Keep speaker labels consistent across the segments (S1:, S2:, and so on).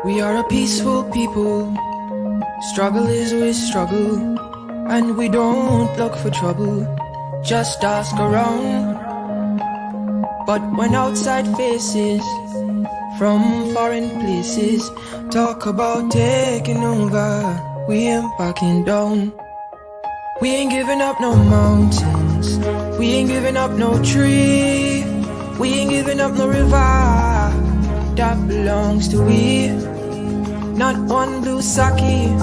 S1: We are a peaceful people. Struggle is we struggle, and we don't look for trouble. Just ask around. But when outside faces from foreign places talk about taking over, we ain't backing down. We ain't giving up no mountains, we ain't giving up no tree, we ain't giving up no river that belongs to we. Not one blue sake,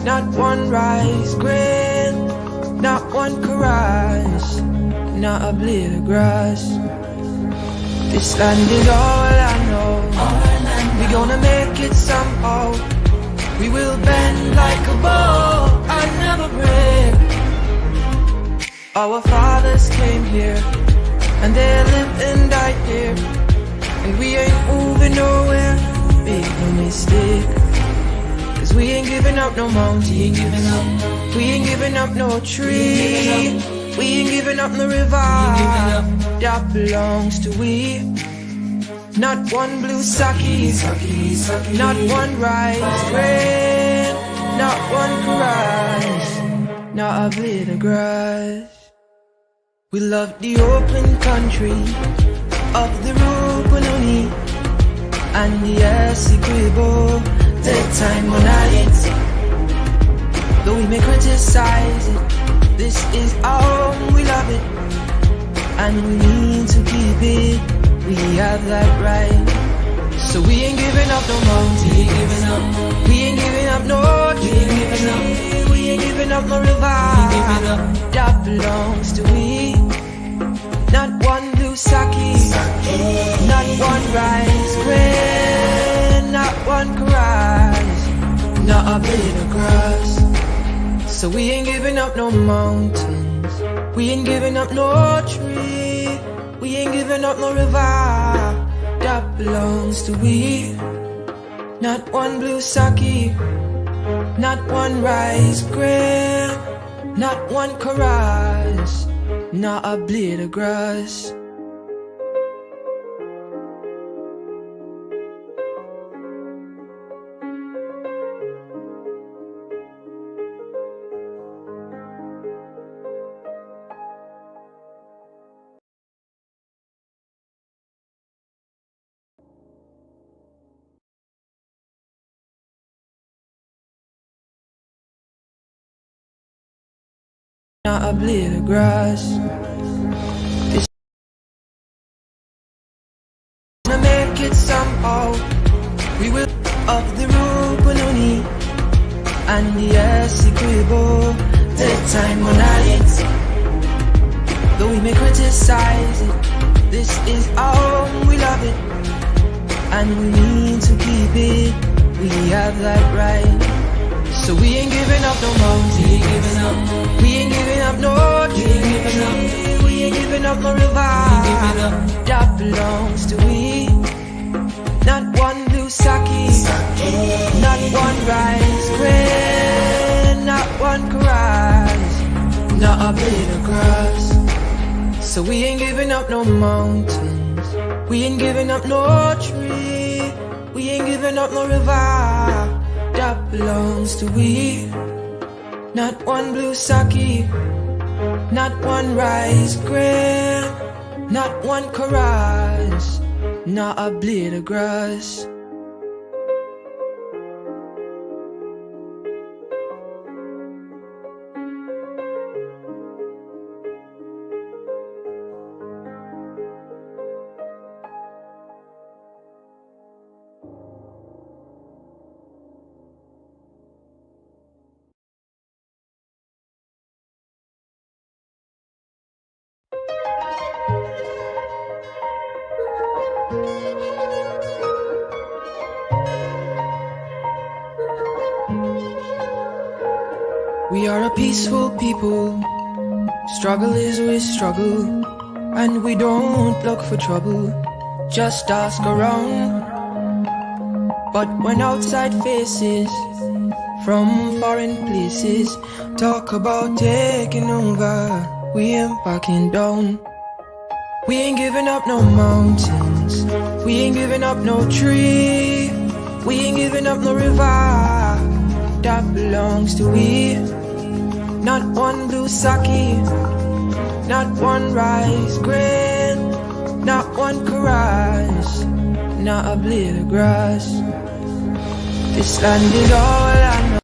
S1: not one rice grain, not one karage, not a blade of grass. This land is all I know. We gonna make it somehow. We will bend like a bow and never break. Our fathers came here and they lived and died here, and we ain't moving nowhere. Big no mistake. Cause we ain't giving up no mountain, we ain't giving up no tree, we ain't giving up no river that belongs to we. Not one blue sake, not one rice grain, not one karage, not a blade of grass. We love the open country of the Rupununi and the Essequibo, the time on it. Though we may criticize it, this is our home, we love it, and we need to keep it. We have that right. So we ain't giving up no mountain, we ain't giving up no tree, we ain't giving up no river that belongs to we. Not one blue sake, not one rice grain, not one karage, not a blade of grass. So we ain't giving up no mountains, we ain't giving up no tree, we ain't giving up no river that belongs to we. Not one blue sake, not one rice grain, not one karage, not a blade of grass. Not a blade of grass. This gonna make it somehow. We will of the Rupununi and the Essequibo, the time on it. Though we may criticize it, this is our home, we love it, and we need to keep it. We have that right. So we ain't giving up no mountain, we ain't giving up no tree, we ain't giving up no river that belongs to we. Not one blue sake, not one rice grain, not one karage, not a blade of grass. So we ain't giving up no mountains, we ain't giving up no tree, we ain't giving up no river that belongs to we. Not one blue sake, not one rice grain, not one karage, not a blade of grass. We are a peaceful people. Struggle is we struggle, and we don't look for trouble. Just ask around. But when outside faces from foreign places talk about taking over, we ain't backing down. We ain't giving up no mountains, we ain't giving up no tree, We ain't giving up no river that belongs to we. Not one blue sake, not one rice grain, not one karage, not a blade of grass. This land is all I know.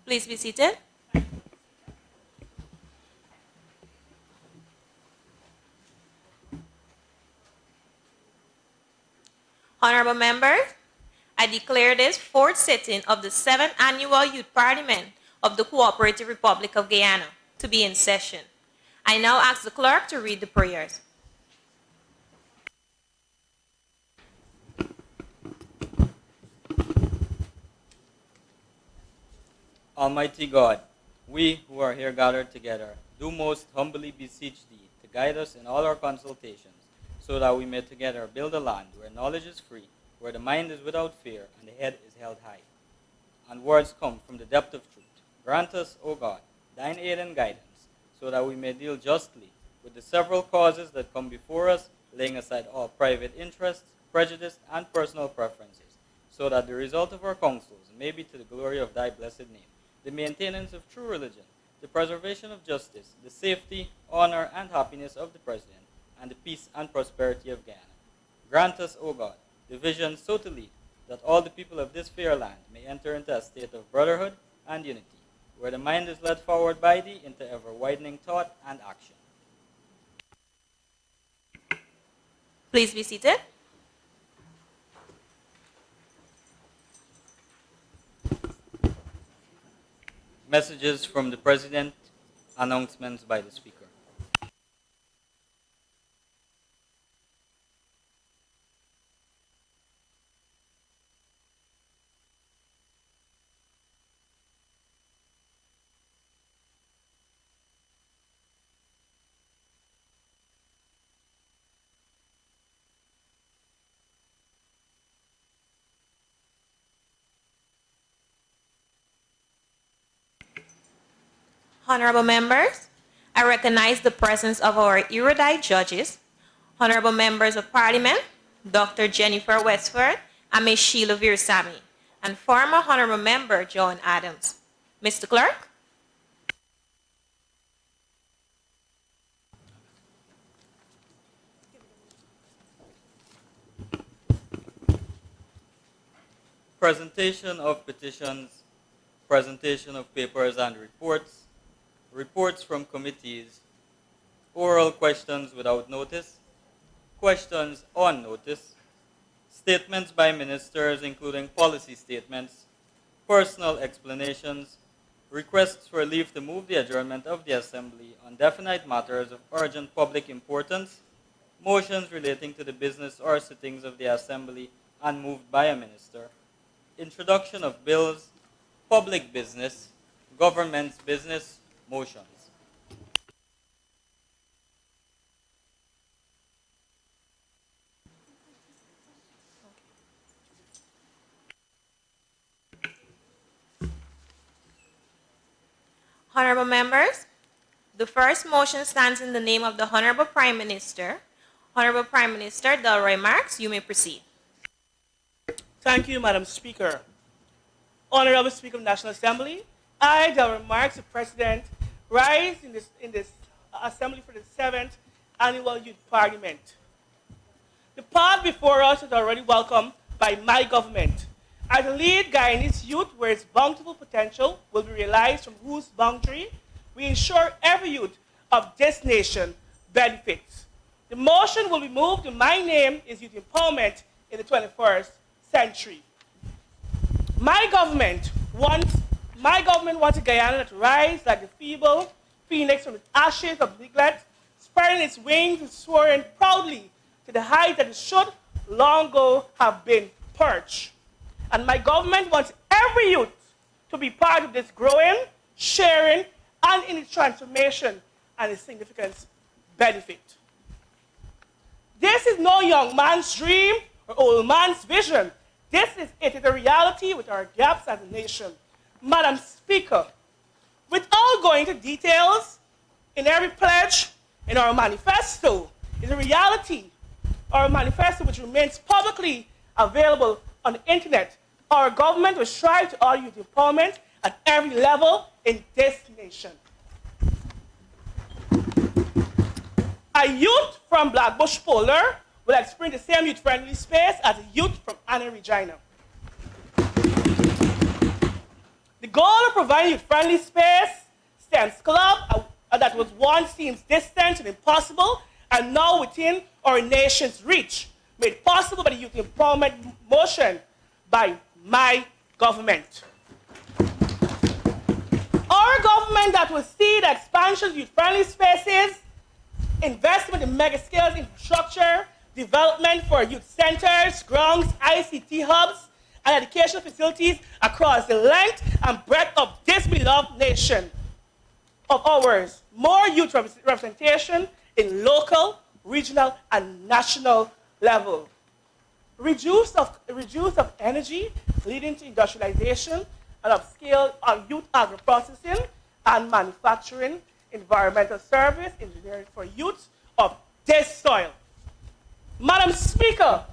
S2: Please be seated. Honorable members, I declare this fourth sitting of the 7th Annual Youth Parliament of the Cooperative Republic of Guyana to be in session. I now ask the clerk to read the prayers.
S3: Almighty God, we who are here gathered together do most humbly beseech Thee to guide us in all our consultations, so that we may together build a land where knowledge is free, where the mind is without fear, and the head is held high, and words come from the depth of truth. Grant us, O God, Thine aid and guidance, so that we may deal justly with the several causes that come before us, laying aside all private interests, prejudice, and personal preferences, so that the result of our counsels may be to the glory of Thy blessed name, the maintenance of true religion, the preservation of justice, the safety, honor, and happiness of the President, and the peace and prosperity of Guyana. Grant us, O God, the vision so to lead that all the people of this fair land may enter into a state of brotherhood and unity, where the mind is led forward by Thee into ever-widening thought and action.
S2: Please be seated.
S3: Messages from the President, announcements by the Speaker.
S2: Honorable members, I recognize the presence of our erudite judges, honorable members of Parliament, Dr. Jennifer Westford and Ms. Sheila Virsami, and former honorable member John Adams. Mr. Clerk?
S3: Presentation of petitions, presentation of papers and reports, reports from committees, oral questions without notice, questions on notice, statements by ministers including policy statements, personal explanations, requests for leave to move the adjournment of the Assembly on definite matters of urgent public importance, motions relating to the business or sittings of the Assembly and moved by a minister, introduction of bills, public business, government's business, motions.
S2: Honorable members, the first motion stands in the name of the Honorable Prime Minister. Honorable Prime Minister Delroy Marks, you may proceed.
S4: Thank you, Madam Speaker. Honorable Speaker of the National Assembly, I, Delroy Marks, the President, rise in this Assembly for the 7th Annual Youth Parliament. The path before us is already welcomed by my government. As a lead Guyanese youth where its bountiful potential will be realized from whose boundary we ensure every youth of this nation benefits. The motion will be moved and my name is Youth Empowerment in the 21st century. My government wants Guyana to rise like the feeble phoenix from the ashes of neglect, spreading its wings and soaring proudly to the height that it should long ago have been perched. And my government wants every youth to be part of this growing, sharing, and in its transformation and its significance benefit. This is no young man's dream or old man's vision. It is a reality with our gaps as a nation. Madam Speaker, without going into details, in every pledge in our manifesto is a reality. Our manifesto, which remains publicly available on the internet, our government will strive to all youth empowerment at every level in this nation. A youth from Blackbush Polar will experience the same youth-friendly space as a youth from Anna Regina. The goal of providing youth-friendly space, STEMS Club, that was once seems distant and impossible, and now within our nation's reach, made possible by the Youth Empowerment Motion by my government. Our government that will see the expansion of youth-friendly spaces, investment in mega-scale infrastructure, development for youth centers, grounds, ICT hubs, and educational facilities across the length and breadth of this beloved nation of ours. More youth representation in local, regional, and national level. Reduce of energy leading to industrialization and upscale of youth agro-processing and manufacturing, environmental service, engineering for youth of this soil. Madam Speaker,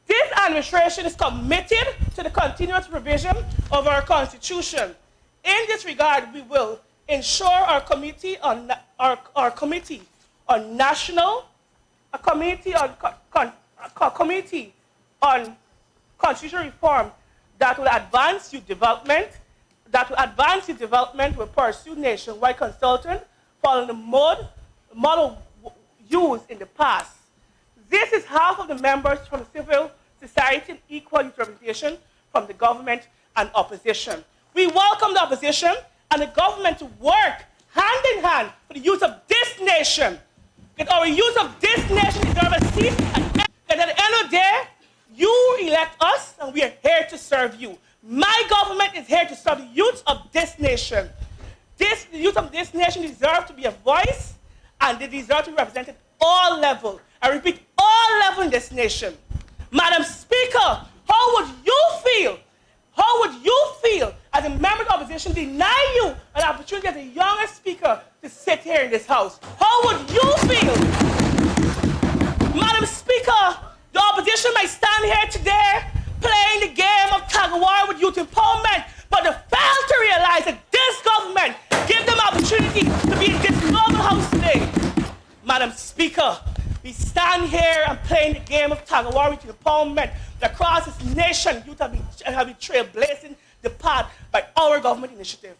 S4: this administration is committed to the continuous revision of our Constitution. In this regard, we will ensure our committee on constitutional reform that will advance youth development, will pursue nationwide consultant following the model used in the past. This is half of the members from the civil society and equal youth representation from the government and opposition. We welcome the opposition and the government to work hand in hand for the youth of this nation. That our youth of this nation deserve a seat, and at the end of the day, you elect us and we are here to serve you. My government is here to serve the youth of this nation. The youth of this nation deserve to be a voice and they deserve to be represented at all levels. I repeat, all levels in this nation. Madam Speaker, how would you feel? How would you feel as a member of the opposition deny you an opportunity as a younger speaker to sit here in this house? How would you feel? Madam Speaker, the opposition might stand here today playing the game of tag of war with youth empowerment, but they fail to realize that this government gives them opportunity to be in this noble house today. Madam Speaker, we stand here and playing the game of tag of war with youth empowerment. Across this nation, youth have been trailblazing the path by our government initiative.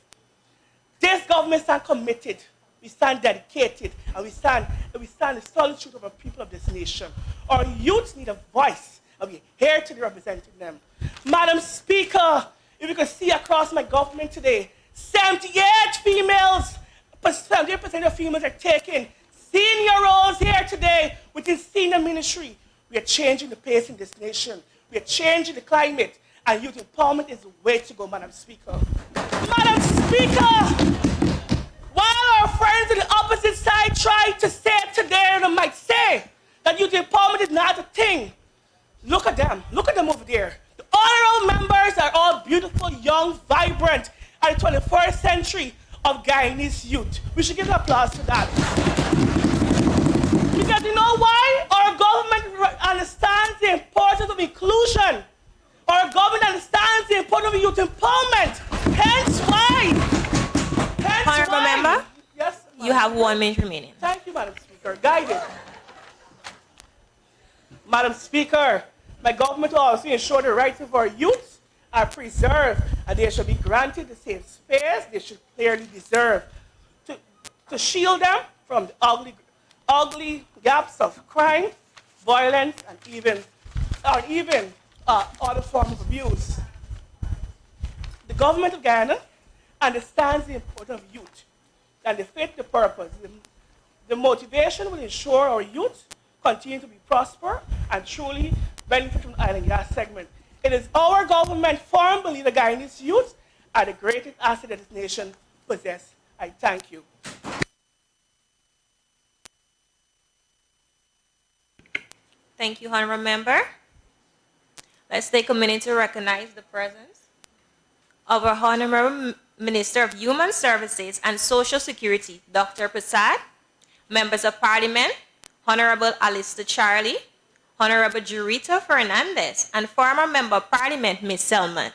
S4: This government stands committed, we stand dedicated, and we stand the solitude of our people of this nation. Our youth need a voice, and we're here to be representing them. Madam Speaker, if you can see across my government today, 78% of females are taking senior roles here today within senior ministry. We are changing the pace in this nation. We are changing the climate, and youth empowerment is the way to go, Madam Speaker. Madam Speaker, while our friends on the opposite side try to say it today, they might say that youth empowerment is not a thing. Look at them over there. The honorable members are all beautiful, young, vibrant, and the 21st century of Guyanese youth. We should give an applause to that. Because you know why? Our government understands the importance of inclusion. Our government understands the importance of youth empowerment. Hence why.
S2: Honorable member,
S4: yes,
S2: you have 1 minute remaining.
S4: Thank you, Madam Speaker. Guided. Madam Speaker, my government will also ensure the rights of our youth are preserved and they should be granted the safe space they should clearly deserve to shield them from the ugly gaps of crime, violence, and even other forms of abuse. The government of Guyana understands the importance of youth and they fit the purpose. The motivation will ensure our youth continue to be prosper and truly benefit from the oil and gas segment. It is our government firm belief that Guyanese youth are the greatest asset that this nation possesses. I thank you.
S2: Thank you, Honorable Member. Let's take a minute to recognize the presence of our Honorable Minister of Human Services and Social Security, Dr. Prasad, Members of Parliament, Honorable Alistair Charlie, Honorable Jurita Fernandez, and former Member of Parliament, Ms. Selman.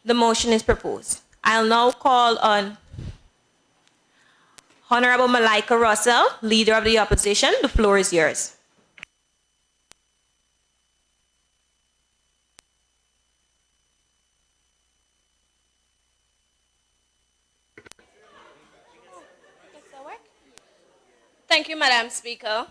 S2: The motion is proposed. I'll now call on Honorable Malaika Russell, Leader of the Opposition. The floor is yours.
S5: Thank you, Madam Speaker.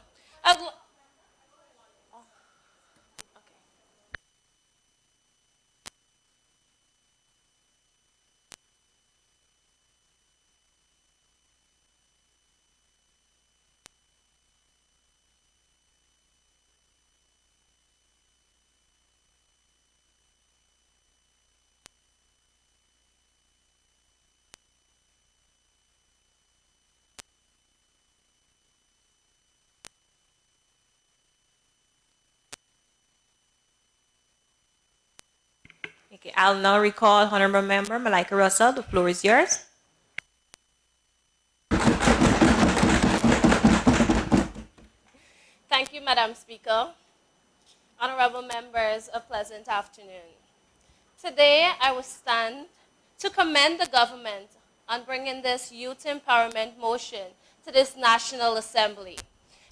S2: Okay, I'll now recall Honorable Member Malaika Russell. The floor is yours.
S5: Thank you, Madam Speaker. Honorable members, a pleasant afternoon. Today, I will stand to commend the government on bringing this youth empowerment motion to this National Assembly.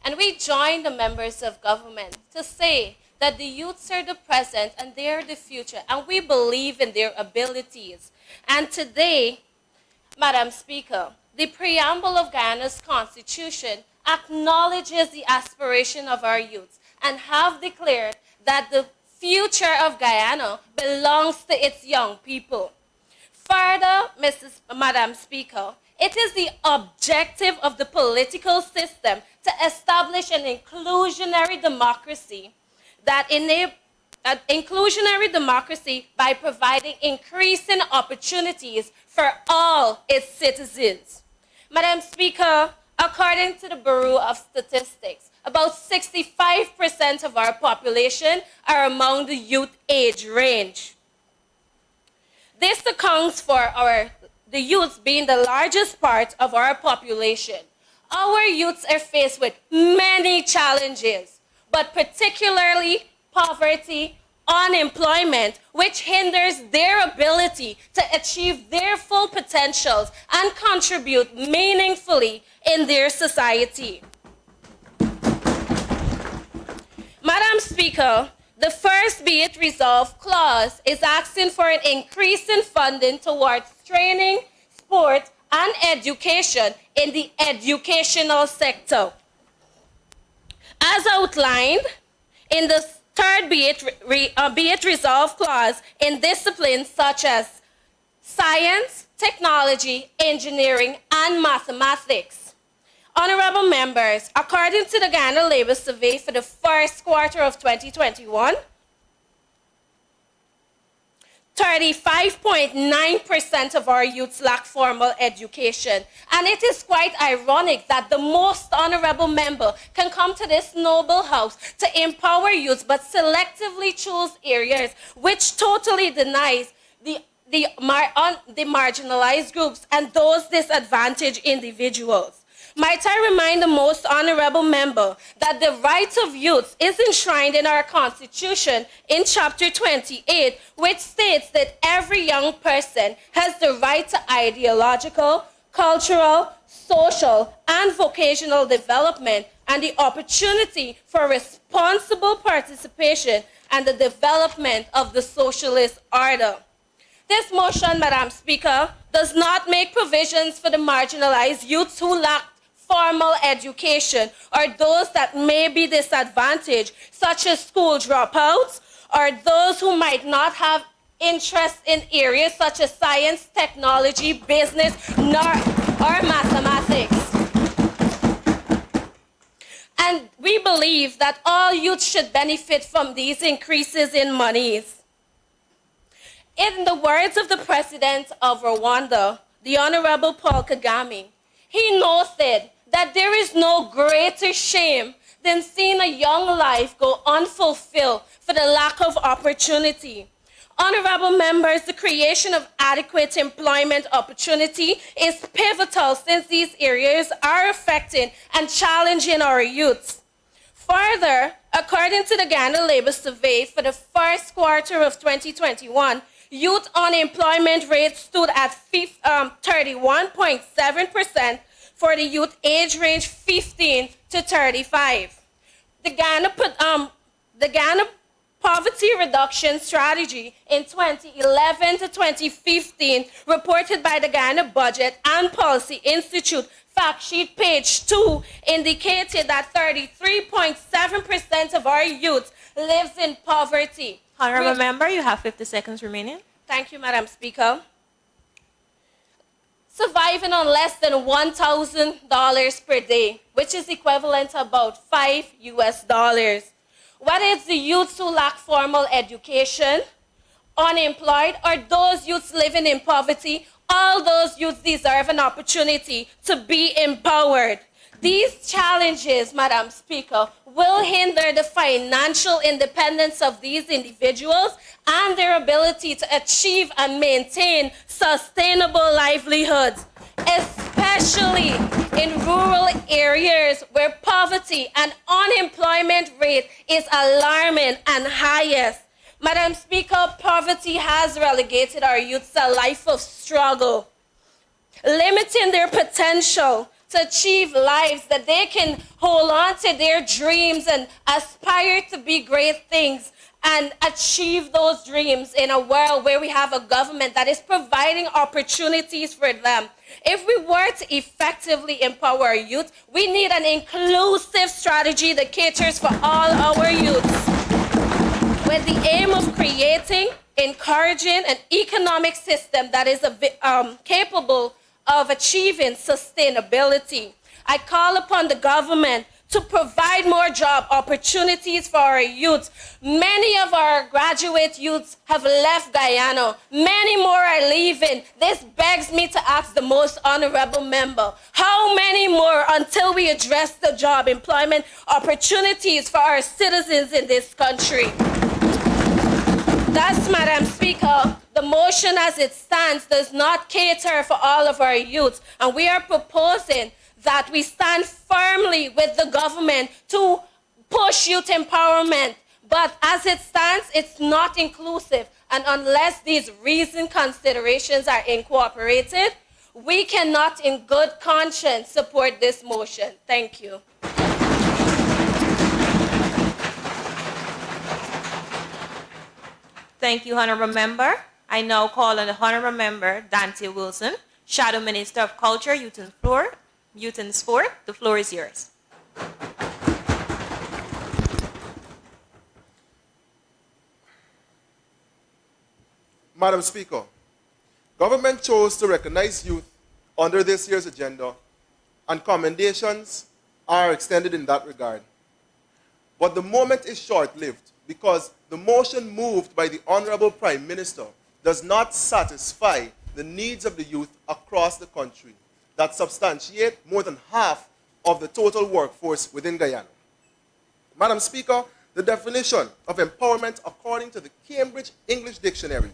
S5: And we join the members of government to say that the youths are the present and they are the future, and we believe in their abilities. And today, Madam Speaker, the preamble of Guyana's Constitution acknowledges the aspiration of our youths and have declared that the future of Guyana belongs to its young people. Further, Madam Speaker, it is the objective of the political system to establish an inclusionary democracy by providing increasing opportunities for all its citizens. Madam Speaker, according to the Bureau of Statistics, about 65% of our population are among the youth age range. This accounts for the youths being the largest part of our population. Our youths are faced with many challenges, but particularly poverty, unemployment, which hinders their ability to achieve their full potentials and contribute meaningfully in their society. Madam Speaker, the first Be It Resolved clause is asking for an increase in funding towards training, sport, and education in the educational sector. As outlined in the third Be It Resolved clause in disciplines such as science, technology, engineering, and mathematics. Honorable members, according to the Guyana Labor Survey for the first quarter of 2021, 35.9% of our youths lack formal education. And it is quite ironic that the most honorable member can come to this noble house to empower youths, but selectively choose areas which totally denies the marginalized groups and those disadvantaged individuals. Might I remind the most honorable member that the rights of youth is enshrined in our Constitution in Chapter 28, which states that every young person has the right to ideological, cultural, social, and vocational development and the opportunity for responsible participation and the development of the socialist order. This motion, Madam Speaker, does not make provisions for the marginalized youths who lack formal education or those that may be disadvantaged, such as school dropouts, or those who might not have interest in areas such as science, technology, business, or mathematics. And we believe that all youth should benefit from these increases in monies. In the words of the president of Rwanda, the Honorable Paul Kagame, he noted that there is no greater shame than seeing a young life go unfulfilled for the lack of opportunity. Honorable members, the creation of adequate employment opportunity is pivotal since these areas are affecting and challenging our youths. Further, according to the Guyana Labor Survey for the first quarter of 2021, youth unemployment rate stood at 31.7% for the youth age range 15 to 35. The Guyana Poverty Reduction Strategy in 2011 to 2015, reported by the Guyana Budget and Policy Institute, fact sheet page 2, indicated that 33.7% of our youth lives in poverty.
S2: Honorable member, you have 50 seconds remaining.
S5: Thank you, Madam Speaker. Surviving on less than $1,000 per day, which is equivalent to about $5 US. Whether it's the youths who lack formal education, unemployed, or those youths living in poverty, all those youths deserve an opportunity to be empowered. These challenges, Madam Speaker, will hinder the financial independence of these individuals and their ability to achieve and maintain sustainable livelihoods, especially in rural areas where poverty and unemployment rate is alarming and highest. Madam Speaker, poverty has relegated our youth to a life of struggle, limiting their potential to achieve lives that they can hold on to their dreams and aspire to be great things and achieve those dreams in a world where we have a government that is providing opportunities for them. If we were to effectively empower our youth, we need an inclusive strategy that caters for all our youths, with the aim of creating, encouraging an economic system that is capable of achieving sustainability. I call upon the government to provide more job opportunities for our youth. Many of our graduate youths have left Guyana. Many more are leaving. This begs me to ask the most honorable member, how many more until we address the job employment opportunities for our citizens in this country? Thus, Madam Speaker, the motion as it stands does not cater for all of our youths, and we are proposing that we stand firmly with the government to push youth empowerment. But as it stands, it's not inclusive, and unless these reasoned considerations are incorporated, we cannot in good conscience support this motion. Thank you.
S2: Thank you, Honorable Member. I now call on the Honorable Member, Dante Wilson, Shadow Minister of Culture, Youth and Sport. The floor is yours.
S6: Madam Speaker, government chose to recognize youth under this year's agenda, and commendations are extended in that regard. But the moment is short-lived because the motion moved by the Honorable Prime Minister does not satisfy the needs of the youth across the country that substantiate more than half of the total workforce within Guyana. Madam Speaker, the definition of empowerment according to the Cambridge English Dictionary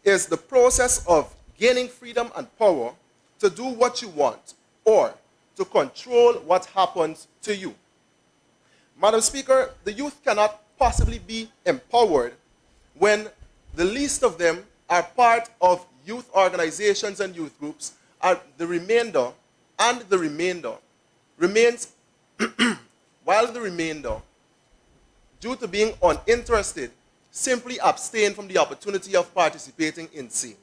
S6: is the process of gaining freedom and power to do what you want or to control what happens to you. Madam Speaker, the youth cannot possibly be empowered when the least of them are part of youth organizations and youth groups, and the remainder remains, while the remainder, due to being uninterested, simply abstain from the opportunity of participating in same.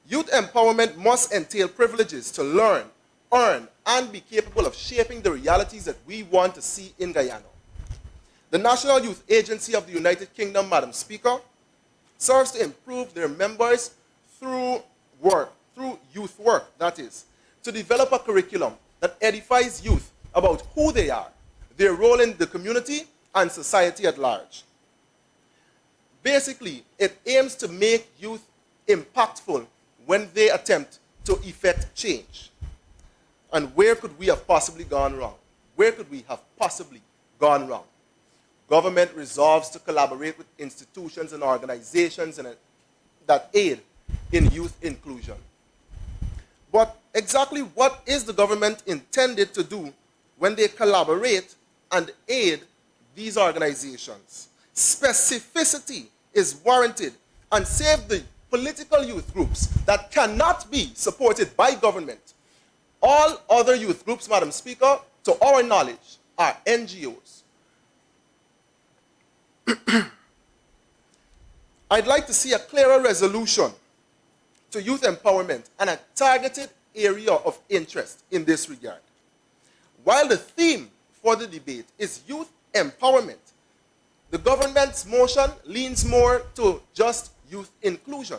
S6: Youth empowerment must entail privileges to learn, earn, and be capable of shaping the realities that we want to see in Guyana. The National Youth Agency of the United Kingdom, Madam Speaker, serves to improve their members through youth work, that is, to develop a curriculum that edifies youth about who they are, their role in the community, and society at large. Basically, it aims to make youth impactful when they attempt to effect change. And where could we have possibly gone wrong? Where could we have possibly gone wrong? Government resolves to collaborate with institutions and organizations that aid in youth inclusion. But exactly what is the government intended to do when they collaborate and aid these organizations? Specificity is warranted, and save the political youth groups that cannot be supported by government. All other youth groups, Madam Speaker, to our knowledge, are NGOs. I'd like to see a clearer resolution to youth empowerment and a targeted area of interest in this regard. While the theme for the debate is youth empowerment, the government's motion leans more to just youth inclusion.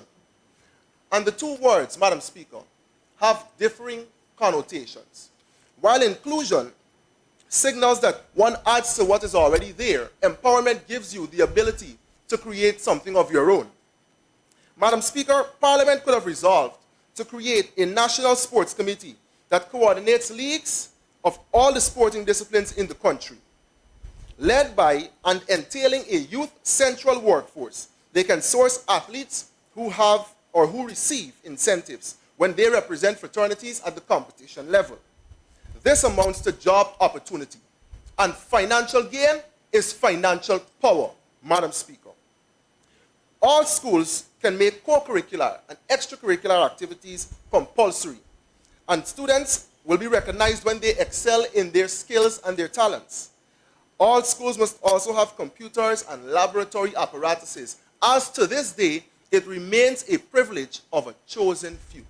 S6: And the two words, Madam Speaker, have differing connotations. While inclusion signals that one adds to what is already there, empowerment gives you the ability to create something of your own. Madam Speaker, Parliament could have resolved to create a national sports committee that coordinates leagues of all the sporting disciplines in the country. Led by and entailing a youth central workforce, they can source athletes who have or who receive incentives when they represent fraternities at the competition level. This amounts to job opportunity, and financial gain is financial power, Madam Speaker. All schools can make co-curricular and extracurricular activities compulsory, and students will be recognized when they excel in their skills and their talents. All schools must also have computers and laboratory apparatuses, as to this day, it remains a privilege of a chosen few.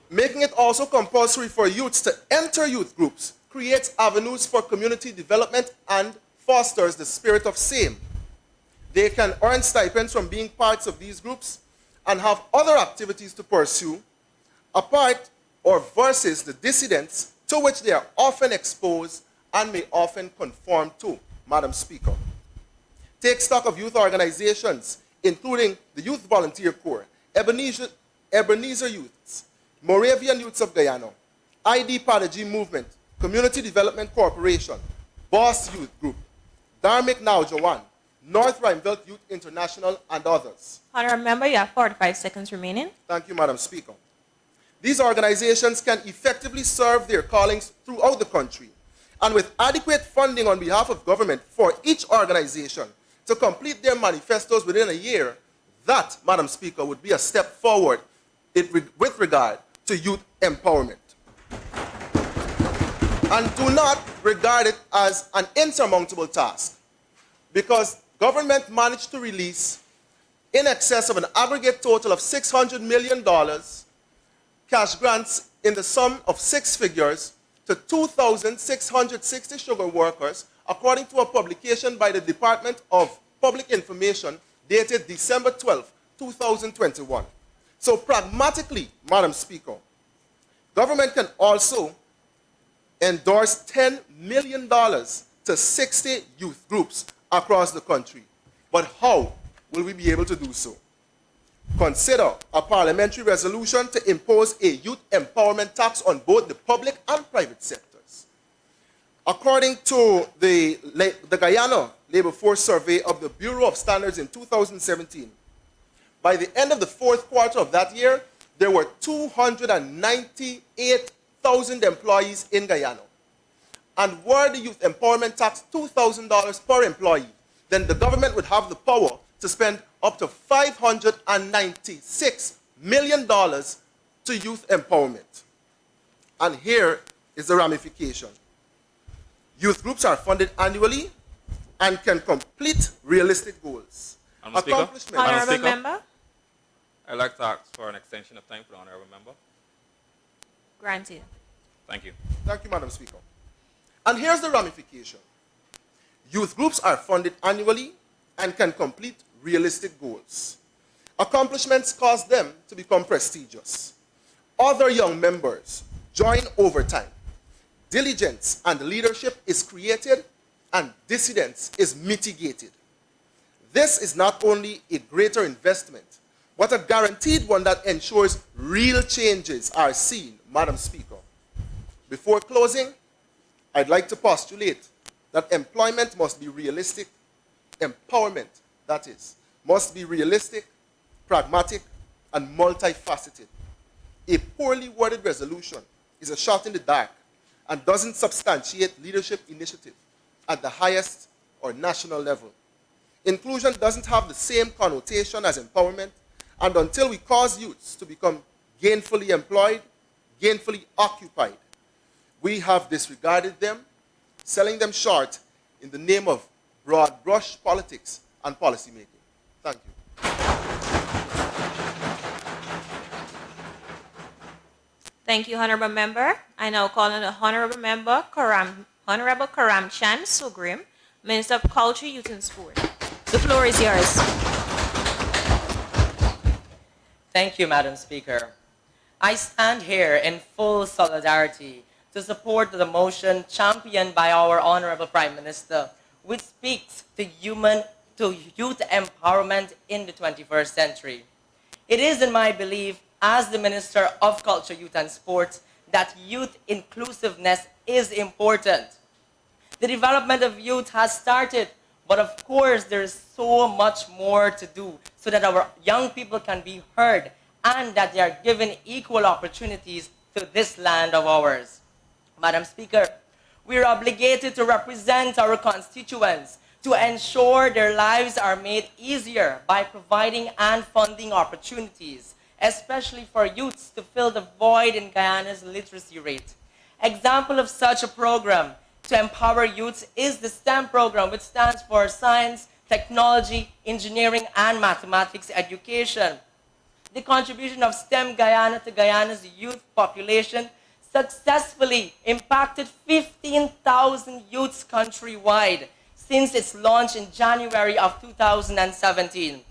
S6: Making it also compulsory for youths to enter youth groups creates avenues for community development and fosters the spirit of same. They can earn stipends from being parts of these groups and have other activities to pursue, apart or versus the dissidents to which they are often exposed and may often conform to, Madam Speaker. Take stock of youth organizations, including the Youth Volunteer Corps, Ebenezer Youths, Moravian Youths of Guyana, ID Padaji Movement, Community Development Corporation, Boss Youth Group, Dharmic Naujawan, North Rheinveld Youth International, and others.
S2: Honourable Member, you have 45 seconds remaining.
S6: Thank you, Madam Speaker. These organizations can effectively serve their callings throughout the country, and with adequate funding on behalf of government for each organization to complete their manifestos within a year, that, Madam Speaker, would be a step forward with regard to youth empowerment. And do not regard it as an insurmountable task, because government managed to release in excess of an aggregate total of $600 million cash grants in the sum of 6 figures to 2,660 sugar workers, according to a publication by the Department of Public Information dated December 12, 2021. So pragmatically, Madam Speaker, government can also endorse $10 million to 60 youth groups across the country. But how will we be able to do so? Consider a parliamentary resolution to impose a youth empowerment tax on both the public and private sectors. According to the Guyana Labor Force Survey of the Bureau of Standards in 2017, by the end of the 4th quarter of that year, there were 298,000 employees in Guyana. And were the youth empowerment tax $2,000 per employee, then the government would have the power to spend up to $596 million to youth empowerment. And here is the ramification. Youth groups are funded annually and can complete realistic goals.
S7: Accomplishment.
S2: Honourable Member.
S7: I'd like to ask for an extension of time for the Honourable Member.
S2: Granted.
S7: Thank you.
S6: Thank you, Madam Speaker. And here's the ramification. Youth groups are funded annually and can complete realistic goals. Accomplishments cause them to become prestigious. Other young members join over time. Diligence and leadership is created, and dissidence is mitigated. This is not only a greater investment, but a guaranteed one that ensures real changes are seen, Madam Speaker. Before closing, I'd like to postulate that employment must be realistic, empowerment, that is, must be realistic, pragmatic, and multifaceted. A poorly worded resolution is a shot in the dark and doesn't substantiate leadership initiative at the highest or national level. Inclusion doesn't have the same connotation as empowerment, and until we cause youths to become gainfully employed, gainfully occupied, we have disregarded them, selling them short in the name of broad brush politics and policy making. Thank you.
S2: Thank you, Honorable Member. I now call on the Honorable Member, Honorable Karam Chan Sugrim, Minister of Culture, Youth and Sport. The floor is yours.
S8: Thank you, Madam Speaker. I stand here in full solidarity to support the motion championed by our Honorable Prime Minister, which speaks to youth empowerment in the 21st century. It is in my belief, as the Minister of Culture, Youth and Sports, that youth inclusiveness is important. The development of youth has started, but of course there is so much more to do so that our young people can be heard and that they are given equal opportunities to this land of ours. Madam Speaker, we are obligated to represent our constituents to ensure their lives are made easier by providing and funding opportunities, especially for youths to fill the void in Guyana's literacy rate. Example of such a program to empower youths is the STEM program, which stands for Science, Technology, Engineering, and Mathematics Education. The contribution of STEM Guyana to Guyana's youth population successfully impacted 15,000 youths countrywide since its launch in January of 2017.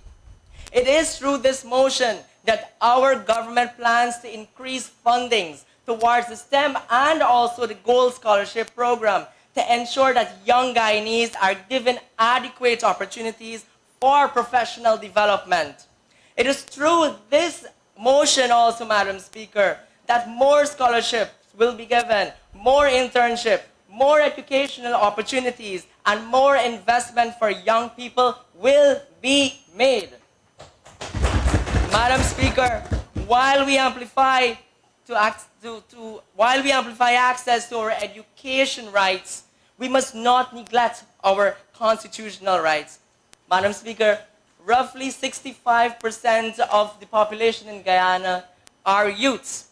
S8: It is through this motion that our government plans to increase fundings towards the STEM and also the Gold Scholarship Program to ensure that young Guyanese are given adequate opportunities for professional development. It is through this motion also, Madam Speaker, that more scholarships will be given, more internship, more educational opportunities, and more investment for young people will be made. Madam Speaker, while we amplify access to our education rights, we must not neglect our constitutional rights. Madam Speaker, roughly 65% of the population in Guyana are youths,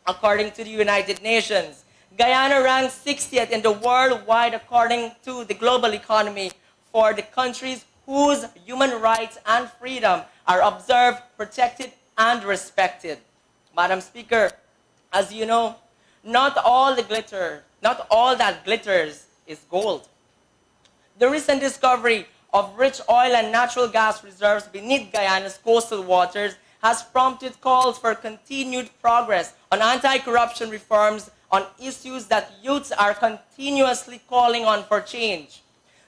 S8: according to the United Nations. Guyana ranks 60th in the worldwide according to the global economy for the countries whose human rights and freedom are observed, protected, and respected. Madam Speaker, as you know, not all that glitters is gold. The recent discovery of rich oil and natural gas reserves beneath Guyana's coastal waters has prompted calls for continued progress on anti-corruption reforms on issues that youths are continuously calling on for change.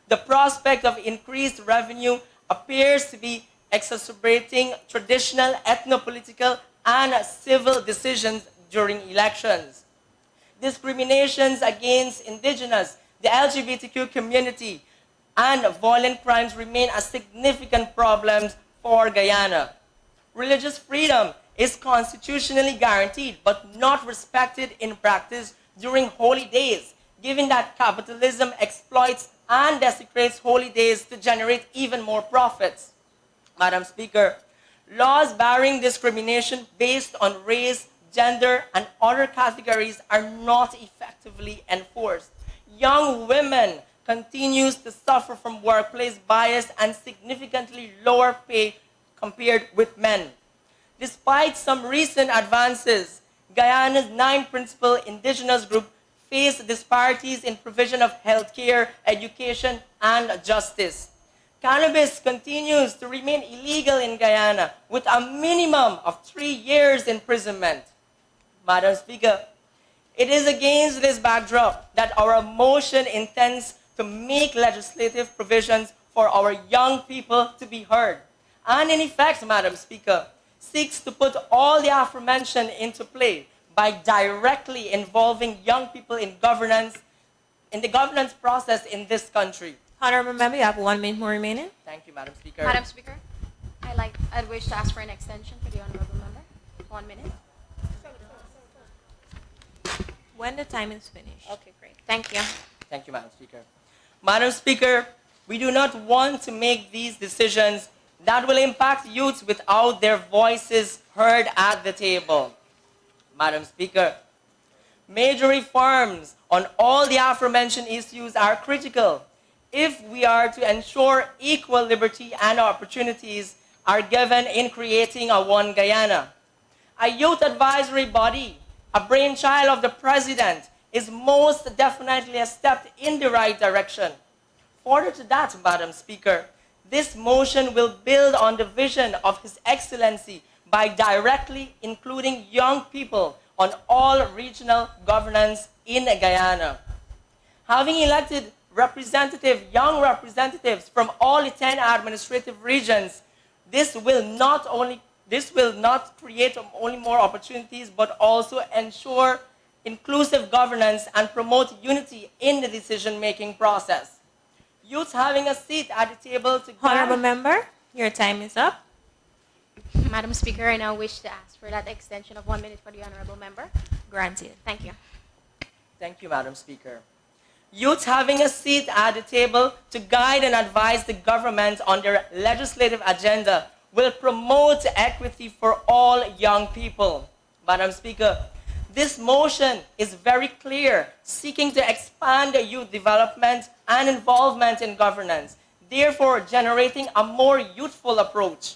S8: The prospect of increased revenue appears to be exacerbating traditional ethno-political and civil decisions during elections. Discriminations against indigenous, the LGBTQ community, and violent crimes remain a significant problem for Guyana. Religious freedom is constitutionally guaranteed but not respected in practice during holy days, given that capitalism exploits and desecrates holy days to generate even more profits. Madam Speaker, laws barring discrimination based on race, gender, and other categories are not effectively enforced. Young women continue to suffer from workplace bias and significantly lower pay compared with men. Despite some recent advances, Guyana's 9 principal indigenous groups face disparities in provision of healthcare, education, and justice. Cannabis continues to remain illegal in Guyana with a minimum of 3 years imprisonment. Madam Speaker, it is against this backdrop that our motion intends to to make legislative provisions for our young people to be heard. And in effect, Madam Speaker, seeks to put all the aforementioned into play by directly involving young people in governance, in the governance process in this country.
S2: Honorable member, you have 1 minute more remaining.
S8: Thank you, Madam Speaker.
S9: Madam Speaker, I'd wish to ask for an extension for the honorable member. 1 minute.
S2: When the time is finished.
S9: Okay, great. Thank you.
S8: Thank you, Madam Speaker. Madam Speaker, we do not want to make these decisions that will impact youths without their voices heard at the table. Madam Speaker, major reforms on all the aforementioned issues are critical if we are to ensure equal liberty and opportunities are given in creating a One Guyana. A youth advisory body, a brainchild of the President, is most definitely a step in the right direction. Further to that, Madam Speaker, this motion will build on the vision of His Excellency by directly including young people on all regional governance in Guyana. Having elected young representatives from all the 10 administrative regions, this will not create only more opportunities, but also ensure inclusive governance and promote unity in the decision-making process. Youths having a seat at the table to
S2: Honorable member, your time is up.
S9: Madam Speaker, I now wish to ask for that extension of 1 minute for the honorable member.
S2: Granted.
S9: Thank you.
S8: Thank you, Madam Speaker. Youths having a seat at the table to guide and advise the government on their legislative agenda will promote equity for all young people. Madam Speaker, this motion is very clear, seeking to expand youth development and involvement in governance, therefore generating a more youthful approach.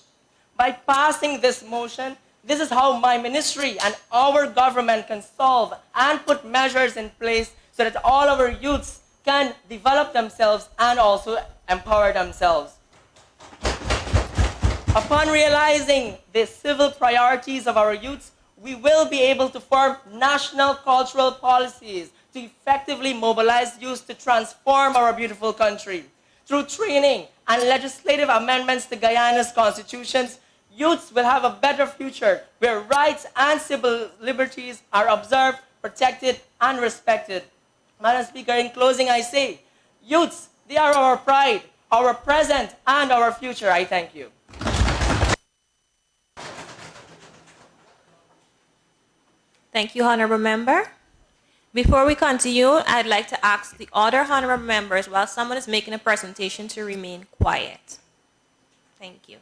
S8: By passing this motion, this is how my ministry and our government can solve and put measures in place so that all our youths can develop themselves and also empower themselves. Upon realizing the civil priorities of our youths, we will be able to form national cultural policies to effectively mobilize youth to transform our beautiful country. Through training and legislative amendments to Guyana's constitutions, youths will have a better future where rights and civil liberties are observed, protected, and respected. Madam Speaker, in closing, I say, youths, they are our pride, our present, and our future. I thank you.
S2: Thank you, honorable member. Before we continue, I'd like to ask the other honorable members, while someone is making a presentation, to remain quiet. Thank you.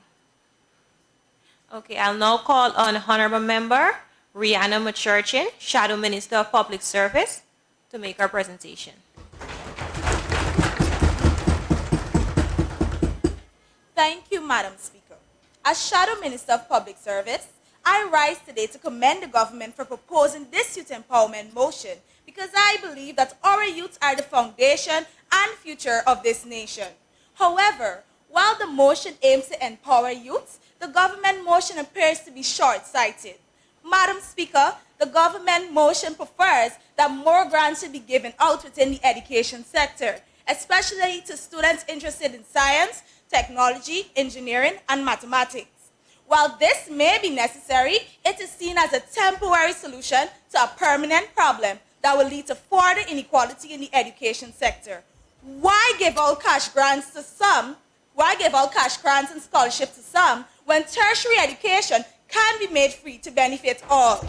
S2: Okay, I'll now call on honorable member Rihanna Machurchin, Shadow Minister of Public Service, to make her presentation.
S10: Thank you, Madam Speaker. As Shadow Minister of Public Service, I rise today to commend the government for proposing this youth empowerment motion because I believe that our youth are the foundation and future of this nation. However, while the motion aims to empower youths, the government motion appears to be short-sighted. Madam Speaker, the government motion prefers that more grants should be given out within the education sector, especially to students interested in science, technology, engineering, and mathematics. While this may be necessary, it is seen as a temporary solution to a permanent problem that will lead to further inequality in the education sector. Why give out cash grants to some? Why give out cash grants and scholarships to some when tertiary education can be made free to benefit all?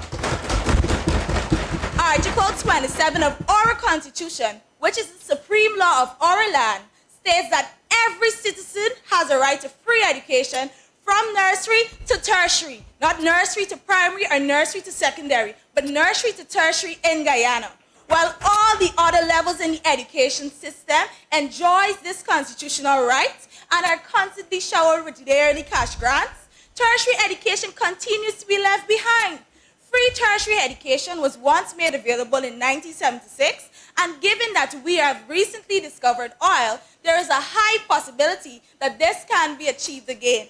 S10: Article 27 of our Constitution, which is the supreme law of our land, states that every citizen has a right to free education from nursery to tertiary, not nursery to primary or nursery to secondary, but nursery to tertiary in Guyana. While all the other levels in the education system enjoys this constitutional right and are constantly showered with yearly cash grants, tertiary education continues to be left behind. Free tertiary education was once made available in 1976, and given that we have recently discovered oil, there is a high possibility that this can be achieved again.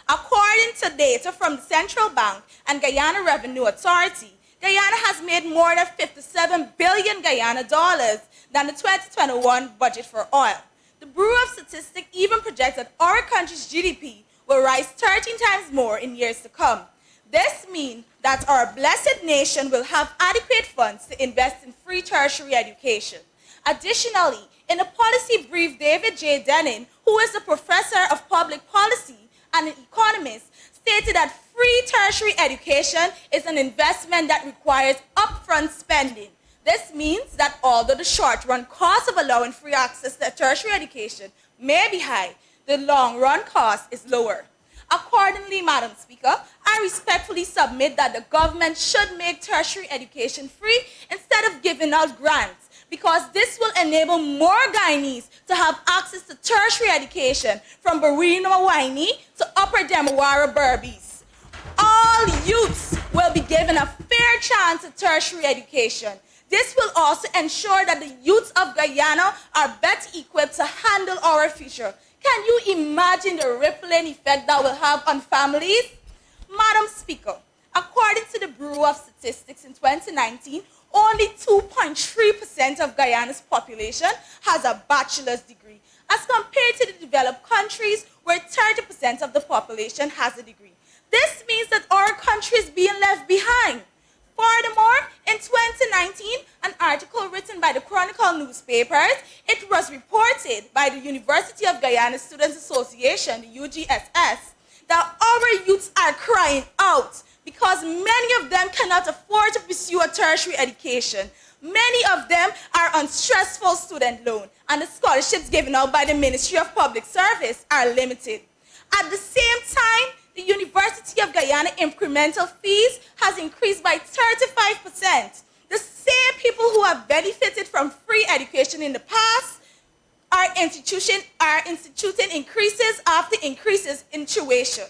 S10: According to data from the Central Bank and Guyana Revenue Authority, Guyana has made more than 57 billion Guyana dollars than the 2021 budget for oil. The Bureau of Statistics even projects that our country's GDP will rise 13 times more in years to come. This means that our blessed nation will have adequate funds to invest in free tertiary education. Additionally, in a policy brief, David J. Denning, who is a professor of public policy and an economist, stated that free tertiary education is an investment that requires upfront spending. This means that although the short-run cost of allowing free access to tertiary education may be high, the long-run cost is lower. Accordingly, Madam Speaker, I respectfully submit that the government should make tertiary education free instead of giving out grants, because this will enable more Guyanese to have access to tertiary education from Barino Waini to Upper Demawara Berbice. All youths will be given a fair chance at tertiary education. This will also ensure that the youths of Guyana are better equipped to handle our future. Can you imagine the rippling effect that will have on families? Madam Speaker, according to the Bureau of Statistics in 2019, only 2.3% of Guyana's population has a bachelor's degree, as compared to the developed countries where 30% of the population has a degree. This means that our country is being left behind. Furthermore, in 2019, an article written by the Chronicle newspapers, it was reported by the University of Guyana Students Association, the UGSS, that our youths are crying out because many of them cannot afford to pursue a tertiary education. Many of them are on stressful student loan, and the scholarships given out by the Ministry of Public Service are limited. At the same time, the University of Guyana incremental fees has increased by 35%. The same people who have benefited from free education in the past are instituting increases after increases in tuition.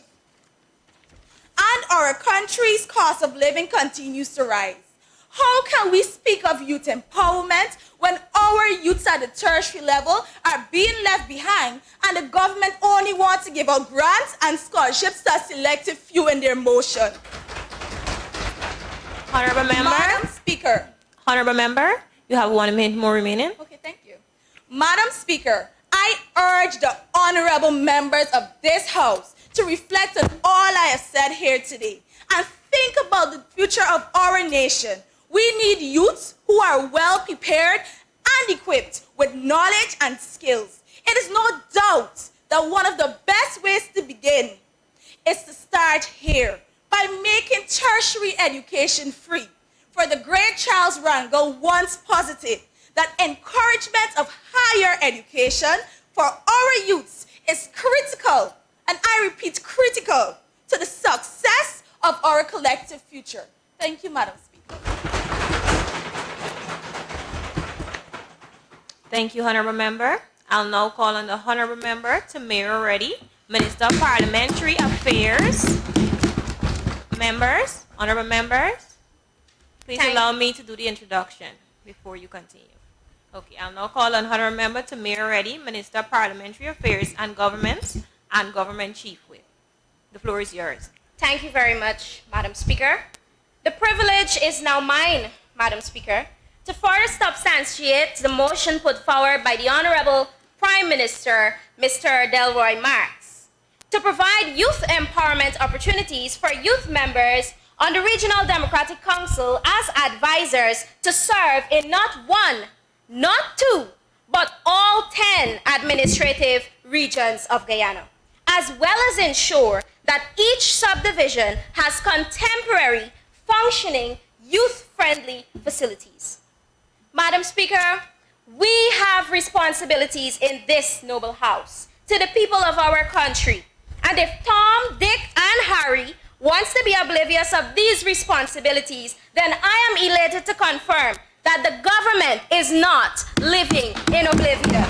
S10: And our country's cost of living continues to rise. How can we speak of youth empowerment when our youths at the tertiary level are being left behind and the government only wants to give out grants and scholarships to a selective few in their motion?
S2: Honorable Member.
S10: Madam Speaker.
S2: Honorable Member, you have 1 minute more remaining.
S10: Okay, thank you. Madam Speaker, I urge the honorable members of this House to reflect on all I have said here today and think about the future of our nation. We need youths who are well prepared and equipped with knowledge and skills. It is no doubt that one of the best ways to begin is to start here by making tertiary education free. For the great Charles Rangel once posited that encouragement of higher education for our youths is critical, and I repeat, critical to the success of our collective future. Thank you, Madam Speaker.
S2: Thank you, Honorable Member. I'll now call on the Honorable Member Tamira Reddy, Minister of Parliamentary Affairs. Members, Honorable Members, please allow me to do the introduction before you continue. Okay, I'll now call on Honorable Member Tamira Reddy, Minister of Parliamentary Affairs and Governments and Government Chief Whip. The floor is yours.
S9: Thank you very much, Madam Speaker. The privilege is now mine, Madam Speaker, to further substantiate the motion put forward by the Honorable Prime Minister, Mr. Delroy Marks, to provide youth empowerment opportunities for youth members on the Regional Democratic Council as advisors to serve in not one, not two, but all 10 administrative regions of Guyana, as well as ensure that each subdivision has contemporary, functioning, youth-friendly facilities. Madam Speaker, we have responsibilities in this noble house to the people of our country. And if Tom, Dick, and Harry wants to be oblivious of these responsibilities, then I am elated to confirm that the government is not living in oblivion.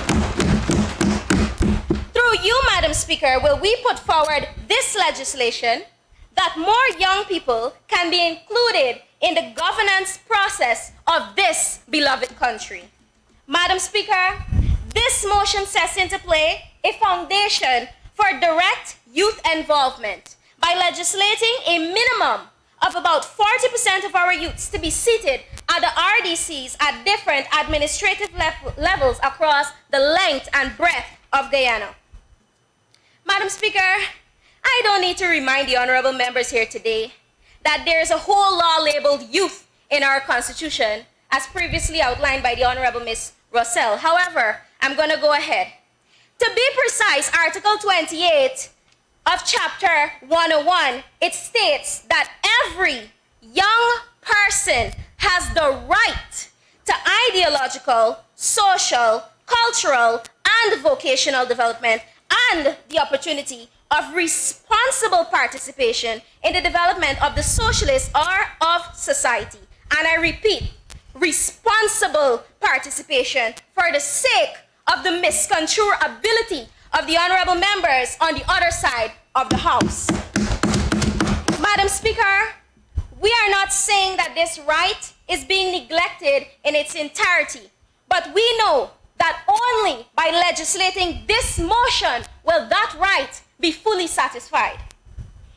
S9: Through you, Madam Speaker, will we put forward this legislation that more young people can be included in the governance process of this beloved country. Madam Speaker, this motion sets into play a foundation for direct youth involvement by legislating a minimum of about 40% of our youths to be seated at the RDCs at different administrative levels across the length and breadth of Guyana. Madam Speaker, I don't need to remind the honorable members here today that there is a whole law labeled youth in our Constitution, as previously outlined by the Honorable Ms. Russell. However, I'm going to go ahead. To be precise, Article 28 of Chapter 101, it states that every young person has the right to ideological, social, cultural, and vocational development and the opportunity of responsible participation in the development of the socialist or of society. And I repeat, responsible participation for the sake of the misconstrued ability of the honorable members on the other side of the House. Madam Speaker, we are not saying that this right is being neglected in its entirety, but we know that only by legislating this motion will that right be fully satisfied.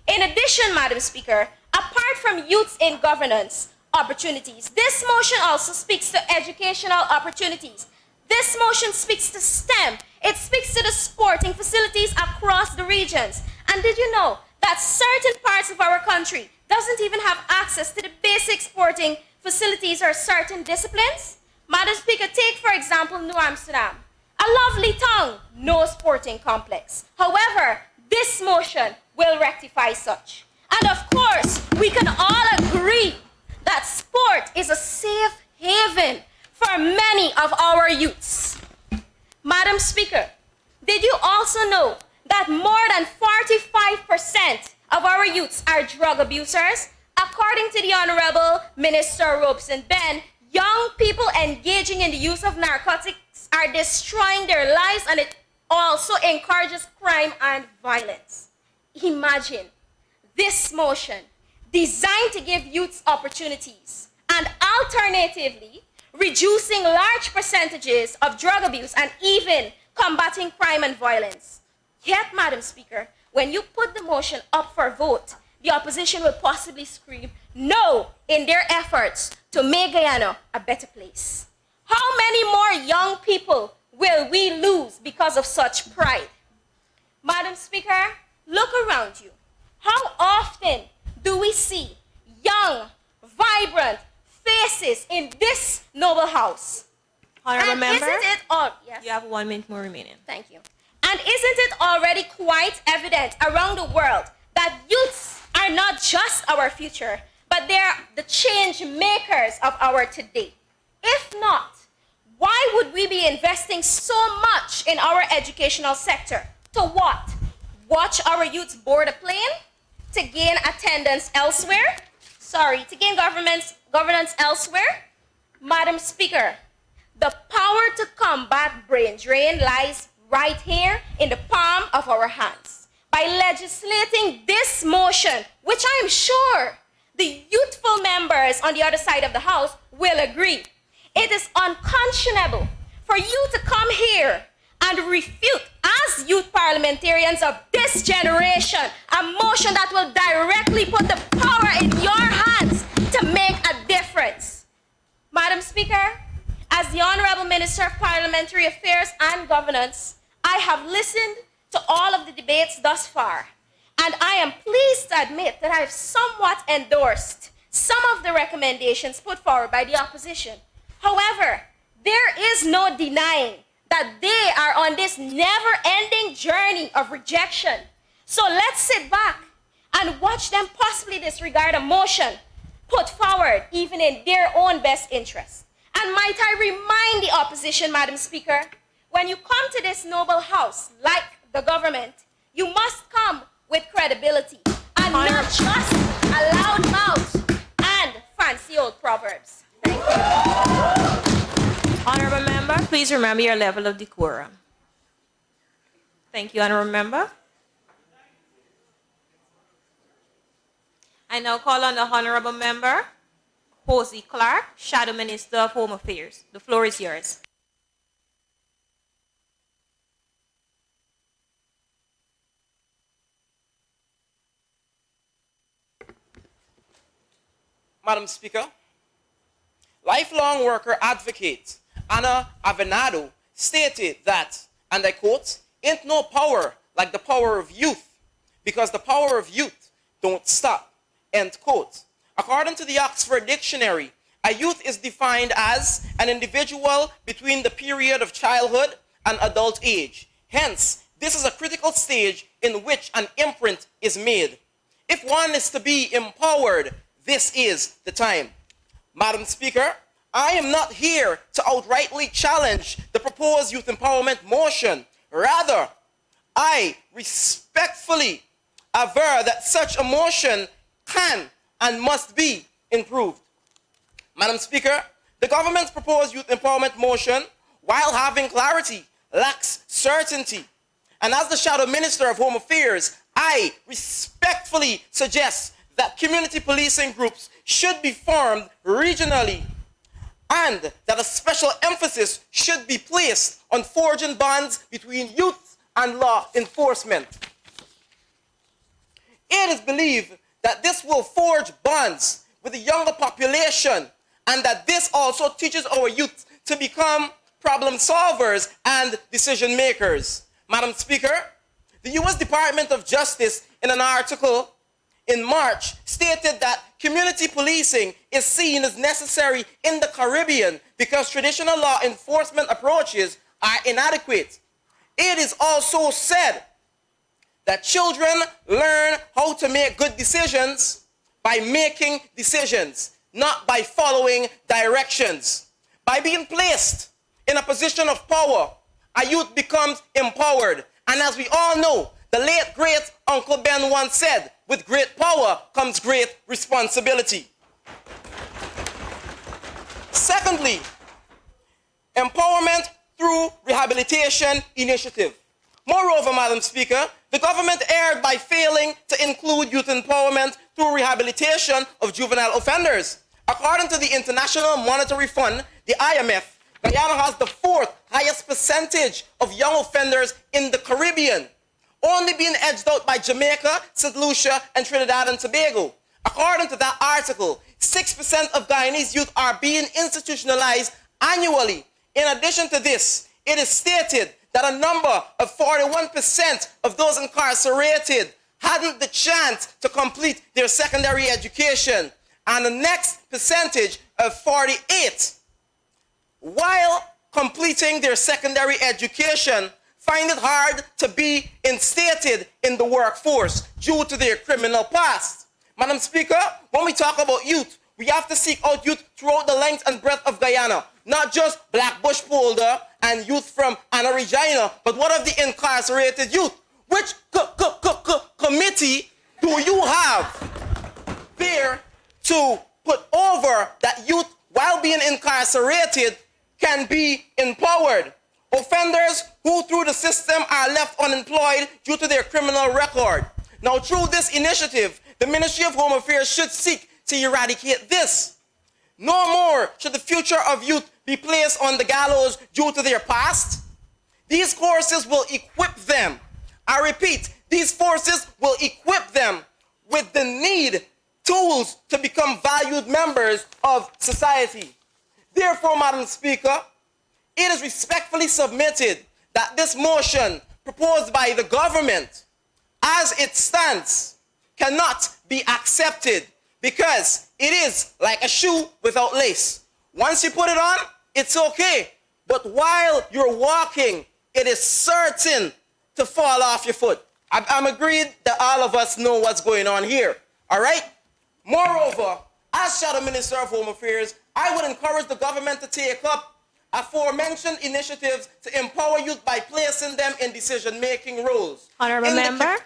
S9: In addition, Madam Speaker, apart from youth in governance opportunities, this motion also speaks to educational opportunities. This motion speaks to STEM. It speaks to the sporting facilities across the regions. And did you know that certain parts of our country doesn't even have access to the basic sporting facilities or certain disciplines? Madam Speaker, take for example New Amsterdam. A lovely town, no sporting complex. However, this motion will rectify such. And of course, we can all agree that sport is a safe haven for many of our youths. Madam Speaker, did you also know that more than 45% of our youths are drug abusers? According to the Honorable Minister Robeson Ben, young people engaging in the use of narcotics are destroying their lives, and it also encourages crime and violence. Imagine this motion designed to give youths opportunities and alternatively reducing large percentages of drug abuse and even combating crime and violence. Yet, Madam Speaker, when you put the motion up for vote, the opposition will possibly scream no in their efforts to make Guyana a better place. How many more young people will we lose because of such pride? Madam Speaker, look around you. How often do we see young, vibrant faces in this noble house?
S2: Honorable
S9: And
S2: member,
S9: isn't it all? Yes.
S2: you have 1 minute more remaining.
S9: Thank you. And isn't it already quite evident around the world that youths are not just our future, but they're the change makers of our today? If not, why would we be investing so much in our educational sector? To what? Watch our youths board a plane? To gain attendance elsewhere? Sorry, to gain governance elsewhere? Madam Speaker, the power to combat brain drain lies right here in the palm of our hands. By legislating this motion, which I am sure the youthful members on the other side of the House will agree, it is unconscionable for you to come here and refute, as youth parliamentarians of this generation, a motion that will directly put the power in your hands to make a difference. Madam Speaker, as the Honorable Minister of Parliamentary Affairs and Governance, I have listened to all of the debates thus far, and I am pleased to admit that I have somewhat endorsed some of the recommendations put forward by the opposition. However, there is no denying that they are on this never-ending journey of rejection. So let's sit back and watch them possibly disregard a motion put forward even in their own best interest. And might I remind the opposition, Madam Speaker, when you come to this noble house, like the government, you must come with credibility and not just a loud mouth and fancy old proverbs. Thank you.
S2: Honorable member, please remember your level of decorum. Thank you, honorable member. I now call on the honorable member, Posey Clark, Shadow Minister of Home Affairs. The floor is yours.
S11: Madam Speaker, lifelong worker advocate Anna Avenado stated that, and I quote, "Ain't no power like the power of youth, because the power of youth don't stop," end quote. According to the Oxford Dictionary, a youth is defined as an individual between the period of childhood and adult age. Hence, this is a critical stage in which an imprint is made. If one is to be empowered, this is the time. Madam Speaker, I am not here to outrightly challenge the proposed youth empowerment motion. Rather, I respectfully aver that such a motion can and must be improved. Madam Speaker, the government's proposed youth empowerment motion, while having clarity, lacks certainty. And as the Shadow Minister of Home Affairs, I respectfully suggest that community policing groups should be formed regionally, and that a special emphasis should be placed on forging bonds between youth and law enforcement. It is believed that this will forge bonds with the younger population, and that this also teaches our youth to become problem solvers and decision makers. Madam Speaker, the U.S. Department of Justice, in an article in March, stated that community policing is seen as necessary in the Caribbean because traditional law enforcement approaches are inadequate. It is also said that children learn how to make good decisions by making decisions, not by following directions. By being placed in a position of power, a youth becomes empowered. And as we all know, the late great Uncle Ben once said, with great power comes great responsibility. Secondly, empowerment through rehabilitation initiative. Moreover, Madam Speaker, the government erred by failing to include youth empowerment through rehabilitation of juvenile offenders. According to the International Monetary Fund, the IMF, Guyana has the 4th highest percentage of young offenders in the Caribbean, only being edged out by Jamaica, St. Lucia, and Trinidad and Tobago. According to that article, 6% of Guyanese youth are being institutionalized annually. In addition to this, it is stated that a number of 41% of those incarcerated hadn't the chance to complete their secondary education, and the next percentage of 48, while completing their secondary education, find it hard to be instated in the workforce due to their criminal past. Madam Speaker, when we talk about youth, we have to seek out youth throughout the length and breadth of Guyana, not just Black Bush Polder and youth from Anna Regina, but what of the incarcerated youth? Which committee do you have there to put over that youth, while being incarcerated, can be empowered? Offenders who through the system are left unemployed due to their criminal record. Now, through this initiative, the Ministry of Home Affairs should seek to eradicate this. No more should the future of youth be placed on the gallows due to their past. These courses will equip them. I repeat, these forces will equip them with the need tools to become valued members of society. Therefore, Madam Speaker, it is respectfully submitted that this motion proposed by the government, as it stands, cannot be accepted because it is like a shoe without lace. Once you put it on, it's okay. But while you're walking, it is certain to fall off your foot. I'm agreed that all of us know what's going on here. All right? Moreover, as Shadow Minister of Home Affairs, I would encourage the government to take up aforementioned initiatives to empower youth by placing them in decision-making roles.
S2: Honorable Member,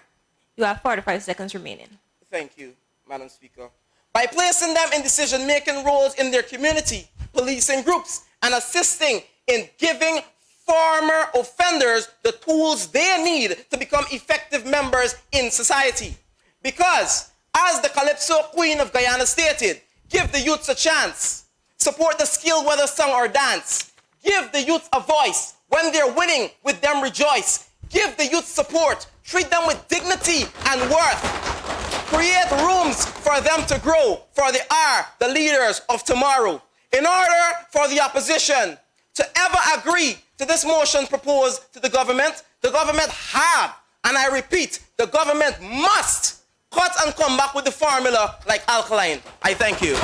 S2: you have 45 seconds remaining.
S11: Thank you, Madam Speaker. By placing them in decision-making roles in their community, policing groups, and assisting in giving former offenders the tools they need to become effective members in society. Because, as the Calypso Queen of Guyana stated, give the youths a chance. Support the skill, whether song or dance. Give the youth a voice. When they're winning, with them rejoice. Give the youth support. Treat them with dignity and worth. create rooms for them to grow, for they are the leaders of tomorrow. In order for the opposition to ever agree to this motion proposed to the government have, and I repeat, the government must cut and come back with the formula like alkaline. I thank you.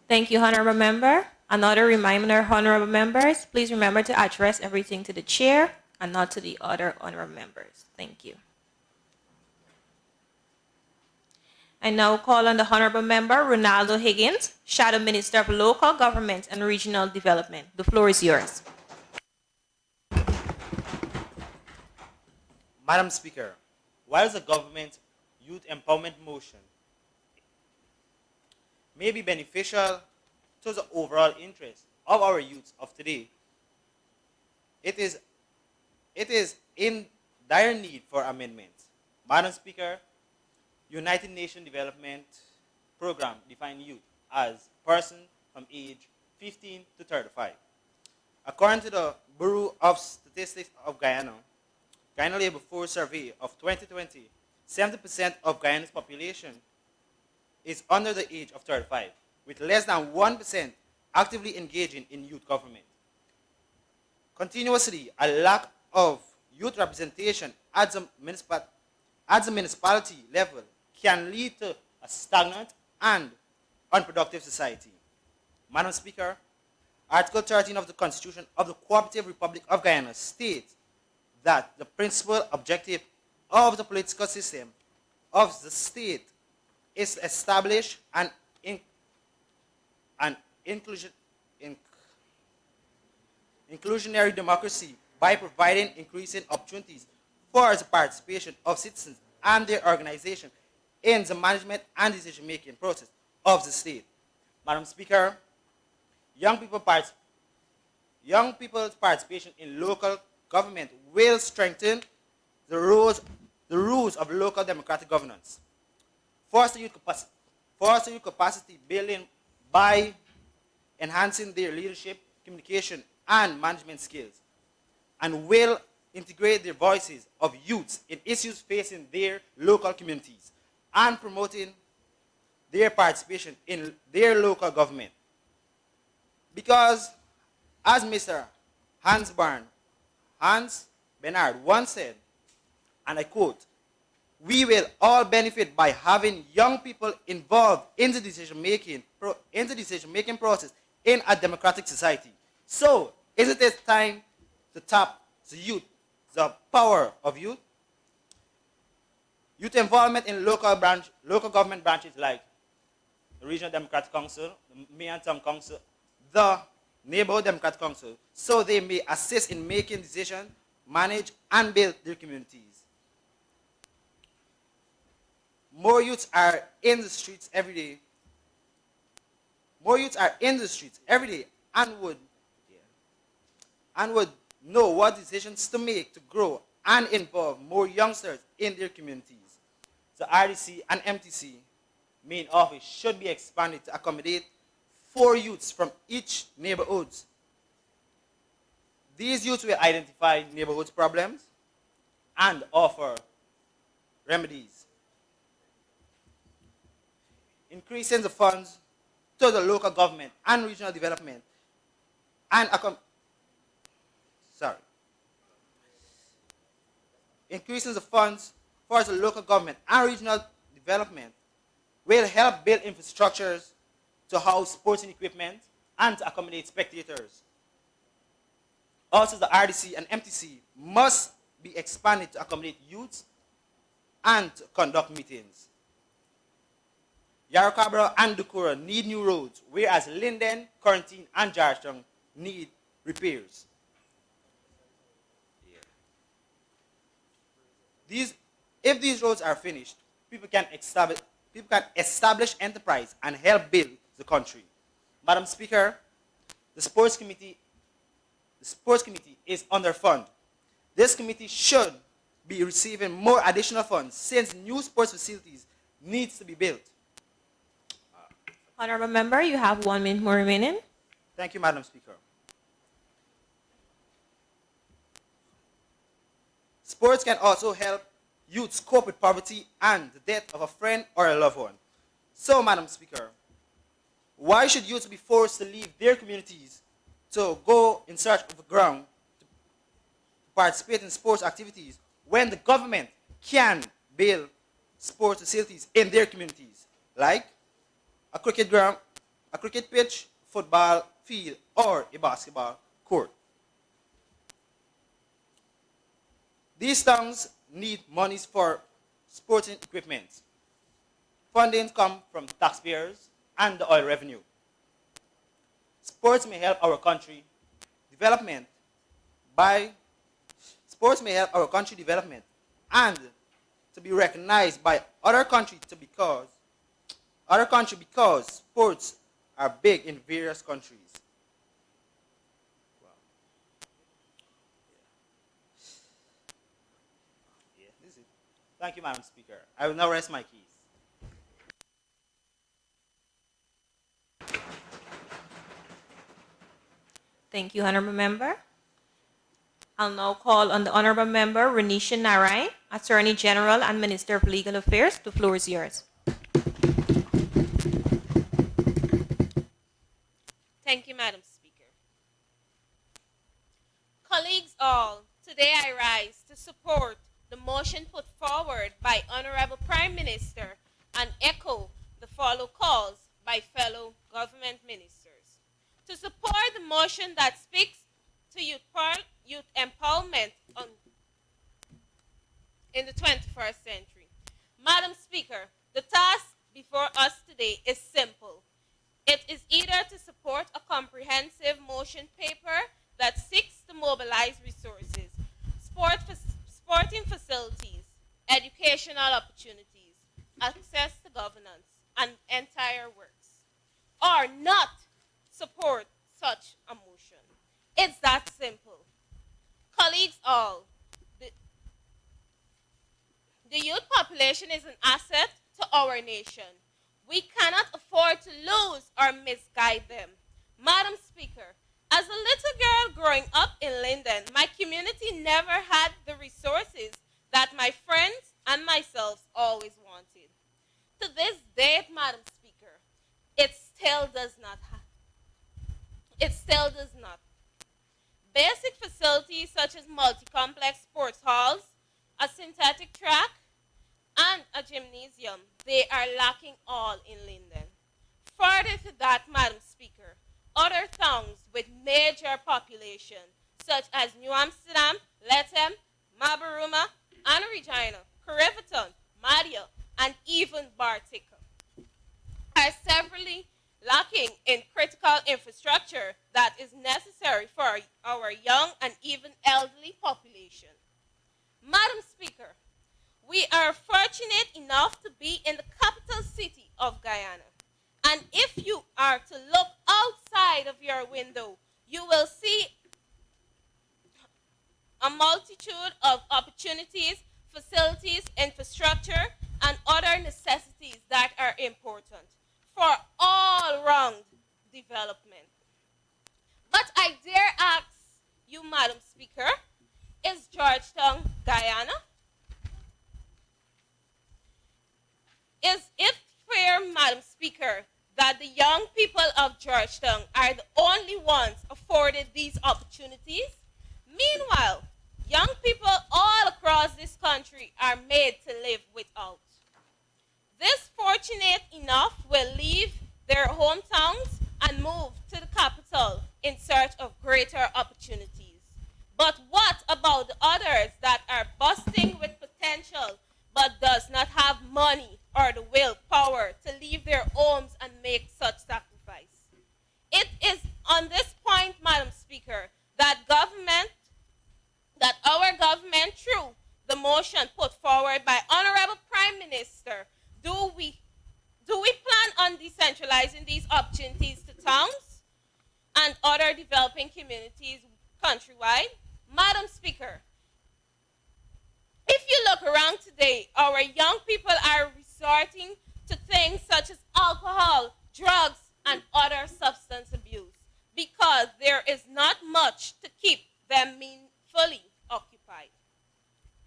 S2: Thank you, Honorable Member. Another reminder, Honorable Members, please remember to address everything to the Chair and not to the other Honorable Members. Thank you. I now call on the Honorable Member, Ronaldo Higgins, Shadow Minister of Local Government and Regional Development. The floor is yours.
S12: Madam Speaker, while the government youth empowerment motion may be beneficial to the overall interest of our youth of today, it is in dire need for amendments. Madam Speaker, United Nations Development Program define youth as person from age 15 to 35. According to the Bureau of Statistics of Guyana Labor Force Survey of 2020, 70% of Guyana's population is under the age of 35, with less than 1% actively engaging in youth government. Continuously, a lack of youth representation at the municipality level can lead to a stagnant and unproductive society. Madam Speaker, Article 13 of the Constitution of the Cooperative Republic of Guyana states that the principal objective of the political system of the state is to establish an inclusionary democracy by providing increasing opportunities for the participation of citizens and their organization in the management and decision-making process of the state. Madam Speaker, young people's participation in local government will strengthen the rules of local democratic governance, foster youth capacity building by enhancing their leadership, communication, and management skills, and will integrate the voices of youths in issues facing their local communities and promoting their participation in their local government. Because, as Mr. Hans Bernard once said, and I quote, "We will all benefit by having young people involved in the decision-making process in a democratic society." So, isn't it time to tap the youth, the power of youth? Youth involvement in local government branches like the Regional Democratic Council, the Mayor and Town Council, the Neighborhood Democratic Council, so they may assist in making decisions, manage, and build their communities. More youths are in the streets every day. More youths are in the streets every day and would know what decisions to make to grow and involve more youngsters in their communities. The RDC and MTC main office should be expanded to accommodate 4 youths from each neighborhood. These youths will identify neighborhood problems and offer remedies. Increasing the funds to the local government and regional development and increasing the funds for the local government and regional development will help build infrastructures to house sporting equipment and to accommodate spectators. Also, the RDC and MTC must be expanded to accommodate youths and to conduct meetings. Yarracabra and Dukura need new roads, whereas Linden, Quarantine, and Georgetown need repairs. If these roads are finished, people can establish enterprise and help build the country. Madam Speaker, the Sports Committee is underfunded. This committee should be receiving more additional funds since new sports facilities needs to be built.
S2: Honorable Member, you have 1 minute more remaining.
S12: Thank you, Madam Speaker. Sports can also help youths cope with poverty and the death of a friend or a loved one. So, Madam Speaker, why should youths be forced to leave their communities to go in search of a ground to participate in sports activities when the government can build sports facilities in their communities, like a cricket ground, a cricket pitch, football field, or a basketball court? These towns need monies for sporting equipment. Funding comes from taxpayers and the oil revenue. Sports may help our country development and to be recognized by other countries because sports are big in various countries. Wow. Yeah, this is it. Thank you, Madam Speaker. I will now rest my case.
S2: Thank you, Honorable Member. I'll now call on the Honorable Member Renisha Narayan, Attorney General and Minister of Legal Affairs. The floor is yours.
S5: Thank you, Madam Speaker. Colleagues all, today I rise to support the motion put forward by Honorable Prime Minister and echo the follow calls by fellow government ministers to support the motion that speaks to youth empowerment in the 21st century. Madam Speaker, the task before us today is simple. It is either to support a comprehensive motion paper that seeks to mobilize resources, sporting facilities, educational opportunities, access to governance, and entire works, or not support such a motion. It's that simple. Colleagues all, the youth population is an asset to our nation. We cannot afford to lose or misguide them. Madam Speaker, as a little girl growing up in Linden, my community never had the resources that my friends and myself always wanted. To this date, Madam Speaker, it still does not. Basic facilities such as multi-complex sports halls, a synthetic track, and a gymnasium, they are lacking all in Linden. Further to that, Madam Speaker, other towns with major population, such as New Amsterdam, Lethem, Mabaruma, and Regina, Riverton, Madia, and even Bartica, are severely lacking in critical infrastructure that is necessary for our young and even elderly population. Madam Speaker, we are fortunate enough to be in the capital city of Guyana. And if you are to look outside of your window, you will see a multitude of opportunities, facilities, infrastructure, and other necessities that are important for all-round development. But I dare ask you, Madam Speaker, is Georgetown Guyana? Is it fair, Madam Speaker, that the young people of Georgetown are the only ones afforded these opportunities? Meanwhile, young people all across this country are made to live without. This fortunate enough will leave their hometowns and move to the capital in search of greater opportunities. But what about the others that are busting with potential but does not have money or the willpower to leave their homes and make such sacrifice? It is on this point, Madam Speaker, that our government, through the motion put forward by Honorable Prime Minister, do we plan on decentralizing these opportunities to towns and other developing communities countrywide? Madam Speaker, if you look around today, our young people are resorting to things such as alcohol, drugs, and other substance abuse because there is not much to keep them meaningfully occupied.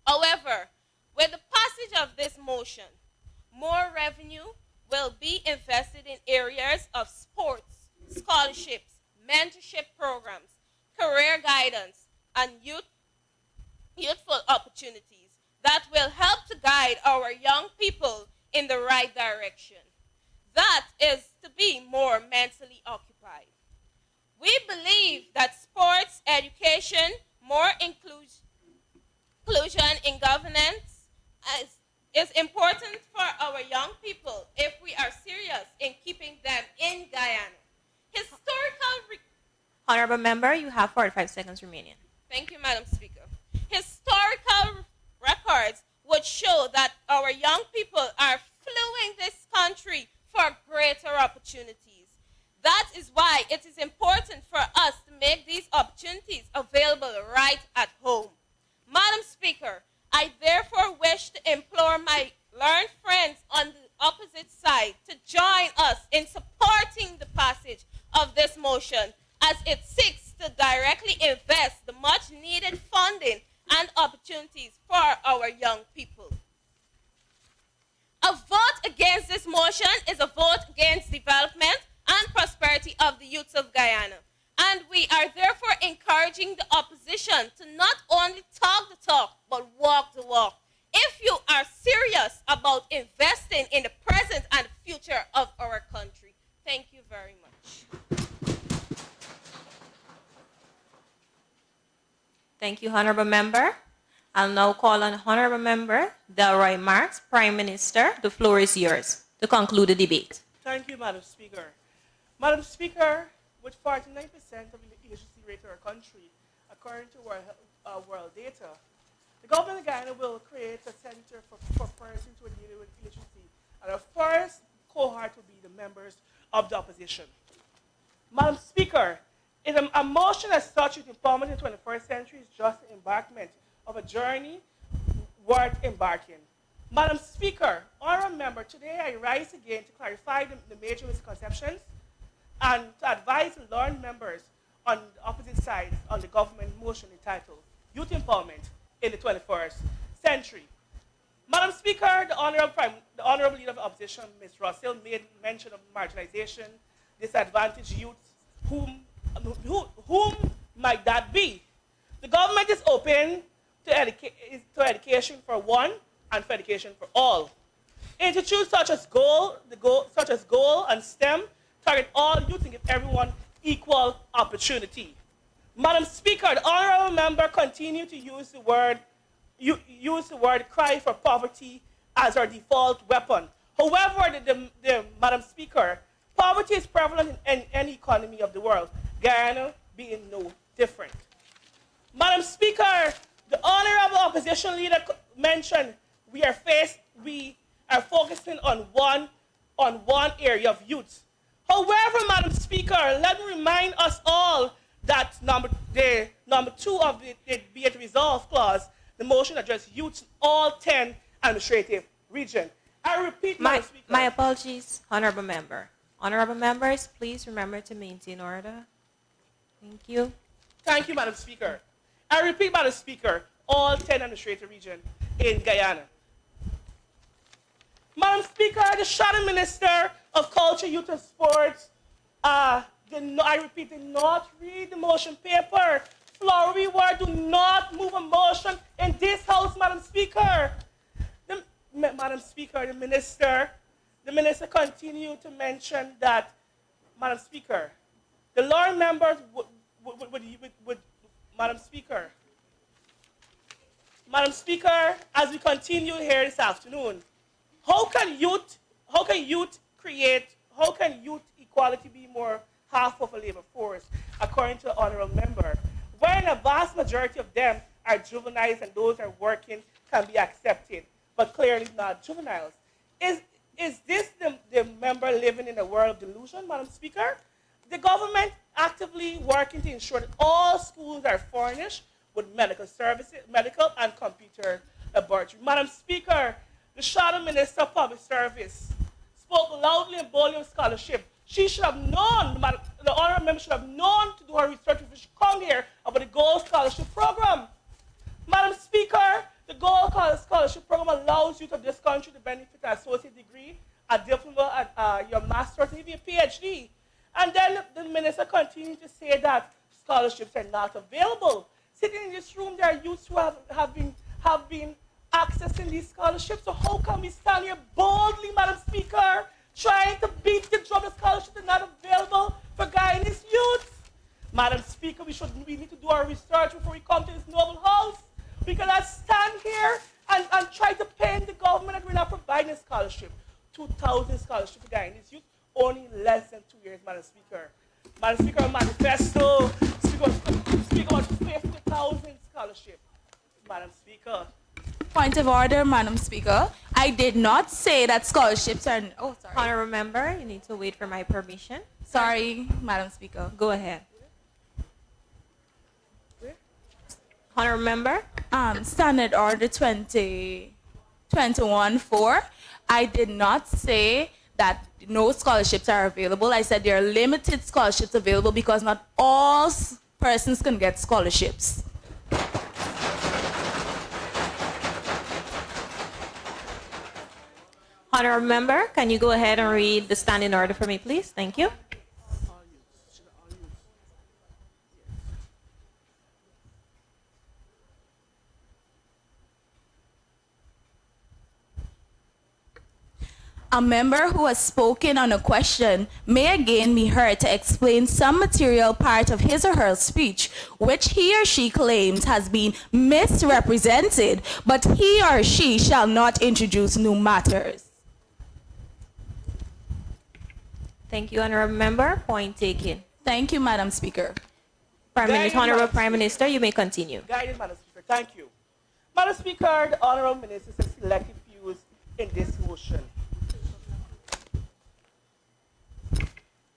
S5: However, with the passage of this motion, more revenue will be invested in areas of sports, scholarships, mentorship programs, career guidance, and youthful opportunities that will help to guide our young people in the right direction. That is to be more mentally occupied. We believe that sports education, more inclusion in governance is important for our young people if we are serious in keeping them in Guyana.
S2: Honorable Member, you have 45 seconds remaining.
S5: Thank you, Madam Speaker. Historical records would show that our young people are fleeing this country for greater opportunities. That is why it is important for us to make these opportunities available right at home. Madam Speaker, I therefore wish to implore my learned friends on the opposite side to join us in supporting the passage of this motion as it seeks to directly invest the much needed funding and opportunities for our young people. A vote against this motion is a vote against development and prosperity of the youths of Guyana. And we are therefore encouraging the opposition to not only talk the talk, but walk the walk. If you are serious about investing in the present and future of our country. Thank you very much.
S2: Thank you, Honorable Member. I'll now call on Honorable Member Delroy Marks, Prime Minister. The floor is yours to conclude the debate.
S4: Thank you, Madam Speaker. Madam Speaker, with 49% of the illiteracy rate in our country, according to world data, the government of Guyana will create a center for persons who are dealing with illiteracy. And our first cohort will be the members of the opposition. Madam Speaker, a motion as such with empowerment in the 21st century is just the embarkment of a journey worth embarking. Madam Speaker, honorable member, today I rise again to clarify the major misconceptions and to advise the learned members on the opposite side on the government motion entitled Youth Empowerment in the 21st Century. Madam Speaker, the Honorable Leader of the Opposition, Ms. Russell, made mention of marginalization, disadvantaged youths, whom might that be? The government is open to education for one and for education for all. Institutes such as Goal and STEM target all youth and give everyone equal opportunity. Madam Speaker, the honorable member continued to use the word cry for poverty as our default weapon. However, Madam Speaker, poverty is prevalent in any economy of the world, Guyana being no different. Madam Speaker, the honorable opposition leader mentioned we are focusing on one area of youth. However, Madam Speaker, let me remind us all that number 2 of the be it resolved clause, the motion addresses youth in all 10 administrative regions. I repeat, Madam Speaker.
S2: My apologies, Honorable Member. Honorable members, please remember to maintain order. Thank you.
S4: Thank you, Madam Speaker. I repeat, Madam Speaker, all 10 administrative regions in Guyana. Madam Speaker, the Shadow Minister of Culture, Youth and Sports, I repeat, did not read the motion paper. Flowery word, do not move a motion in this House, Madam Speaker. Madam Speaker, the minister continued to mention that, Madam Speaker, the Lord members would Madam Speaker, as we continue here this afternoon, how can youth equality be more half of a labor force, according to the honorable member, when a vast majority of them are juveniles and those who are working can be accepted, but clearly not juveniles? Is this the member living in a world of delusion, Madam Speaker? The government actively working to ensure that all schools are furnished with medical services, medical and computer laboratory. Madam Speaker, the Shadow Minister of Public Service spoke loudly and boldly on scholarship. She should have known, the honorable member should have known to do her research if she come here about the Gold Scholarship Program. Madam Speaker, the Gold Scholarship Program allows youth of this country to benefit an associate degree, a diploma, your master's, and even a PhD. And then the minister continued to say that scholarships are not available. Sitting in this room, there are youths who have been accessing these scholarships. So how can we stand here boldly, Madam Speaker, trying to beat the drum? The scholarships are not available for Guyanese youth. Madam Speaker, we need to do our research before we come to this noble house. We cannot stand here and try to paint the government that we're not providing a scholarship. 2,000 scholarships for Guyanese youth, only less than 2 years, Madam Speaker. Madam Speaker, a manifesto speak about 50,000 scholarships. Madam Speaker.
S10: Point of order, Madam Speaker. I did not say that scholarships are... Oh, sorry.
S2: Honorable member, you need to wait for my permission.
S10: Sorry, Madam Speaker.
S2: Go ahead. Honorable member.
S10: Standard Order 2021-4. I did not say that no scholarships are available. I said there are limited scholarships available because not all persons can get scholarships.
S2: Honorable member, can you go ahead and read the standing order for me, please? Thank you.
S10: A member who has spoken on a question may again be heard to explain some material part of his or her speech which he or she claims has been misrepresented, but he or she shall not introduce new matters.
S2: Thank you, Honorable Member. Point taken.
S10: Thank you, Madam Speaker.
S2: Honorable Prime Minister, you may continue.
S4: Guided, Madam Speaker. Thank you. Madam Speaker, the Honorable Minister has selected views in this motion.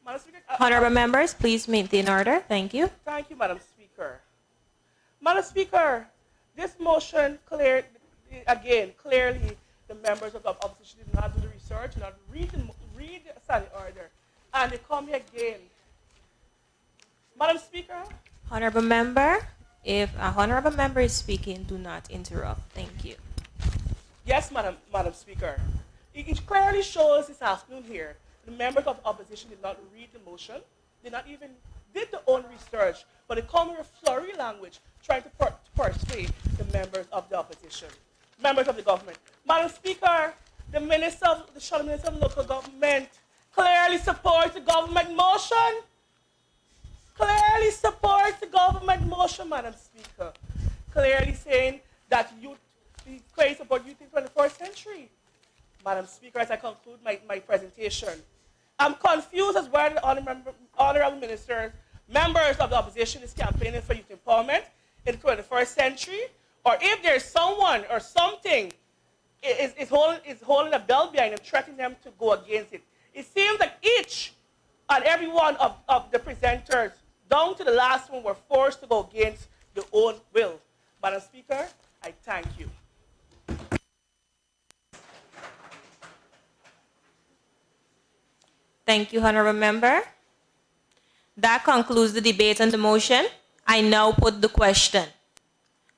S4: Madam Speaker,
S2: Honorable members, please maintain order. Thank you.
S4: Thank you, Madam Speaker. Madam Speaker, this motion clearly the members of the opposition did not do the research, not read the standing order, and they come here again. Madam Speaker?
S2: Honorable member, if a honorable member is speaking, do not interrupt. Thank you.
S4: Yes, Madam Speaker. It clearly shows this afternoon here the members of the opposition did not read the motion, did not even did their own research, but they come with flurry language trying to persuade the members of the opposition, members of the government. Madam Speaker, the Shadow Minister of Local Government clearly supports the government motion. Clearly supports the government motion, Madam Speaker. Clearly saying that clearly support youth in the 21st century. Madam Speaker, as I conclude my presentation, I'm confused as whether the honorable ministers, members of the opposition is campaigning for youth empowerment in the 21st century, or if there's someone or something is holding a bell behind and threatening them to go against it. It seems like each and every one of the presenters, down to the last one, were forced to go against their own will. Madam Speaker, I thank you.
S2: Thank you, Honorable Member. That concludes the debate on the motion. I now put the question.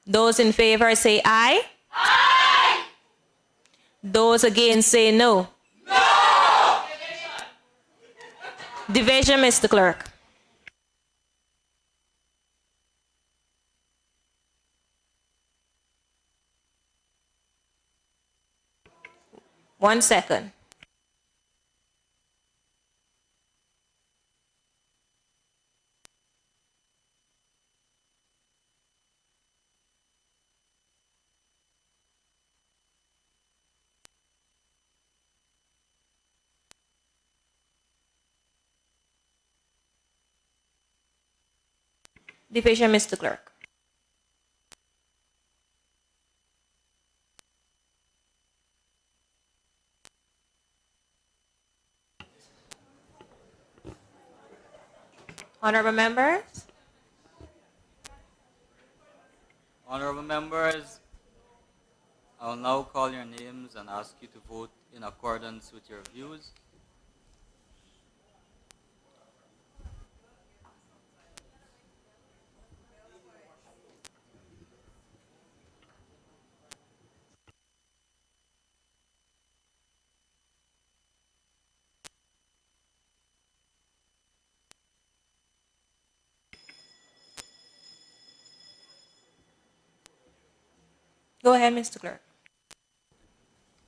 S2: Those in favor say aye. Aye. Those against say no. No. Division, Mr. Clerk. One second. Division, Mr. Clerk. Honorable members.
S3: Honorable members, I will now call your names and ask you to vote in accordance with your views.
S2: Go ahead, Mr. Clerk.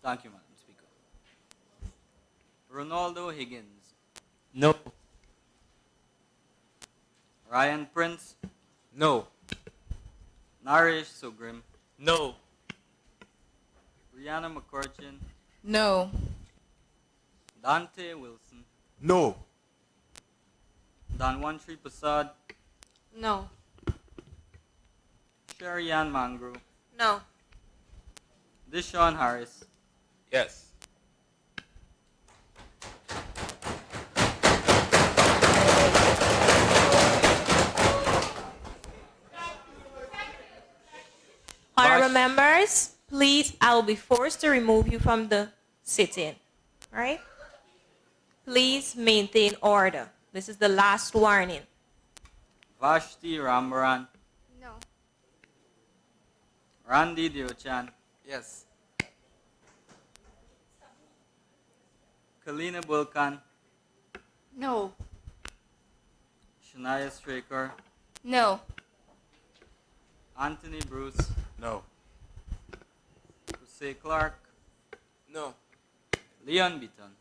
S3: Thank you, Madam Speaker. Ronaldo Higgins.
S7: No.
S3: Ryan Prince.
S7: No.
S3: Naresh Sugrim.
S7: No.
S3: Rihanna McCurchin.
S10: No.
S3: Dante Wilson.
S6: No.
S3: Danwantri Prasad.
S9: No.
S3: Sherry-Ann Mangro.
S9: No.
S3: Deshaun Harris.
S7: Yes.
S2: Honorable
S3: Vash-
S2: members, please, I will be forced to remove you from the sitting. All right? Please maintain order. This is the last warning.
S3: Vashti Rambaran.
S9: No.
S3: Randy Diochan.
S7: Yes.
S3: Kalina Bulkan.
S9: No.
S3: Shania Straker.
S9: No.
S3: Anthony Bruce.
S7: No.
S3: Jose Clark.
S7: No.
S3: Leon Beaton.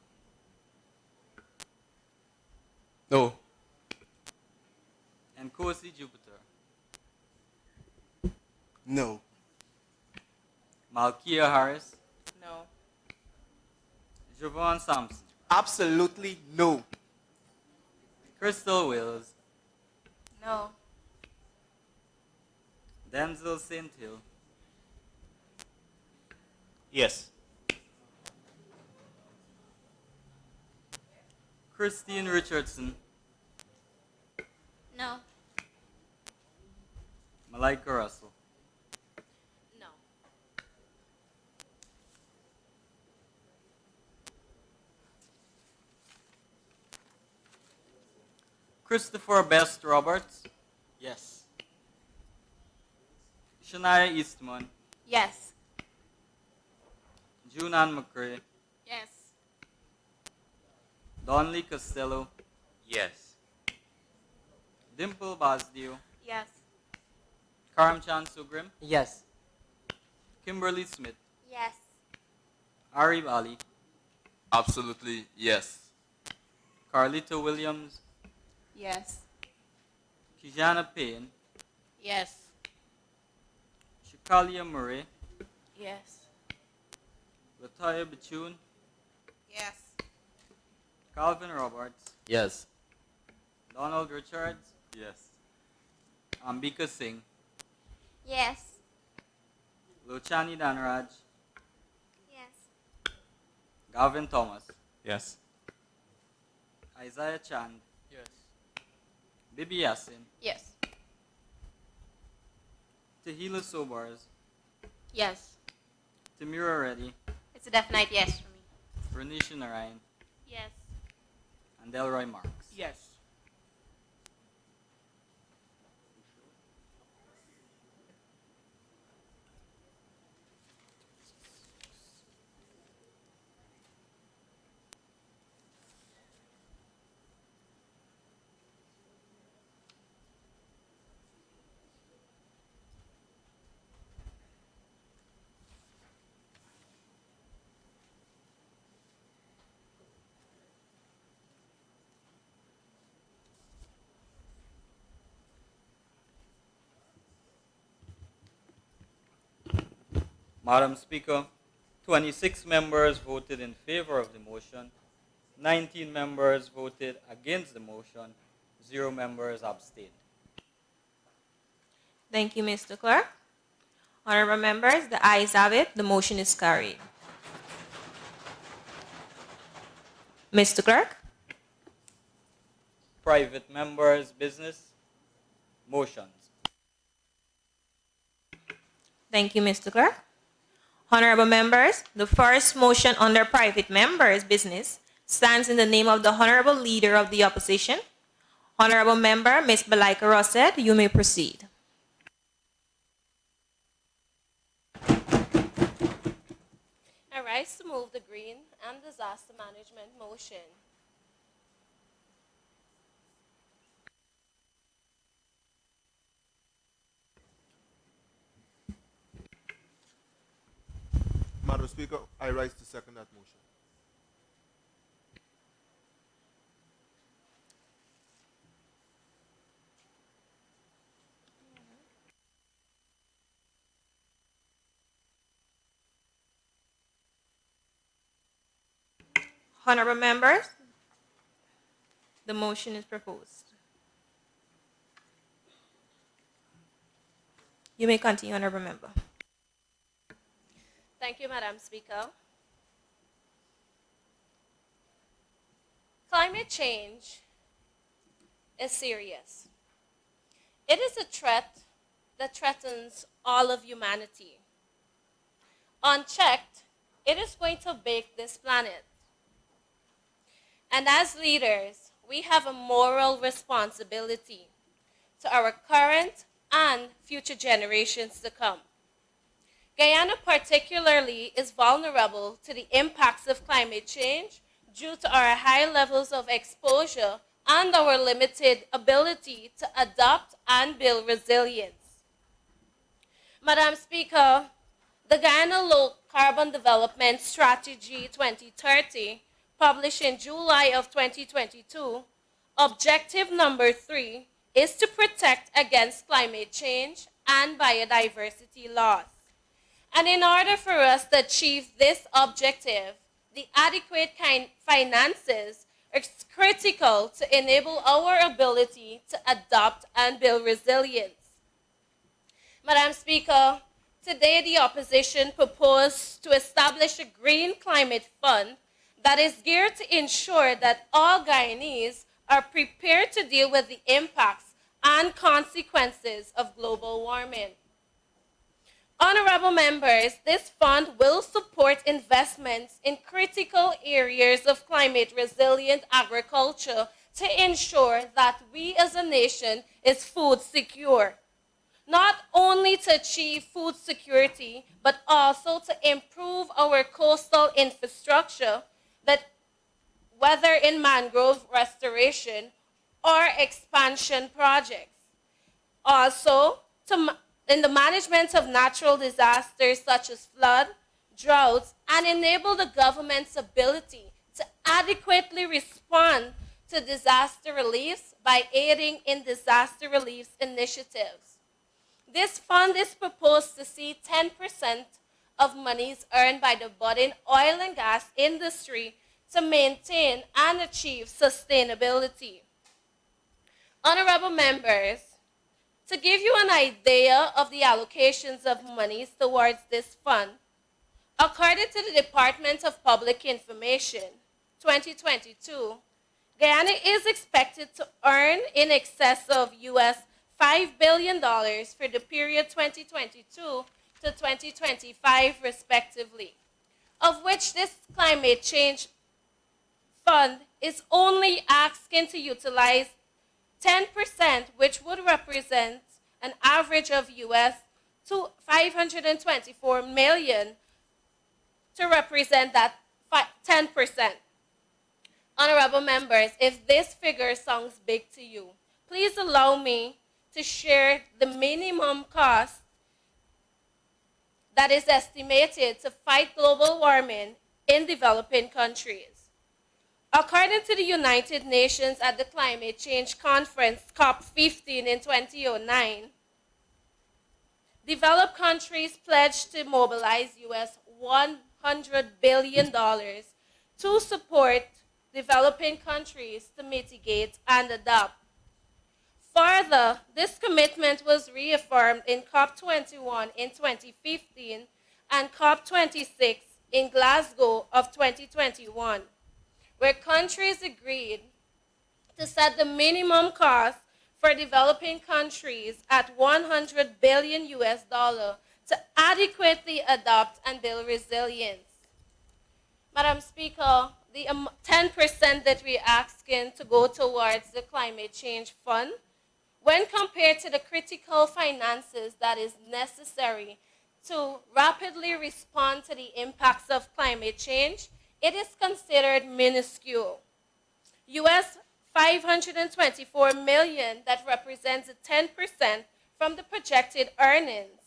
S7: No.
S3: And Kosi Jupiter.
S6: No.
S3: Malkia Harris.
S10: No.
S3: Javon Sampson.
S6: Absolutely no.
S3: Crystal Wills.
S9: No.
S3: Denzel St. Hill.
S12: Yes.
S3: Christine Richardson.
S9: No.
S3: Malika Russell.
S9: No.
S3: Christopher Best Roberts.
S12: Yes.
S3: Shania Eastman.
S9: Yes.
S3: Junan McCrae.
S9: Yes.
S3: Donley Costello.
S7: Yes.
S3: Dimple Basdio.
S9: Yes.
S3: Karamchan Sugrim.
S8: Yes.
S3: Kimberly Smith.
S9: Yes.
S3: Arif Ali.
S7: Absolutely yes.
S3: Carlito Williams.
S10: Yes.
S3: Kijana Payne.
S9: Yes.
S3: Shikalia Murray.
S9: Yes.
S3: Latoya Bachun.
S10: Yes.
S3: Calvin Roberts.
S8: Yes.
S3: Donald Richards.
S7: Yes.
S3: Ambika Singh.
S9: Yes.
S3: Lochani Danraj.
S9: Yes.
S3: Gavin Thomas.
S7: Yes.
S3: Isaiah Chand.
S7: Yes.
S3: Bibi Yassin.
S9: Yes.
S3: Tahila Sobars.
S9: Yes.
S3: Tamira Reddy.
S9: It's a definite yes for me.
S3: Renisha Narayan.
S9: Yes.
S3: And Delroy Marks.
S4: Yes.
S3: Madam Speaker, 26 members voted in favor of the motion, 19 members voted against the motion, 0 members abstained.
S2: Thank you, Mr. Clerk. Honorable members, the ayes have it. The motion is carried. Mr. Clerk?
S3: Private members' business, motions.
S2: Thank you, Mr. Clerk. Honorable members, the first motion under private members' business stands in the name of the Honorable Leader of the Opposition. Honorable Member, Ms. Balika Rosset, you may proceed.
S5: I rise to move the Green and Disaster Management motion.
S6: Madam Speaker, I rise to second that motion.
S2: Honorable members, the motion is proposed. You may continue, Honorable Member.
S5: Thank you, Madam Speaker. Climate change is serious. It is a threat that threatens all of humanity. Unchecked, it is going to bake this planet. And as leaders, we have a moral responsibility to our current and future generations to come. Guyana particularly is vulnerable to the impacts of climate change due to our high levels of exposure and our limited ability to adapt and build resilience. Madam Speaker, the Guyana Low Carbon Development Strategy 2030, published in July of 2022, objective number 3 is to protect against climate change and biodiversity loss. And in order for us to achieve this objective, the adequate finances are critical to enable our ability to adapt and build resilience. Madam Speaker, today the opposition proposed to establish a Green Climate Fund that is geared to ensure that all Guyanese are prepared to deal with the impacts and consequences of global warming. Honorable members, this fund will support investments in critical areas of climate-resilient agriculture to ensure that we as a nation is food secure. Not only to achieve food security, but also to improve our coastal infrastructure, that whether in mangrove restoration or expansion projects. Also, in the management of natural disasters such as flood, droughts, and enable the government's ability to adequately respond to disaster reliefs by aiding in disaster relief initiatives. This fund is proposed to see 10% of monies earned by the budding oil and gas industry to maintain and achieve sustainability. Honorable members, to give you an idea of the allocations of monies towards this fund, according to the Department of Public Information, 2022, Guyana is expected to earn in excess of US $5 billion for the period 2022 to 2025 respectively, of which this climate change fund is only asking to utilize 10%, which would represent an average of US $524 million to represent that 10%. Honorable members, if this figure sounds big to you, please allow me to share the minimum cost that is estimated to fight global warming in developing countries. According to the United Nations at the Climate Change Conference, COP15 in 2009, developed countries pledged to mobilize US $100 billion to support developing countries to mitigate and adapt. Further, this commitment was reaffirmed in COP21 in 2015 and COP26 in Glasgow of 2021, where countries agreed to set the minimum cost for developing countries at $100 billion to adequately adopt and build resilience. Madam Speaker, the 10% that we're asking to go towards the climate change fund, when compared to the critical finances that is necessary to rapidly respond to the impacts of climate change, it is considered minuscule. US $524 million, that represents 10% from the projected earnings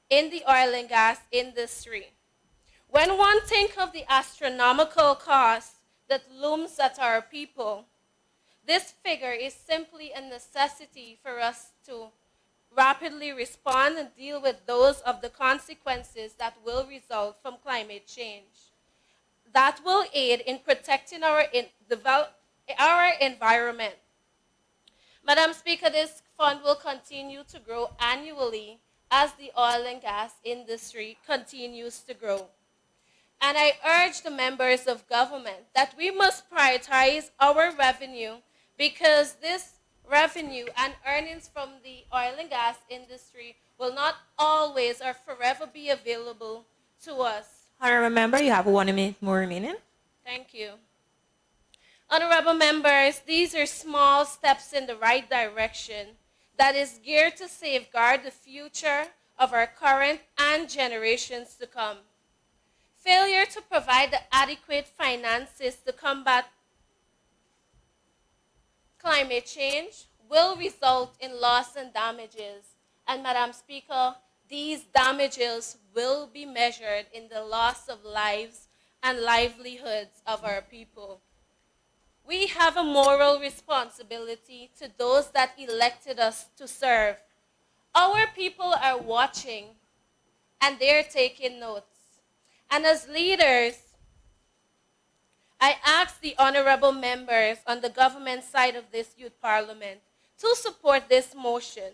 S5: in the oil and gas industry. When one thinks of the astronomical cost that looms at our people, this figure is simply a necessity for us to rapidly respond and deal with those of the consequences that will result from climate change. That will aid in protecting our environment. Madam Speaker, this fund will continue to grow annually as the oil and gas industry continues to grow. And I urge the members of government that we must prioritize our revenue, because this revenue and earnings from the oil and gas industry will not always or forever be available to us.
S2: Honorable member, you have 1 minute more remaining.
S5: Thank you. Honorable members, these are small steps in the right direction that is geared to safeguard the future of our current and generations to come. Failure to provide the adequate finances to combat climate change will result in loss and damages. And Madam Speaker, these damages will be measured in the loss of lives and livelihoods of our people. We have a moral responsibility to those that elected us to serve. Our people are watching and they're taking notes. And as leaders, I ask the honorable members on the government side of this youth parliament to support this motion,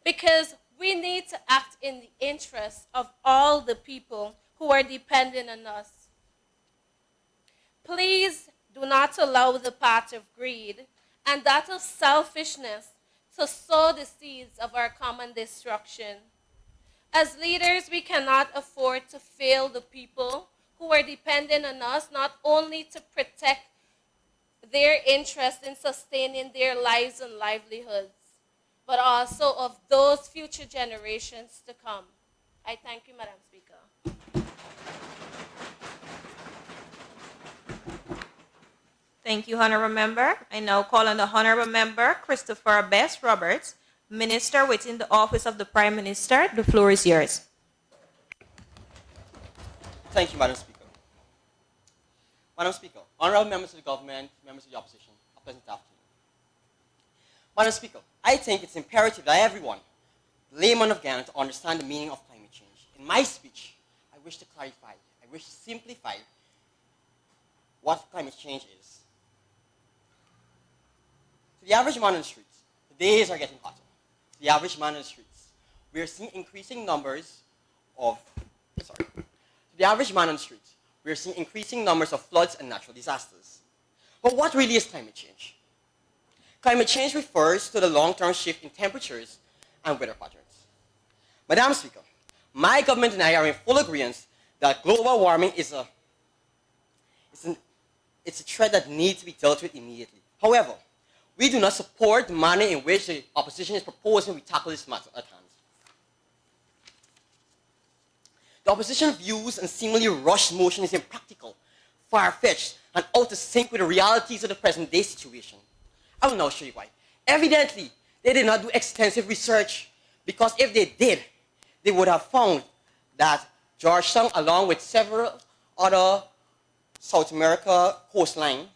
S5: because we need to act in the interest of all the people who are dependent on us. Please do not allow the path of greed and that of selfishness to sow the seeds of our common destruction. As leaders, we cannot afford to fail the people who are dependent on us, not only to protect their interest in sustaining their lives and livelihoods, but also of those future generations to come. I thank you, Madam Speaker.
S2: Thank you, Honorable Member. I now call on the Honorable Member, Christopher Bess Roberts, Minister within the Office of the Prime Minister. The floor is yours.
S11: Thank you, Madam Speaker. Madam Speaker, honorable members of the government, members of the opposition, a pleasant afternoon. Madam Speaker, I think it's imperative that everyone, the layman of Guyana, to understand the meaning of climate change. In my speech, I wish to clarify, I wish to simplify what climate change is. To the average man on the streets, the days are getting hotter. To the average man on the streets, we are seeing increasing numbers of, the average man on the streets, we are seeing increasing numbers of floods and natural disasters. But what really is climate change? Climate change refers to the long-term shift in temperatures and weather patterns. Madam Speaker, my government and I are in full agreement that global warming is a threat that needs to be dealt with immediately. However, we do not support the manner in which the opposition is proposing we tackle this matter at hand. The opposition views and seemingly rushed motion is impractical, far-fetched, and out of sync with the realities of the present-day situation. I will now show you why. Evidently, they did not do extensive research, because if they did, they would have found that Georgetown, along with several other South America coastline,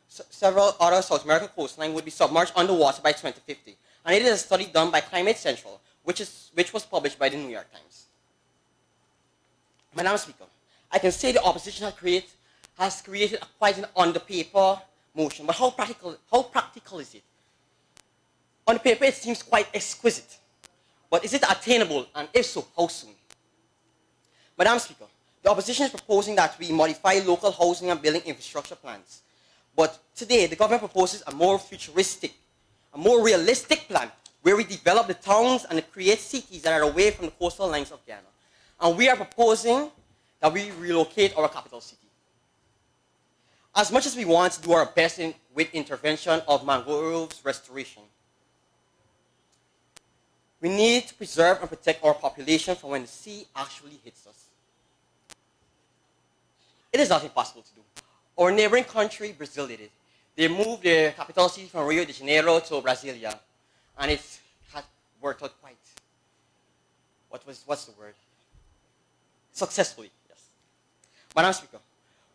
S11: several other South American coastline would be submerged underwater by 2050. And it is a study done by Climate Central, which was published by the New York Times. Madam Speaker, I can say the opposition has created quite an on-the-paper motion, but how practical is it? On the paper, it seems quite exquisite. But is it attainable, and if so, how soon? Madam Speaker, the opposition is proposing that we modify local housing and building infrastructure plans. But today, the government proposes a more futuristic, a more realistic plan where we develop the towns and create cities that are away from the coastal lines of Guyana. And we are proposing that we relocate our capital city. As much as we want to do our best with intervention of mangroves restoration, we need to preserve and protect our population from when the sea actually hits us. It is not impossible to do. Our neighboring country, Brazil, did it. They moved their capital city from Rio de Janeiro to Brasilia, and it had worked out quite, what's the word?
S8: successfully. Yes. Madam Speaker,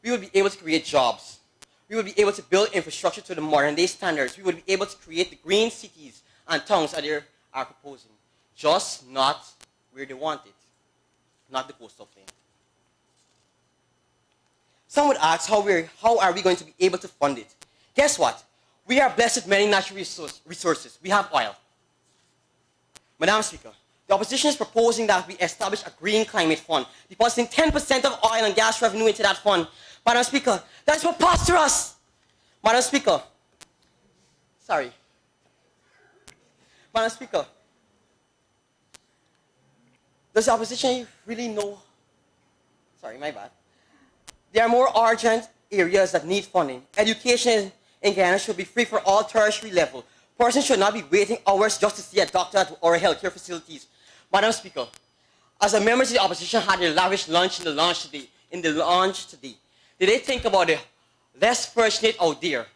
S8: we will be able to create jobs. We will be able to build infrastructure to the modern day standards. We will be able to create the green cities and towns that they are proposing. Just not where they want it, not the coastal plain. Some would ask how are we going to be able to fund it? Guess what? We are blessed with many natural resources. We have oil. Madam Speaker, the opposition is proposing that we establish a green climate fund, depositing 10% of oil and gas revenue into that fund. Madam Speaker, that is preposterous. Madam Speaker, sorry. Madam Speaker, does the opposition really know? Sorry, my bad. There are more urgent areas that need funding. Education in Guyana should be free for all tertiary level. Persons should not be waiting hours just to see a doctor at our healthcare facilities. Madam Speaker, as the members of the opposition had a lavish lunch in the lounge today, did they think about the less fortunate out there?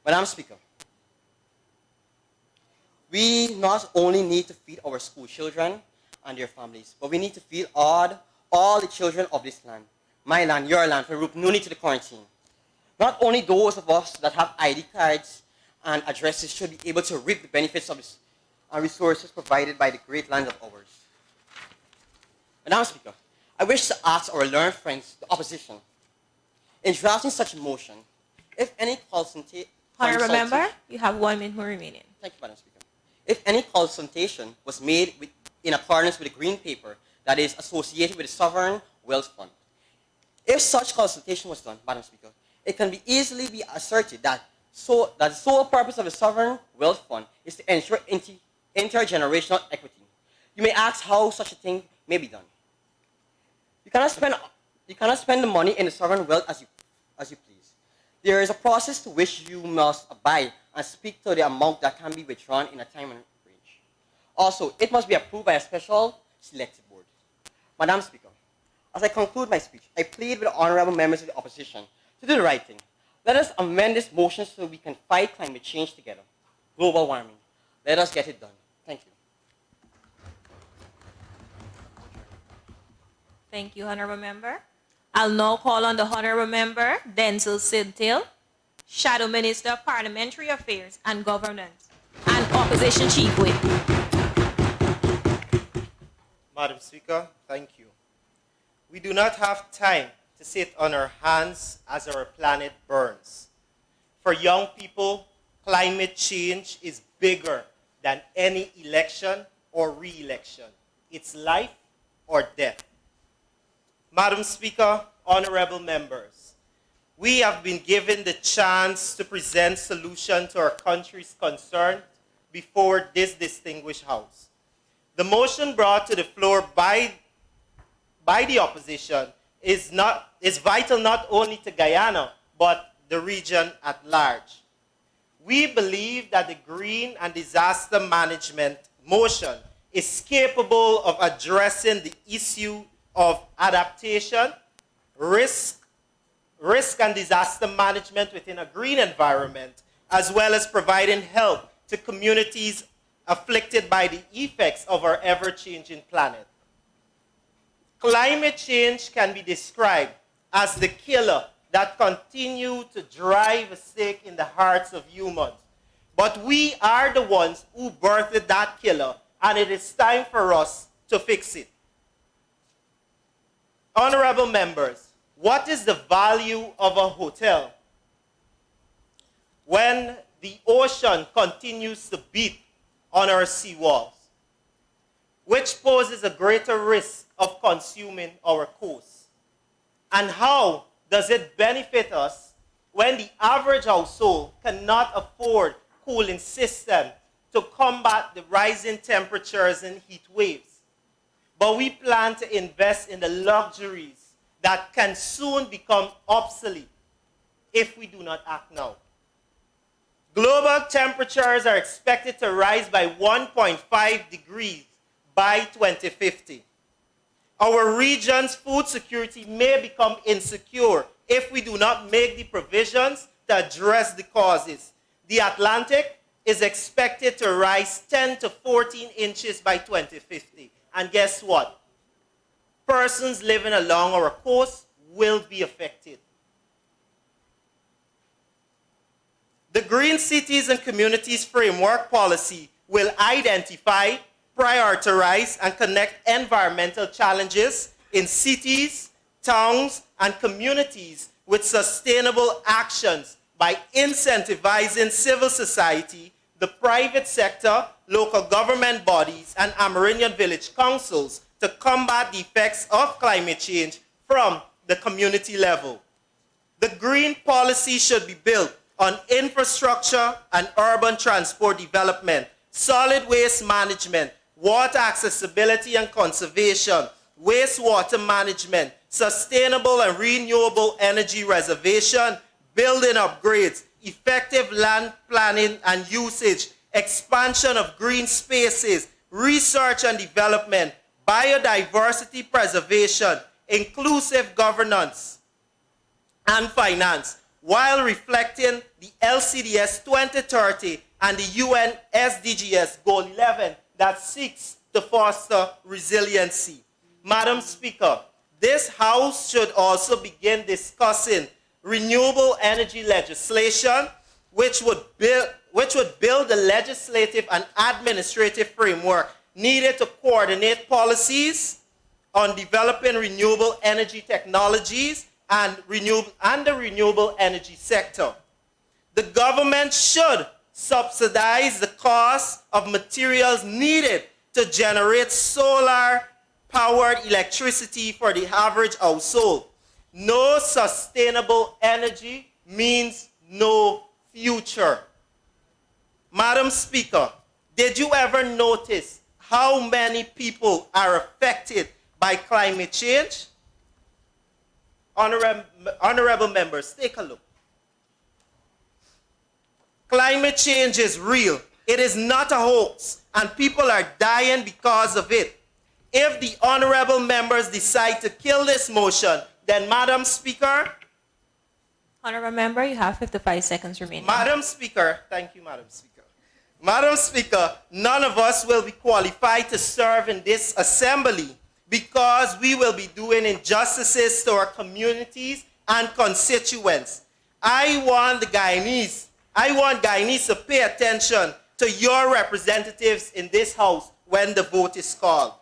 S8: Madam Speaker, we not only need to feed our school children and their families, but we need to feed all the children of this land, my land, your land, from Rupnuni to the quarantine. Not only those of us that have ID cards and addresses should be able to reap the benefits of this resources provided by the great land of ours. Madam Speaker, I wish to ask our learned friends, the opposition, in drafting such a motion, if any
S2: Honourable Member, you have 1 minute more remaining.
S8: Thank you, Madam Speaker. If any consultation was made in accordance with the green paper that is associated with the Sovereign Wealth Fund, if such consultation was done, Madam Speaker, it can easily be asserted that the sole purpose of the Sovereign Wealth Fund is to ensure intergenerational equity. You may ask how such a thing may be done. You cannot spend the money in the sovereign wealth as you please. There is a process to which you must abide and speak to the amount that can be withdrawn in a time and range. Also, it must be approved by a special selective board. Madam Speaker, as I conclude my speech, I plead with the honourable members of the opposition to do the right thing. Let us amend this motion so we can fight climate change together. Global warming. Let us get it done. Thank you.
S2: Thank you, Honourable Member. I'll now call on the Honourable Member, Denzel Sintil, Shadow Minister of Parliamentary Affairs and Governance, and Opposition Chief Whip.
S12: Madam Speaker, thank you. We do not have time to sit on our hands as our planet burns. For young people, climate change is bigger than any election or re-election. It's life or death. Madam Speaker, honorable members, we have been given the chance to present solutions to our country's concerns before this distinguished House. The motion brought to the floor by the opposition is vital not only to Guyana, but the region at large. We believe that the Green and Disaster Management motion is capable of addressing the issue of adaptation, risk and disaster management within a green environment, as well as providing help to communities afflicted by the effects of our ever-changing planet. Climate change can be described as the killer that continues to drive a stake in the hearts of humans. But we are the ones who birthed that killer, and it is time for us to fix it. Honorable members, what is the value of a hotel when the ocean continues to beat on our seawalls, which poses a greater risk of consuming our coast? And how does it benefit us when the average household cannot afford cooling system to combat the rising temperatures and heat waves? But we plan to invest in the luxuries that can soon become obsolete if we do not act now. Global temperatures are expected to rise by 1.5 degrees by 2050. Our region's food security may become insecure if we do not make the provisions to address the causes. The Atlantic is expected to rise 10 to 14 inches by 2050. And guess what? Persons living along our coast will be affected. The Green Cities and Communities Framework Policy will identify, prioritize, and connect environmental challenges in cities, towns, and communities with sustainable actions by incentivizing civil society, the private sector, local government bodies, and Amerindian village councils to combat the effects of climate change from the community level. The green policy should be built on infrastructure and urban transport development, solid waste management, water accessibility and conservation, wastewater management, sustainable and renewable energy reservation, building upgrades, effective land planning and usage, expansion of green spaces, research and development, biodiversity preservation, inclusive governance, and finance, while reflecting the LCDS 2030 and the UN SDGs Goal 11 that seeks to foster resiliency. Madam Speaker, this House should also begin discussing renewable energy legislation, which would build the legislative and administrative framework needed to coordinate policies on developing renewable energy technologies and the renewable energy sector. The government should subsidize the cost of materials needed to generate solar-powered electricity for the average household. No sustainable energy means no future. Madam Speaker, did you ever notice how many people are affected by climate change? Honorable members, take a look. Climate change is real. It is not a hoax, and people are dying because of it. If the honorable members decide to kill this motion, then Madam Speaker.
S2: Honorable member, you have 55 seconds remaining.
S12: Madam Speaker, thank you, Madam Speaker. Madam Speaker, none of us will be qualified to serve in this assembly because we will be doing injustices to our communities and constituents. I want Guyanese to pay attention to your representatives in this House when the vote is called.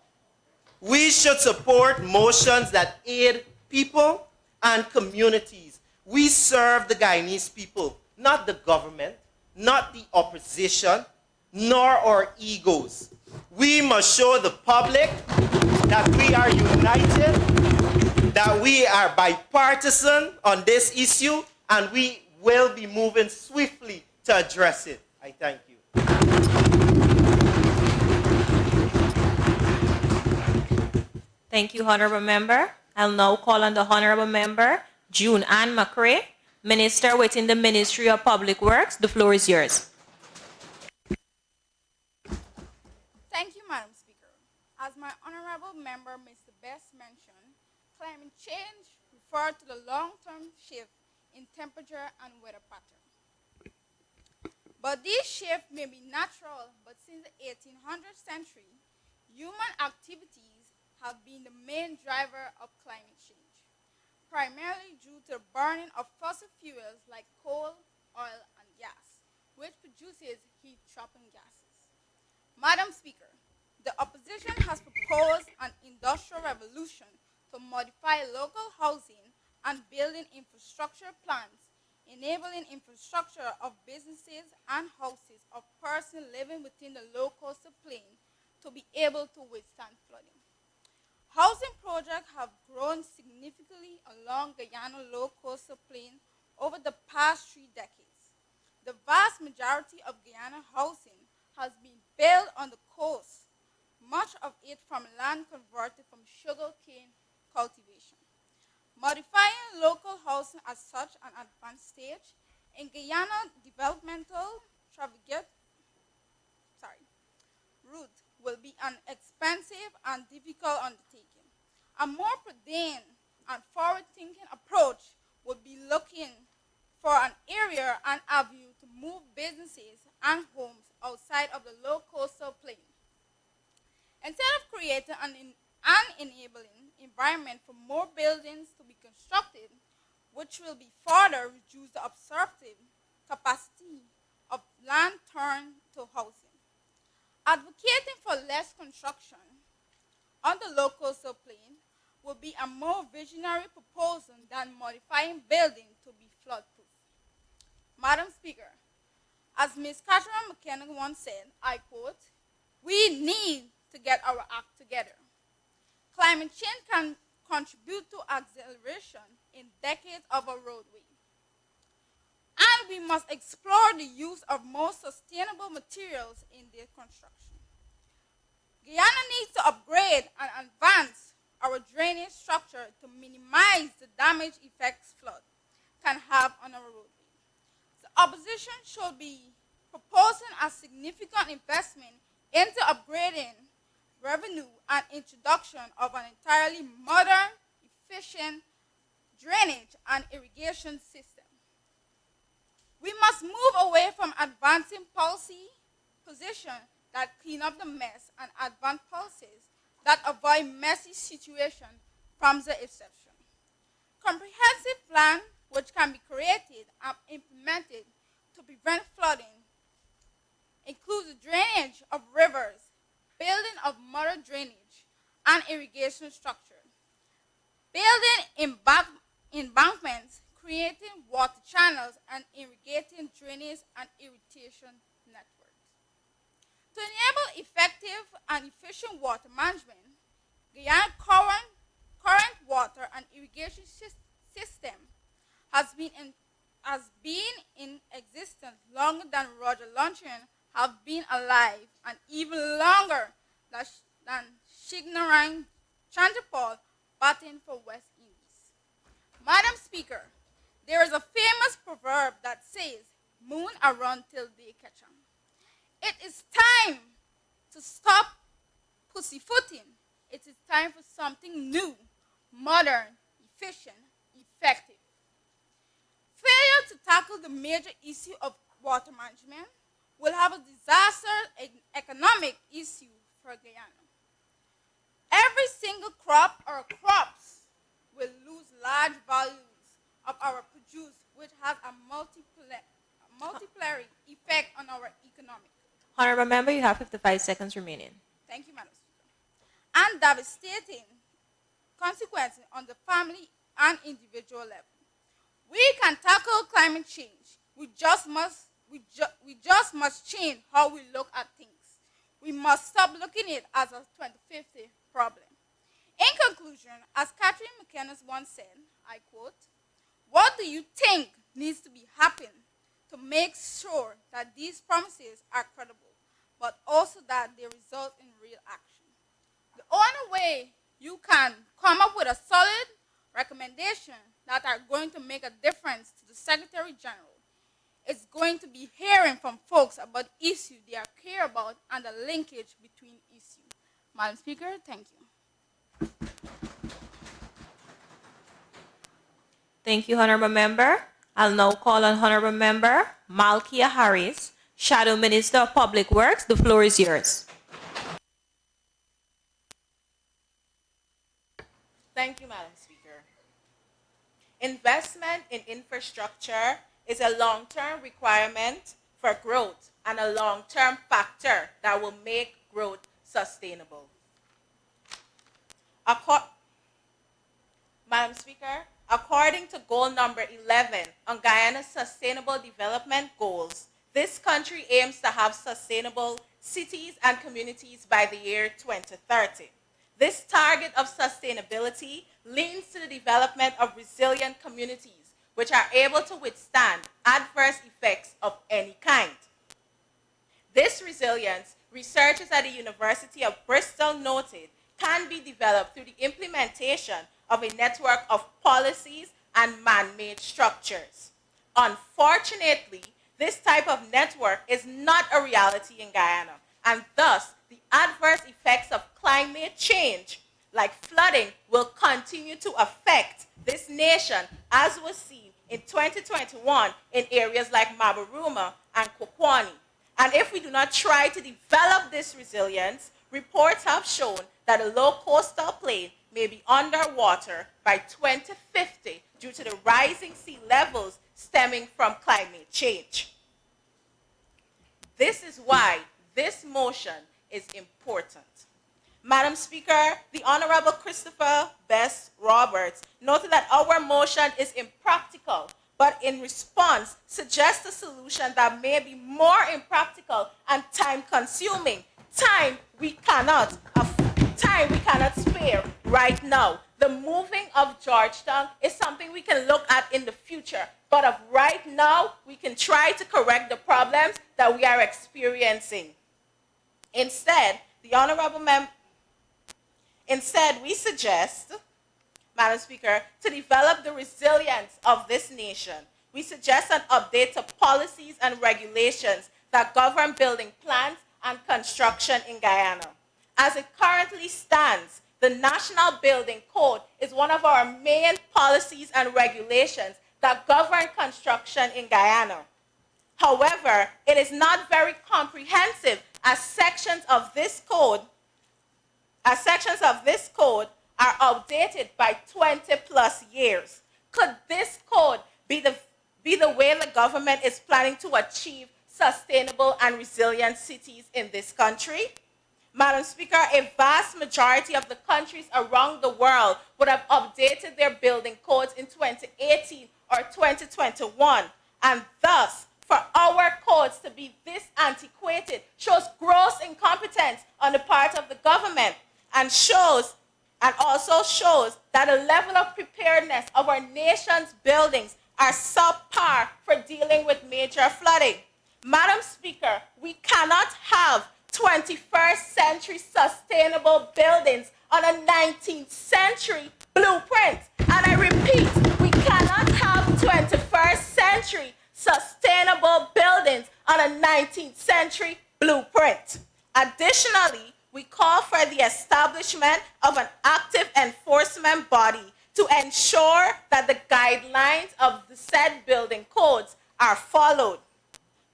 S12: We should support motions that aid people and communities. We serve the Guyanese people, not the government, not the opposition, nor our egos. We must show the public that we are united, that we are bipartisan on this issue, and we will be moving swiftly to address it. I thank you.
S2: Thank you, Honorable Member. I'll now call on the Honorable Member, June Ann McCrae, Minister within the Ministry of Public Works. The floor is yours.
S10: Thank you, Madam Speaker. As my honorable member Mr. Best mentioned, climate change refers to the long-term shift in temperature and weather pattern. But this shift may be natural, but since the 1800th century, human activities have been the main driver of climate change, primarily due to the burning of fossil fuels like coal, oil, and gas, which produces heat-trapping gases. Madam Speaker, the opposition has proposed an industrial revolution to modify local housing and building infrastructure plans, enabling infrastructure of businesses and houses of persons living within the low coastal plain to be able to withstand flooding. Housing projects have grown significantly along Guyana low coastal plain over the past 3 decades. The vast majority of Guyana housing has been built on the coast, much of it from land converted from sugarcane cultivation. Modifying local housing at such an advanced stage in Guyana developmental route will be an expensive and difficult undertaking. A more prudent and forward-thinking approach would be looking for an area and avenue to move businesses and homes outside of the low coastal plain. Instead of creating an enabling environment for more buildings to be constructed, which will be further reduce the absorptive capacity of land turned to housing. Advocating for less construction on the low coastal plain would be a more visionary proposal than modifying buildings to be flood-proof. Madam Speaker, as Ms. Catherine McKenna once said, I quote, "We need to get our act together. Climate change can contribute to acceleration in decades of a roadway. And we must explore the use of more sustainable materials in their construction. Guyana needs to upgrade and advance our drainage structure to minimize the damage effects flood can have on our roadway. The opposition should be proposing a significant investment into upgrading revenue and introduction of an entirely modern, efficient drainage and irrigation system. We must move away from advancing policy positions that clean up the mess and advance policies that avoid messy situations from the inception. Comprehensive plan which can be created and implemented to prevent flooding includes the drainage of rivers, building of modern drainage and irrigation structure, building embankments, creating water channels, and irrigating drainage and irrigation networks. To enable effective and efficient water management, Guyana's current water and irrigation system has been in existence longer than Roger Luncheon have been alive, and even longer than Shignarang Chandrapal batting for West Indies. Madam Speaker, there is a famous proverb that says, "Moon a run till day catch 'em." It is time to stop pussyfooting. It is time for something new, modern, efficient, effective. Failure to tackle the major issue of water management will have a disastrous economic issue for Guyana. Every single crop or crops will lose large values of our produce, which has a multiplier effect on our economy.
S2: Honorable Member, you have 55 seconds remaining.
S10: Thank you, Madam Speaker. And devastating consequences on the family and individual level. We can tackle climate change. We just must change how we look at things. We must stop looking at it as a 2050 problem. In conclusion, as Catherine McKenna once said, I quote, "What do you think needs to be happening to make sure that these promises are credible, but also that they result in real action?" The only way you can come up with a solid recommendation that are going to make a difference to the Secretary General is going to be hearing from folks about issues they care about and the linkage between issues. Madam Speaker, thank you.
S2: Thank you, Honorable Member. I'll now call on Honorable Member Malkia Harris, Shadow Minister of Public Works. The floor is yours.
S13: Thank you, Madam Speaker. Investment in infrastructure is a long-term requirement for growth and a long-term factor that will make growth sustainable. Madam Speaker, according to goal number 11 on Guyana's Sustainable Development Goals, this country aims to have sustainable cities and communities by the year 2030. This target of sustainability leans to the development of resilient communities which are able to withstand adverse effects of any kind. This resilience, researchers at the University of Bristol noted, can be developed through the implementation of a network of policies and man-made structures. Unfortunately, this type of network is not a reality in Guyana, and thus the adverse effects of climate change, like flooding, will continue to affect this nation, as was seen in 2021 in areas like Mabaruma and Kokwani. And if we do not try to develop this resilience, reports have shown that a low coastal plain may be underwater by 2050 due to the rising sea levels stemming from climate change. This is why this motion is important. Madam Speaker, the Honorable Christopher Best Roberts noted that our motion is impractical, but in response suggests a solution that may be more impractical and time-consuming. Time we cannot spare right now. The moving of Georgetown is something we can look at in the future, but of right now, we can try to correct the problems that we are experiencing. Instead, we suggest, Madam Speaker, to develop the resilience of this nation. We suggest an update to policies and regulations that govern building plans and construction in Guyana. As it currently stands, the National Building Code is one of our main policies and regulations that govern construction in Guyana. However, it is not very comprehensive as sections of this code are outdated by 20 plus years. Could this code be the way the government is planning to achieve sustainable and resilient cities in this country? Madam Speaker, a vast majority of the countries around the world would have updated their building codes in 2018 or 2021, and thus, for our codes to be this antiquated shows gross incompetence on the part of the government and also shows that the level of preparedness of our nation's buildings are subpar for dealing with major flooding. Madam Speaker, we cannot have 21st century sustainable buildings on a 19th century blueprint. And I repeat, we cannot have 21st century sustainable buildings on a 19th century blueprint. Additionally, we call for the establishment of an active enforcement body to ensure that the guidelines of the said building codes are followed.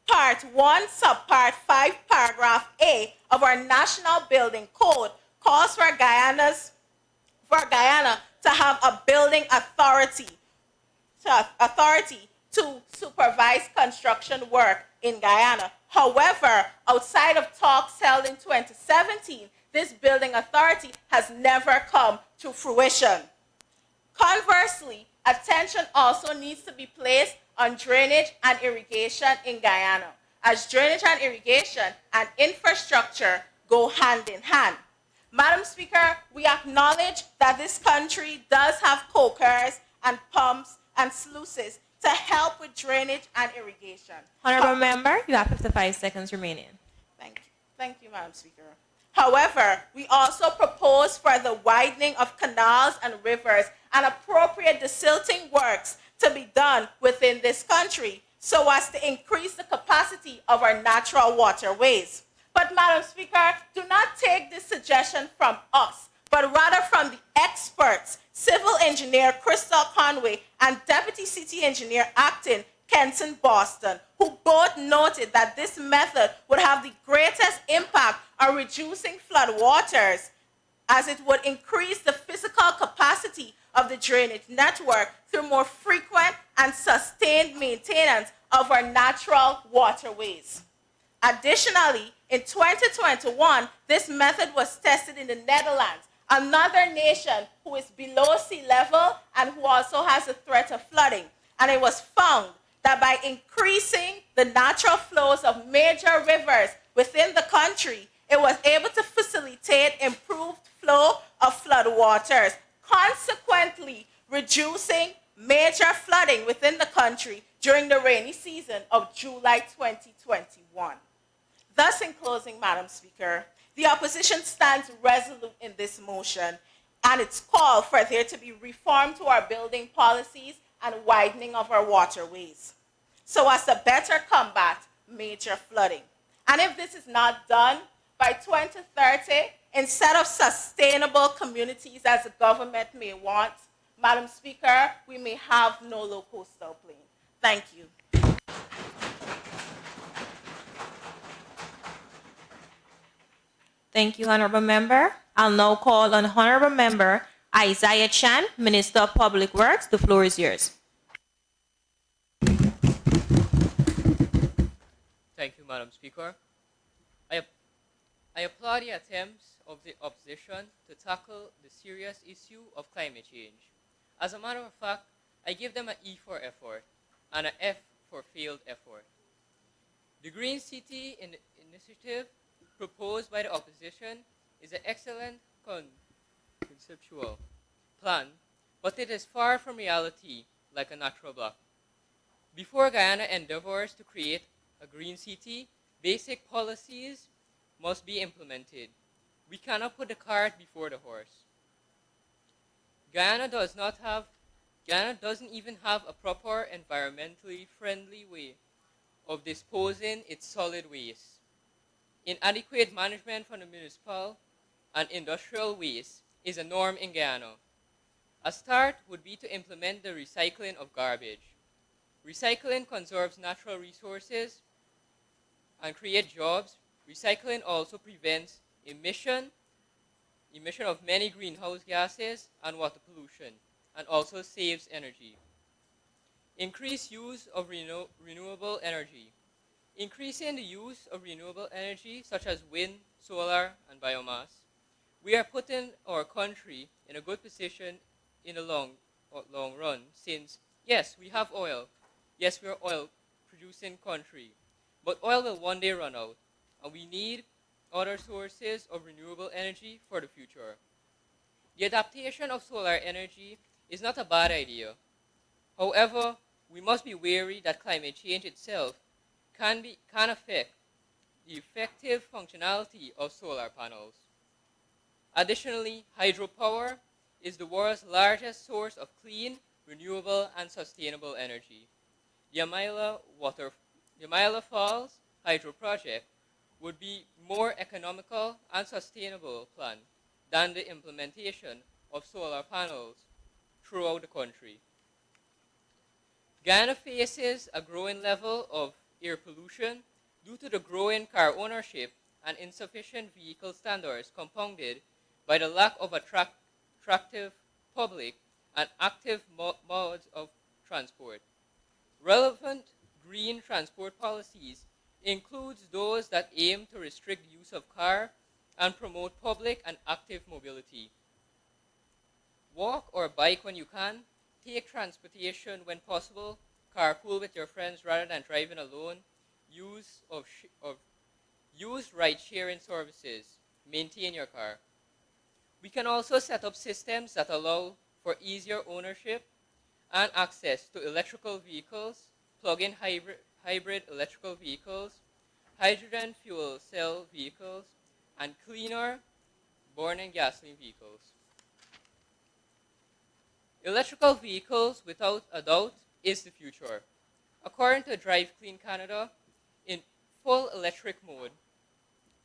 S13: Part 1, Subpart 5, Paragraph A of our National Building Code calls for Guyana to have a building authority to supervise construction work in Guyana. However, outside of talks held in 2017, this building authority has never come to fruition. Conversely, attention also needs to be placed on drainage and irrigation in Guyana, as drainage and irrigation and infrastructure go hand in hand. Madam Speaker, we acknowledge that this country does have cokers and pumps and sluices to help with drainage and irrigation.
S2: Honorable Member, you have 55 seconds remaining.
S13: Thank you, Madam Speaker. However, we also propose for the widening of canals and rivers and appropriate desilting works to be done within this country so as to increase the capacity of our natural waterways. But Madam Speaker, do not take this suggestion from us, but rather from the experts, Civil Engineer Crystal Conway and Deputy City Engineer Acting Kenton Boston, who both noted that this method would have the greatest impact on reducing flood waters, as it would increase the physical capacity of the drainage network through more frequent and sustained maintenance of our natural waterways. Additionally, in 2021, this method was tested in the Netherlands, another nation who is below sea level and who also has a threat of flooding. And it was found that by increasing the natural flows of major rivers within the country, it was able to facilitate improved flow of flood waters, consequently reducing major flooding within the country during the rainy season of July 2021. Thus, in closing, Madam Speaker, the opposition stands resolute in this motion and its call for there to be reform to our building policies and widening of our waterways so as to better combat major flooding. And if this is not done, by 2030, instead of sustainable communities as the government may want, Madam Speaker, we may have no low-coastal plane. Thank you.
S2: Thank you, Honorable Member. I'll now call on Honorable Member Isaiah Chan, Minister of Public Works. The floor is yours.
S14: Thank you, Madam Speaker. I applaud the attempts of the opposition to tackle the serious issue of climate change. As a matter of fact, I give them an E for effort and an F for failed effort. The Green City initiative proposed by the opposition is an excellent conceptual plan, but it is far from reality, like a natural block. Before Guyana endeavors to create a green city, basic policies must be implemented. We cannot put the cart before the horse. Guyana doesn't even have a proper environmentally friendly way of disposing its solid waste. Inadequate management from the municipal and industrial waste is a norm in Guyana. A start would be to implement the recycling of garbage. Recycling conserves natural resources and creates jobs. Recycling also prevents emission of many greenhouse gases and water pollution, and also saves energy. Increased use of renewable energy. Increasing the use of renewable energy such as wind, solar, and biomass, we are putting our country in a good position in the long run, since yes, we have oil. Yes, we are oil producing country, but oil will one day run out, and we need other sources of renewable energy for the future. The adaptation of solar energy is not a bad idea. However, we must be wary that climate change itself can affect the effective functionality of solar panels. Additionally, hydropower is the world's largest source of clean, renewable, and sustainable energy. The Yamila Falls Hydro Project would be more economical and sustainable plan than the implementation of solar panels throughout the country. Guyana faces a growing level of air pollution due to the growing car ownership and insufficient vehicle standards, compounded by the lack of attractive public and active modes of transport. Relevant green transport policies includes those that aim to restrict the use of car and promote public and active mobility. Walk or bike when you can, take transportation when possible, carpool with your friends rather than driving alone, use ride-sharing services, maintain your car. We can also set up systems that allow for easier ownership and access to electrical vehicles, plug-in hybrid electrical vehicles, hydrogen fuel cell vehicles, and cleaner burning gasoline vehicles. Electrical vehicles, without a doubt, is the future. According to Drive Clean Canada, in full electric mode,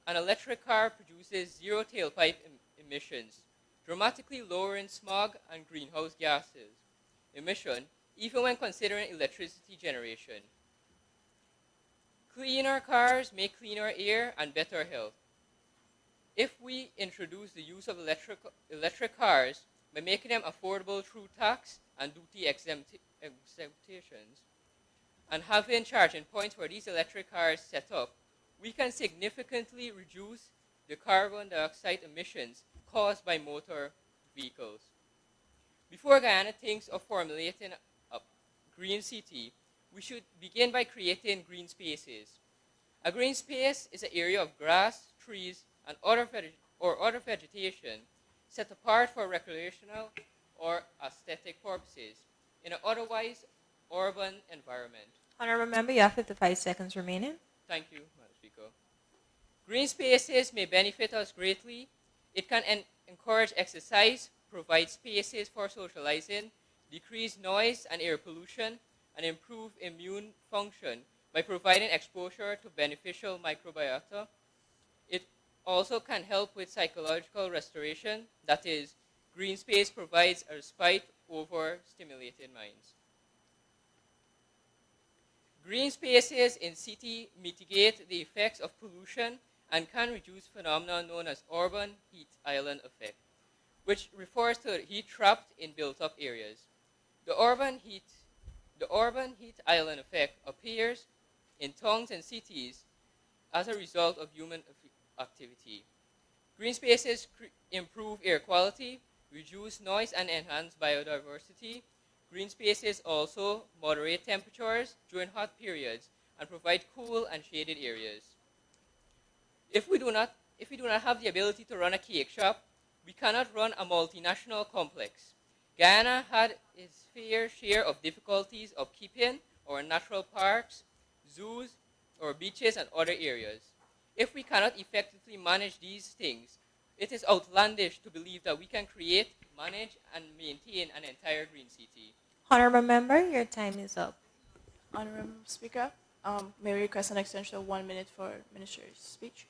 S14: an electric car produces zero tailpipe emissions, dramatically lowering smog and greenhouse gases emission, even when considering electricity generation. Cleaner cars make cleaner air and better health. If we introduce the use of electric cars by making them affordable through tax and duty exemptions, and having charging points for these electric cars set up, we can significantly reduce the carbon dioxide emissions caused by motor vehicles. Before Guyana thinks of formulating a green city, we should begin by creating green spaces. A green space is an area of grass, trees, and other vegetation set apart for recreational or aesthetic purposes in an otherwise urban environment.
S2: Honorable Member, you have 55 seconds remaining.
S14: Thank you, Madam Speaker. Green spaces may benefit us greatly. It can encourage exercise, provide spaces for socializing, decrease noise and air pollution, and improve immune function by providing exposure to beneficial microbiota. It also can help with psychological restoration. That is, green space provides a respite overstimulated minds. Green spaces in city mitigate the effects of pollution and can reduce phenomena known as urban heat island effect, which refers to heat trapped in built-up areas. The urban heat island effect appears in towns and cities as a result of human activity. Green spaces improve air quality, reduce noise, and enhance biodiversity. Green spaces also moderate temperatures during hot periods and provide cool and shaded areas. If we do not have the ability to run a cake shop, we cannot run a multinational complex. Guyana had its fair share of difficulties of keeping our natural parks, zoos, or beaches and other areas. If we cannot effectively manage these things, it is outlandish to believe that we can create, manage, and maintain an entire green city.
S2: Honorable member, your time is up.
S15: Honorable Speaker, may we request an extension of 1 minute for Minister's speech?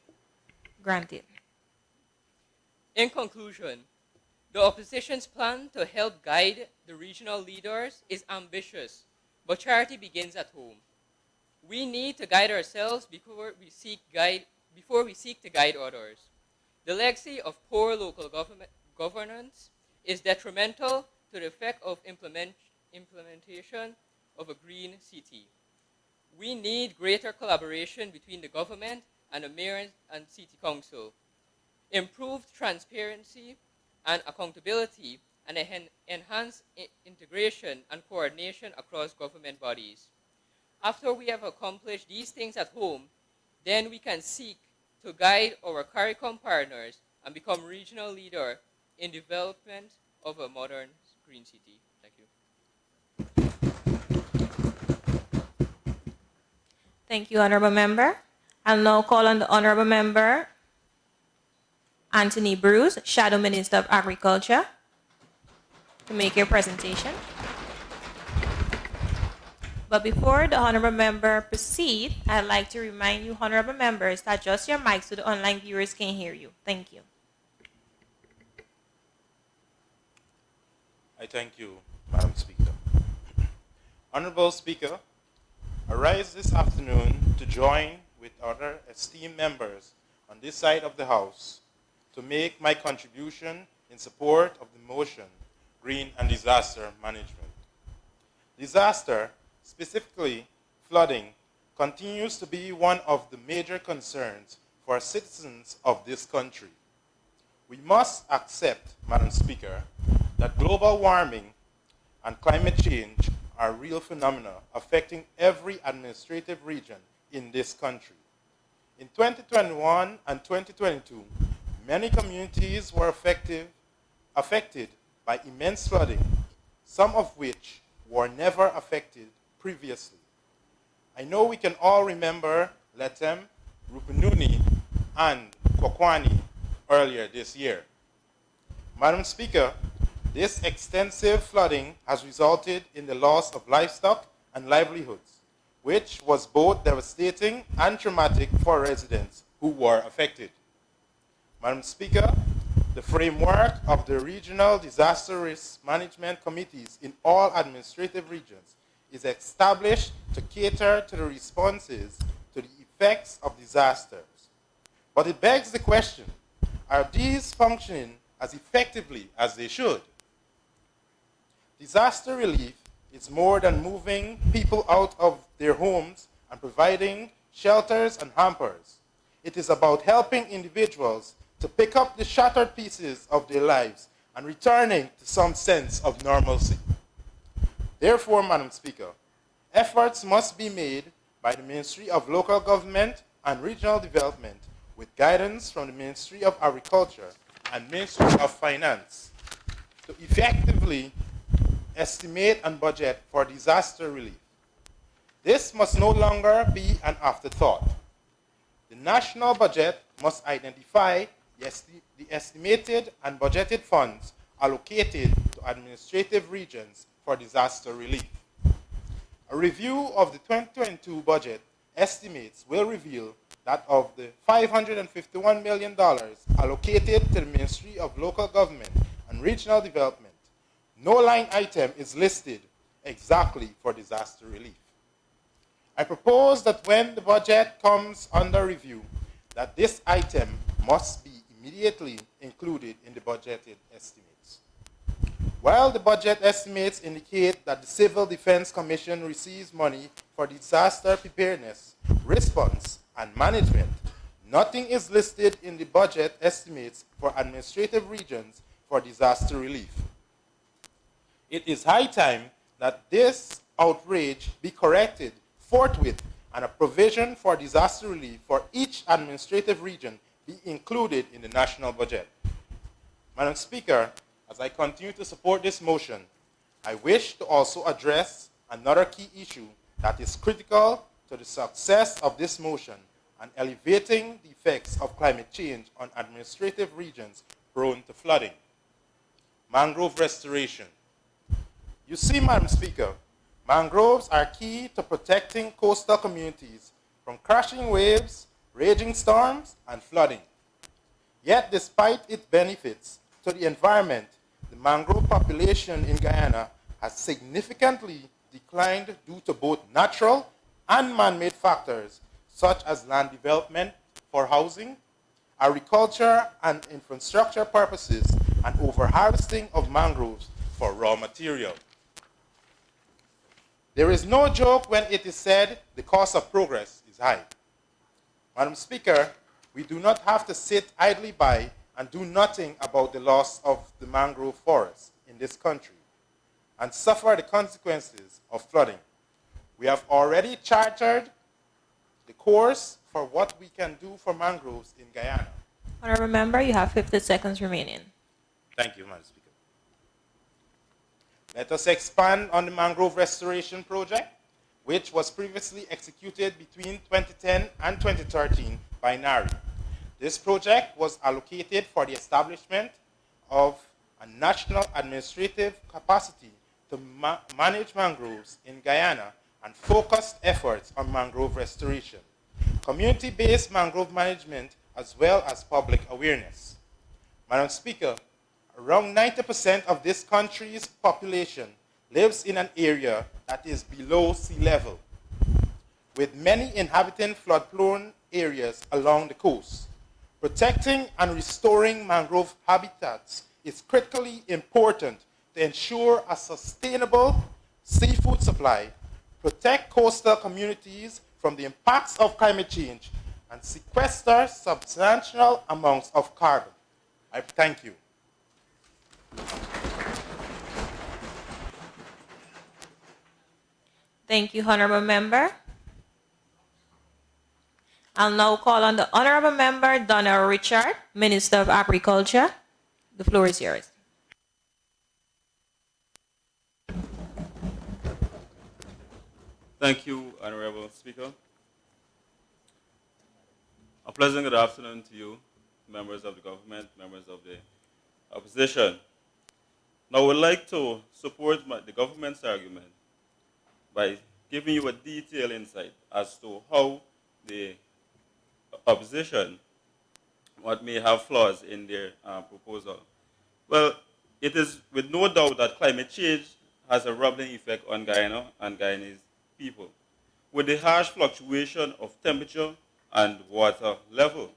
S2: Granted.
S14: In conclusion, the opposition's plan to help guide the regional leaders is ambitious, but charity begins at home. We need to guide ourselves before we seek to guide others. The legacy of poor local governance is detrimental to the effect of implementation of a green city. We need greater collaboration between the government and the mayor and city council, improved transparency and accountability, and enhanced integration and coordination across government bodies. After we have accomplished these things at home, then we can seek to guide our CARICOM partners and become regional leader in development of a modern green city. Thank you.
S2: Thank you, Honorable Member. I'll now call on the Honorable Member Anthony Bruce, Shadow Minister of Agriculture, to make your presentation. But before the Honorable Member proceed, I'd like to remind you, Honorable Members, to adjust your mics so the online viewers can hear you. Thank you.
S16: I thank you, Madam Speaker. Honorable Speaker, I rise this afternoon to join with other esteemed members on this side of the House to make my contribution in support of the motion, Green and Disaster Management. Disaster, specifically flooding, continues to be one of the major concerns for citizens of this country. We must accept, Madam Speaker, that global warming and climate change are real phenomena affecting every administrative region in this country. In 2021 and 2022, many communities were affected by immense flooding, some of which were never affected previously. I know we can all remember Letem, Rupununi, and Kokwani earlier this year. Madam Speaker, this extensive flooding has resulted in the loss of livestock and livelihoods, which was both devastating and traumatic for residents who were affected. Madam Speaker, the framework of the regional disaster risk management committees in all administrative regions is established to cater to the responses to the effects of disasters. But it begs the question, are these functioning as effectively as they should? Disaster relief is more than moving people out of their homes and providing shelters and hampers. It is about helping individuals to pick up the shattered pieces of their lives and returning to some sense of normalcy. Therefore, Madam Speaker, efforts must be made by the Ministry of Local Government and Regional Development with guidance from the Ministry of Agriculture and Ministry of Finance to effectively estimate and budget for disaster relief. This must no longer be an afterthought. The national budget must identify the estimated and budgeted funds allocated to administrative regions for disaster relief. A review of the 2022 budget estimates will reveal that of the $551 million allocated to the Ministry of Local Government and Regional Development, no line item is listed exactly for disaster relief. I propose that when the budget comes under review, that this item must be immediately included in the budgeted estimates. While the budget estimates indicate that the Civil Defense Commission receives money for disaster preparedness, response, and management, nothing is listed in the budget estimates for administrative regions for disaster relief. It is high time that this outrage be corrected forthwith and a provision for disaster relief for each administrative region be included in the national budget. Madam Speaker, as I continue to support this motion, I wish to also address another key issue that is critical to the success of this motion and elevating the effects of climate change on administrative regions prone to flooding: mangrove restoration. You see, Madam Speaker, mangroves are key to protecting coastal communities from crashing waves, raging storms, and flooding. Yet, despite its benefits to the environment, the mangrove population in Guyana has significantly declined due to both natural and man-made factors, such as land development for housing, agriculture and infrastructure purposes, and overharvesting of mangroves for raw material. There is no joke when it is said the cost of progress is high. Madam Speaker, we do not have to sit idly by and do nothing about the loss of the mangrove forests in this country and suffer the consequences of flooding. We have already chartered the course for what we can do for mangroves in Guyana.
S2: Honorable Member, you have 50 seconds remaining.
S16: Thank you, Madam Speaker. Let us expand on the mangrove restoration project, which was previously executed between 2010 and 2013 by NARI. This project was allocated for the establishment of a national administrative capacity to manage mangroves in Guyana and focused efforts on mangrove restoration, community-based mangrove management, as well as public awareness. Madam Speaker, around 90% of this country's population lives in an area that is below sea level, with many inhabiting flood-prone areas along the coast. Protecting and restoring mangrove habitats is critically important to ensure a sustainable seafood supply, protect coastal communities from the impacts of climate change, and sequester substantial amounts of carbon. I thank you.
S2: Thank you, Honorable Member. I'll now call on the Honorable Member Donna Richard, Minister of Agriculture. The floor is yours.
S17: Thank you, Honorable Speaker. A pleasant good afternoon to you, members of the government, members of the opposition. Now, I would like to support the government's argument by giving you a detailed insight as to how the opposition what may have flaws in their proposal. Well, it is with no doubt that climate change has a rubbling effect on Guyana and Guyanese people, with the harsh fluctuation of temperature and water level.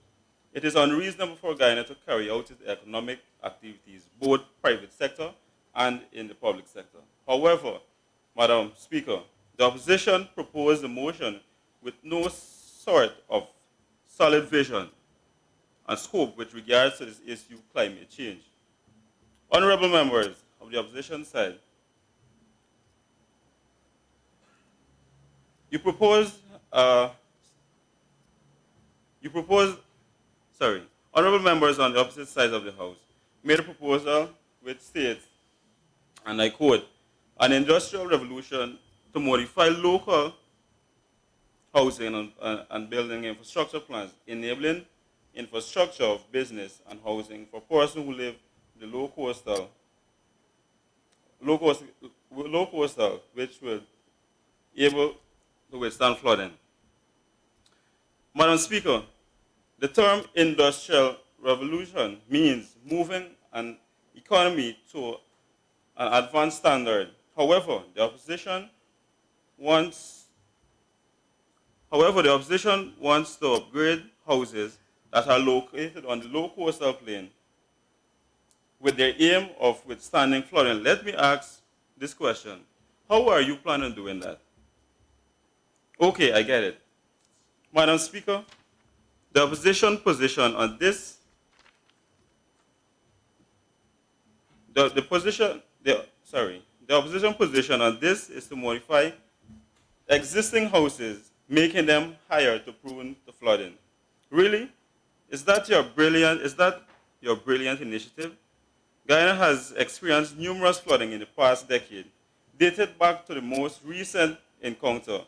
S17: It is unreasonable for Guyana to carry out its economic activities, both private sector and in the public sector. However, Madam Speaker, the opposition proposed a motion with no sort of solid vision and scope with regards to this issue, climate change. Honorable members of the opposition side, honorable members on the opposite sides of the House made a proposal which states, and I quote, an industrial revolution to modify local housing and building infrastructure plans, enabling infrastructure of business and housing for persons who live in the low coastal, which will be able to withstand flooding. Madam Speaker, the term industrial revolution means moving an economy to an advanced standard. However, the opposition wants to upgrade houses that are located on the low coastal plain with the aim of withstanding flooding. Let me ask this question. How are you planning on doing that? Okay, I get it. Madam Speaker, the opposition position on this, the opposition position on this is to modify existing houses, making them higher to prune the flooding. Really? Is that your brilliant initiative? Guyana has experienced numerous flooding in the past decade, dated back to the most recent encounter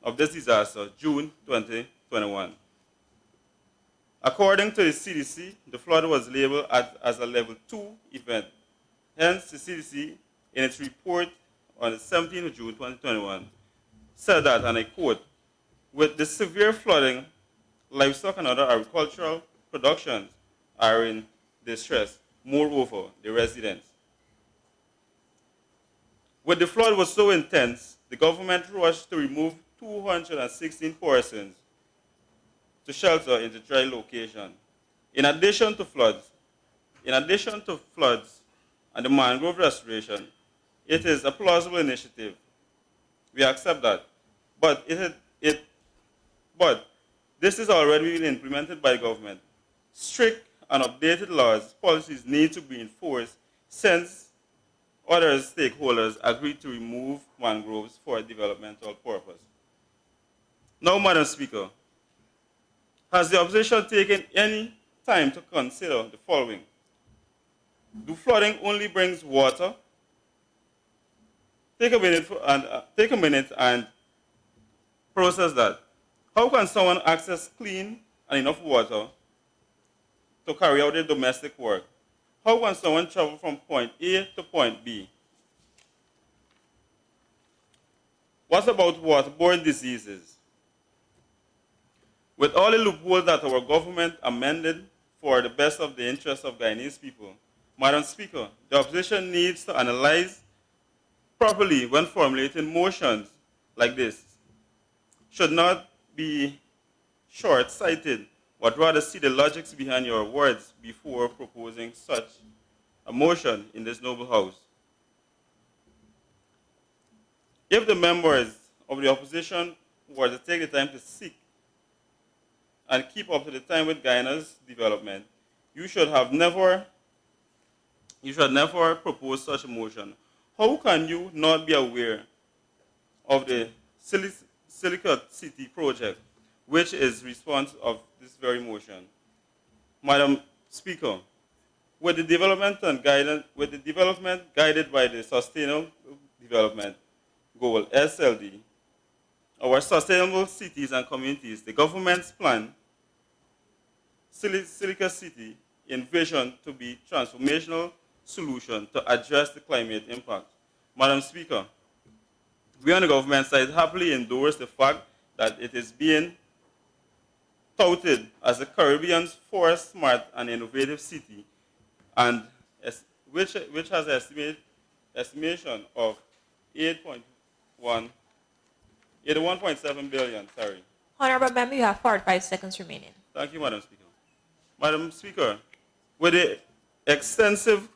S17: of this disaster, June 2021. According to the CDC, the flood was labeled as a level 2 event. Hence, the CDC, in its report on the 17th of June 2021, said that, and I quote, with the severe flooding, livestock and other agricultural productions are in distress. Moreover, the residents. When the flood was so intense, the government rushed to remove 216 persons to shelter in the dry location. In addition to floods and the mangrove restoration, it is a plausible initiative. We accept that. But this is already being implemented by the government. Strict and updated policies need to be enforced since other stakeholders agreed to remove mangroves for a developmental purpose. Now, Madam Speaker, has the opposition taken any time to consider the following? Do flooding only brings water? Take a minute and process that. How can someone access clean and enough water to carry out their domestic work? How can someone travel from point A to point B? What about waterborne diseases? With all the loopholes that our government amended for the best of the interests of Guyanese people, Madam Speaker, the opposition needs to analyze properly when formulating motions like this. Should not be short-sighted, but rather see the logics behind your words before proposing such a motion in this noble house. If the members of the opposition were to take the time to seek and keep up to the time with Guyana's development, you should never propose such a motion. How can you not be aware of the Silicate City project, which is response of this very motion? Madam Speaker, with the development guided by the Sustainable Development Goal, SLD, our sustainable cities and communities, the government's plan, Silicate City, envisioned to be transformational solution to address the climate impact. Madam Speaker, we on the government side happily endorse the fact that it is being touted as the Caribbean's first smart and innovative city, and which has an estimation of 81.7 billion. Sorry.
S2: Honorable Member, you have 45 seconds remaining.
S17: Thank you, Madam Speaker. Madam Speaker, with the expensive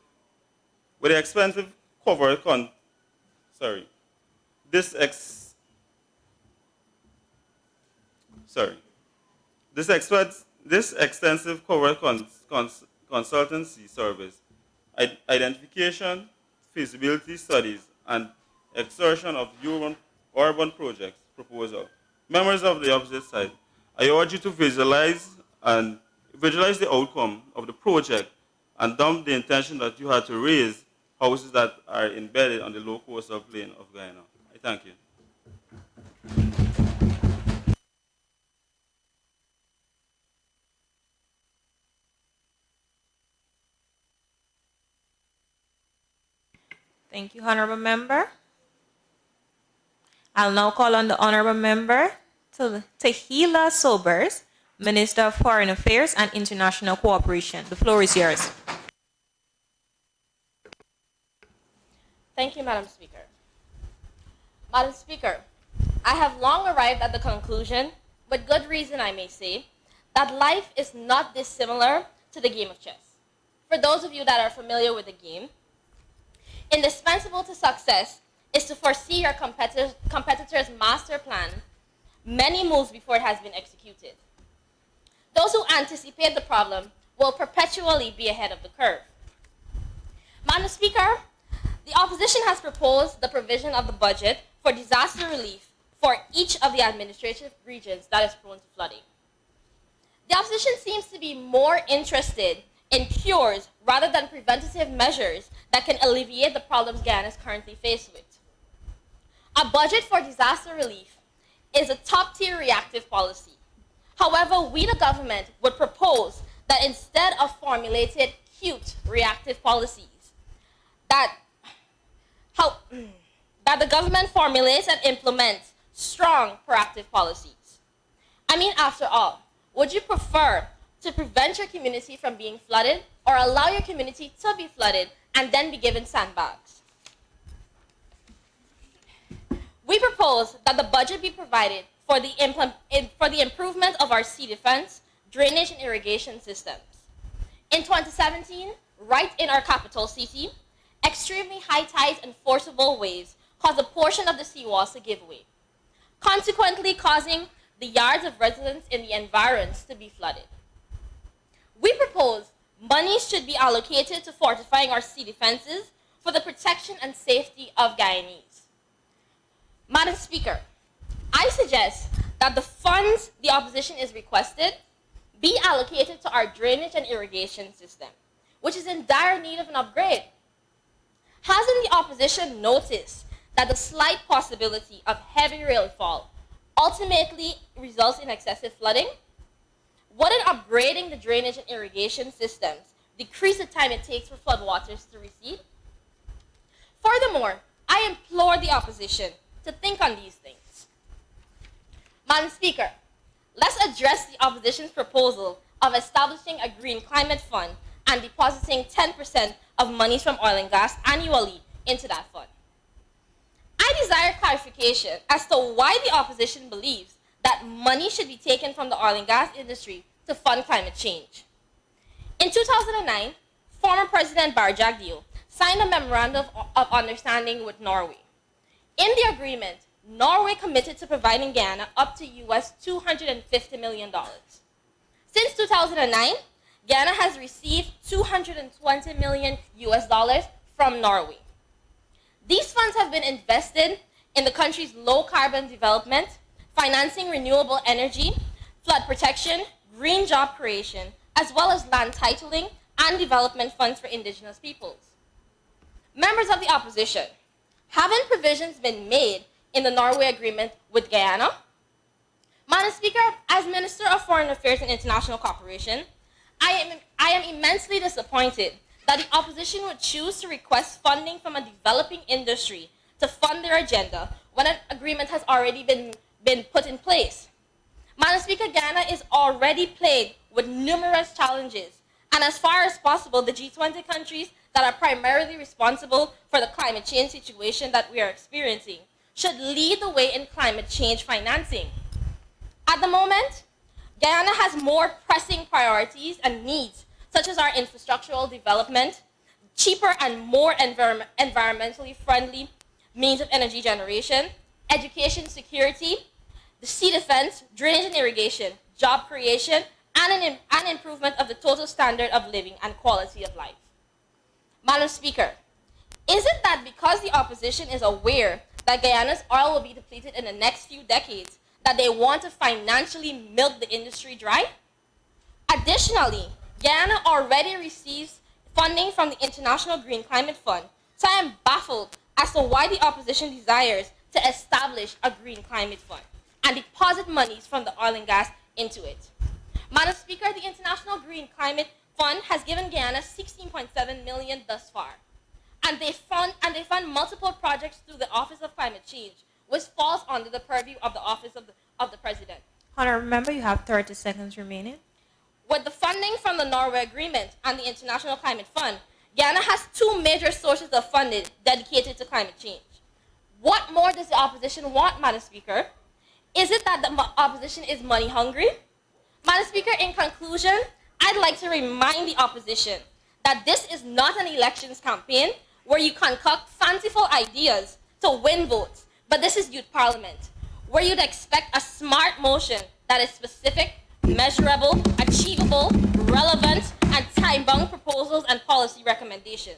S17: cover this extensive cover consultancy service, identification, feasibility studies, and exertion of urban projects proposal. Members of the opposite side, I urge you to visualize the outcome of the project and dump the intention that you had to raise houses that are embedded on the low coastal plain of Guyana. I thank you.
S2: Thank you, Honorable Member. I'll now call on the Honorable Member Tahila Sobers, Minister of Foreign Affairs and International Cooperation. The floor is yours.
S5: Thank you, Madam Speaker. Madam Speaker, I have long arrived at the conclusion, with good reason I may say, that life is not dissimilar to the game of chess. For those of you that are familiar with the game, indispensable to success is to foresee your competitor's master plan many moves before it has been executed. Those who anticipate the problem will perpetually be ahead of the curve. Madam Speaker, the opposition has proposed the provision of the budget for disaster relief for each of the administrative regions that is prone to flooding. The opposition seems to be more interested in cures rather than preventative measures that can alleviate the problems Guyana is currently faced with. A budget for disaster relief is a top-tier reactive policy. However, we, the government, would propose that instead of formulated cute reactive policies, that the government formulates and implements strong proactive policies. I mean, after all, would you prefer to prevent your community from being flooded or allow your community to be flooded and then be given sandbags? We propose that the budget be provided for the improvement of our sea defense, drainage, and irrigation systems. In 2017, right in our capital city, extremely high tides and forcible waves caused a portion of the seawalls to give way, consequently causing the yards of residents in the environs to be flooded. We propose money should be allocated to fortifying our sea defenses for the protection and safety of Guyanese. Madam Speaker, I suggest that the funds the opposition is requested be allocated to our drainage and irrigation system, which is in dire need of an upgrade. Hasn't the opposition noticed that the slight possibility of heavy rainfall ultimately results in excessive flooding? Wouldn't upgrading the drainage and irrigation systems decrease the time it takes for floodwaters to recede? Furthermore, I implore the opposition to think on these things. Madam Speaker, let's address the opposition's proposal of establishing a green climate fund and depositing 10% of monies from oil and gas annually into that fund. I desire clarification as to why the opposition believes that money should be taken from the oil and gas industry to fund climate change. In 2009, former President Barjagdio signed a memorandum of understanding with Norway. In the agreement, Norway committed to providing Guyana up to US $250 million. Since 2009, Guyana has received $220 million from Norway. These funds have been invested in the country's low carbon development, financing renewable energy, flood protection, green job creation, as well as land titling and development funds for indigenous peoples. Members of the opposition, haven't provisions been made in the Norway Agreement with Guyana? Madam Speaker, as Minister of Foreign Affairs and International Cooperation, I am immensely disappointed that the opposition would choose to request funding from a developing industry to fund their agenda when an agreement has already been put in place. Madam Speaker, Guyana is already plagued with numerous challenges, and as far as possible, the G20 countries that are primarily responsible for the climate change situation that we are experiencing should lead the way in climate change financing. At the moment, Guyana has more pressing priorities and needs, such as our infrastructural development, cheaper and more environmentally friendly means of energy generation, education security, the sea defense, drainage and irrigation, job creation, and an improvement of the total standard of living and quality of life. Madam Speaker, is it that because the opposition is aware that Guyana's oil will be depleted in the next few decades, that they want to financially milk the industry dry? Additionally, Guyana already receives funding from the International Green Climate Fund, so I am baffled as to why the opposition desires to establish a green climate fund and deposit monies from the oil and gas into it. Madam Speaker, the International Green Climate Fund has given Guyana $16.7 million thus far, and they fund multiple projects through the Office of Climate Change, which falls under the purview of the Office of the President.
S2: Honorable member, you have 30 seconds remaining.
S5: With the funding from the Norway Agreement and the International Climate Fund, Guyana has two major sources of funding dedicated to climate change. What more does the opposition want, Madam Speaker? Is it that the opposition is money hungry? Madam Speaker, in conclusion, I'd like to remind the opposition that this is not an elections campaign where you concoct fanciful ideas to win votes, but this is youth parliament, where you'd expect a smart motion that is specific, measurable, achievable, relevant, and time-bound proposals and policy recommendations.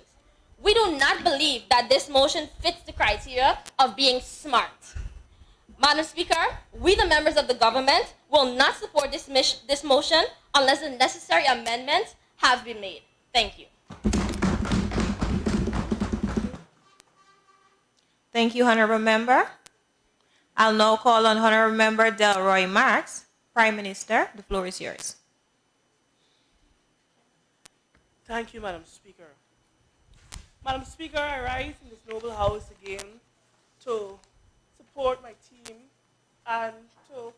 S5: We do not believe that this motion fits the criteria of being smart. Madam Speaker, we the members of the government will not support this motion unless the necessary amendments have been made. Thank you.
S2: Thank you, Honorable Member. I'll now call on Honorable Member Delroy Marks. Prime Minister, the floor is yours.
S4: Thank you, Madam Speaker. Madam Speaker, I rise in this noble house again to support my team and to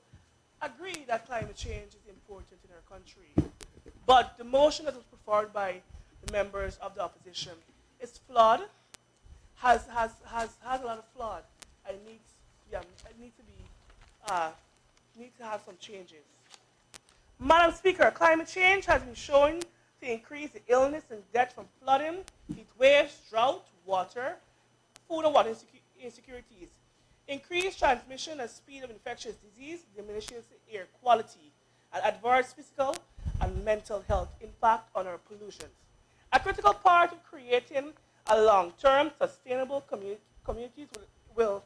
S4: agree that climate change is important in our country. But the motion that was put forward by the members of the opposition is flawed, has a lot of flaws. It needs to have some changes. Madam Speaker, climate change has been shown to increase the illness and death from flooding, heat waves, drought, water, food and water insecurities. Increased transmission and speed of infectious disease diminishes air quality and adverse physical and mental health impact on our pollutions. A critical part of creating a long-term sustainable communities will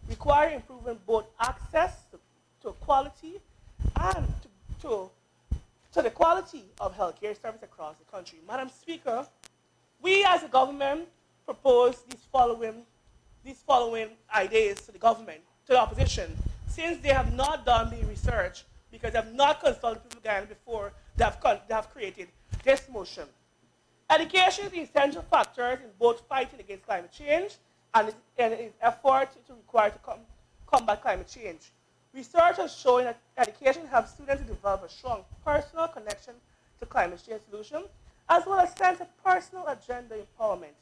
S4: require improving both access to quality and to the quality of healthcare service across the country. Madam Speaker, we as a government propose these following ideas to the government, to the opposition, since they have not done the research, because they have not consulted people in Guyana before they have created this motion. Education is the essential factor in both fighting against climate change and its effort to require to combat climate change. Research has shown that education helps students to develop a strong personal connection to climate change solutions, as well as sense of personal agenda empowerment.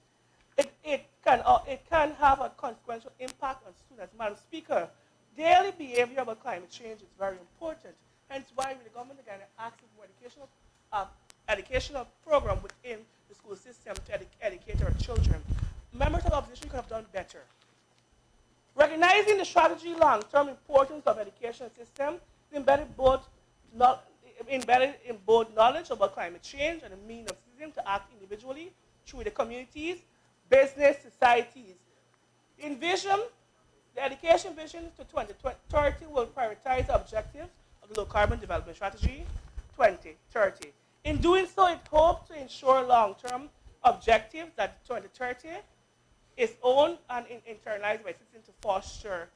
S4: It can have a consequential impact on students. Madam Speaker, daily behavior about climate change is very important. Hence why the government again asks for educational program within the school system to educate our children. Members of the opposition could have done better. Recognizing the strategy long-term importance of education system embedded in both knowledge about climate change and the means of citizens to act individually through the communities, business, societies. In vision, the education vision to 2030 will prioritize the objectives of the Low Carbon Development Strategy 2030. In doing so, it hopes to ensure long-term objectives that 2030 is owned and internalized by citizens to foster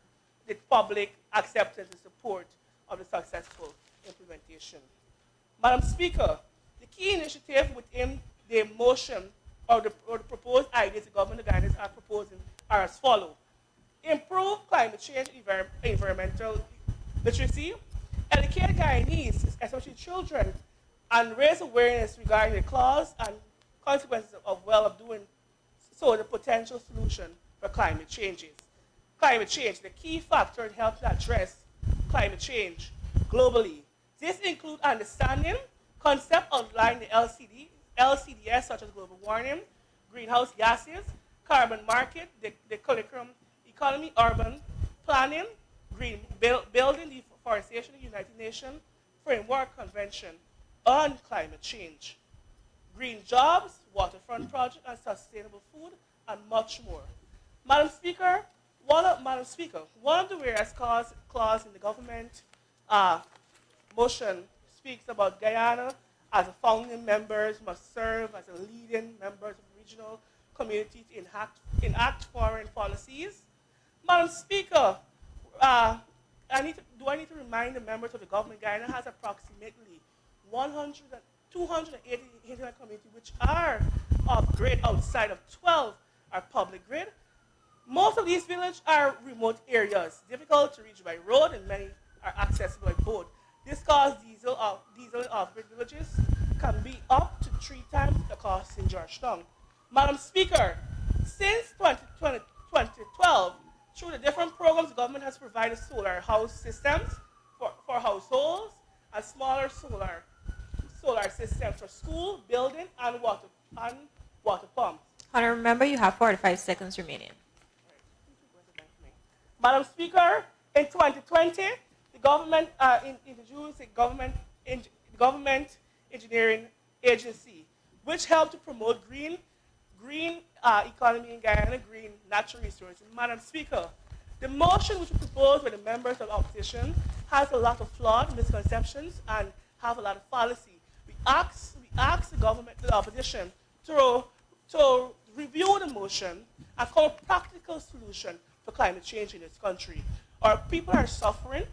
S4: the public acceptance and support of the successful implementation. Madam Speaker, the key initiative within the motion or the proposed ideas the government of Guyana are proposing are as follows. Improve climate change environmental literacy, educate Guyanese, especially children, and raise awareness regarding the cause and consequences of well-doing, so the potential solution for climate change, the key factor in helping address climate change globally. This includes understanding concepts outlined in the LCDS, such as global warming, greenhouse gases, carbon market, the curriculum economy, urban planning, green building, deforestation, United Nations Framework Convention on Climate Change, green jobs, waterfront project, and sustainable food, and much more. Madam Speaker, one of the whereas clause in the government motion speaks about Guyana as a founding members must serve as a leading members of regional community to enact foreign policies. Madam Speaker, do I need to remind the members of the government Guyana has approximately 280 internet communities which are off grid outside of 12 are public grid. Most of these villages are remote areas, difficult to reach by road, and many are accessible by boat. This causes diesel in off-grid villages can be up to 3 times the cost in Georgetown. Madam Speaker, since 2012, through the different programs, the government has provided solar house systems for households and smaller solar systems for school, building, and water pumps.
S2: Honorable member, you have 45 seconds remaining.
S4: Madam Speaker, in 2020, the government introduced a government engineering agency, which helped to promote green economy in Guyana, green natural resources. Madam Speaker, the motion which was proposed by the members of the opposition has a lot of flawed misconceptions and have a lot of fallacy. We ask the government, the opposition, to review the motion and come up with a practical solution for climate change in this country. Our people are suffering.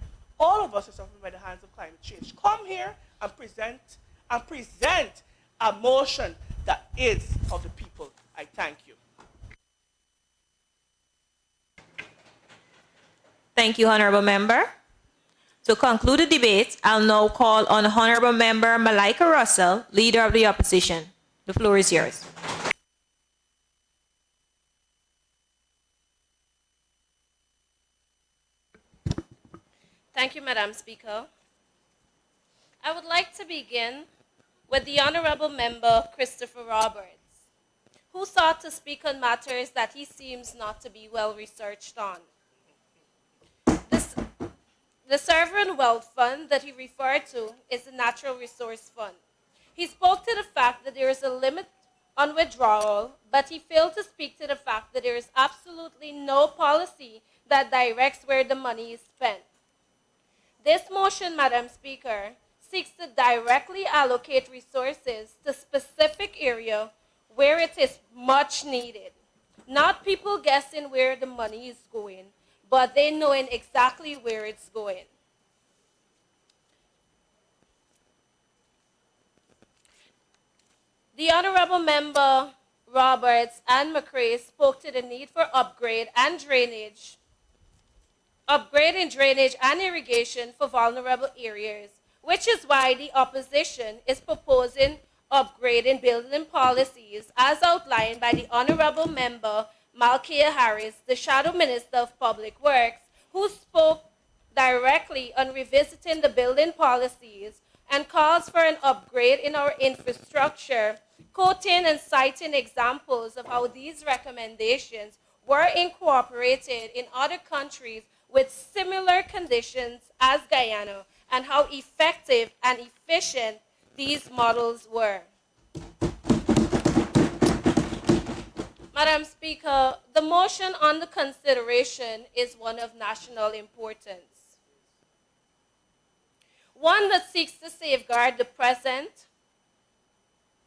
S4: All of us are suffering by the hands of climate change. Come here and present a motion that is of the people. I thank you.
S2: Thank you, honorable member. To conclude the debate, I'll now call on honorable member Malika Russell, leader of the opposition. The floor is yours.
S5: Thank you, Madam Speaker. I would like to begin with the Honorable Member Christopher Roberts, who sought to speak on matters that he seems not to be well researched on. The Sovereign Wealth Fund that he referred to is the Natural Resource Fund. He spoke to the fact that there is a limit on withdrawal, but he failed to speak to the fact that there is absolutely no policy that directs where the money is spent. This motion, Madam Speaker, seeks to directly allocate resources to specific area where it is much needed. Not people guessing where the money is going, but they knowing exactly where it's going. The Honorable Member Roberts and McCrae spoke to the need for upgrading drainage and irrigation for vulnerable areas, which is why the opposition is proposing upgrading building policies as outlined by the Honorable Member Malkia Harris, the Shadow Minister of Public Works, who spoke directly on revisiting the building policies and calls for an upgrade in our infrastructure, quoting and citing examples of how these recommendations were incorporated in other countries with similar conditions as Guyana and how effective and efficient these models were. Madam Speaker, the motion under consideration is one of national importance. One that seeks to safeguard the present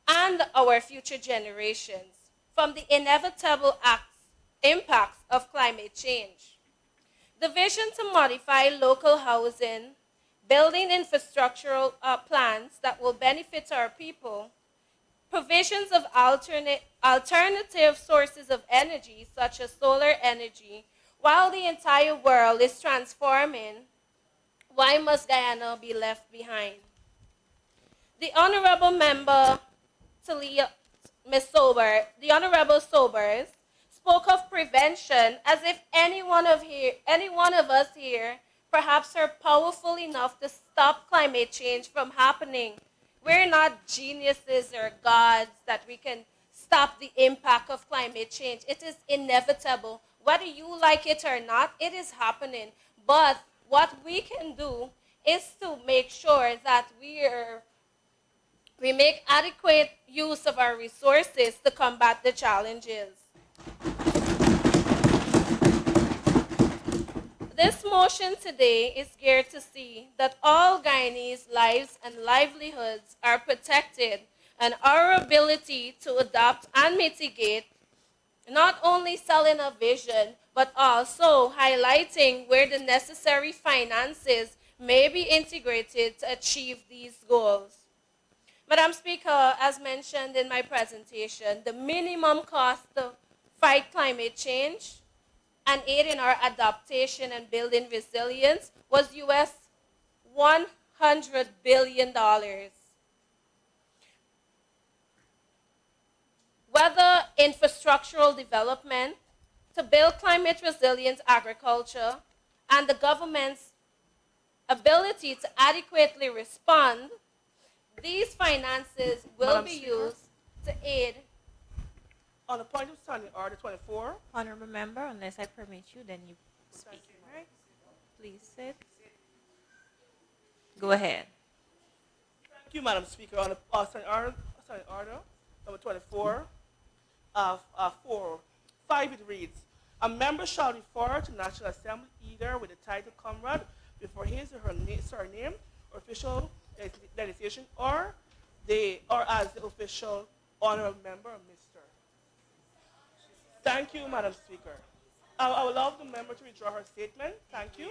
S5: and our future generations from the inevitable impacts of climate change. The vision to modify local housing, building infrastructural plans that will benefit our people, provisions of alternative sources of energy, such as solar energy, while the entire world is transforming, why must Guyana be left behind? The Honorable Member the Honorable Sobers spoke of prevention as if any one of us here perhaps are powerful enough to stop climate change from happening. We're not geniuses or gods that we can stop the impact of climate change. It is inevitable. Whether you like it or not, it is happening. But what we can do is to make sure that we make adequate use of our resources to combat the challenges. This motion today is geared to see that all Guyanese lives and livelihoods are protected and our ability to adapt and mitigate, not only selling a vision, but also highlighting where the necessary finances may be integrated to achieve these goals. Madam Speaker, as mentioned in my presentation, the minimum cost to fight climate change and aid in our adaptation and building resilience was US $100 billion. whether infrastructural development, to build climate resilient agriculture, and the government's ability to adequately respond, these finances will
S4: Madam
S5: be
S4: Speaker?
S5: used to aid.
S4: On the point of standing order 24.
S2: Honorable member, unless I permit you, then you speak. All right? Please sit. Go ahead.
S4: Thank you, Madam Speaker. On the standing order number 24, 5, it reads, a member shall refer to National Assembly either with the title comrade before his or her surname or official designation, or as the official honorable member, Mr. Thank you, Madam Speaker. I would love the member to withdraw her statement. Thank you.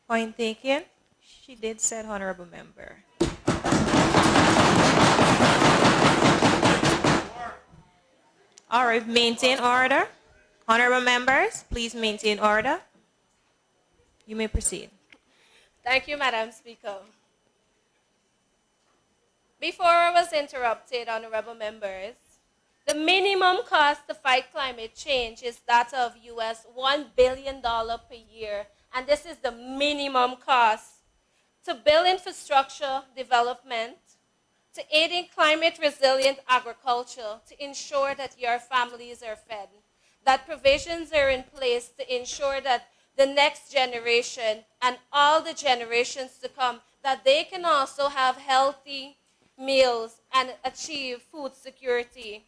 S2: Point taken. She did said honorable member. All right, maintain order. Honorable members, please maintain order. You may proceed.
S5: Thank you, Madam Speaker. Before I was interrupted, honorable members, the minimum cost to fight climate change is that of US $1 billion per year, and this is the minimum cost to build infrastructure development, to aid in climate resilient agriculture, to ensure that your families are fed, that provisions are in place to ensure that the next generation and all the generations to come, that they can also have healthy meals and achieve food security.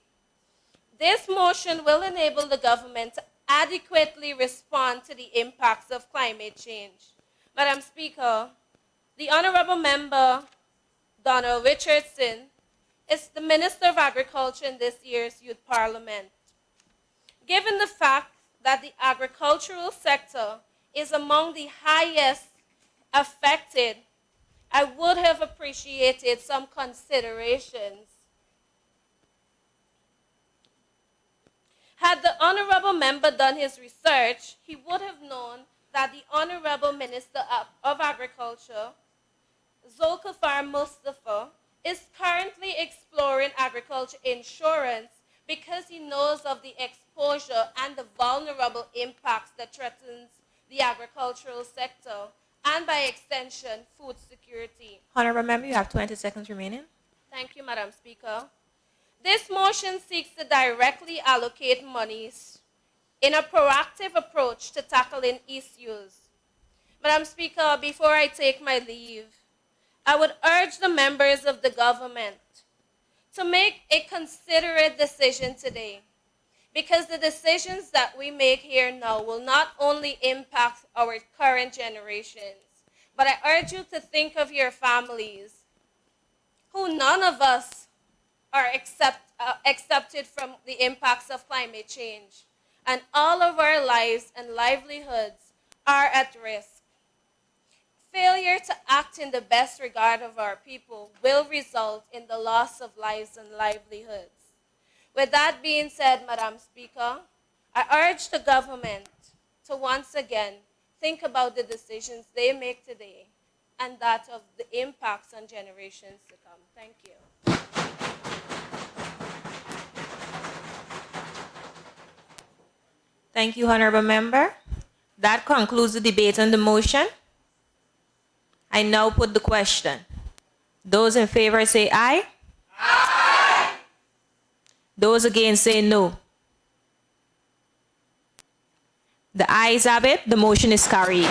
S5: This motion will enable the government to adequately respond to the impacts of climate change. Madam Speaker, the Honorable Member Donald Richardson is the Minister of Agriculture in this year's Youth Parliament. Given the fact that the agricultural sector is among the highest affected, I would have appreciated some considerations. Had the Honorable Member done his research, he would have known that the Honorable Minister of Agriculture, Zulkifar Mustafa, is currently exploring agriculture insurance because he knows of the exposure and the vulnerable impacts that threatens the agricultural sector and by extension, food security.
S2: Honorable member, you have 20 seconds remaining.
S5: Thank you, Madam Speaker. This motion seeks to directly allocate monies in a proactive approach to tackling issues. Madam Speaker, before I take my leave, I would urge the members of the government to make a considerate decision today, because the decisions that we make here now will not only impact our current generations, but I urge you to think of your families, who none of us are accepted from the impacts of climate change, and all of our lives and livelihoods are at risk. Failure to act in the best regard of our people will result in the loss of lives and livelihoods. With that being said, Madam Speaker, I urge the government to once again think about the decisions they make today and that of the impacts on generations to come. Thank you.
S2: Thank you, Honorable Member. That concludes the debate on the motion. I now put the question. Those in favor say aye. Aye. Those against say no. The ayes have it. The motion is carried.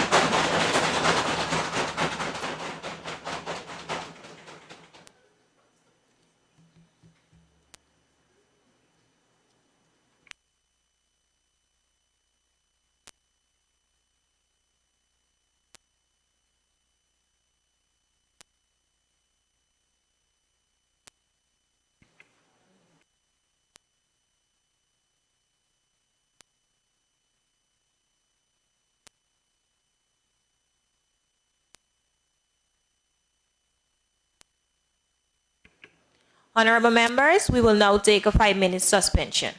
S2: Honorable members, we will now take a 5-minute suspension.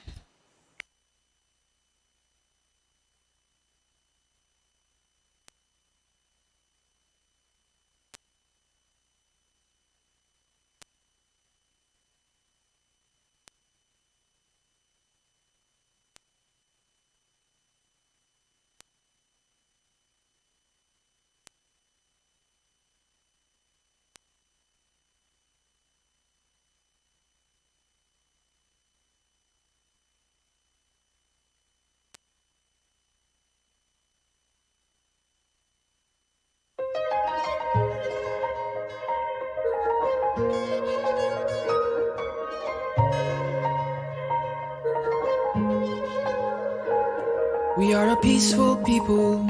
S1: We are a peaceful people.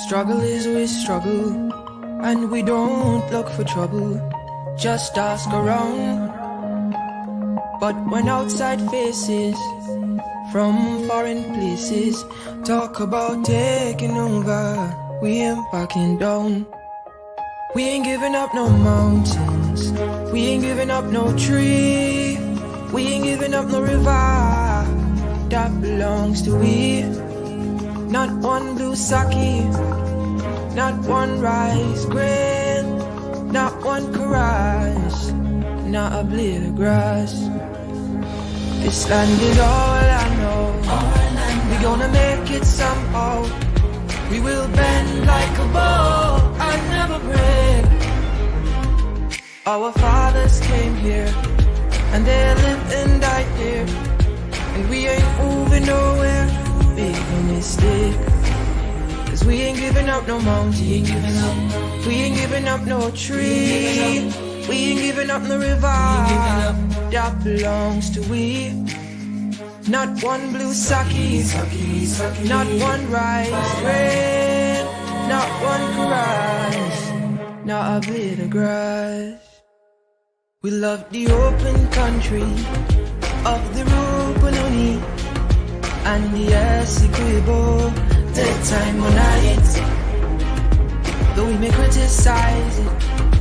S1: Struggle is with struggle, and we don't look for trouble. Just ask around. But when outside faces from foreign places talk about taking over, we ain't backing down. We ain't giving up no mountains, we ain't giving up no tree, we ain't giving up no river that belongs to we. Not one blue sake, not one rice grain, not one courage, not a blade of grass. This land is all I know. We gonna make it somehow. We will bend like a bow and never break. Our fathers came here, and they lived and died here, and we ain't moving nowhere. Big mistake. Cause we ain't giving up no mountain, we ain't giving up no tree, we ain't giving up no river that belongs to we. Not one blue sake, not one rice grain, not one courage, not a blade of grass. We love the open country of the Rupununi and the Essequibo, the time on night. Though we may criticize it,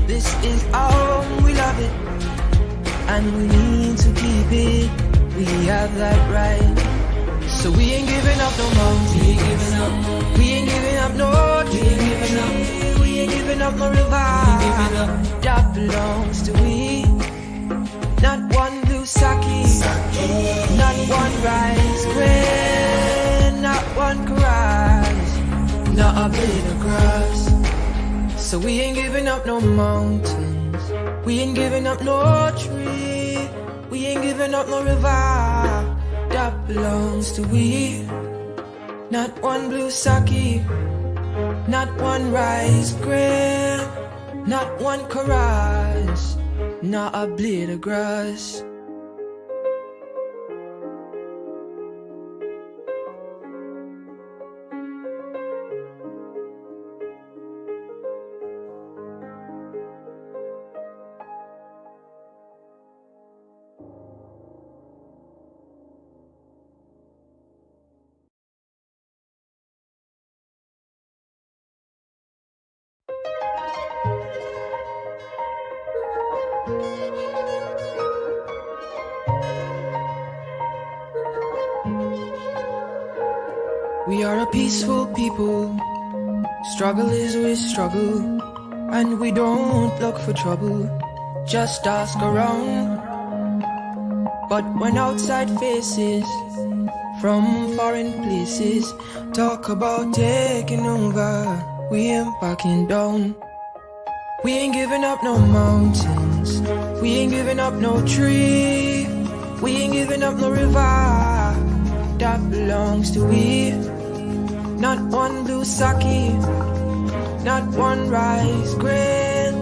S1: this is our home, we love it, and we need to keep it. We have that right. So we ain't giving up no mountain, we ain't giving up no tree, we ain't giving up no river that belongs to we. Not one blue sake, not one rice grain, not one courage, not a blade of grass. So we ain't giving up no mountains, we ain't giving up no tree, we ain't giving up no river that belongs to we. Not one blue sake, not one rice grain, not one courage, not a blade of grass. We are a peaceful people. Struggle is with struggle, and we don't look for trouble. Just ask around. But when outside faces from foreign places talk about taking over, we ain't backing down. We ain't giving up no mountains, we ain't giving up no tree, we ain't giving up no river that belongs to we. Not one blue sake, not one rice grain,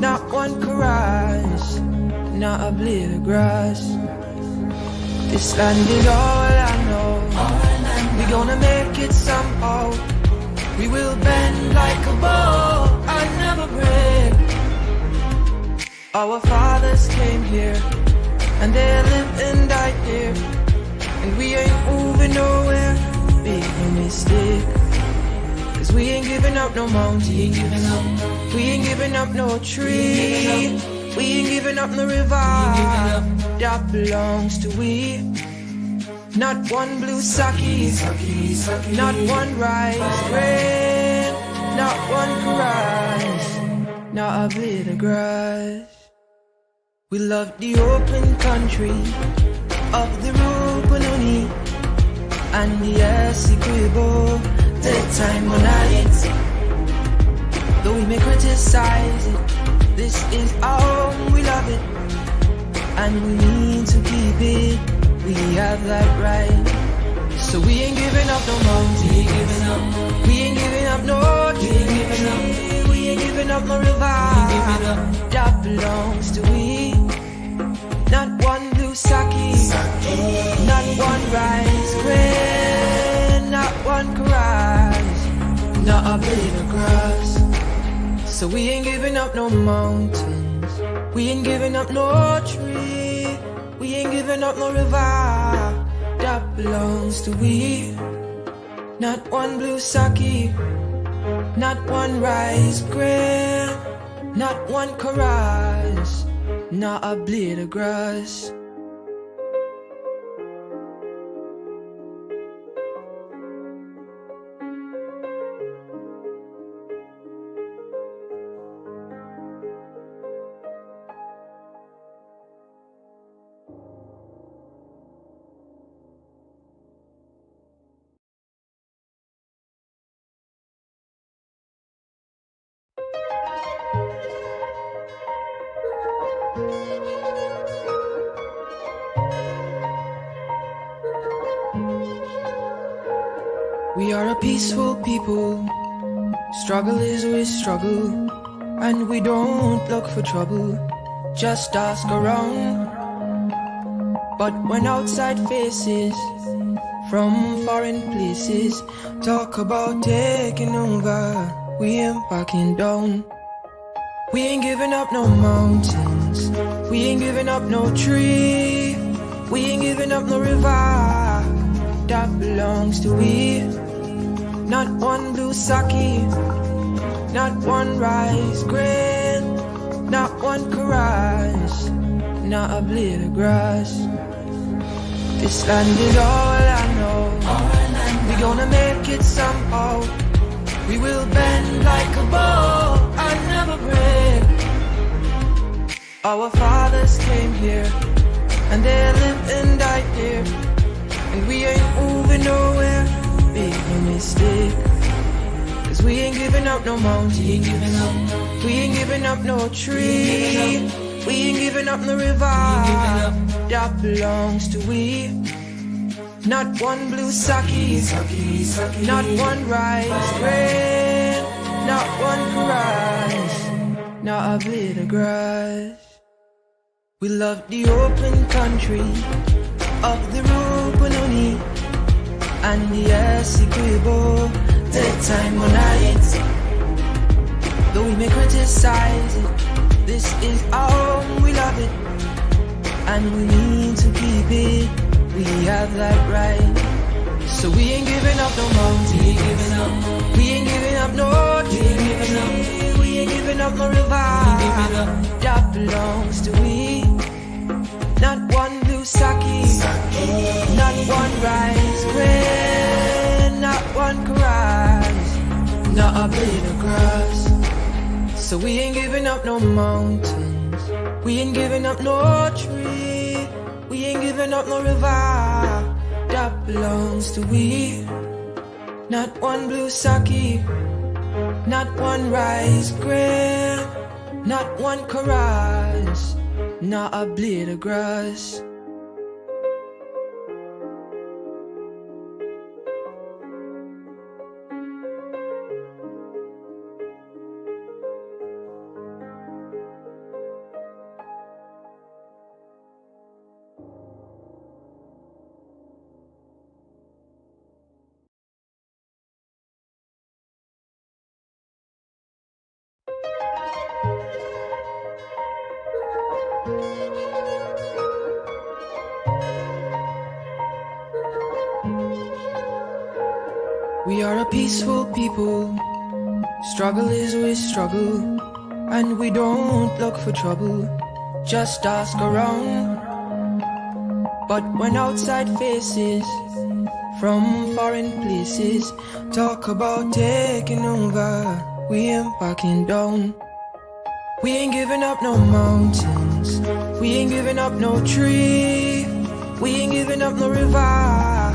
S1: not one courage, not a blade of grass. This land is all I know. We gonna make it somehow. We will bend like a bow and never break. Our fathers came here, and they lived and died here, and we ain't moving nowhere. Big mistake. Cause we ain't giving up no mountain, we ain't giving up no tree, we ain't giving up no river that belongs to we. Not one blue sake, not one rice grain, not one courage, not a blade of grass. We love the open country of the Rupununi and the Essequibo, the time on night. Though we may criticize it, this is our home, we love it, and we need to keep it. We have that right. So we ain't giving up no mountain, we ain't giving up no tree, we ain't giving up no river that belongs to we. Not one blue sake, not one rice grain, not not a blade of grass. So we ain't giving up no mountains, we ain't giving up no tree, we ain't giving up no river that belongs to we. Not one blue sake, not one rice grain, not one chorus, not a blade of grass. We are a peaceful people, struggle is always struggle, and we don't look for trouble, just ask around. But when outside faces from foreign places talk about taking over, we ain't backing down. We ain't giving up no mountains, we ain't giving up no tree, we ain't giving up no river that belongs to we. Not one blue sake, not one rice grain, not one chorus, not a blade of grass. This land is all I know, we gonna make it somehow. We will bend like a bow and never break. Our fathers came here, and they lived and died here, and we ain't moving nowhere. Make no mistake, 'cause we ain't giving up no mountain, we ain't giving up no tree, we ain't giving up no river that belongs to we. Not one blue sake, not one rice grain, not one chorus, not a blade of grass. We love the open country of the Rupununi and the Essequibo, daytime or night. Though we may criticize it, this is our home, we love it, and we need to keep it, we have that right. So we ain't giving up no mountain, we ain't giving up no tree, we ain't giving up no river that belongs to we. Not one blue sake, not one rice grain, not one chorus, not a blade of grass. So we ain't giving up no mountains, we ain't giving up no tree, we ain't giving up no river that belongs to we. Not one blue sake, not one rice grain, not one chorus, not a blade of grass. We are a peaceful people, struggle is always struggle, and we don't look for trouble, just ask around. But when outside faces from foreign places talk about taking over, we ain't backing down. We ain't giving up no mountains, we ain't giving up no tree, we ain't giving up no river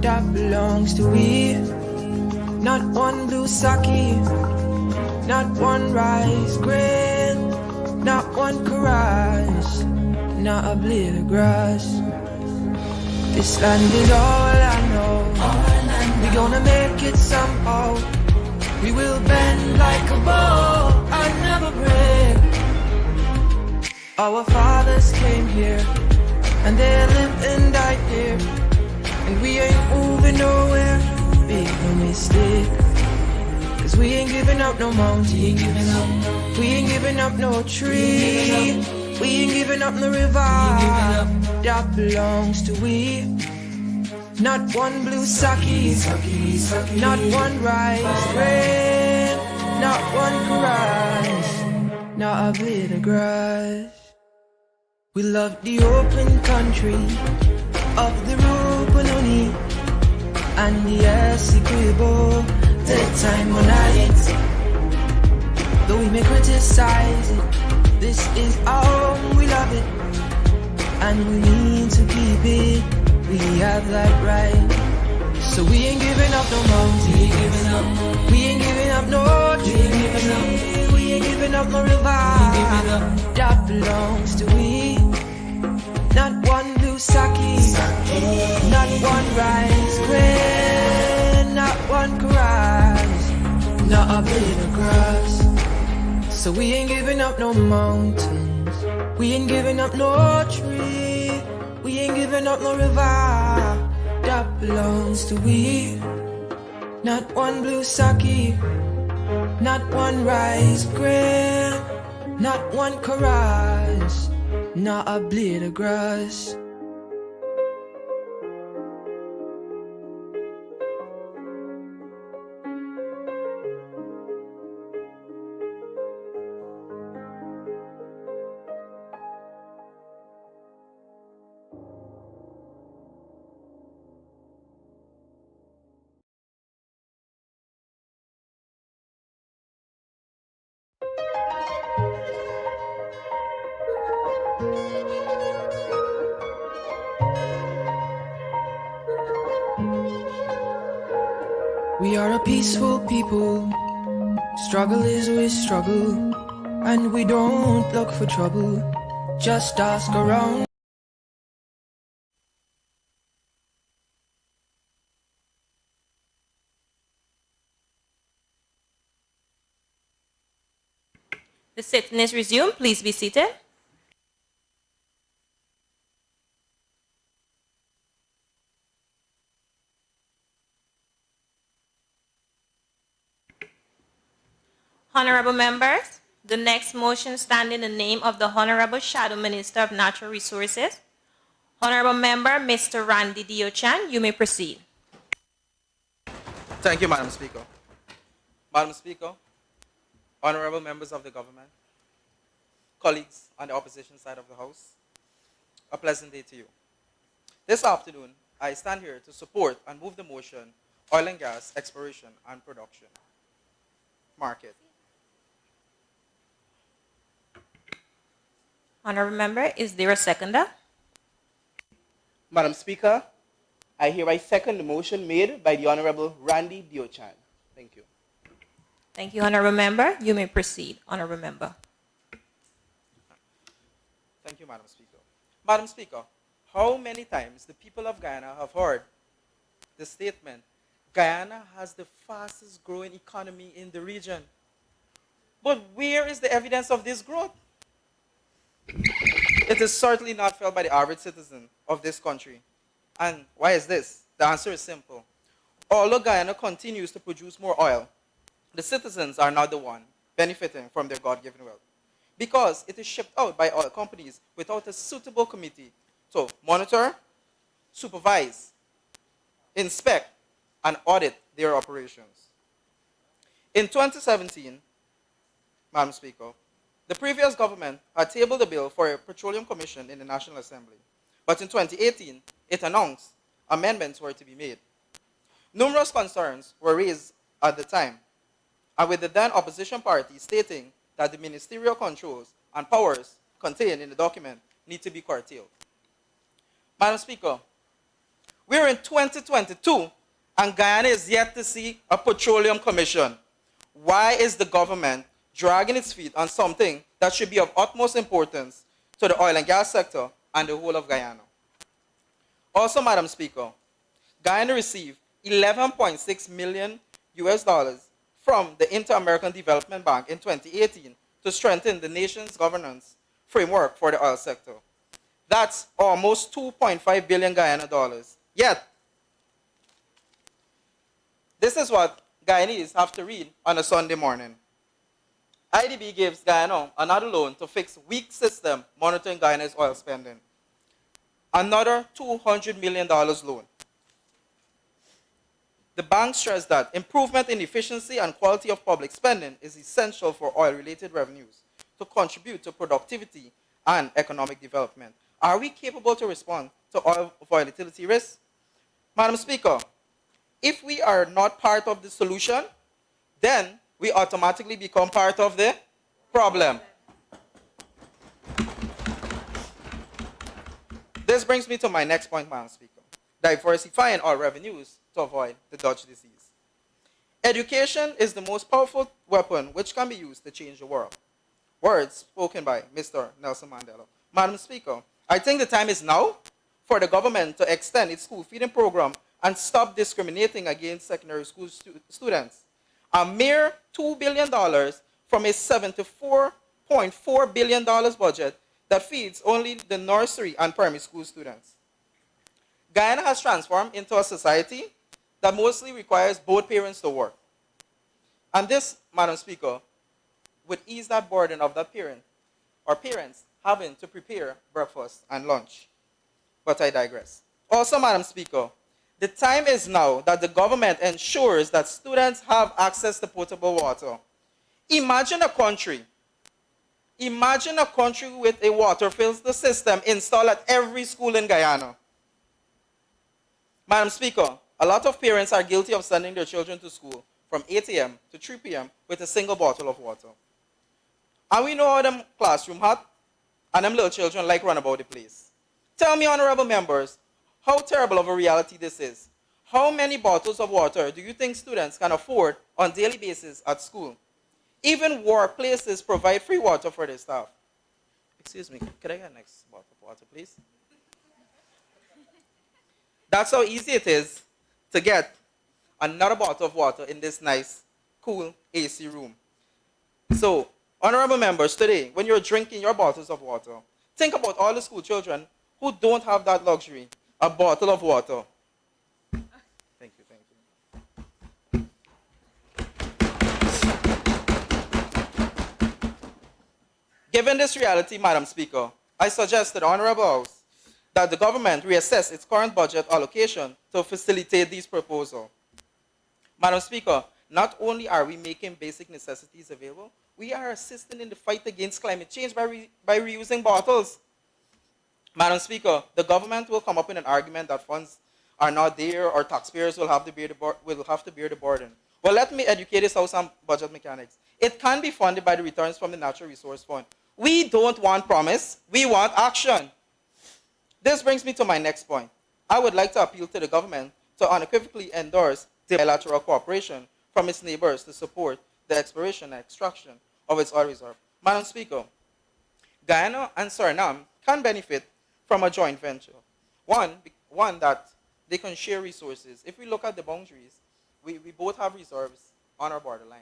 S1: that belongs to we. Not one blue sake, not one rice grain, not one chorus, not a blade of grass. This land is all I know, we gonna make it somehow. We will bend like a bow and never break. Our fathers came here, and they lived and died here, and we ain't moving nowhere. Make no mistake, 'Cause we ain't giving up no mountain. We ain't giving up no tree. We ain't giving up no river that belongs to we. Not one blue sake, not one rice grain, not one rice, not a blade of grass. We love the open country of the Rupununi and the Essequibo, the time when though we may criticize it, this is our home, we love it, and we need to keep it, we have that right. So we ain't giving up no mountain, we ain't giving up no tree, we ain't giving up no river that belongs to we. Not one blue sake, not one rice grain, not one grass, not a blade of grass. So we ain't giving up no mountains, we ain't giving up no tree, we ain't giving up no river that belongs to we. Not one blue sake, not one rice grain, not one chorus, not a blade of grass. We are a peaceful people. Struggle is always struggle, and we don't look for trouble. Just ask around.
S2: The sitting is resumed. Please be seated. Honorable members, the next motion stands in the name of the Honorable Shadow Minister of Natural Resources. Honorable Member, Mr. Randy Diochan, you may proceed.
S11: Thank you, Madam Speaker. Madam Speaker, honorable members of the government, colleagues on the opposition side of the House, a pleasant day to you. This afternoon, I stand here to support and move the motion, Oil and Gas Exploration and Production Market.
S2: Honorable Member, is there a seconder?
S18: Madam Speaker, I hereby second the motion made by the Honorable Randy Diochan. Thank you.
S2: Thank you, Honorable Member. You may proceed, Honorable Member.
S11: Thank you, Madam Speaker. Madam Speaker, how many times the people of Guyana have heard the statement, Guyana has the fastest growing economy in the region. But where is the evidence of this growth? It is certainly not felt by the average citizen of this country. And why is this? The answer is simple. Although Guyana continues to produce more oil, the citizens are not the one benefiting from their God-given wealth, because it is shipped out by oil companies without a suitable committee to monitor, supervise, inspect, and audit their operations. In 2017, Madam Speaker, the previous government had tabled a bill for a petroleum commission in the National Assembly, but in 2018, it announced amendments were to be made. Numerous concerns were raised at the time, and with the then opposition party stating that the ministerial controls and powers contained in the document need to be curtailed. Madam Speaker, we're in 2022, and Guyana is yet to see a petroleum commission. Why is the government dragging its feet on something that should be of utmost importance to the oil and gas sector and the whole of Guyana? Also, Madam Speaker, Guyana received $11.6 million from the Inter-American Development Bank in 2018 to strengthen the nation's governance framework for the oil sector. That's almost 2.5 billion Guyana dollars. Yet, this is what Guyanese have to read on a Sunday morning. IDB gives Guyana another loan to fix weak system monitoring Guyana's oil spending. Another $200 million loan. The bank stressed that improvement in efficiency and quality of public spending is essential for oil-related revenues to contribute to productivity and economic development. Are we capable to respond to oil volatility risks? Madam Speaker, if we are not part of the solution, then we automatically become part of the problem. This brings me to my next point, Madam Speaker. Diversifying our revenues to avoid the Dutch disease. Education is the most powerful weapon which can be used to change the world. Words spoken by Mr. Nelson Mandela. Madam Speaker, I think the time is now for the government to extend its school feeding program and stop discriminating against secondary school students. A mere $2 billion from a $74.4 billion budget that feeds only the nursery and primary school students. Guyana has transformed into a society that mostly requires both parents to work. And this, Madam Speaker, would ease that burden of that parent or parents having to prepare breakfast and lunch. But I digress. Also, Madam Speaker, the time is now that the government ensures that students have access to potable water. Imagine a country with a water filter system installed at every school in Guyana. Madam Speaker, a lot of parents are guilty of sending their children to school from 8 a.m. to 3 p.m. with a single bottle of water. And we know how them classroom hot and them little children like run about the place. Tell me, honorable members, how terrible of a reality this is. How many bottles of water do you think students can afford on a daily basis at school? Even workplaces provide free water for their staff. Excuse me, could I get the next bottle of water, please? That's how easy it is to get another bottle of water in this nice, cool AC room. So, honorable members, today, when you're drinking your bottles of water, think about all the school children who don't have that luxury, a bottle of water. Thank you, thank you. Given this reality, Madam Speaker, I suggest to the Honorable House that the government reassess its current budget allocation to facilitate these proposals. Madam Speaker, not only are we making basic necessities available, we are assisting in the fight against climate change by reusing bottles. Madam Speaker, the government will come up with an argument that funds are not there or taxpayers will have to bear the burden. Well, let me educate this House on budget mechanics. It can be funded by the returns from the Natural Resource Fund. We don't want promise, we want action. This brings me to my next point. I would like to appeal to the government to unequivocally endorse the bilateral cooperation from its neighbors to support the exploration and extraction of its oil reserve. Madam Speaker, Guyana and Suriname can benefit from a joint venture. One that they can share resources. If we look at the boundaries, we both have reserves on our borderline.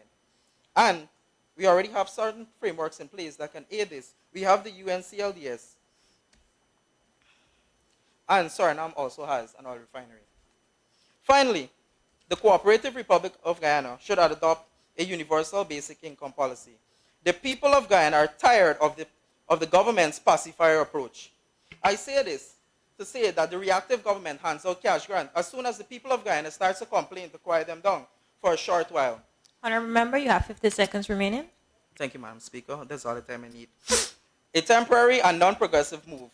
S11: And we already have certain frameworks in place that can aid this. We have the UNCLDS. And Suriname also has an oil refinery. Finally, the Cooperative Republic of Guyana should adopt a universal basic income policy. The people of Guyana are tired of the government's pacifier approach. I say this to say that the reactive government hands out cash grant as soon as the people of Guyana starts to complain to quiet them down for a short while.
S2: Honorable member, you have 50 seconds remaining.
S11: Thank you, Madam Speaker. That's all the time I need. A temporary and non-progressive move.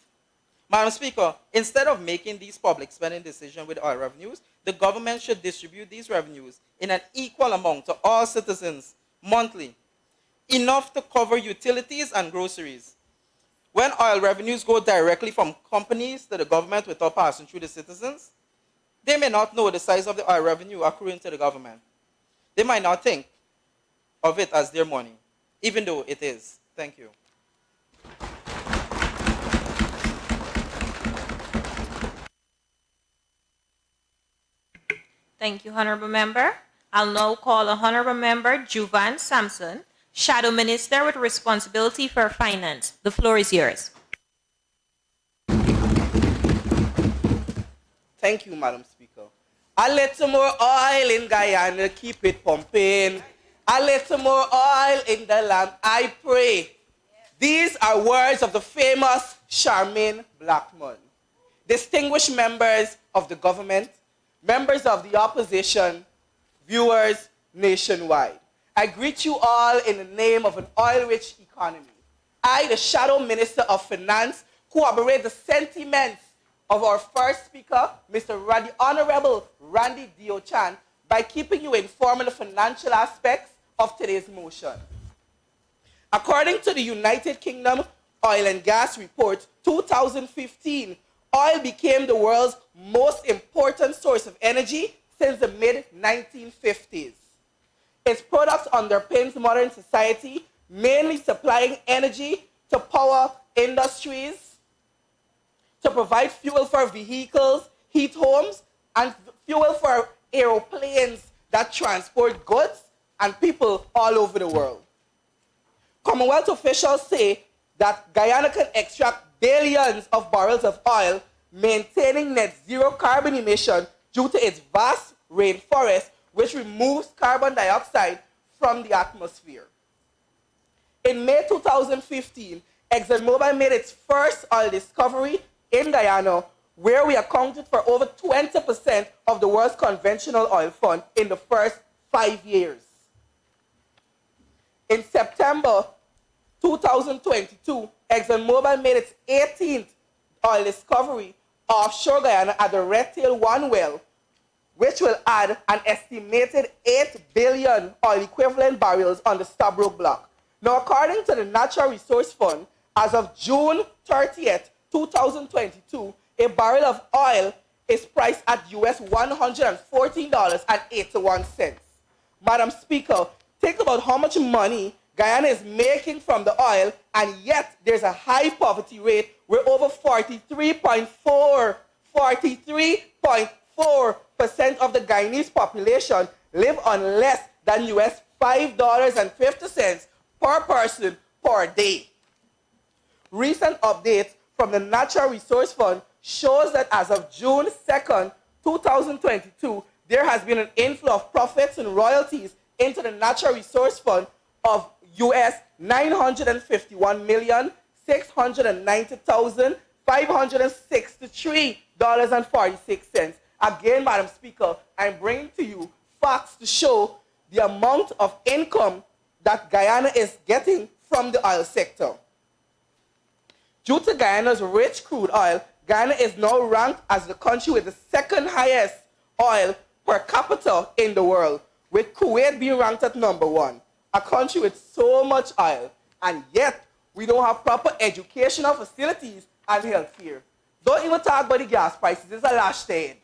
S11: Madam Speaker, instead of making these public spending decisions with oil revenues, the government should distribute these revenues in an equal amount to all citizens monthly, enough to cover utilities and groceries. When oil revenues go directly from companies to the government without passing through the citizens, they may not know the size of the oil revenue accruing to the government. They might not think of it as their money, even though it is. Thank you.
S2: Thank you, Honorable Member. I'll now call on Honorable Member Juvan Sampson, Shadow Minister with responsibility for finance. The floor is yours.
S18: Thank you, Madam Speaker. A little more oil in Guyana, keep it pumping. A little more oil in the lamp, I pray. These are words of the famous Charmaine Blackman. Distinguished members of the government, members of the opposition, viewers nationwide. I greet you all in the name of an oil-rich economy. I, the Shadow Minister of Finance, corroborate the sentiments of our first speaker, the Honorable Randy Diochan, by keeping you informed on the financial aspects of today's motion. According to the United Kingdom Oil and Gas Report 2015, oil became the world's most important source of energy since the mid-1950s. Its products underpins modern society, mainly supplying energy to power industries, to provide fuel for vehicles, heat homes, and fuel for aeroplanes that transport goods and people all over the world. Commonwealth officials say that Guyana can extract billions of barrels of oil, maintaining net zero carbon emission due to its vast rainforest, which removes carbon dioxide from the atmosphere. In May 2015, ExxonMobil made its first oil discovery in Guyana, where we accounted for over 20% of the world's conventional oil fund in the first 5 years. In September 2022, ExxonMobil made its 18th oil discovery offshore Guyana at the Red Tail 1 well, which will add an estimated 8 billion oil equivalent barrels on the Stabroek Block. Now, according to the Natural Resource Fund, as of June 30th, 2022, a barrel of oil is priced at US $114.81. Madam Speaker, think about how much money Guyana is making from the oil, and yet there's a high poverty rate where over 43.4% of the Guyanese population live on less than US $5.50 per person per day. Recent updates from the Natural Resource Fund shows that as of June 2nd, 2022, there has been an inflow of profits and royalties into the Natural Resource Fund of US $951,690,563.46. Again, Madam Speaker, I'm bringing to you facts to show the amount of income that Guyana is getting from the oil sector. Due to Guyana's rich crude oil, Guyana is now ranked as the country with the second highest oil per capita in the world, with Kuwait being ranked at number 1. A country with so much oil, and yet we don't have proper educational facilities and health care. Don't even talk about the gas prices, it's a lash dead.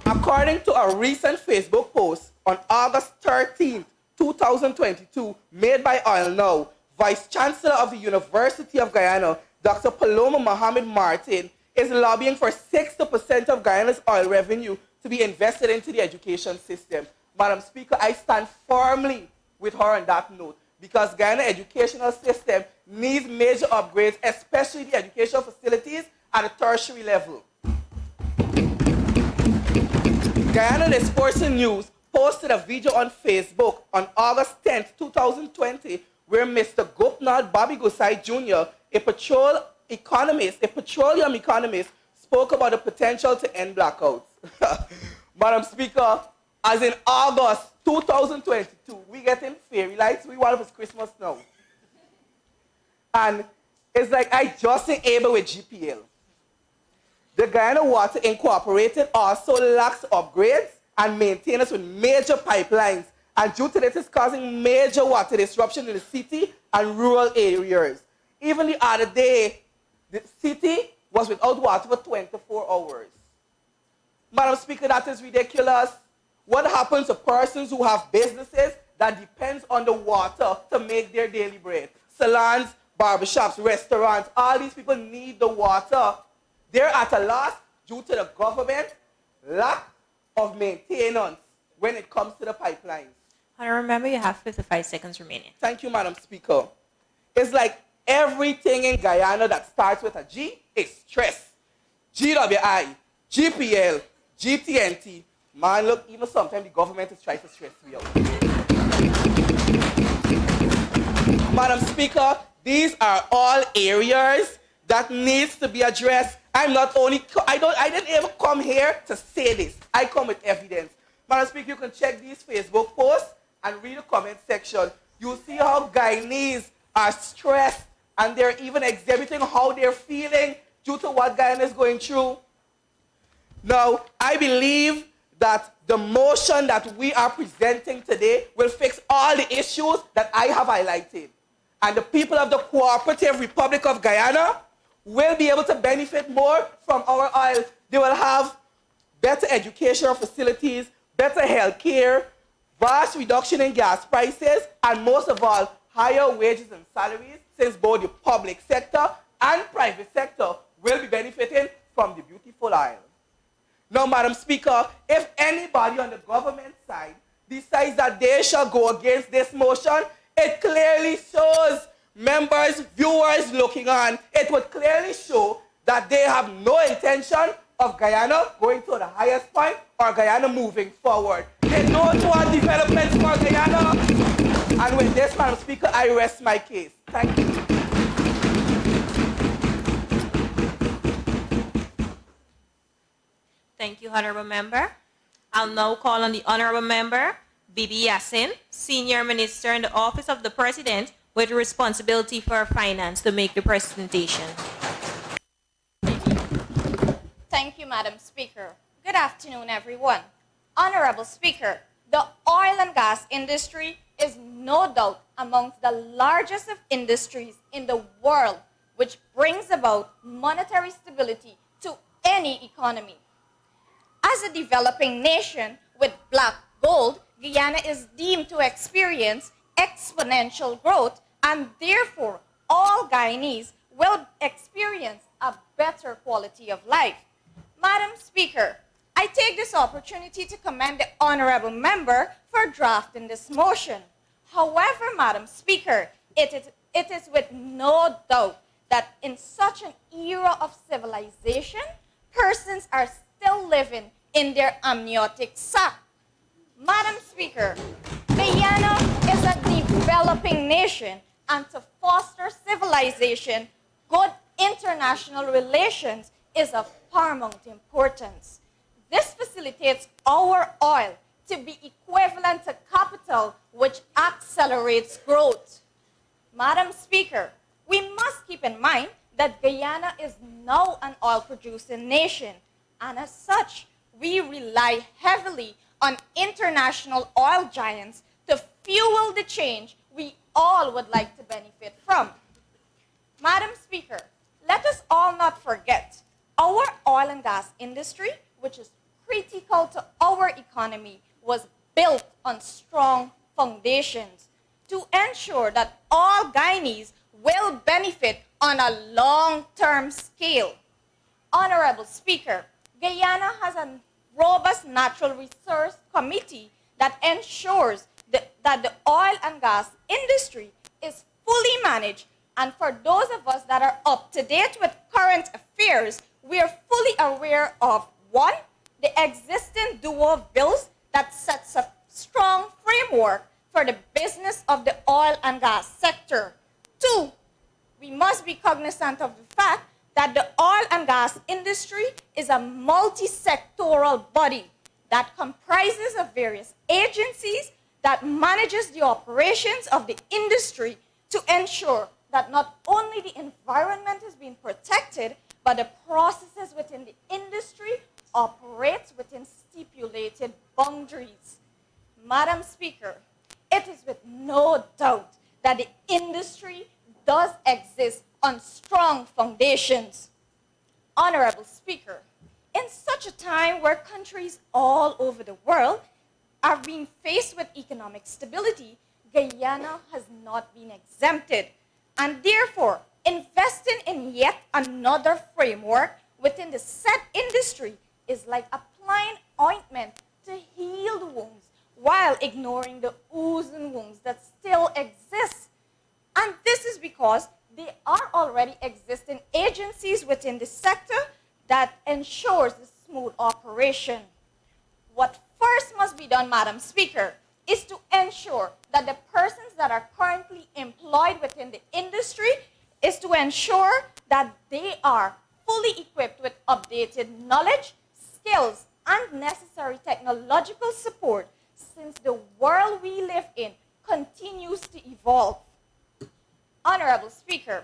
S18: According to a recent Facebook post on August 13th, 2022, made by Oil Now, Vice Chancellor of the University of Guyana, Dr. Paloma Mohamed Martin, is lobbying for 60% of Guyana's oil revenue to be invested into the education system. Madam Speaker, I stand firmly with her on that note, because Guyana educational system needs major upgrades, especially the educational facilities at the tertiary level. Guyana The Sporting News posted a video on Facebook on August 10th, 2020, where Mr. Gopnath Bobby Gusai Jr., a petroleum economist, spoke about the potential to end blackouts. Madam Speaker, as in August 2022, we getting fairy lights. We want it for Christmas now. And it's like I just ain't able with GPL. The Guyana Water Incorporated also lacks upgrades and maintenance with major pipelines, and due to this, it's causing major water disruption in the city and rural areas. Even the other day, the city was without water for 24 hours. Madam Speaker, that is ridiculous. What happens to persons who have businesses that depends on the water to make their daily bread? Salons, barbershops, restaurants, all these people need the water. They're at a loss due to the government lack of maintenance when it comes to the pipelines.
S2: And remember, you have 55 seconds remaining.
S18: Thank you, Madam Speaker. It's like everything in Guyana that starts with a G is stress. GWI, GPL, GTNT. Man, look, even sometimes the government is trying to stress me out. Madam Speaker, these are all areas that needs to be addressed. I didn't even come here to say this. I come with evidence. Madam Speaker, you can check these Facebook posts and read the comment section. You'll see how Guyanese are stressed and they're even exhibiting how they're feeling due to what Guyana is going through. Now, I believe that the motion that we are presenting today will fix all the issues that I have highlighted. And the people of the Cooperative Republic of Guyana will be able to benefit more from our oil. They will have better educational facilities, better health care, vast reduction in gas prices, and most of all, higher wages and salaries, since both the public sector and private sector will be benefiting from the beautiful oil. Now, Madam Speaker, if anybody on the government side decides that they shall go against this motion, it clearly shows members, viewers looking on, it would clearly show that they have no intention of Guyana going to the highest point or Guyana moving forward. They don't want development for Guyana. And with this, Madam Speaker, I rest my case. Thank you.
S2: Thank you, Honorable Member. I'll now call on the Honorable Member, Bibi Yassin, Senior Minister in the Office of the President with responsibility for finance, to make the presentation.
S9: Thank you, Madam Speaker. Good afternoon, everyone. Honorable Speaker, the oil and gas industry is no doubt amongst the largest of industries in the world, which brings about monetary stability to any economy. As a developing nation with black gold, Guyana is deemed to experience exponential growth, and therefore all Guyanese will experience a better quality of life. Madam Speaker, I take this opportunity to commend the Honorable Member for drafting this motion. However, Madam Speaker, it is with no doubt that in such an era of civilization, persons are still living in their amniotic sac. Madam Speaker, Guyana is a developing nation, and to foster civilization, good international relations is of paramount importance. This facilitates our oil to be equivalent to capital, which accelerates growth. Madam Speaker, we must keep in mind that Guyana is now an oil-producing nation, and as such, we rely heavily on international oil giants to fuel the change we all would like to benefit from. Madam Speaker, let us all not forget our oil and gas industry, which is critical to our economy, was built on strong foundations to ensure that all Guyanese will benefit on a long-term scale. Honorable Speaker, Guyana has a robust natural resource committee that ensures that the oil and gas industry is fully managed, and for those of us that are up to date with current affairs, we are fully aware of, one, the existing duo of bills that sets a strong framework for the business of the oil and gas sector. Two, we must be cognizant of the fact that the oil and gas industry is a multi-sectoral body that comprises of various agencies that manages the operations of the industry to ensure that not only the environment is being protected, but the processes within the industry operate within stipulated boundaries. Madam Speaker, it is with no doubt that the industry does exist on strong foundations. Honorable Speaker, in such a time where countries all over the world are being faced with economic stability, Guyana has not been exempted, and therefore investing in yet another framework within the said industry is like applying ointment to heal the wounds while ignoring the oozing wounds that still exist. And this is because there are already existing agencies within the sector
S10: that ensures the smooth operation. What first must be done, Madam Speaker, is to ensure that the persons that are currently employed within the industry is to ensure that they are fully equipped with updated knowledge, skills, and necessary technological support, since the world we live in continues to evolve. Honorable Speaker,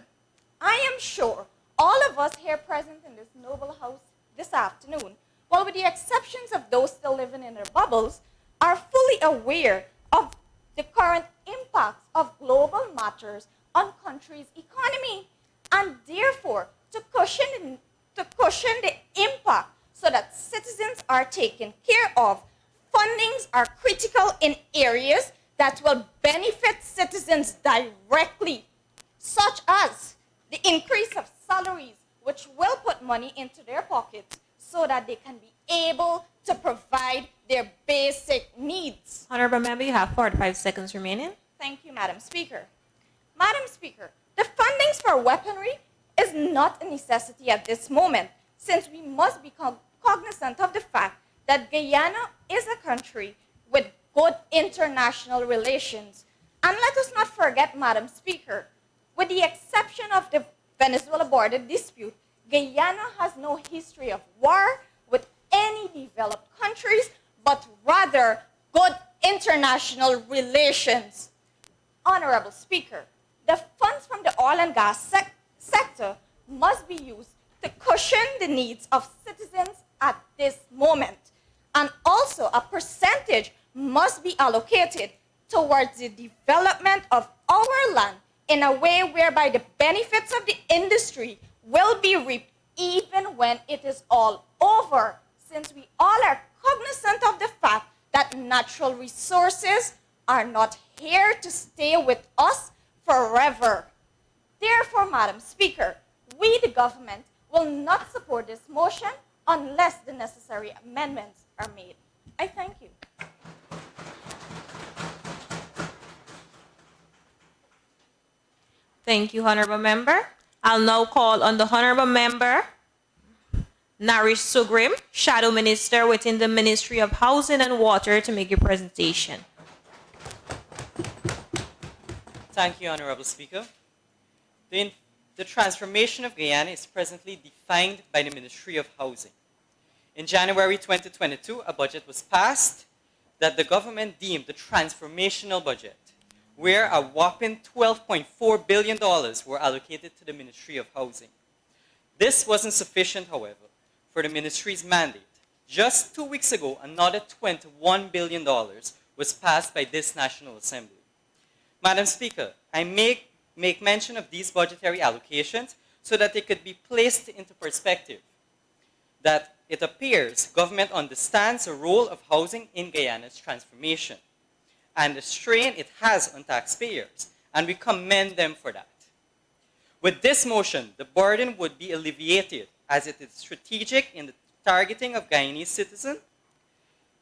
S10: I am sure all of us here present in this noble house this afternoon, well, with the exceptions of those still living in their bubbles, are fully aware of the current impacts of global matters on countries' economy, and therefore to cushion the impact so that citizens are taken care of, fundings are critical in areas that will benefit citizens directly, such as the increase of salaries, which will put money into their pockets so that they can be able to provide their basic needs.
S2: Honorable Member, you have 45 seconds remaining.
S10: Thank you, Madam Speaker. Madam Speaker, the fundings for weaponry is not a necessity at this moment, since we must be cognizant of the fact that Guyana is a country with good international relations. And let us not forget, Madam Speaker, with the exception of the Venezuela border dispute, Guyana has no history of war with any developed countries, but rather good international relations. Honorable Speaker, the funds from the oil and gas sector must be used to cushion the needs of citizens at this moment. And also a percentage must be allocated towards the development of our land in a way whereby the benefits of the industry will be reaped even when it is all over, since we all are cognizant of the fact that natural resources are not here to stay with us forever. Therefore, Madam Speaker, we, the government, will not support this motion unless the necessary amendments are made. I thank you.
S2: Thank you, Honorable Member. I'll now call on the Honorable Member, Narish Sugrim, Shadow Minister within the Ministry of Housing and Water, to make a presentation.
S8: Thank you, Honorable Speaker. The transformation of Guyana is presently defined by the Ministry of Housing. In January 2022, a budget was passed that the government deemed the transformational budget, where a whopping $12.4 billion were allocated to the Ministry of Housing. This wasn't sufficient, however, for the ministry's mandate. Just 2 weeks ago, another $21 billion was passed by this National Assembly. Madam Speaker, I make mention of these budgetary allocations so that they could be placed into perspective, that it appears government understands the role of housing in Guyana's transformation and the strain it has on taxpayers, and we commend them for that. With this motion, the burden would be alleviated as it is strategic in the targeting of Guyanese citizens,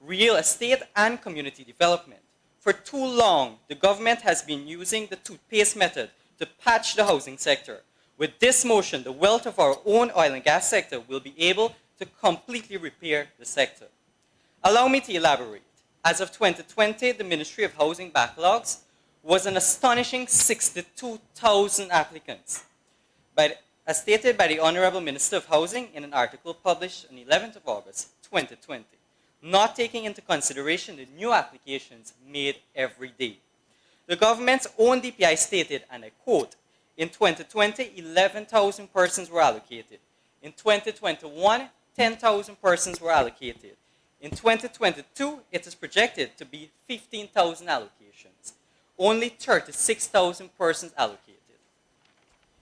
S8: real estate, and community development. For too long, the government has been using the toothpaste method to patch the housing sector. With this motion, the wealth of our own oil and gas sector will be able to completely repair the sector. Allow me to elaborate. As of 2020, the Ministry of Housing backlogs was an astonishing 62,000 applicants, as stated by the Honorable Minister of Housing in an article published on the 11th of August, 2020, not taking into consideration the new applications made every day. The government's own DPI stated, and I quote, in 2020, 11,000 persons were allocated. In 2021, 10,000 persons were allocated. In 2022, it is projected to be 15,000 allocations. Only 36,000 persons allocated.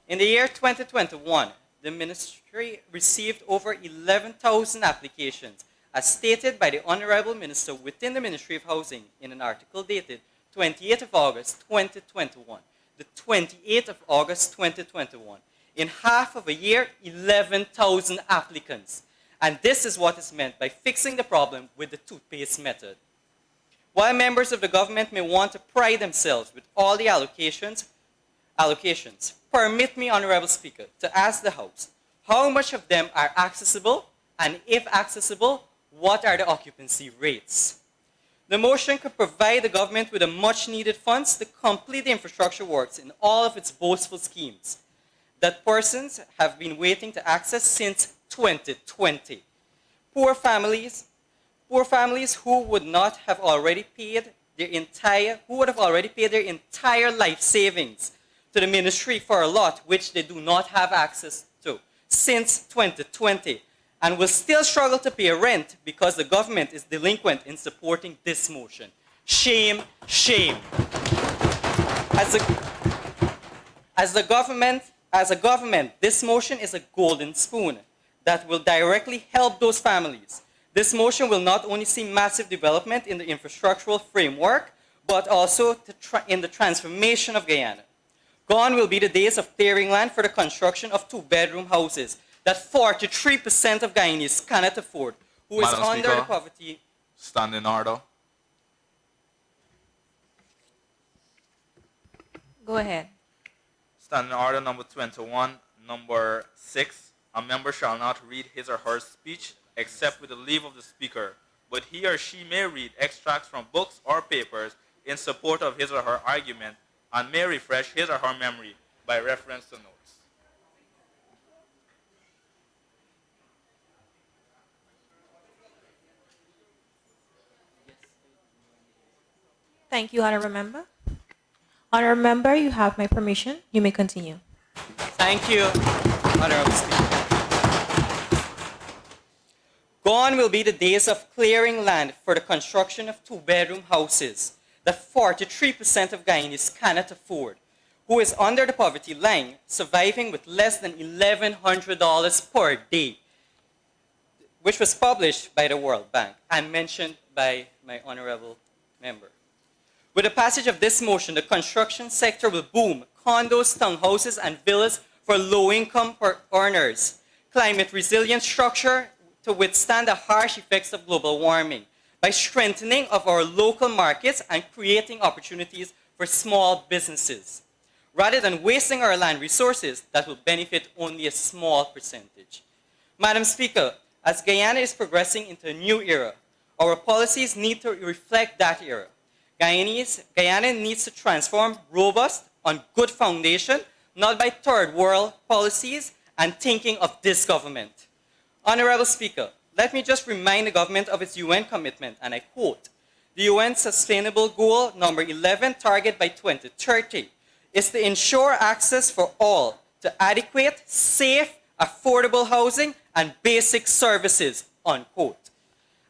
S8: In the year 2021, the ministry received over 11,000 applications, as stated by the Honorable Minister within the Ministry of Housing in an article dated 28th of August 2021. The 28th of August 2021. In half of a year, 11,000 applicants. And this is what is meant by fixing the problem with the toothpaste method. While members of the government may want to pride themselves with all the allocations, permit me, Honorable Speaker, to ask the House, How much of them are accessible? And if accessible, what are the occupancy rates? The motion could provide the government with the much needed funds to complete the infrastructure works in all of its boastful schemes that persons have been waiting to access since 2020. Poor families who would have already paid their entire life savings to the ministry for a lot which they do not have access to since 2020, and will still struggle to pay rent because the government is delinquent in supporting this motion. Shame, shame. As a government, this motion is a golden spoon that will directly help those families. This motion will not only see massive development in the infrastructural framework, but also in the transformation of Guyana. Gone will be the days of clearing land for the construction of 2-bedroom houses that 43% of Guyanese cannot afford, who is
S7: Madam
S8: under
S7: Speaker,
S8: the poverty.
S7: Stand in order.
S2: Go ahead.
S17: Standing order number 21, number 6. A member shall not read his or her speech except with the leave of the speaker, but he or she may read extracts from books or papers in support of his or her argument and may refresh his or her memory by reference to notes.
S2: Thank you, Honorable Member. Honorable Member, you have my permission. You may continue.
S8: Thank you, Honorable Speaker. Gone will be the days of clearing land for the construction of 2-bedroom houses that 43% of Guyanese cannot afford, who is under the poverty line, surviving with less than $1,100 per day, which was published by the World Bank and mentioned by my honorable member. With the passage of this motion, the construction sector will boom: condos, townhouses, and villas for low-income earners, climate-resilient structure to withstand the harsh effects of global warming, by strengthening of our local markets and creating opportunities for small businesses, rather than wasting our land resources that will benefit only a small percentage. Madam Speaker, as Guyana is progressing into a new era, our policies need to reflect that era. Guyana needs to transform robust, on good foundation, not by third world policies and thinking of this government. Honorable Speaker, let me just remind the government of its UN commitment, and I quote, "The UN Sustainable Goal number 11 target by 2030 is to ensure access for all to adequate, safe, affordable housing and basic services," unquote.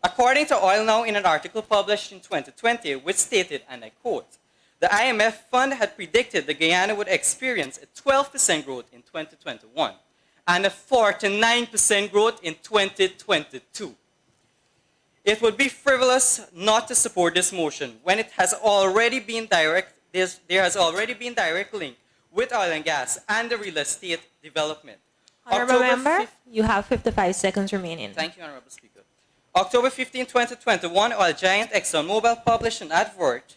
S8: According to Oil Now, in an article published in 2020, which stated, and I quote, "The IMF fund had predicted that Guyana would experience a 12% growth in 2021 and a 49% growth in 2022. It would be frivolous not to support this motion when it has already been there has already been direct link with oil and gas and the real estate development.
S2: Honorable Member, you have 55 seconds remaining.
S8: Thank you, Honorable Speaker. October 15, 2021, oil giant ExxonMobil published an advert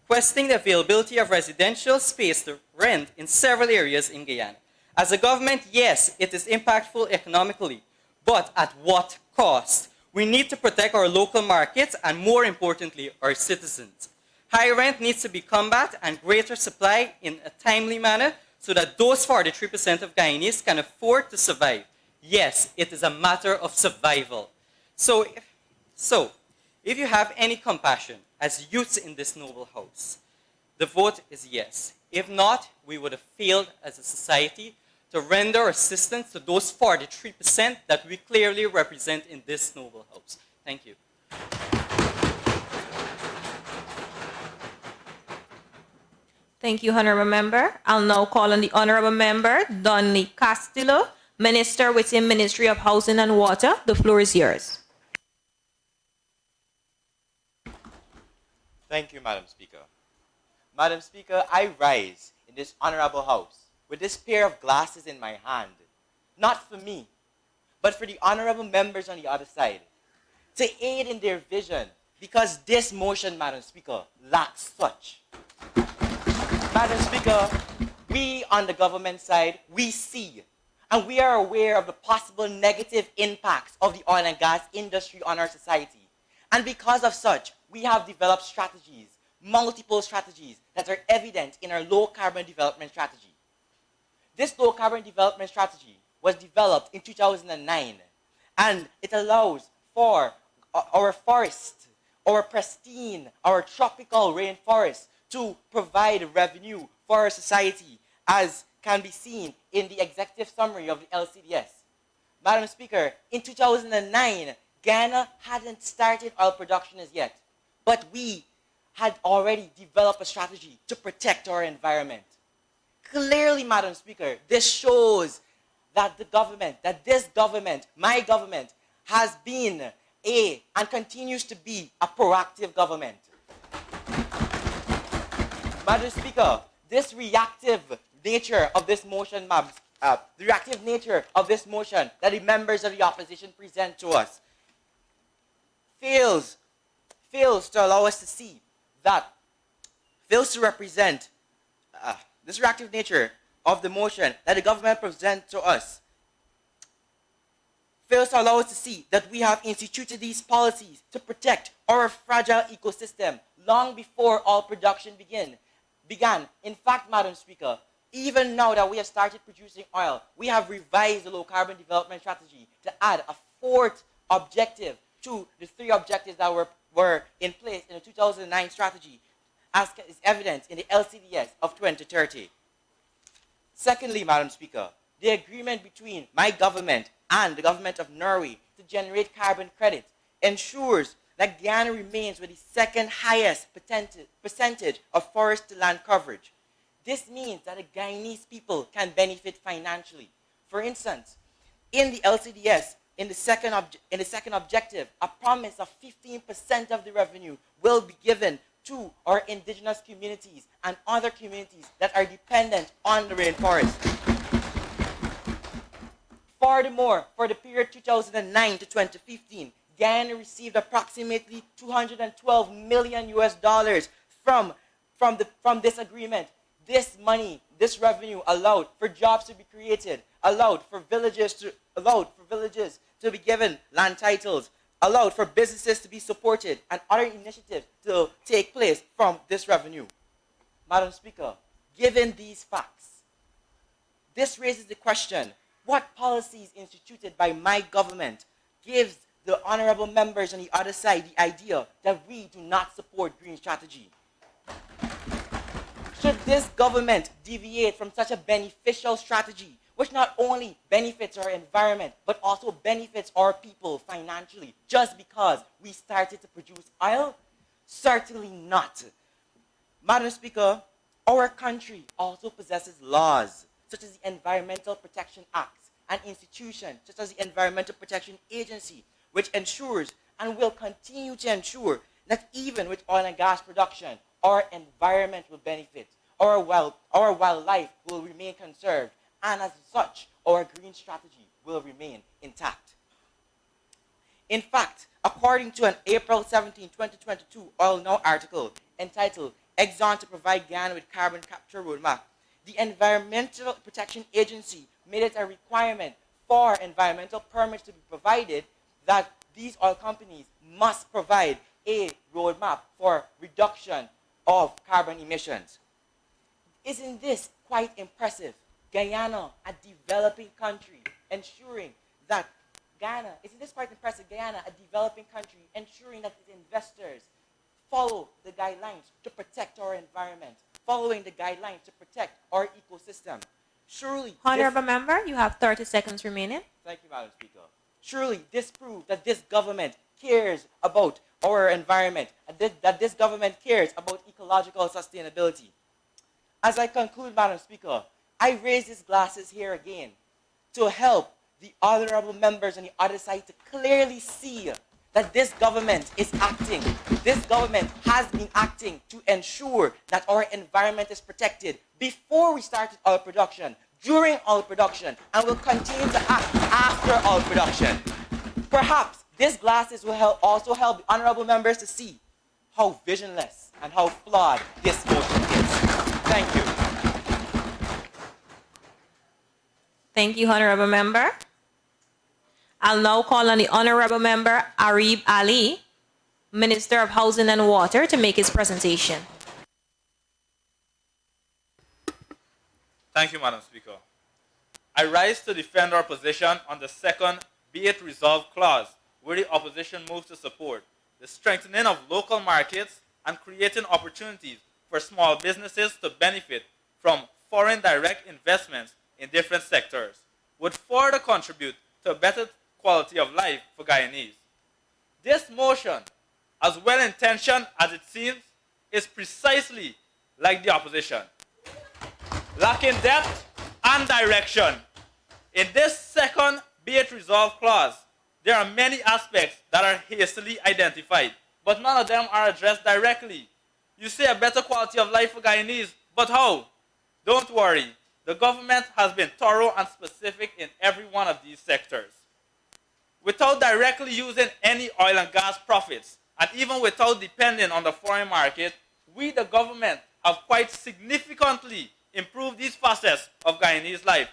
S8: requesting the availability of residential space to rent in several areas in Guyana. As a government, yes, it is impactful economically, but at what cost? We need to protect our local markets and, more importantly, our citizens. High rent needs to be combated and greater supply in a timely manner so that those 43% of Guyanese can afford to survive. Yes, it is a matter of survival. So if you have any compassion as youths in this noble house, the vote is yes. If not, we would have failed as a society to render assistance to those 43% that we clearly represent in this noble house. Thank you.
S2: Thank you, Honorable Member. I'll now call on the Honorable Member, Donny Castillo, Minister within Ministry of Housing and Water. The floor is yours.
S19: Thank you, Madam Speaker. Madam Speaker, I rise in this honorable house with this pair of glasses in my hand, not for me, but for the honorable members on the other side, to aid in their vision, because this motion, Madam Speaker, lacks such. Madam Speaker, we on the government side, we see, And we are aware of the possible negative impacts of the oil and gas industry on our society. And because of such, we have developed strategies, multiple strategies that are evident in our low carbon development strategy. This low carbon development strategy was developed in 2009, and it allows for our forest, our pristine, our tropical rainforest to provide revenue for our society, as can be seen in the executive summary of the LCDS. Madam Speaker, in 2009, Guyana hadn't started oil production as yet, but we had already developed a strategy to protect our environment. Clearly, Madam Speaker, this shows that this government, my government, has been and continues to be a proactive government. Madam Speaker, this reactive nature of this motion, the reactive nature of this motion that the members of the opposition present to us fails to allow us to see that, fails to represent this reactive nature of the motion that the government presents to us, fails to allow us to see that we have instituted these policies to protect our fragile ecosystem long before oil production began. In fact, Madam Speaker, even now that we have started producing oil, we have revised the low carbon development strategy to add a fourth objective to the three objectives that were in place in the 2009 strategy, as is evident in the LCDS of 2030. Secondly, Madam Speaker, the agreement between my government and the government of Norway to generate carbon credits ensures that Guyana remains with the second highest percentage of forest to land coverage. This means that the Guyanese people can benefit financially. For instance, in the LCDS, in the second objective, a promise of 15% of the revenue will be given to our indigenous communities and other communities that are dependent on the rainforest. Furthermore, for the period 2009 to 2015, Guyana received approximately $212 million from this agreement. This money, this revenue allowed for jobs to be created, allowed for villages to be given land titles, allowed for businesses to be supported, and other initiatives to take place from this revenue. Madam Speaker, given these facts, this raises the question, what policies instituted by my government gives the honorable members on the other side the idea that we do not support green strategy? Should this government deviate from such a beneficial strategy, which not only benefits our environment, but also benefits our people financially, just because we started to produce oil? Certainly not. Madam Speaker, our country also possesses laws, such as the Environmental Protection Act, and institutions such as the Environmental Protection Agency, which ensures and will continue to ensure that even with oil and gas production, our environment will benefit, our wildlife will remain conserved, and as such, our green strategy will remain intact. In fact, according to an April 17, 2022 Oil Now article entitled Exxon to Provide Guyana with Carbon Capture Roadmap, the Environmental Protection Agency made it a requirement for environmental permits to be provided that these oil companies must provide a roadmap for reduction of carbon emissions. Isn't this quite impressive? Guyana, a developing country, ensuring that Guyana, a developing country, ensuring that its investors follow the guidelines to protect our environment, following the guidelines to protect our ecosystem. Surely,
S2: Honorable Member, you have 30 seconds remaining.
S19: Thank you, Madam Speaker. Surely this proves that this government cares about our environment, and that this government cares about ecological sustainability. As I conclude, Madam Speaker, I raise these glasses here again to help the honorable members on the other side to clearly see that this government is acting. This government has been acting to ensure that our environment is protected before we started oil production, during oil production, and will continue to act after oil production. Perhaps these glasses will also help the honorable members to see how visionless and how flawed this motion is. Thank you.
S2: Thank you, Honorable Member. I'll now call on the Honorable Member Arib Ali, Minister of Housing and Water, to make his presentation.
S7: Thank you, Madam Speaker. I rise to defend our position on the second Be It Resolved clause, where the opposition moves to support the strengthening of local markets and creating opportunities for small businesses to benefit from foreign direct investments in different sectors, would further contribute to a better quality of life for Guyanese. This motion, as well-intentioned as it seems, is precisely like the opposition, lacking depth and direction. In this second Be It Resolved clause, there are many aspects that are hastily identified, but none of them are addressed directly. You say a better quality of life for Guyanese, but how? Don't worry, the government has been thorough and specific in every one of these sectors. Without directly using any oil and gas profits, and even without depending on the foreign market, we, the government, have quite significantly improved these facets of Guyanese life.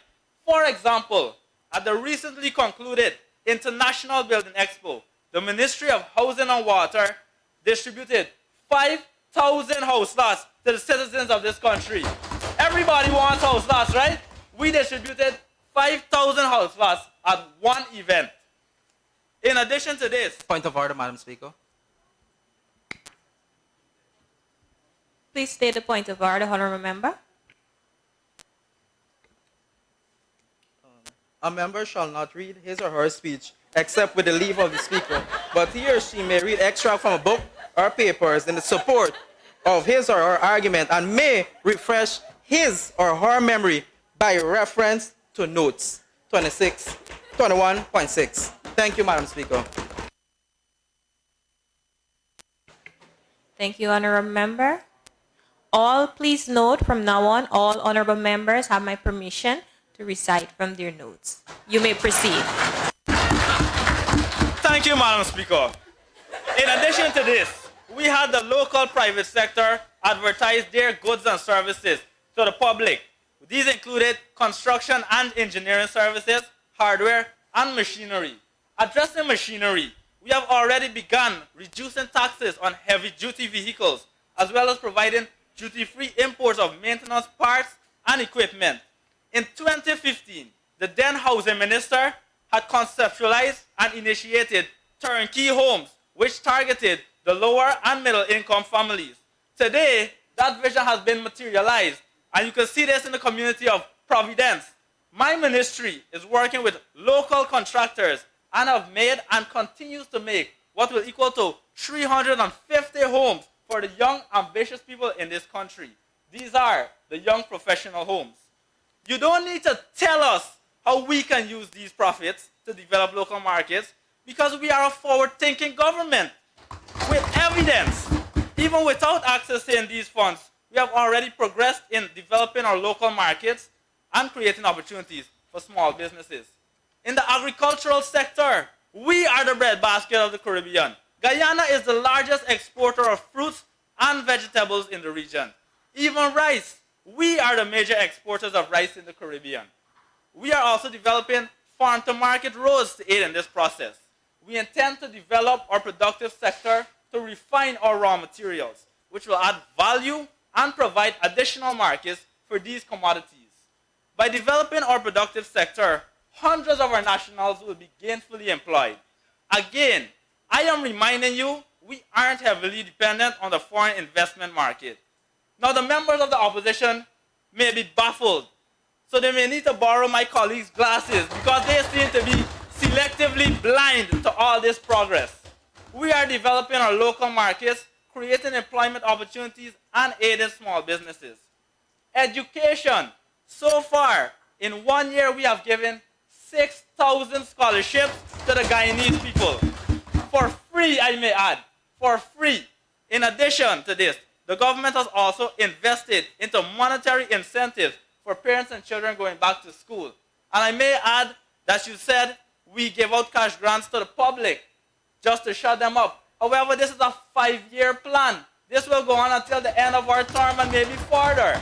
S7: For example, at the recently concluded International Building Expo, the Ministry of Housing and Water distributed 5,000 house lots to the citizens of this country. Everybody wants house lots, right? We distributed 5,000 house lots at one event. In addition to this...
S11: Point of order, Madam Speaker.
S2: Please state the point of order, Honorable Member.
S11: A member shall not read his or her speech except with the leave of the speaker, but he or she may read extract from a book or papers in the support of his or her argument and may refresh his or her memory by reference to notes 21.6. Thank you, Madam Speaker.
S2: Thank you, Honorable Member. All, please note from now on, all honorable members have my permission to recite from their notes. You may proceed.
S7: Thank you, Madam Speaker. In addition to this, we had the local private sector advertise their goods and services to the public. These included construction and engineering services, hardware, and machinery. Addressing machinery, we have already begun reducing taxes on heavy-duty vehicles, as well as providing duty-free imports of maintenance parts and equipment. In 2015, the then Housing Minister had conceptualized and initiated turnkey homes, which targeted the lower and middle income families. Today, that vision has been materialized, and you can see this in the community of Providence. My ministry is working with local contractors and have made and continues to make what will equal to 350 homes for the young, ambitious people in this country. These are the young professional homes. You don't need to tell us how we can use these profits to develop local markets, because we are a forward-thinking government with evidence. Even without accessing these funds, we have already progressed in developing our local markets and creating opportunities for small businesses. In the agricultural sector, we are the breadbasket of the Caribbean. Guyana is the largest exporter of fruits and vegetables in the region. Even rice, we are the major exporters of rice in the Caribbean. We are also developing farm-to-market roads to aid in this process. We intend to develop our productive sector to refine our raw materials, which will add value and provide additional markets for these commodities. By developing our productive sector, hundreds of our nationals will be gainfully employed. Again, I am reminding you, we aren't heavily dependent on the foreign investment market. Now, the members of the opposition may be baffled, so they may need to borrow my colleagues' glasses because they seem to be selectively blind to all this progress. We are developing our local markets, creating employment opportunities, and aiding small businesses. Education. So far, in 1 year, we have given 6,000 scholarships to the Guyanese people. For free, I may add. For free. In addition to this, the government has also invested into monetary incentives for parents and children going back to school. And I may add that you said we give out cash grants to the public just to shut them up. However, this is a 5-year plan. This will go on until the end of our term and maybe further.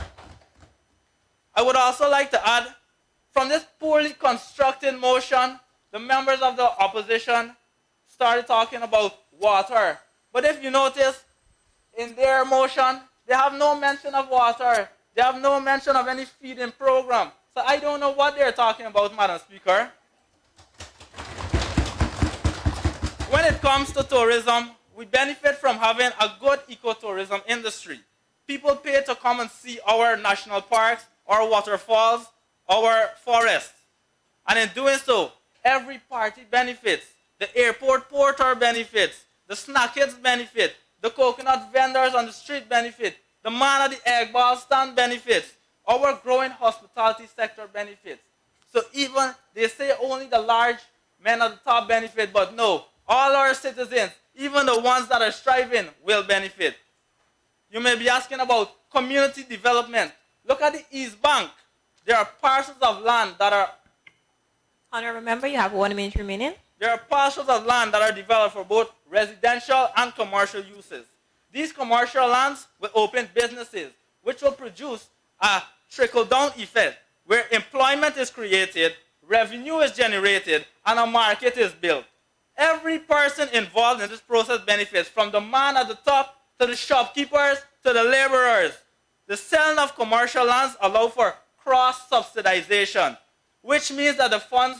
S7: I would also like to add, from this poorly constructed motion, the members of the opposition started talking about water. But if you notice, in their motion, they have no mention of water. They have no mention of any feeding program. So I don't know what they're talking about, Madam Speaker. When it comes to tourism, we benefit from having a good ecotourism industry. People pay to come and see our national parks, our waterfalls, our forests. And in doing so, every party benefits. The airport porter benefits. The snackheads benefit. The coconut vendors on the street benefit. The man at the egg ball stand benefits. Our growing hospitality sector benefits. So even they say only the large men at the top benefit, but no, all our citizens, even the ones that are striving, will benefit. You may be asking about community development. Look at the East Bank. There are parcels of land that are...
S2: Honorable member, you have 1 minute remaining.
S7: There are parcels of land that are developed for both residential and commercial uses. These commercial lands will open businesses, which will produce a trickle-down effect where employment is created, revenue is generated, and a market is built. Every person involved in this process benefits, from the man at the top to the shopkeepers to the laborers. The selling of commercial lands allow for cross-subsidization, which means that the funds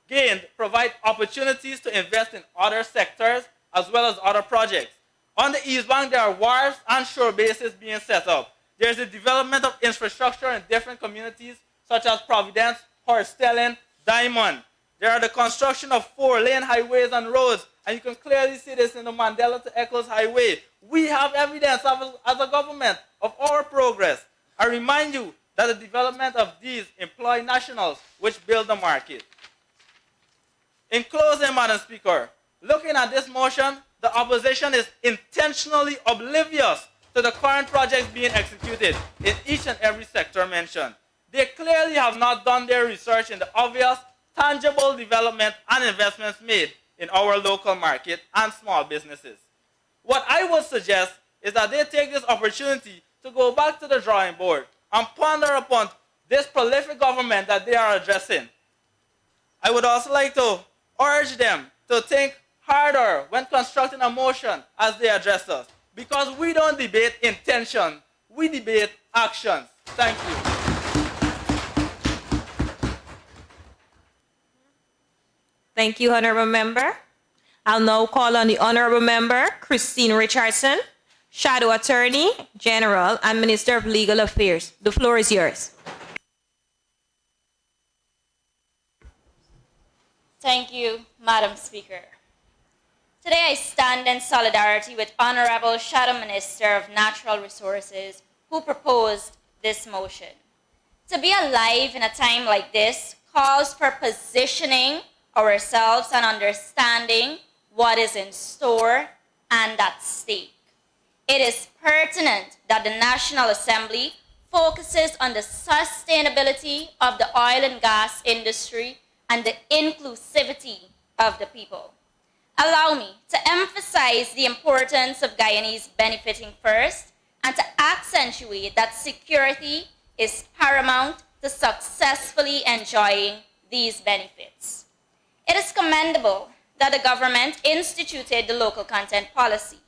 S7: gained provide opportunities to invest in other sectors as well as other projects. On the East Bank, there are wharves and shore bases being set up. There is the development of infrastructure in different communities, such as Providence, Horstellin, Diamond. There are the construction of 4-lane highways and roads, and you can clearly see this in the Mandela to Eccles Highway. We have evidence as a government of our progress. I remind you that the development of these employ nationals, which build the market. In closing, Madam Speaker, looking at this motion, the opposition is intentionally oblivious to the current projects being executed in each and every sector mentioned. They clearly have not done their research in the obvious, tangible development and investments made in our local market and small businesses. What I would suggest is that they take this opportunity to go back to the drawing board and ponder upon this prolific government that they are addressing. I would also like to urge them to think harder when constructing a motion as they address us, because we don't debate intention, we debate actions. Thank you.
S2: Thank you, Honorable Member. I'll now call on the Honorable Member, Christine Richardson, Shadow Attorney General and Minister of Legal Affairs. The floor is yours.
S9: Thank you, Madam Speaker. Today I stand in solidarity with Honorable Shadow Minister of Natural Resources who proposed this motion. To be alive in a time like this calls for positioning ourselves and understanding what is in store and at stake. It is pertinent that the National Assembly focuses on the sustainability of the oil and gas industry and the inclusivity of the people. Allow me to emphasize the importance of Guyanese benefiting first and to accentuate that security is paramount to successfully enjoying these benefits. It is commendable that the government instituted the local content policy,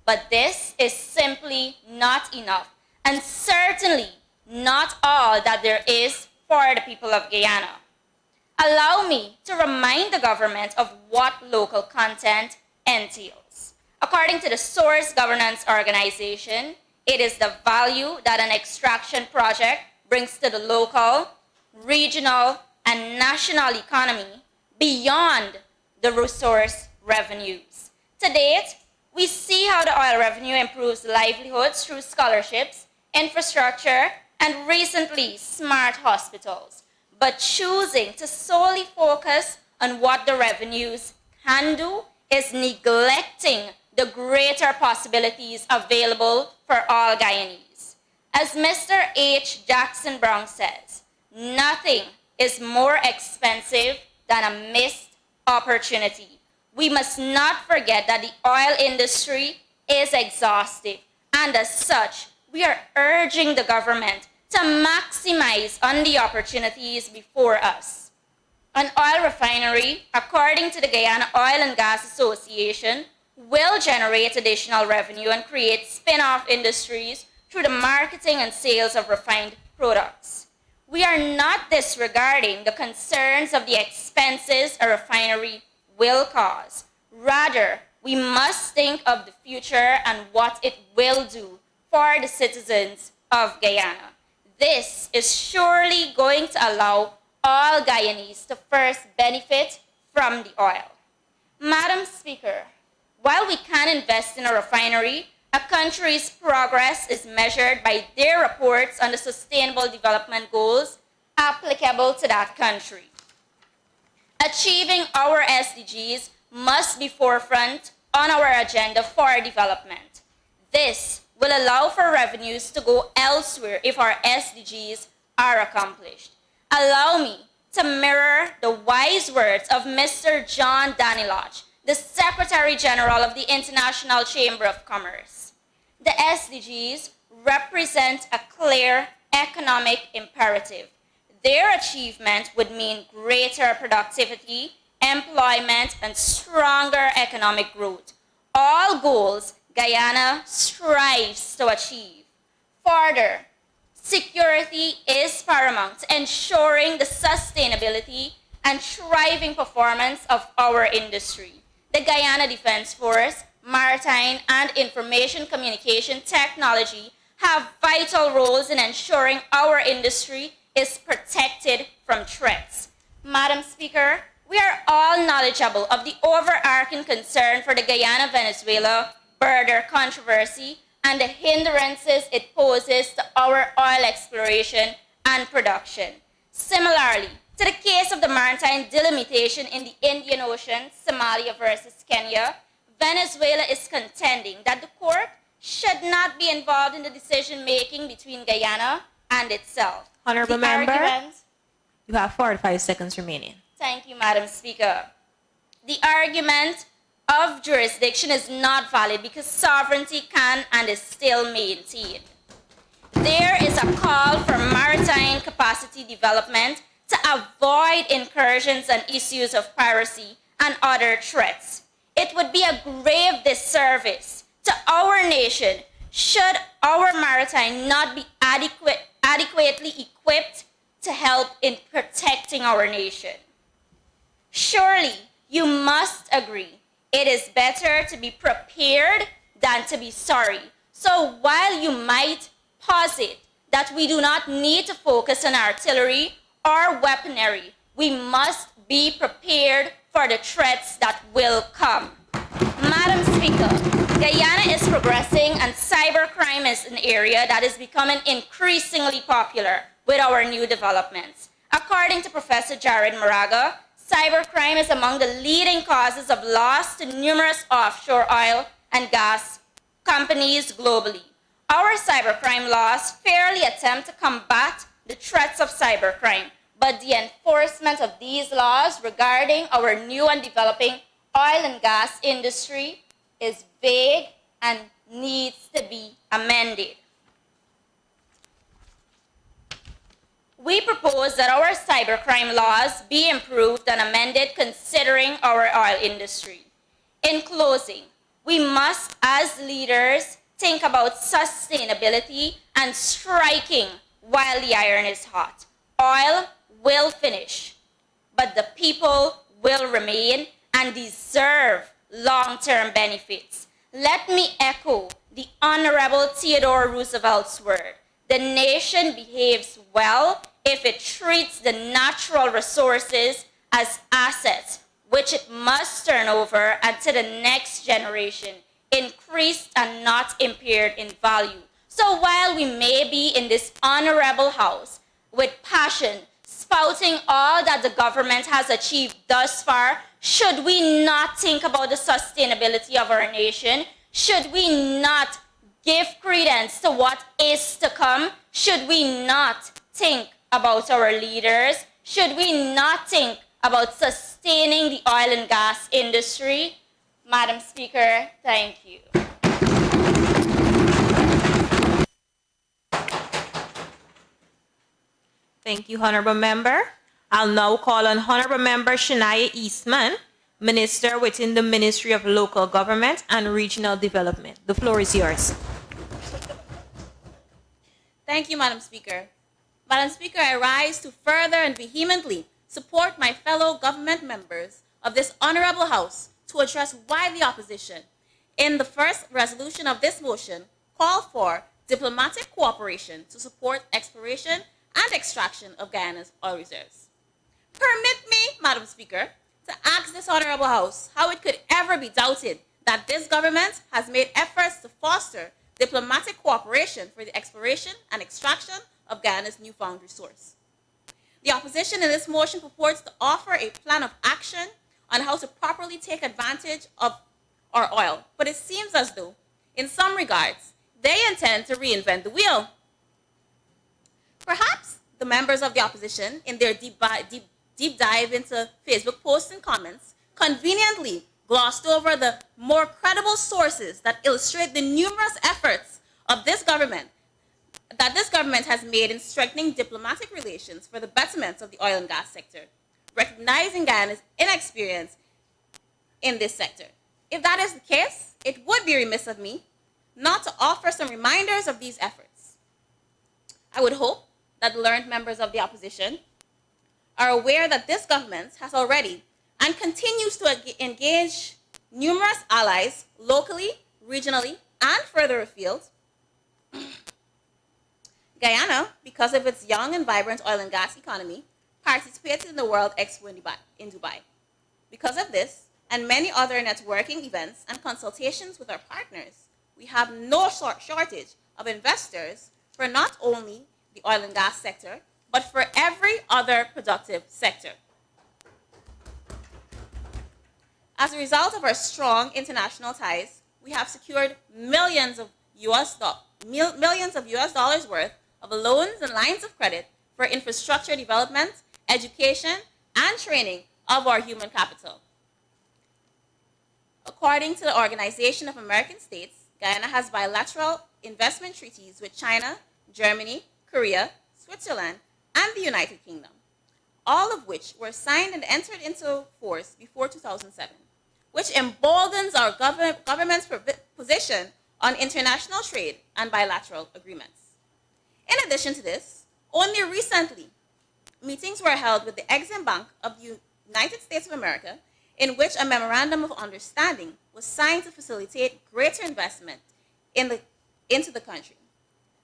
S9: but this is simply not enough and certainly not all that there is for the people of Guyana. Allow me to remind the government of what local content entails. According to the Source Governance Organization, it is the value that an extraction project brings to the local, regional, and national economy beyond the resource revenues. To date, we see how the oil revenue improves livelihoods through scholarships, infrastructure, and recently smart hospitals. But choosing to solely focus on what the revenues can do is neglecting the greater possibilities available for all Guyanese. As Mr. H. Jackson Brown says, nothing is more expensive than a missed opportunity. We must not forget that the oil industry is exhaustive, and as such, we are urging the government to maximize on the opportunities before us. An oil refinery, according to the Guyana Oil and Gas Association, will generate additional revenue and create spin-off industries through the marketing and sales of refined products. We are not disregarding the concerns of the expenses a refinery will cause. Rather, we must think of the future and what it will do for the citizens of Guyana. This is surely going to allow all Guyanese to first benefit from the oil. Madam Speaker, while we can invest in a refinery, a country's progress is measured by their reports on the Sustainable Development Goals applicable to that country. Achieving our SDGs must be forefront on our agenda for development. This will allow for revenues to go elsewhere if our SDGs are accomplished. Allow me to mirror the wise words of Mr. John Danilach, the Secretary General of the International Chamber of Commerce. The SDGs represent a clear economic imperative. Their achievement would mean greater productivity, employment, and stronger economic growth. All goals Guyana strives to achieve. Further, security is paramount, ensuring the sustainability and thriving performance of our industry. The Guyana Defense Force, Maritime and Information Communication Technology have vital roles in ensuring our industry is protected from threats. Madam Speaker, we are all knowledgeable of the overarching concern for the Guyana-Venezuela border controversy and the hindrances it poses to our oil exploration and production. Similarly, to the case of the maritime delimitation in the Indian Ocean, Somalia versus Kenya, Venezuela is contending that the court should not be involved in the decision-making between Guyana and itself.
S2: Honorable Member, you have 45 seconds remaining.
S9: Thank you, Madam Speaker. The argument of jurisdiction is not valid because sovereignty can and is still maintained. There is a call for maritime capacity development to avoid incursions and issues of piracy and other threats. It would be a grave disservice to our nation should our maritime not be adequately equipped to help in protecting our nation. Surely, you must agree it is better to be prepared than to be sorry. So while you might posit that we do not need to focus on artillery or weaponry, we must be prepared for the threats that will come. Madam Speaker, Guyana is progressing and cybercrime is an area that is becoming increasingly popular with our new developments. According to Professor Jared Moraga, cybercrime is among the leading causes of loss to numerous offshore oil and gas companies globally. Our cybercrime laws fairly attempt to combat the threats of cybercrime, but the enforcement of these laws regarding our new and developing oil and gas industry is vague and needs to be amended. We propose that our cybercrime laws be improved and amended considering our oil industry. In closing, we must, as leaders, think about sustainability and striking while the iron is hot. Oil will finish, but the people will remain and deserve long-term benefits. Let me echo the Honorable Theodore Roosevelt's word. The nation behaves well if it treats the natural resources as assets, which it must turn over and to the next generation, increased and not impaired in value. So while we may be in this honorable house with passion, spouting all that the government has achieved thus far, should we not think about the sustainability of our nation? Should we not give credence to what is to come? Should we not think about our leaders? Should we not think about sustaining the oil and gas industry? Madam Speaker, thank you.
S2: Thank you, Honorable Member. I'll now call on Honorable Member Shania Eastman, Minister within the Ministry of Local Government and Regional Development. The floor is yours.
S9: Thank you, Madam Speaker. Madam Speaker, I rise to further and vehemently support my fellow government members of this honorable House to address why the opposition, in the first resolution of this motion, call for diplomatic cooperation to support exploration and extraction of Guyana's oil reserves. Permit me, Madam Speaker, to ask this honorable House how it could ever be doubted that this government has made efforts to foster diplomatic cooperation for the exploration and extraction of Guyana's newfound resource. The opposition in this motion purports to offer a plan of action on how to properly take advantage of our oil, but it seems as though, in some regards, they intend to reinvent the wheel. Perhaps the members of the opposition, in their deep dive into Facebook posts and comments, conveniently glossed over the more credible sources that illustrate the numerous efforts of this government that this government has made in strengthening diplomatic relations for the betterment of the oil and gas sector, recognizing Guyana's inexperience in this sector. If that is the case, it would be remiss of me not to offer some reminders of these efforts. I would hope that learned members of the opposition are aware that this government has already and continues to engage numerous allies locally, regionally, and further afield. Guyana, because of its young and vibrant oil and gas economy, participated in the World Expo in Dubai. Because of this, and many other networking events and consultations with our partners, we have no shortage of investors for not only the oil and gas sector, but for every other productive sector. As a result of our strong international ties, we have secured millions of US dollars worth of loans and lines of credit for infrastructure development, education, and training of our human capital. According to the Organization of American States, Guyana has bilateral investment treaties with China, Germany, Korea, Switzerland, and the United Kingdom, all of which were signed and entered into force before 2007, which emboldens our government's position on international trade and bilateral agreements. In addition to this, only recently, meetings were held with the Exim Bank of the United States of America, in which a memorandum of understanding was signed to facilitate greater investment into the country.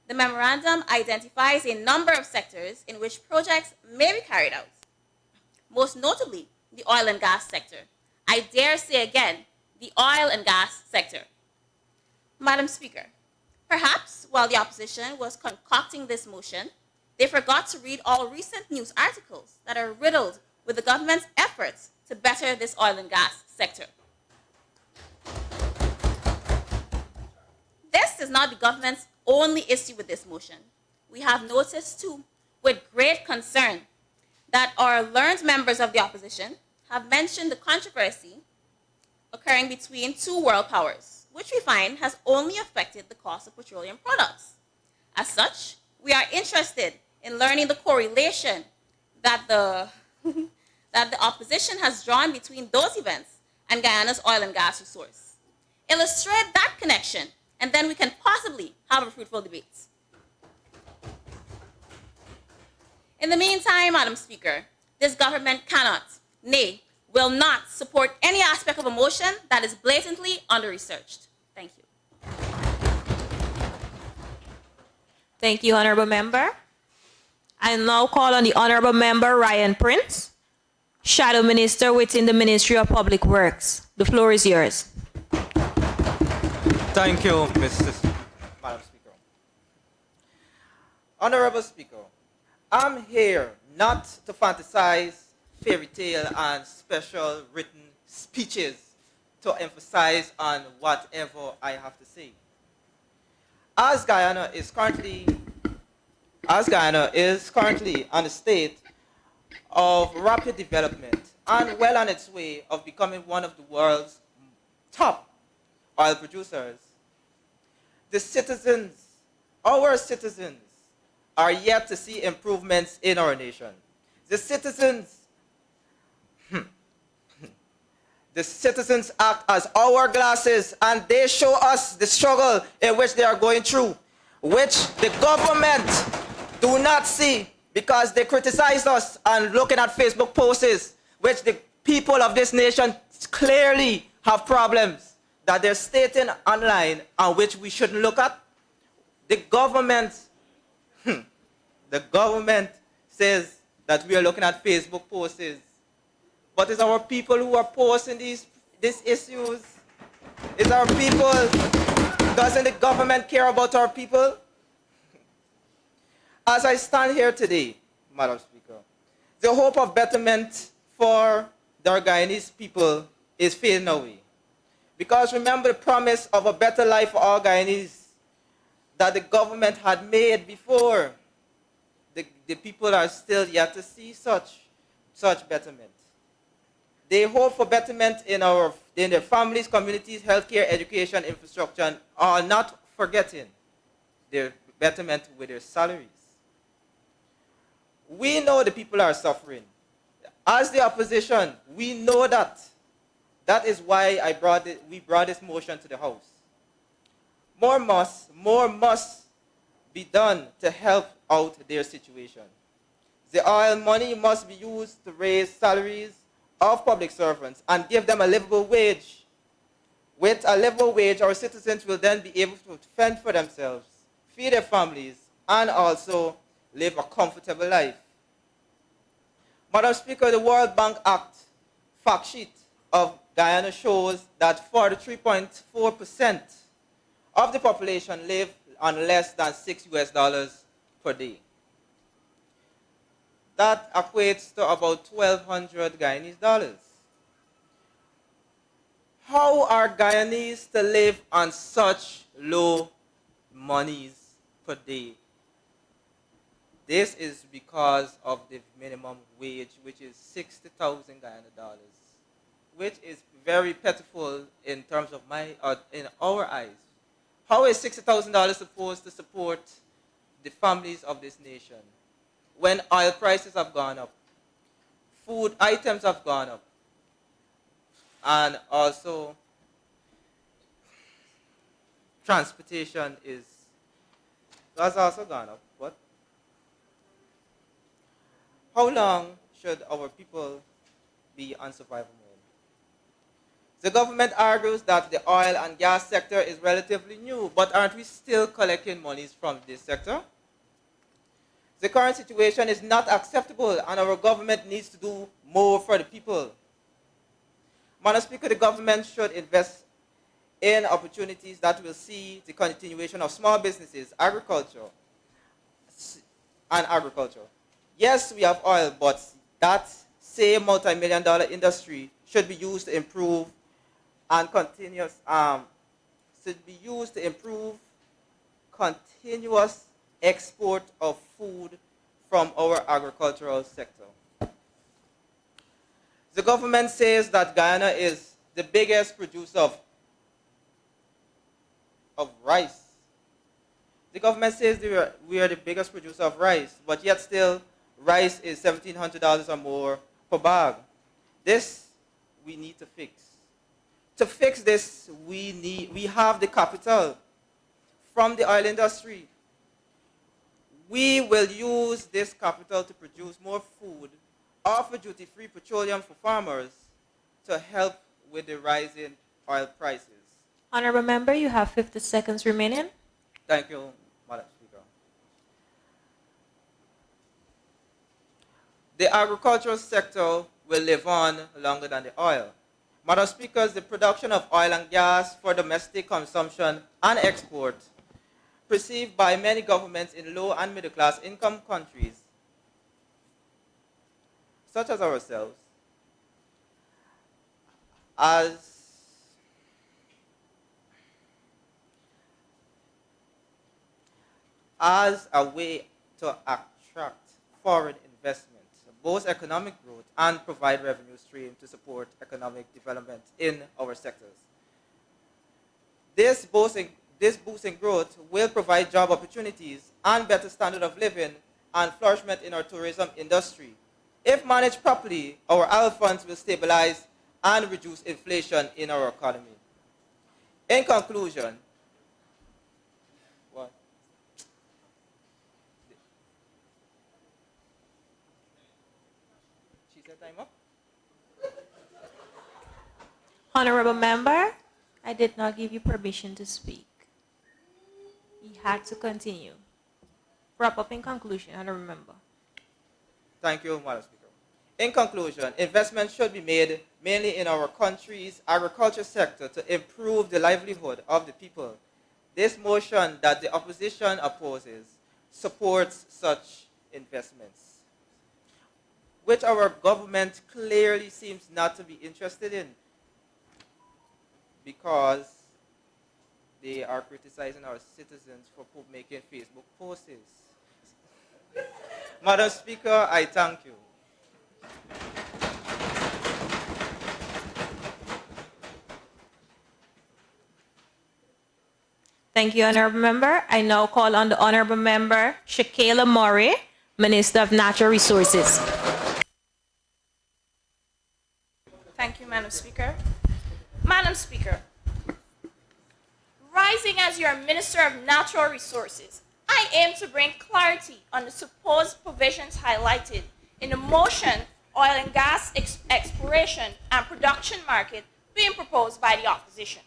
S9: The memorandum identifies a number of sectors in which projects may be carried out, most notably the oil and gas sector. I dare say again, the oil and gas sector. Madam Speaker, perhaps while the opposition was concocting this motion, they forgot to read all recent news articles that are riddled with the government's efforts to better this oil and gas sector. This is not the government's only issue with this motion. We have noticed too, with great concern, that our learned members of the opposition have mentioned the controversy occurring between two world powers, which we find has only affected the cost of petroleum products. As such, we are interested in learning the correlation that the opposition has drawn between those events and Guyana's oil and gas resource. Illustrate that connection, and then we can possibly have a fruitful debate. In the meantime, Madam Speaker, this government cannot, nay, will not support any aspect of a motion that is blatantly under-researched. Thank you.
S2: Thank you, Honorable Member. I now call on the Honorable Member Ryan Prince, Shadow Minister within the Ministry of Public Works. The floor is yours.
S20: Thank you, Madam Speaker. Honorable Speaker, I'm here not to fantasize, fairy tale, and special written speeches to emphasize on whatever I have to say. As Guyana is currently on a state of rapid development and well on its way of becoming one of the world's top oil producers, our citizens, are yet to see improvements in our nation. The citizens act as hourglasses, and they show us the struggle in which they are going through, which the government do not see because they criticize us and looking at Facebook posts, which the people of this nation clearly have problems that they're stating online and which we shouldn't look at. The government says that we are looking at Facebook posts, but it's our people who are posting these issues. It's our people. Doesn't the government care about our people? As I stand here today, Madam Speaker, the hope of betterment for the Guyanese people is fading away. Because remember the promise of a better life for all Guyanese that the government had made before. The people are still yet to see such betterment. They hope for betterment in their families, communities, healthcare, education, infrastructure, and are not forgetting their betterment with their salaries. We know the people are suffering. As the opposition, we know that. That is why we brought this motion to the House. More must be done to help out their situation. The oil money must be used to raise salaries of public servants and give them a livable wage. With a livable wage, our citizens will then be able to fend for themselves, feed their families, and also live a comfortable life. Madam Speaker, the World Bank Act fact sheet of Guyana shows that 43.4% of the population live on less than $6 per day. That equates to about 1,200 Guyanese dollars. How are Guyanese to live on such low monies per day? This is because of the minimum wage, which is 60,000 Guyana dollars, which is very pitiful in terms of in our eyes. How is $60,000 supposed to support the families of this nation when oil prices have gone up, food items have gone up, and also transportation has also gone up? What? How long should our people be on survival mode? The government argues that the oil and gas sector is relatively new, but aren't we still collecting monies from this sector? The current situation is not acceptable, and our government needs to do more for the people. Madam Speaker, the government should invest in opportunities that will see the continuation of small businesses, agriculture. Yes, we have oil, but that same multi-million-dollar industry should be used to improve continuous export of food from our agricultural sector. The government says that Guyana is the biggest producer of rice. The government says we are the biggest producer of rice, but yet still rice is $1,700 or more per bag. This we need to fix. To fix this, we have the capital from the oil industry. We will use this capital to produce more food, offer duty-free petroleum for farmers to help with the rising oil prices.
S2: Honorable Member, you have 50 seconds remaining.
S20: Thank you, Madam Speaker. The agricultural sector will live on longer than the oil. Madam Speaker, the production of oil and gas for domestic consumption and export, perceived by many governments in low and middle class income countries, such as ourselves, as a way to attract foreign investment, boost economic growth, and provide revenue stream to support economic development in our sectors. This boosting growth will provide job opportunities and better standard of living and flourishment in our tourism industry. If managed properly, our oil funds will stabilize and reduce inflation in our economy. In conclusion, what? She said time up?
S2: Honorable member, I did not give you permission to speak. You had to continue. Wrap up in conclusion, honorable member.
S20: Thank you, Madam Speaker. In conclusion, investment should be made mainly in our country's agriculture sector to improve the livelihood of the people. This motion that the opposition opposes supports such investments, which our government clearly seems not to be interested in because they are criticizing our citizens for making Facebook posts. Madam Speaker, I thank you.
S2: Thank you, honorable member. I now call on the honorable member, Shakela Murray, Minister of Natural Resources.
S10: Thank you, Madam Speaker. Madam Speaker, rising as your Minister of Natural Resources, I aim to bring clarity on the supposed provisions highlighted in the motion Oil and Gas Exploration and Production Market being proposed by the opposition.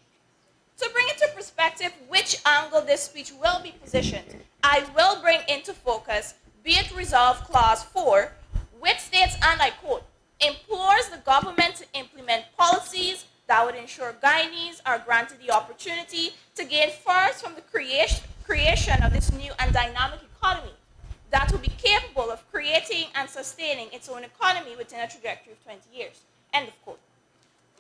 S10: To bring into perspective which angle this speech will be positioned, I will bring into focus Be It Resolved Clause 4, which states, and I quote, implores the government to implement policies that would ensure Guyanese are granted the opportunity to gain first from the creation of this new and dynamic economy that will be capable of creating and sustaining its own economy within a trajectory of 20 years. End of quote.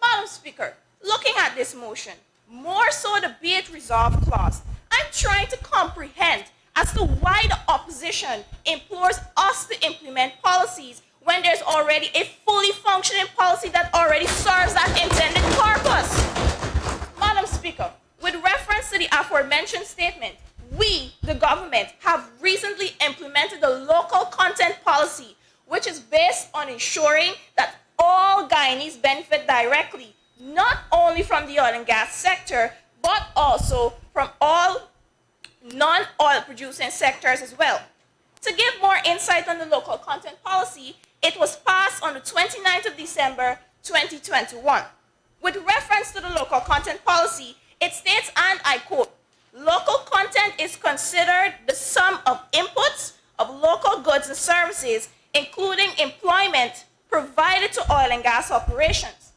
S10: Madam Speaker, looking at this motion, more so the Be It Resolved clause, I'm trying to comprehend as to why the opposition implores us to implement policies when there's already a fully functioning policy that already serves that intended purpose. Madam Speaker, with reference to the aforementioned statement, we, the government, have recently implemented a local content policy which is based on ensuring that all Guyanese benefit directly, not only from the oil and gas sector, but also from all non-oil producing sectors as well. To give more insight on the local content policy, it was passed on the 29th of December 2021. With reference to the local content policy, it states, and I quote, local content is considered the sum of inputs of local goods and services, including employment provided to oil and gas operations.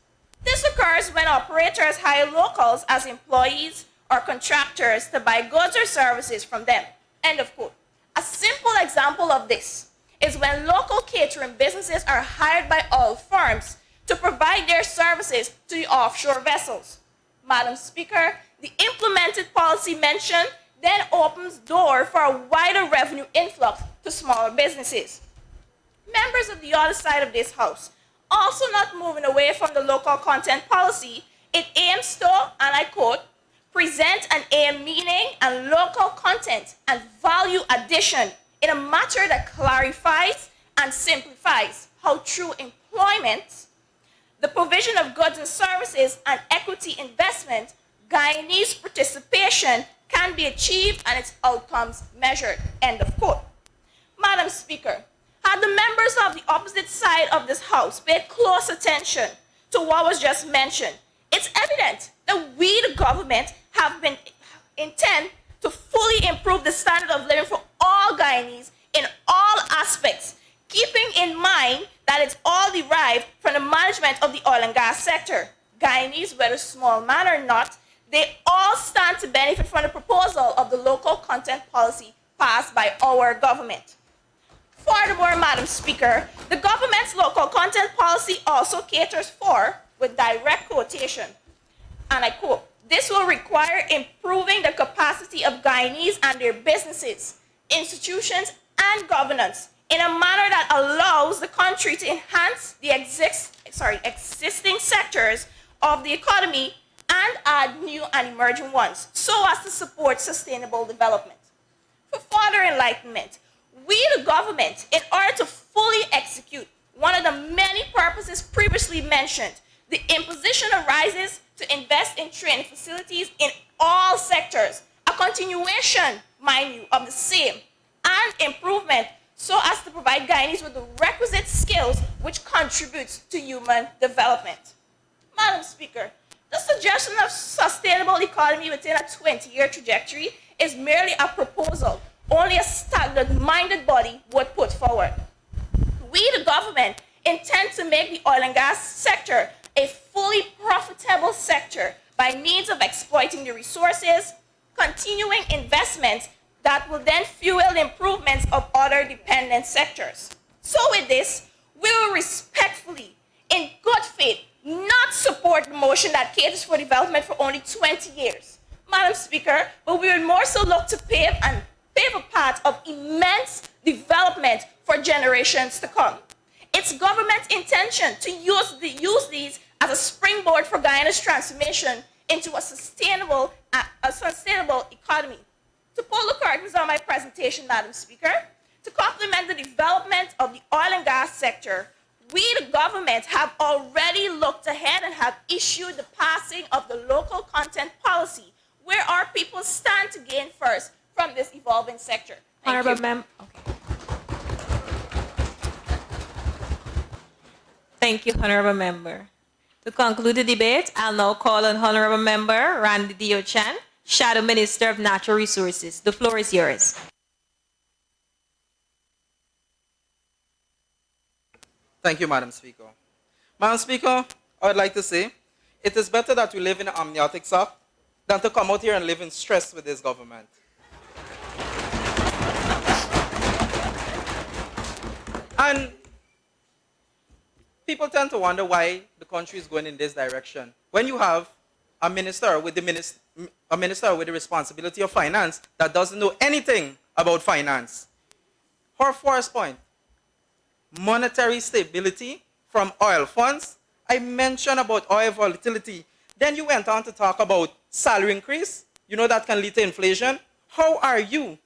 S10: This occurs when operators hire locals as employees or contractors to buy goods or services from them. End of quote. A simple example of this is when local catering businesses are hired by oil firms to provide their services to the offshore vessels. Madam Speaker, the implemented policy mentioned then opens door for a wider revenue influx to smaller businesses. Members of the other side of this House, also not moving away from the local content policy, it aims to, and I quote, present an aim meaning and local content and value addition in a matter that clarifies and simplifies how through employment, the provision of goods and services, and equity investment, Guyanese participation can be achieved and its outcomes measured. End of quote. Madam Speaker, had the members of the opposite side of this House paid close attention to what was just mentioned, it's evident that we, the government, have been intent to fully improve the standard of living for all Guyanese in all aspects, keeping in mind that it's all derived from the management of the oil and gas sector. Guyanese, whether small man or not, they all stand to benefit from the proposal of the local content policy passed by our government. Furthermore, Madam Speaker, the government's local content policy also caters for, with direct quotation, and I quote, this will require improving the capacity of Guyanese and their businesses, institutions, and governance in a manner that allows the country to enhance the existing sectors of the economy and add new and emerging ones so as to support sustainable development.
S9: For further enlightenment, we, the government, in order to fully execute one of the many purposes previously mentioned, the imposition arises to invest in training facilities in all sectors, a continuation, mind you, of the same, and improvement so as to provide Guyanese with the requisite skills which contributes to human development. Madam Speaker, the suggestion of sustainable economy within a 20-year trajectory is merely a proposal only a stagnant-minded body would put forward. We, the government, intend to make the oil and gas sector a fully profitable sector by means of exploiting the resources, continuing investments that will then fuel improvements of other dependent sectors. So with this, we will respectfully, in good faith, not support the motion that caters for development for only 20 years, Madam Speaker, but we will more so look to pave a path of immense development for generations to come. It's government's intention to use these as a springboard for Guyana's transformation into a sustainable economy. To pull the curtains on my presentation, Madam Speaker, to complement the development of the oil and gas sector, we, the government, have already looked ahead and have issued the passing of the local content policy, where our people stand to gain first from this evolving sector.
S2: Honorable Member. Thank you, Honorable Member. To conclude the debate, I'll now call on Honorable Member Randy Diochan, Shadow Minister of Natural Resources. The floor is yours.
S20: Thank you, Madam Speaker. Madam Speaker, I would like to say it is better that we live in an amniotic sac than to come out here and live in stress with this government. And people tend to wonder why the country is going in this direction. When you have a minister with the responsibility of finance that doesn't know anything about finance. Her first point, monetary stability from oil funds. I mentioned about oil volatility. Then you went on to talk about salary increase. You know that can lead to inflation. How are you,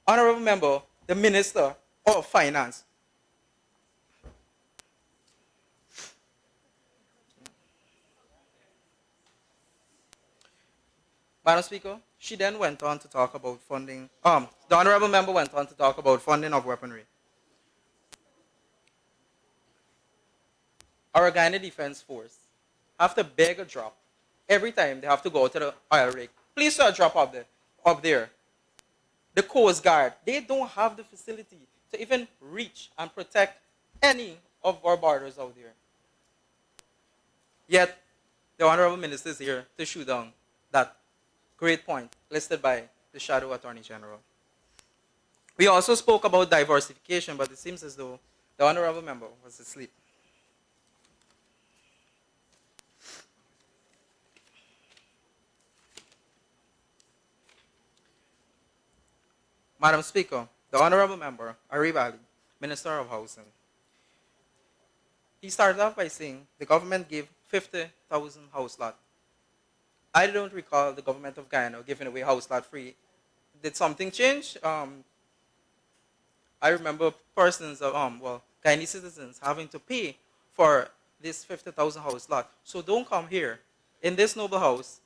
S20: Honorable Member, the Minister of Finance? Madam Speaker, she then went on to talk about funding. The Honorable Member went on to talk about funding of weaponry. Our Guyana Defense Force have to beg a drop every time they have to go to the oil rig. Please do a drop up there. The Coast Guard, they don't have the facility to even reach and protect any of our borders out there. Yet, the Honorable Minister is here to shoot down that great point listed by the Shadow Attorney General. We also spoke about diversification, but it seems as though the Honorable Member was asleep. Madam Speaker, the Honorable Member, Aribali, Minister of Housing. He started off by saying the government gave 50,000 house lot. I don't recall the government of Guyana giving away house lot free. Did something change? I remember persons, Guyanese citizens having to pay for this 50,000 house lot. So don't come here in this noble house.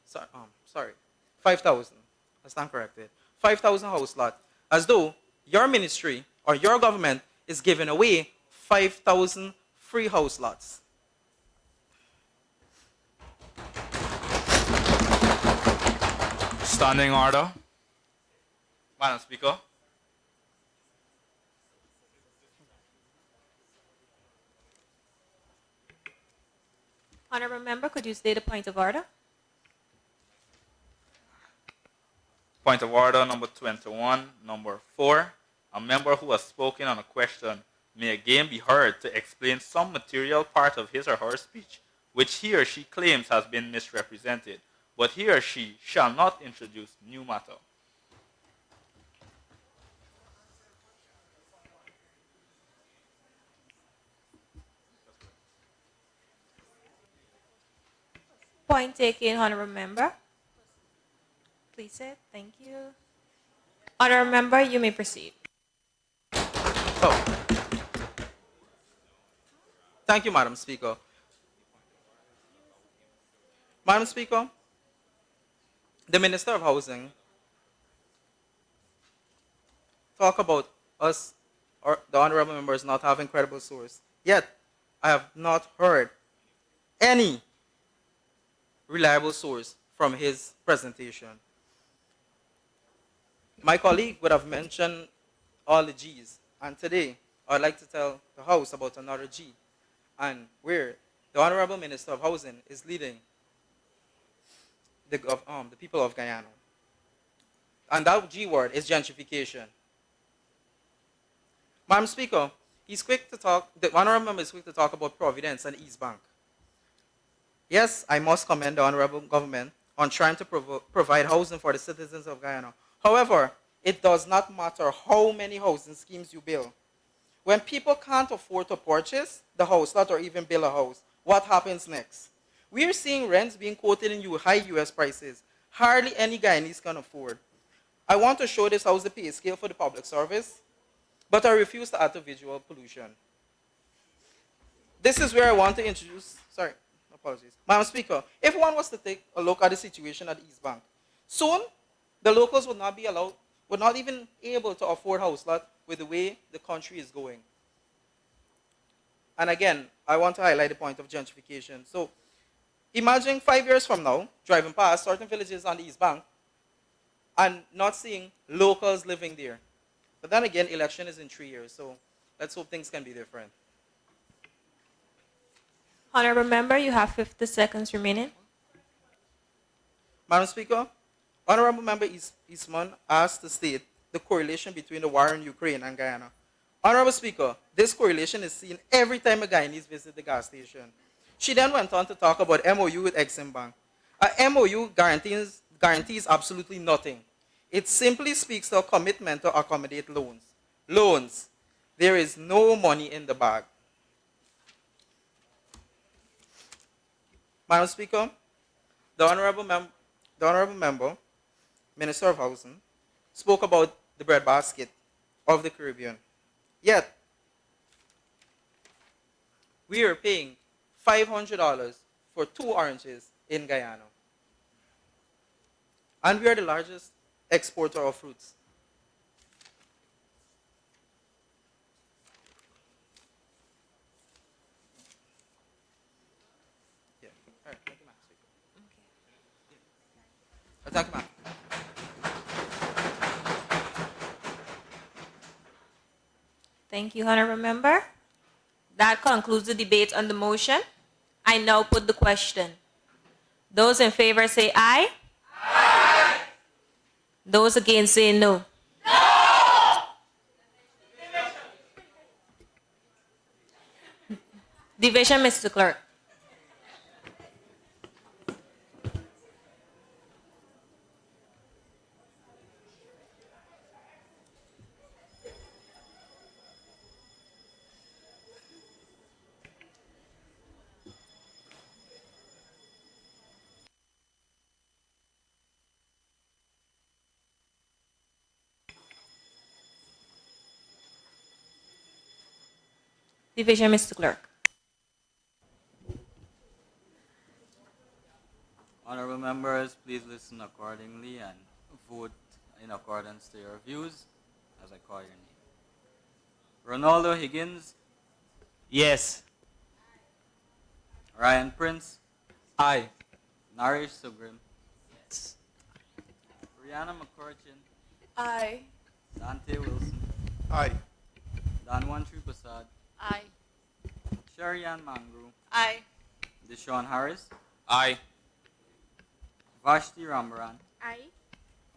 S20: 5,000. I stand corrected. 5,000 house lot, as though your ministry or your government is giving away 5,000 free house lots.
S21: Standing order. Madam Speaker.
S2: Honorable Member, could you state a point of order?
S21: Point of order number 21, number 4. A member who has spoken on a question may again be heard to explain some material part of his or her speech which he or she claims has been misrepresented, but he or she shall not introduce new matter.
S2: Point taken, Honorable Member. Please, sir. Thank you. Honorable member, you may proceed.
S20: Thank you, Madam Speaker. Madam Speaker, the Minister of Housing talk about us, or the honorable members, not having credible source. Yet, I have not heard any reliable source from his presentation. My colleague would have mentioned all the G's, and today I'd like to tell the House about another G, and where the Honorable Minister of Housing is leading the people of Guyana. And that G word is gentrification. Madam Speaker, he's quick to talk, the Honorable Member is quick to talk about Providence and East Bank. Yes, I must commend the Honorable Government on trying to provide housing for the citizens of Guyana. However, it does not matter how many housing schemes you build. When people can't afford to purchase the house, or even build a house, what happens next? We are seeing rents being quoted in high US prices. Hardly any Guyanese can afford. I want to show this house the pay scale for the public service, but I refuse to add to visual pollution. This is where I want to introduce, apologies. Madam Speaker, if one was to take a look at the situation at East Bank, soon the locals would not be allowed, would not even able to afford house lot with the way the country is going. And again, I want to highlight the point of gentrification. So imagine 5 years from now, driving past certain villages on the East Bank and not seeing locals living there. But then again, election is in 3 years, so let's hope things can be different.
S2: Honorable member, you have 50 seconds remaining.
S20: Madam Speaker, Honorable Member Eastman asked to state the correlation between the war in Ukraine and Guyana. Honorable Speaker, this correlation is seen every time a Guyanese visit the gas station. She then went on to talk about MOU with Exim Bank. A MOU guarantees absolutely nothing. It simply speaks to a commitment to accommodate loans. Loans. There is no money in the bag. Madam Speaker, the Honorable Member, Minister of Housing, spoke about the breadbasket of the Caribbean. Yet, we are paying $500 for 2 oranges in Guyana. And we are the largest exporter of fruits. Yeah. All right. Thank you, Madam Speaker. Thank you, ma'am.
S2: Thank you, Honorable Member. That concludes the debate on the motion. I now put the question. Those in favor say aye. Aye. Those against say no. No. Division, Mr. Clerk. Division, Mr. Clerk.
S3: Honorable members, please listen accordingly and vote in accordance to your views as I call your name. Ronaldo Higgins?
S12: Yes.
S3: Ryan Prince?
S12: Aye.
S3: Naresh Sugrim?
S12: Yes.
S3: Brianna McCurchin?
S15: Aye.
S3: Dante Wilson?
S6: Aye.
S3: Danwan Prasad?
S15: Aye.
S3: Sharian Mangru?
S15: Aye.
S3: Deshaun Harris?
S21: Aye.
S3: Vashti Rambaran?
S9: Aye.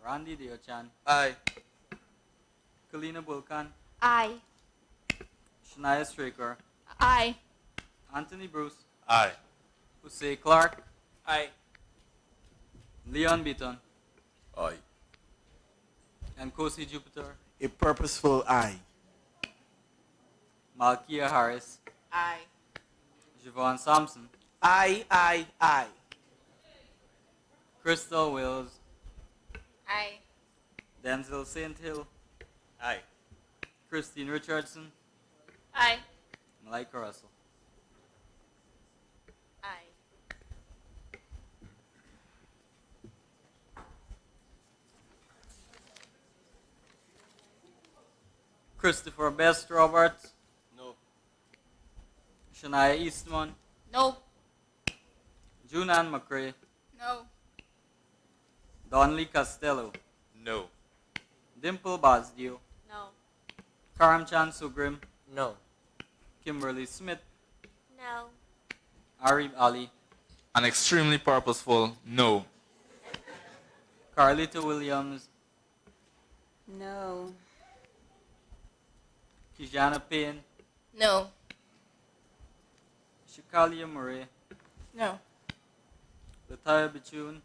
S3: Randy Deochan?
S20: Aye.
S3: Kalina Bulkan?
S9: Aye.
S3: Shania Straker?
S15: Aye.
S3: Anthony Bruce?
S16: Aye.
S3: Hussein Clark?
S12: Aye.
S3: Leon Beaton?
S16: Aye.
S3: And Kosi Jupiter?
S22: A purposeful aye.
S3: Malkia Harris?
S13: Aye.
S3: Javon Sampson?
S18: Aye, aye, aye.
S3: Crystal Wills?
S9: Aye.
S3: Denzel St. Hill.
S12: Aye.
S3: Christine Richardson.
S9: Aye.
S3: Malika Russell.
S9: Aye.
S3: Christopher Best Roberts.
S11: No.
S3: Shania Eastman.
S9: No.
S3: Junan McCrae.
S9: No.
S3: Donley Costello.
S12: No.
S3: Dimple Basdio.
S9: No.
S3: Karamchan Sugrim.
S18: No.
S3: Kimberly Smith.
S9: No.
S3: Arif Ali.
S21: An extremely purposeful no.
S3: Carlita Williams.
S9: No.
S3: Kijana Payne.
S9: No.
S3: Shikalia Murray.
S15: No.
S3: Lataya Bichun.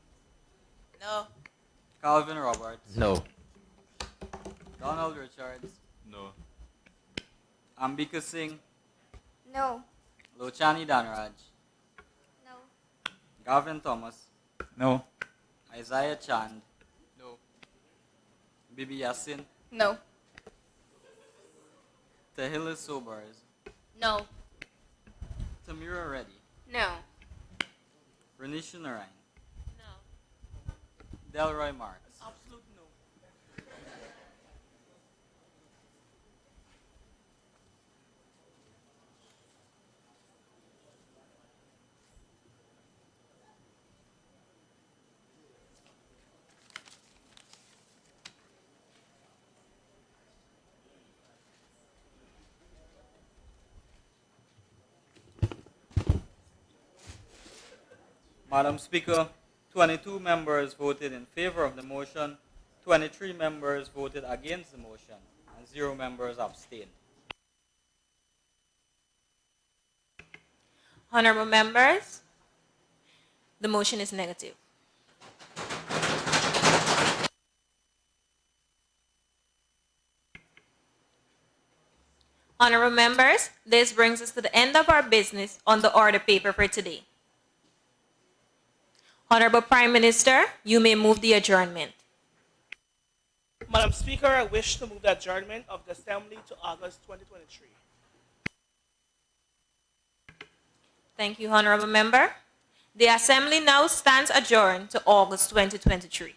S13: No.
S3: Calvin Roberts.
S18: No.
S3: Donald Richards.
S17: No.
S3: Ambika Singh.
S9: No.
S3: Lochani Danraj.
S9: No.
S3: Gavin Thomas.
S7: No.
S3: Isaiah Chand.
S11: No.
S3: Bibi Yassin.
S9: No.
S3: Tahila Sobars.
S9: No.
S3: Tamira Reddy.
S9: No.
S3: Renisha Narain.
S9: No.
S3: Delroy Marks.
S8: Absolute no.
S3: Madam Speaker, 22 members voted in favor of the motion, 23 members voted against the motion, and 0 members abstained.
S2: Honorable members, the motion is negative. Honorable members, this brings us to the end of our business on the order paper for today. Honorable Prime Minister, you may move the adjournment.
S4: Madam Speaker, I wish to move the adjournment of the Assembly to August 2023.
S2: Thank you, Honorable Member. The Assembly now stands adjourned to August 2023.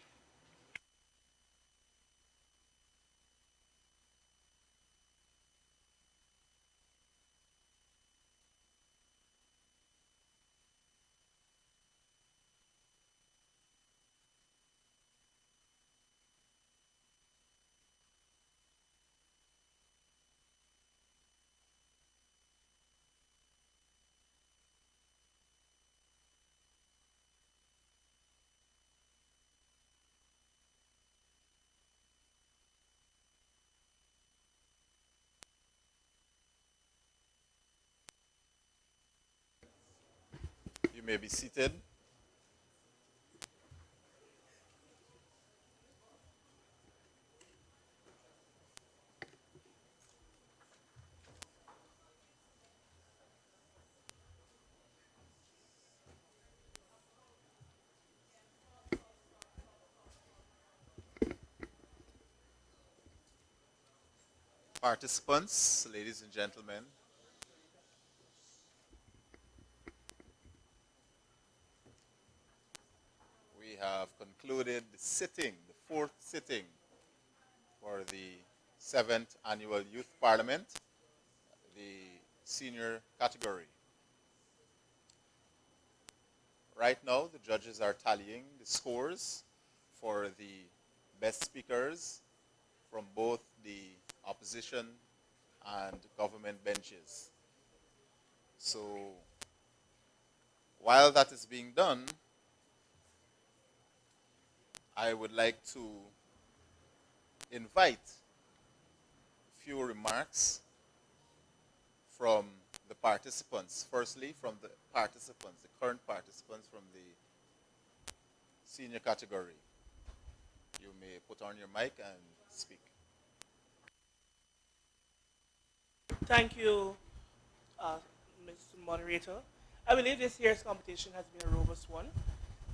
S16: You may be seated. Participants, ladies and gentlemen, we have concluded the sitting, the fourth sitting for the 7th Annual Youth Parliament, the senior category. Right now, the judges are tallying the scores for the best speakers from both the opposition and government benches. So, while that is being done, I would like to invite a few remarks from the participants. Firstly, from the participants, the current participants from the senior category. You may put on your mic and speak.
S4: Thank you, Mr. Moderator. I believe this year's competition has been a robust one,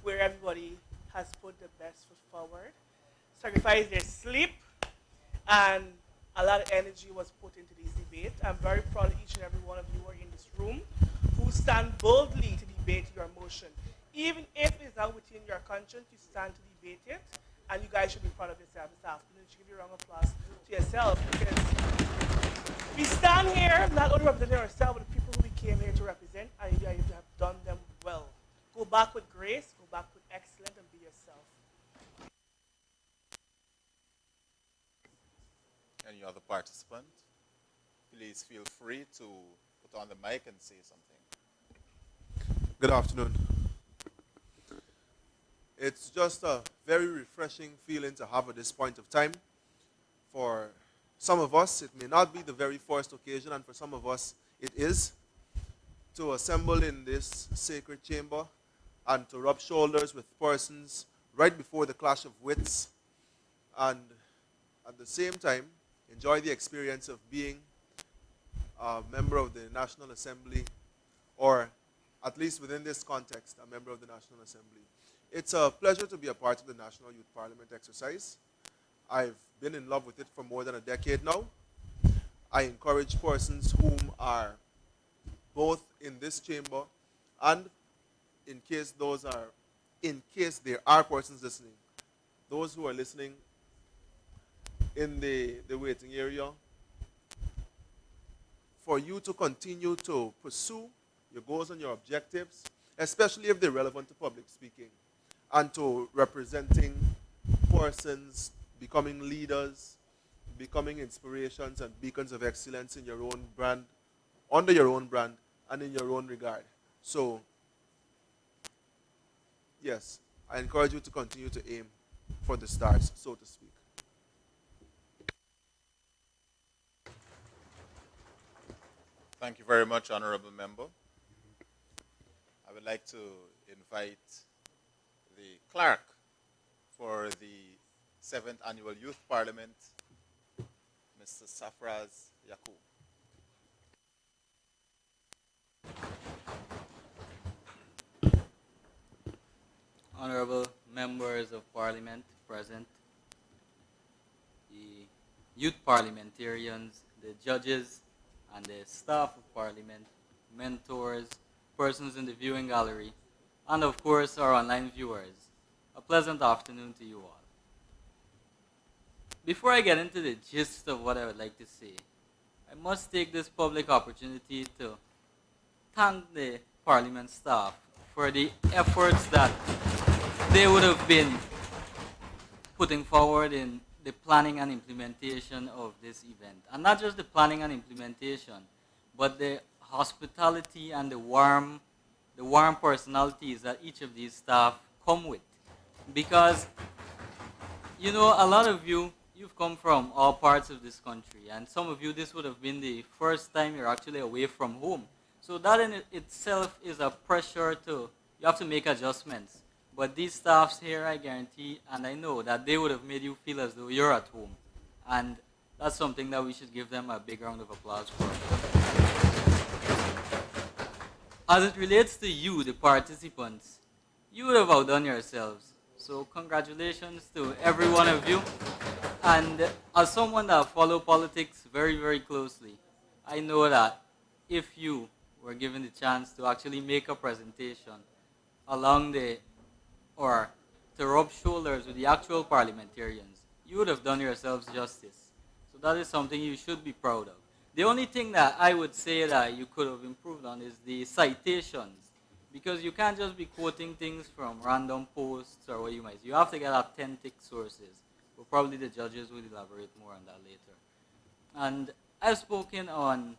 S4: where everybody has put their best foot forward. sacrificed their sleep, and a lot of energy was put into this debate. I'm very proud of each and every one of you who are in this room who stand boldly to debate your motion. Even if it's not within your conscience, you stand to debate it, and you guys should be proud of yourself this afternoon. You should give you a round of applause to yourself, because we stand here not only representing ourselves, but the people who we came here to represent, and you have done them well. Go back with grace, go back with excellence, and be yourself.
S16: Any other participant? Please feel free to put on the mic and say something.
S6: Good afternoon. It's just a very refreshing feeling to have at this point of time. For some of us, it may not be the very first occasion, and for some of us, it is, to assemble in this sacred chamber and to rub shoulders with persons right before the clash of wits, and at the same time, enjoy the experience of being a member of the National Assembly, or at least within this context, a member of the National Assembly. It's a pleasure to be a part of the National Youth Parliament exercise. I've been in love with it for more than a decade now. I encourage persons whom are both in this chamber and in case there are persons listening, those who are listening in the waiting area, for you to continue to pursue your goals and your objectives, especially if they're relevant to public speaking, and to representing persons, becoming leaders, becoming inspirations and beacons of excellence in your own brand, under your own brand, and in your own regard. So, yes, I encourage you to continue to aim for the stars, so to speak.
S16: Thank you very much, Honorable Member. I would like to invite the clerk for the 7th Annual Youth Parliament, Mr. Safraz Yakub.
S5: Honorable members of Parliament present, the youth parliamentarians, the judges, and the staff of Parliament, mentors, persons in the viewing gallery, and of course our online viewers. A pleasant afternoon to you all. Before I get into the gist of what I would like to say, I must take this public opportunity to thank the Parliament staff for the efforts that they would have been putting forward in the planning and implementation of this event. And not just the planning and implementation, but the hospitality and the warm personalities that each of these staff come with. Because, you know, a lot of you've come from all parts of this country, and some of you, this would have been the first time you're actually away from home. So that in itself is a pressure you have to make adjustments. But these staffs here, I guarantee, and I know that they would have made you feel as though you're at home. And that's something that we should give them a big round of applause for. As it relates to you, the participants, you would have outdone yourselves. So congratulations to every one of you. And as someone that follows politics very, very closely, I know that if you were given the chance to actually make a presentation or to rub shoulders with the actual parliamentarians, you would have done yourselves justice. So that is something you should be proud of. The only thing that I would say that you could have improved on is the citations, because you can't just be quoting things from random posts or what you might. You have to get authentic sources. But probably the judges will elaborate more on that later. And I've spoken on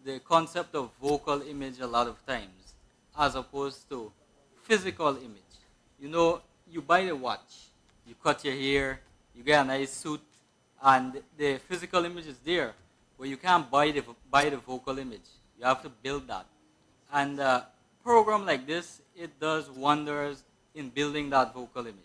S5: the concept of vocal image a lot of times, as opposed to physical image. You know, you buy the watch, you cut your hair, you get a nice suit, and the physical image is there, but you can't buy the vocal image. You have to build that. And a program like this, it does wonders in building that vocal image.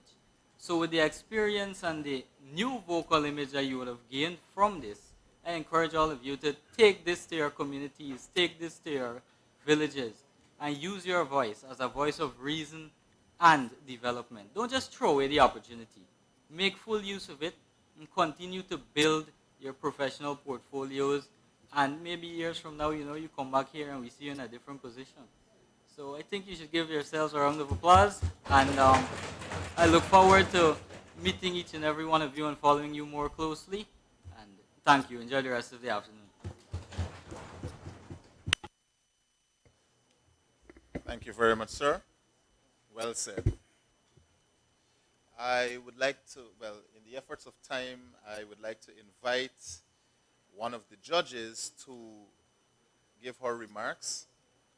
S5: So with the experience and the new vocal image that you would have gained from this, I encourage all of you to take this to your communities, take this to your villages, and use your voice as a voice of reason and development. Don't just throw away the opportunity. make full use of it and continue to build your professional portfolios. And maybe years from now, you come back here and we see you in a different position. So I think you should give yourselves a round of applause. And I look forward to meeting each and every one of you and following you more closely. And thank you. Enjoy the rest of the afternoon.
S16: Thank you very much, sir. Well said. I would like to, well, in the efforts of time, I would like to invite one of the judges to give her remarks.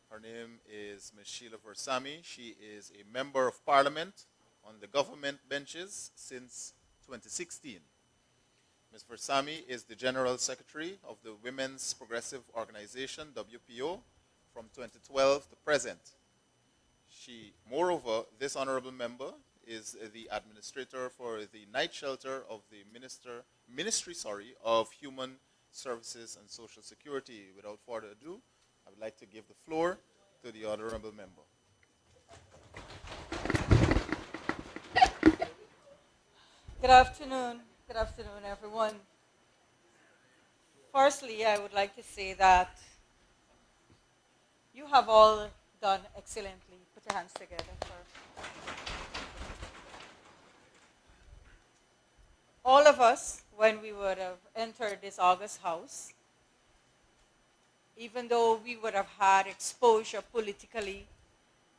S16: Her name is Ms. Sheila Versami. She is a member of parliament on the government benches since 2016. Ms. Versami is the General Secretary of the Women's Progressive Organization, WPO, from 2012 to present. Moreover, this honorable member is the administrator for the night shelter of the Ministry of Human Services and Social Security. Without further ado, I would like to give the floor to the honorable member.
S1: Good afternoon. Good afternoon, everyone. Firstly, I would like to say that you have all done excellently. Put your hands together for all of us when we would have entered this August House, even though we would have had exposure politically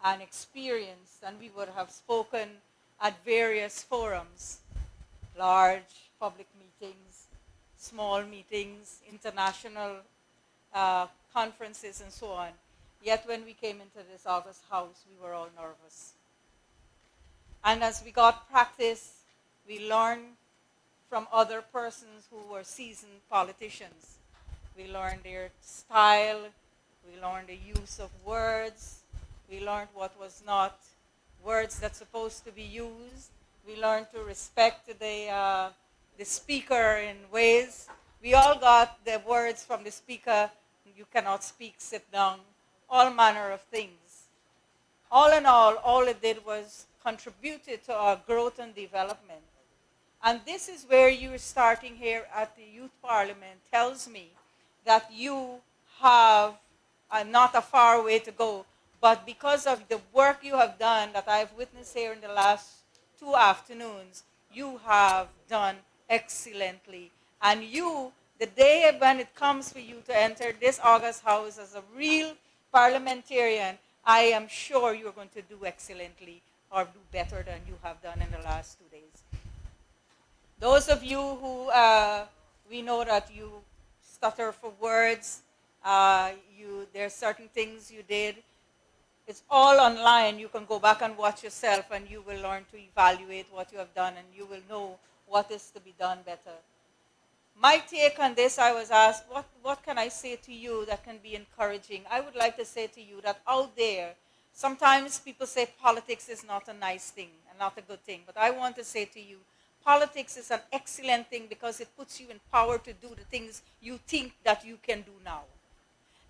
S1: and experience, and we would have spoken at various forums, large public meetings, small meetings, international conferences, and so on. Yet when we came into this August House, we were all nervous. And as we got practice, we learned from other persons who were seasoned politicians. We learned their style, we learned the use of words, we learned what was not words that's supposed to be used. We learned to respect the speaker in ways. We all got the words from the speaker, you cannot speak, sit down, all manner of things. All in all it did was contributed to our growth and development. And this is where you're starting here at the Youth Parliament tells me that you have not a far way to go, but because of the work you have done that I've witnessed here in the last 2 afternoons, you have done excellently. And you, the day when it comes for you to enter this August House as a real parliamentarian, I am sure you're going to do excellently or do better than you have done in the last 2 days. Those of you who, we know that you stutter for words, there's certain things you did. It's all online. You can go back and watch yourself and you will learn to evaluate what you have done and you will know what is to be done better. My take on this, I was asked, what can I say to you that can be encouraging? I would like to say to you that out there, sometimes people say politics is not a nice thing and not a good thing. But I want to say to you, politics is an excellent thing because it puts you in power to do the things you think that you can do now.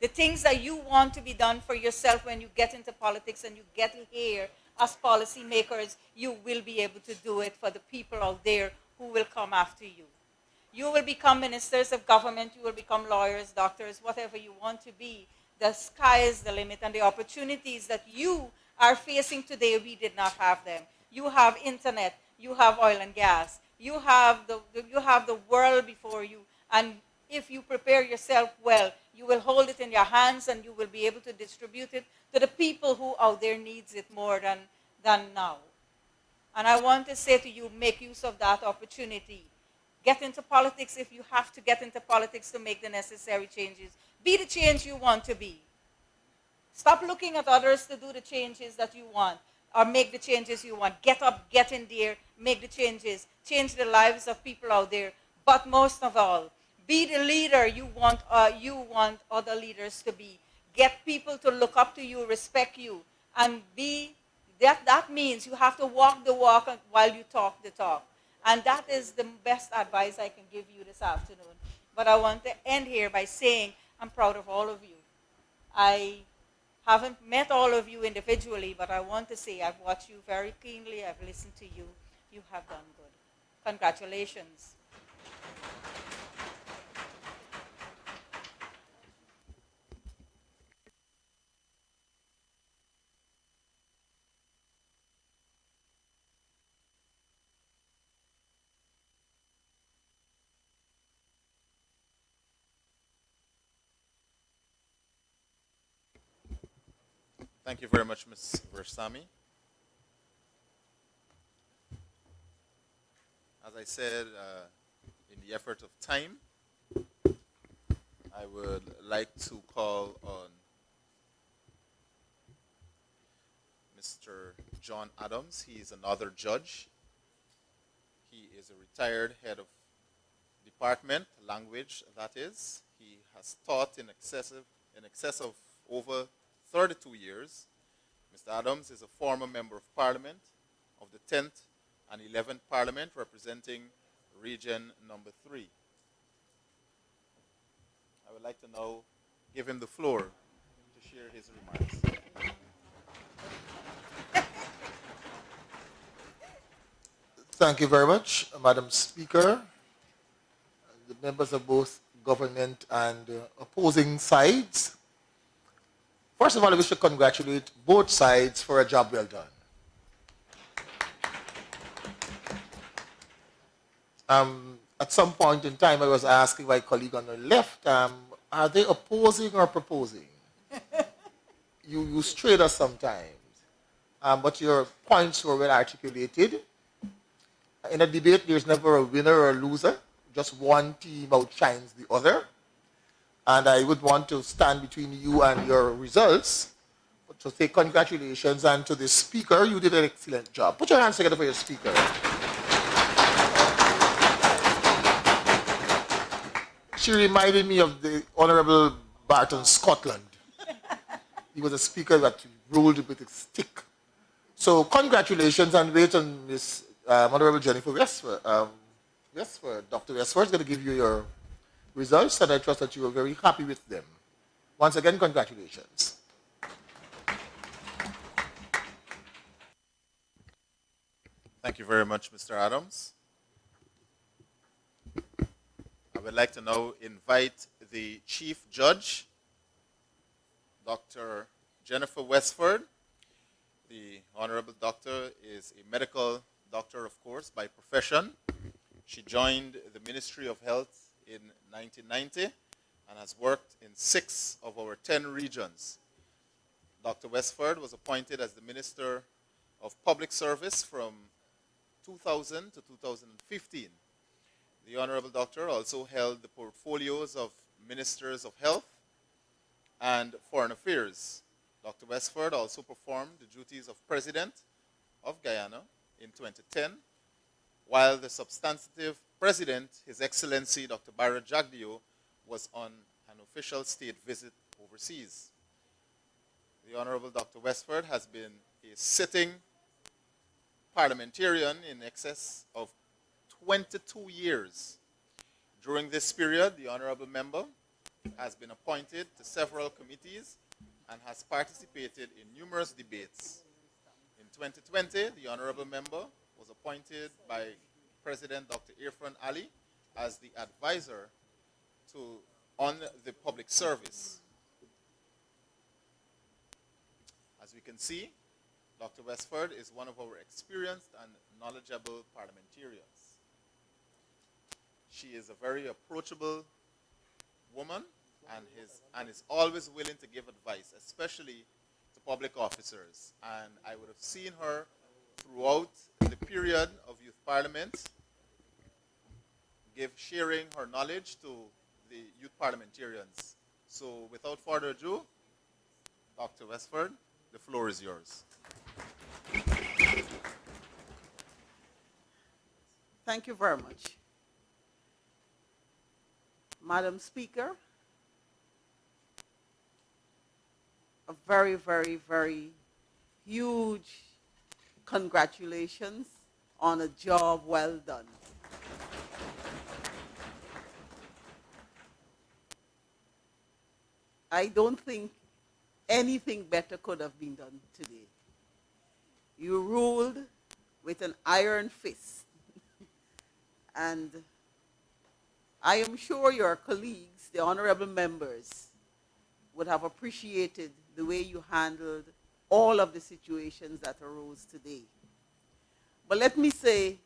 S1: The things that you want to be done for yourself when you get into politics and you get here as policymakers, you will be able to do it for the people out there who will come after you. You will become ministers of government, you will become lawyers, doctors, whatever you want to be. The sky is the limit, and the opportunities that you are facing today, we did not have them. You have internet, you have oil and gas, you have the world before you, and if you prepare yourself well, you will hold it in your hands and you will be able to distribute it to the people who out there needs it more than now. And I want to say to you, make use of that opportunity. Get into politics if you have to get into politics to make the necessary changes. Be the change you want to be. Stop looking at others to do the changes that you want or make the changes you want. Get up, get in there, make the changes. Change the lives of people out there. But most of all, be the leader you want other leaders to be. Get people to look up to you, respect you, and be, that means you have to walk the walk while you talk the talk. And that is the best advice I can give you this afternoon. But I want to end here by saying I'm proud of all of you. I haven't met all of you individually, but I want to say I've watched you very keenly. I've listened to you. You have done good. Congratulations.
S16: Thank you very much, Ms. Versami. As I said, in the effort of time, I would like to call on Mr. John Adams. He is another judge. He is a retired head of department, language that is. He has taught in excess of over 32 years. Mr. Adams is a former member of parliament of the 10th and 11th Parliament representing region number 3. I would like to now give him the floor to share his remarks.
S14: Thank you very much, Madam Speaker, the members of both government and opposing sides. First of all, I wish to congratulate both sides for a job well done. At some point in time, I was asking my colleague on the left, are they opposing or proposing? You strayed us sometimes, but your points were well articulated. In a debate, there's never a winner or a loser. Just one team outshines the other. And I would want to stand between you and your results to say congratulations. And to the speaker, you did an excellent job. Put your hands together for your speaker. She reminded me of the Honorable Barton Scotland. He was a speaker that ruled with a stick. So congratulations, and wait on Miss Honorable Jennifer Westford. Dr. Westford is going to give you your results, and I trust that you are very happy with them. Once again, congratulations.
S16: Thank you very much, Mr. Adams. I would like to now invite the Chief Judge, Dr. Jennifer Westford. The Honorable Doctor is a medical doctor, of course, by profession. She joined the Ministry of Health in 1990 and has worked in 6 of our 10 regions. Dr. Westford was appointed as the Minister of Public Service from 2000 to 2015. The Honorable Doctor also held the portfolios of Ministers of Health and Foreign Affairs. Dr. Westford also performed the duties of President of Guyana in 2010, while the substantive President, His Excellency Dr. Barra Jagdeo, was on an official state visit overseas. The Honorable Dr. Westford has been a sitting parliamentarian in excess of 22 years. During this period, the Honorable Member has been appointed to several committees and has participated in numerous debates. In 2020, the Honorable Member was appointed by President Dr. Irfan Ali as the advisor on the public service. As we can see, Dr. Westford is one of our experienced and knowledgeable parliamentarians. She is a very approachable woman and is always willing to give advice, especially to public officers. And I would have seen her throughout the period of youth parliament sharing her knowledge to the youth parliamentarians. So without further ado, Dr. Westford, the floor is yours.
S19: Thank you very much. Madam Speaker, a very, very, very huge congratulations on a job well done. I don't think anything better could have been done today. You ruled with an iron fist. And I am sure your colleagues, the honorable members, would have appreciated the way you handled all of the situations that arose today. But let me say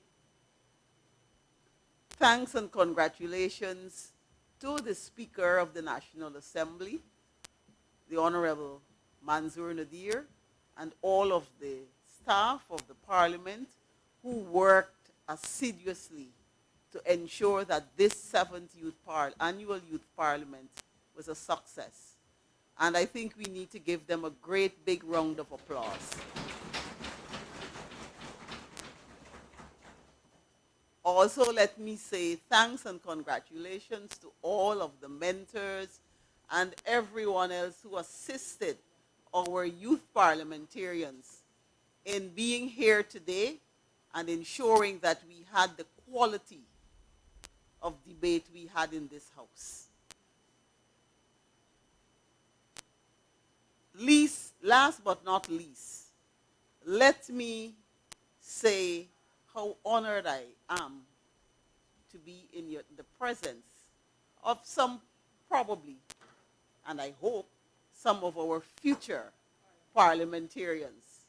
S19: thanks and congratulations to the Speaker of the National Assembly, the Honorable Manzoor Nadir, and all of the staff of the Parliament who worked assiduously to ensure that this 7th Annual Youth Parliament was a success. And I think we need to give them a great big round of applause. Also, let me say thanks and congratulations to all of the mentors and everyone else who assisted our youth parliamentarians in being here today and ensuring that we had the quality of debate we had in this House. Last but not least, let me say how honored I am to be in the presence of some, probably, and I hope, some of our future parliamentarians.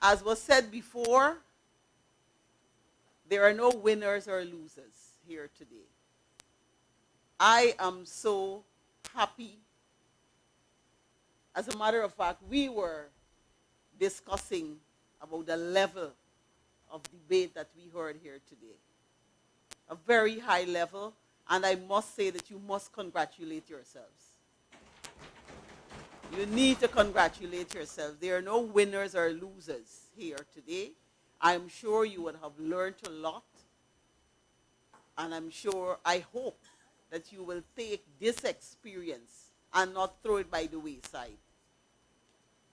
S19: As was said before, there are no winners or losers here today. I am so happy. As a matter of fact, we were discussing about the level of debate that we heard here today. A very high level, and I must say that you must congratulate yourselves. You need to congratulate yourselves. There are no winners or losers here today. I'm sure you would have learned a lot, and I hope that you will take this experience and not throw it by the wayside.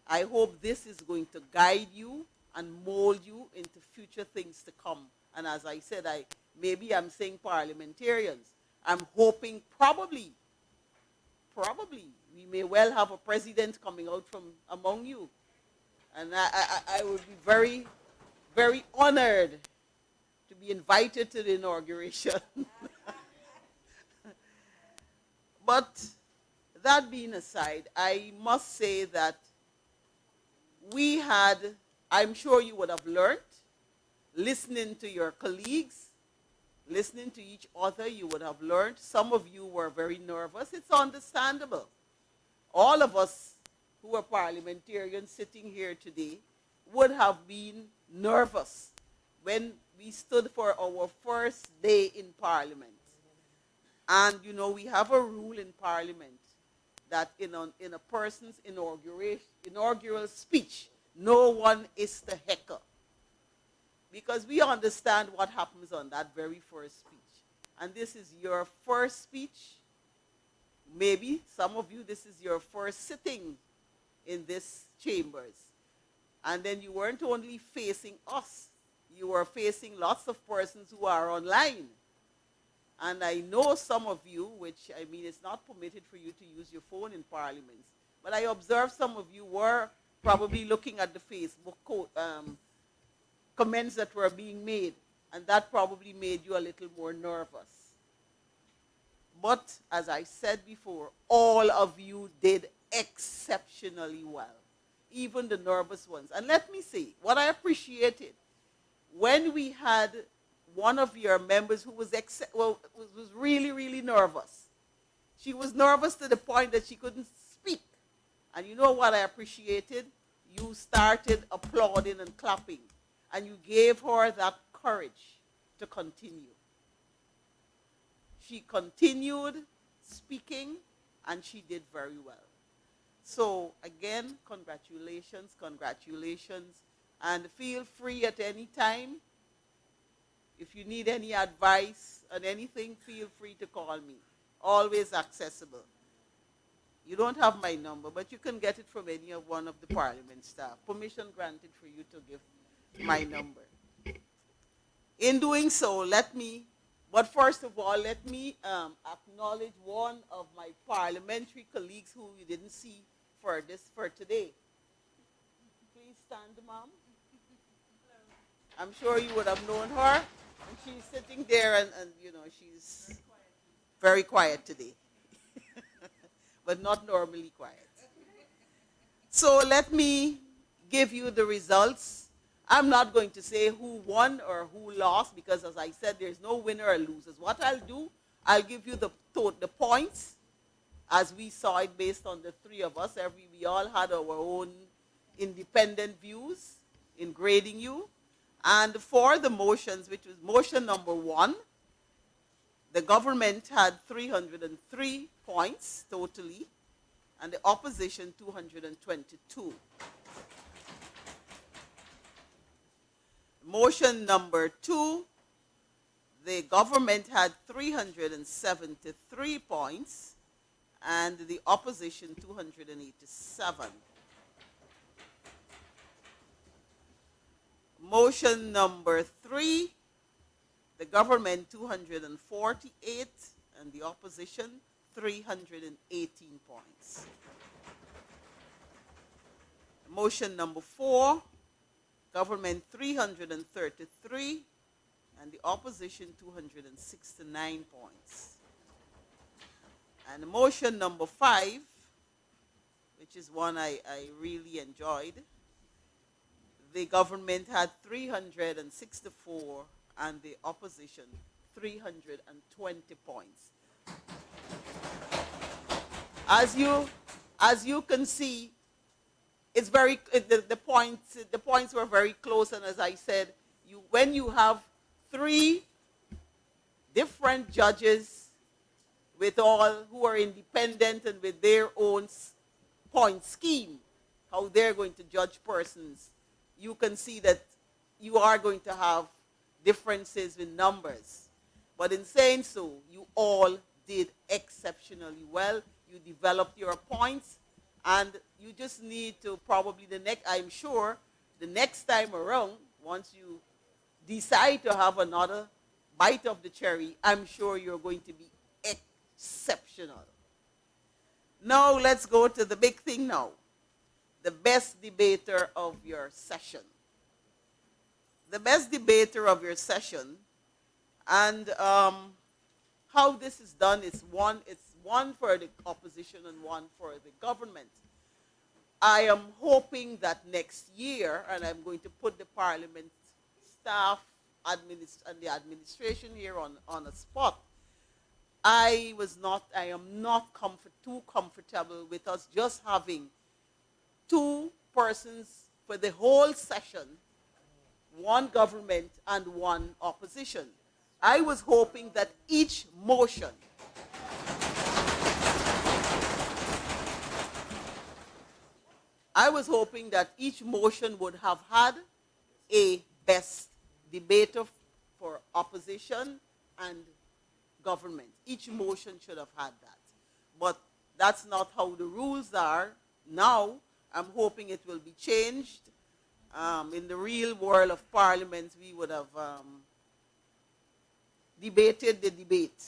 S19: I hope this is going to guide you and mold you into future things to come. And as I said, maybe I'm saying parliamentarians. I'm hoping probably, we may well have a president coming out from among you. And I would be very, very honored to be invited to the inauguration. But that being aside, I must say that I'm sure you would have learned, listening to your colleagues, listening to each other, you would have learned. Some of you were very nervous. It's understandable. All of us who are parliamentarians sitting here today would have been nervous when we stood for our first day in Parliament. And, you know, we have a rule in Parliament that in a person's inaugural speech, no one is to heckle. Because we understand what happens on that very first speech. And this is your first speech. Maybe some of you, this is your first sitting in this chambers. And then you weren't only facing us, you were facing lots of persons who are online. And I know some of you, which, I mean, it's not permitted for you to use your phone in parliaments, but I observed some of you were probably looking at the Facebook comments that were being made, and that probably made you a little more nervous. But, as I said before, all of you did exceptionally well, even the nervous ones. And let me say, what I appreciated, when we had one of your members who was really, really nervous. She was nervous to the point that she couldn't speak. And you know what I appreciated? You started applauding and clapping. And you gave her that courage to continue. She continued speaking, and she did very well. So, again, congratulations, congratulations. And feel free at any time. If you need any advice on anything, feel free to call me. Always accessible. You don't have my number, but you can get it from one of the Parliament staff. Permission granted for you to give my number. In doing so, but first of all, let me acknowledge one of my parliamentary colleagues who you didn't see for today. Please stand, ma'am. I'm sure you would have known her. And she's sitting there and you know, she's very quiet today. But not normally quiet. So let me give you the results. I'm not going to say who won or who lost because, as I said, there's no winner or losers. What I'll do, I'll give you the points as we saw it based on the three of us. We all had our own independent views in grading you. And for the motions, which was motion number 1, the government had 303 points totally, and the opposition 222. Motion number 2, the government had 373 points, and the opposition 287. Motion number 3, the government 248 and the opposition 318 points. Motion number 4, government 333 and the opposition 269 points. And motion number 5, which is one I really enjoyed, the government had 364 and the opposition 320 points. As you can see, it's very the points were very close, and as I said, when you have 3 different judges with all who are independent and with their own point scheme, how they're going to judge persons, you can see that you are going to have differences in numbers. But in saying so, you all did exceptionally well. You developed your points, and you just need to probably I'm sure the next time around, once you decide to have another bite of the cherry, I'm sure you're going to be exceptional. Now let's go to the big thing now. The best debater of your session. The best debater of your session, and how this is done is one for the opposition and one for the government. I am hoping that next year, and I'm going to put the Parliament staff and the administration here on a spot, I am not too comfortable with us just having 2 persons for the whole session, 1 government and 1 opposition. I was hoping that each motion would have had a best debater for opposition and government. Each motion should have had that. But that's not how the rules are now. I'm hoping it will be changed. In the real world of Parliament, we would have debated the debate.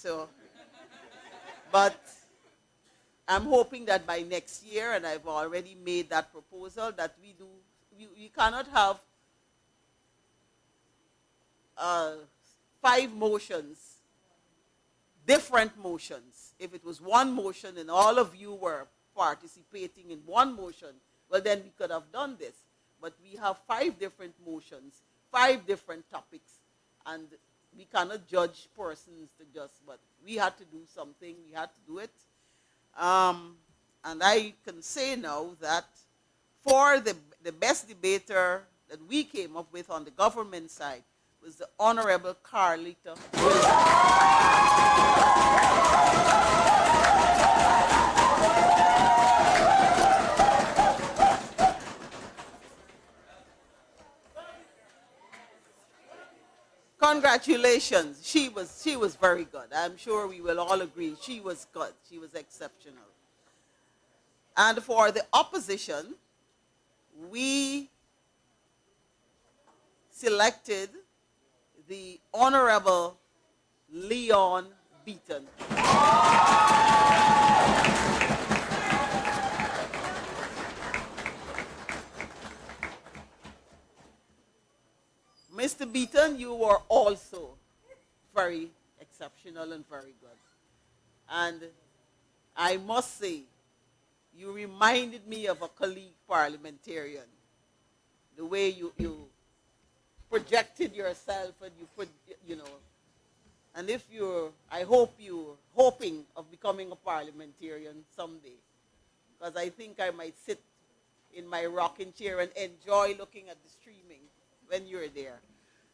S19: But I'm hoping that by next year, and I've already made that proposal, that we cannot have 5 motions, different motions. If it was 1 motion and all of you were participating in 1 motion, well, then we could have done this. But we have 5 different motions, 5 different topics, and we cannot judge persons but we had to do something, we had to do it. And I can say now that for the best debater that we came up with on the government side was the Honorable Carlita. Congratulations. She was very good. I'm sure we will all agree. She was good. She was exceptional. And for the opposition, we selected the Honorable Leon Beaton. Mr. Mr. Beaton, you were also very exceptional and very good. And I must say, you reminded me of a colleague parliamentarian. The way you projected yourself and you put, you know, and if you're, I hope you're hoping of becoming a parliamentarian someday, because I think I might sit in my rocking chair and enjoy looking at the streaming when you're there.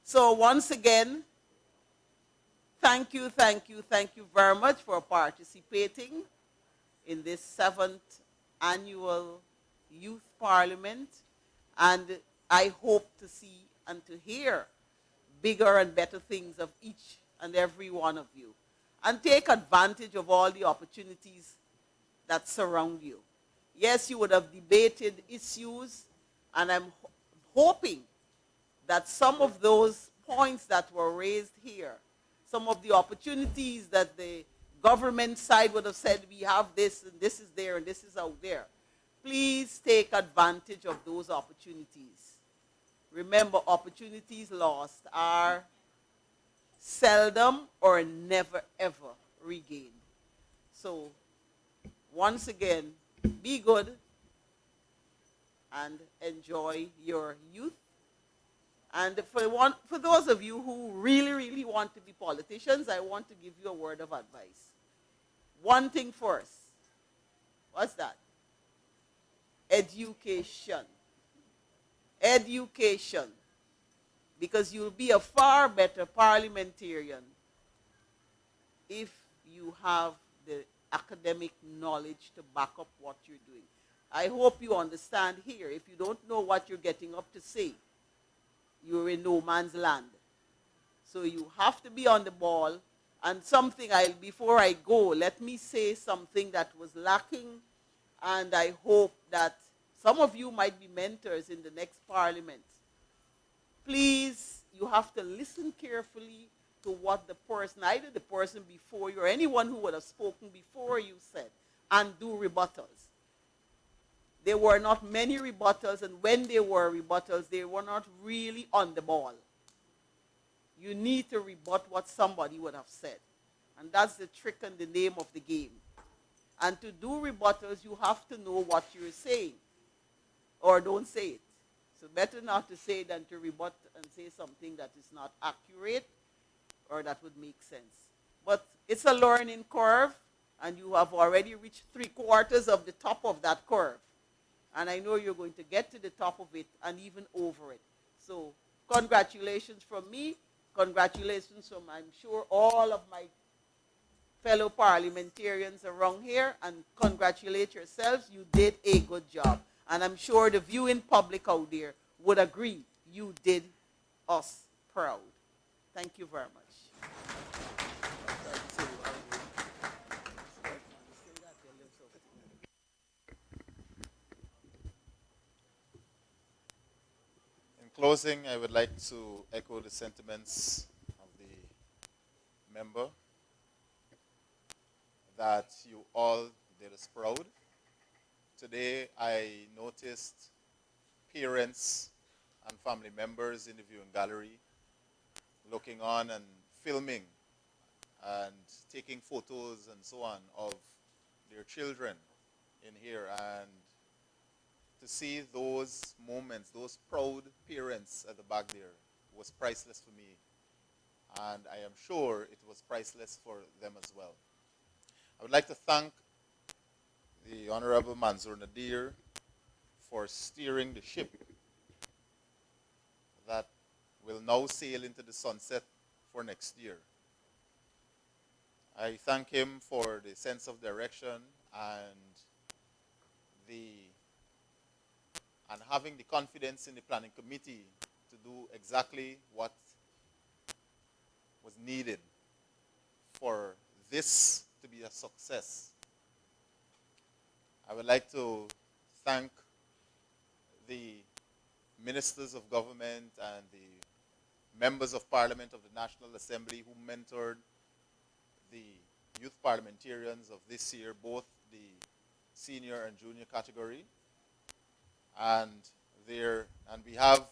S19: So once again, thank you very much for participating in this 7th annual Youth Parliament. And I hope to see and to hear bigger and better things of each and every one of you. And take advantage of all the opportunities that surround you. Yes, you would have debated issues, and I'm hoping that some of those points that were raised here, some of the opportunities that the government side would have said, we have this, and this is there, and this is out there. Please take advantage of those opportunities. Remember, opportunities lost are seldom or never ever regained. So, once again, be good and enjoy your youth. And for those of you who really want to be politicians, I want to give you a word of advice. One thing first. What's that? Education. Education. Because you'll be a far better parliamentarian if you have the academic knowledge to back up what you're doing. I hope you understand here. If you don't know what you're getting up to say, you're in no man's land. So you have to be on the ball. And something, before I go, let me say something that was lacking, and I hope that some of you might be mentors in the next parliament. Please, you have to listen carefully to what the person, either the person before you or anyone who would have spoken before you said, and do rebuttals. There were not many rebuttals, and when there were rebuttals, they were not really on the ball. You need to rebut what somebody would have said. And that's the trick and the name of the game. And to do rebuttals, you have to know what you're saying. Or don't say it. So better not to say than to rebut and say something that is not accurate or that would make sense. But it's a learning curve, and you have already reached 3/4 of the top of that curve. And I know you're going to get to the top of it and even over it. So congratulations from me. Congratulations from, I'm sure, all of my fellow parliamentarians around here. And congratulate yourselves. You did a good job. And I'm sure the viewing public out there would agree you did us proud. Thank you very much.
S16: In closing, I would like to echo the sentiments of the member that you all did us proud. Today, I noticed parents and family members in the viewing gallery looking on and filming and taking photos and so on of their children in here. And to see those moments, those proud parents at the back there, was priceless for me. And I am sure it was priceless for them as well. I would like to thank the Honorable Manzoor Nadir for steering the ship that will now sail into the sunset for next year. I thank him for the sense of direction and having the confidence in the planning committee to do exactly what was needed for this to be a success. I would like to thank the ministers of government and the members of parliament of the National Assembly who mentored the youth parliamentarians of this year, both the senior and junior category. And we have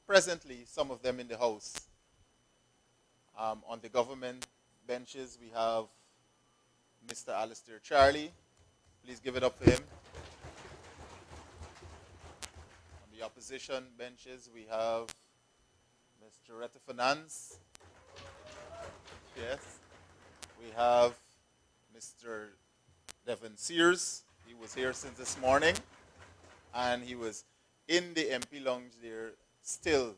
S6: presently, some of them in the House. On the government benches, we have Mr. Alistair Charlie. Please give it up for him. On the opposition benches, we have Mr. Retta Finance. Yes. We have Mr. Devon Sears. He was here since this morning, and he was in the MP lounge there still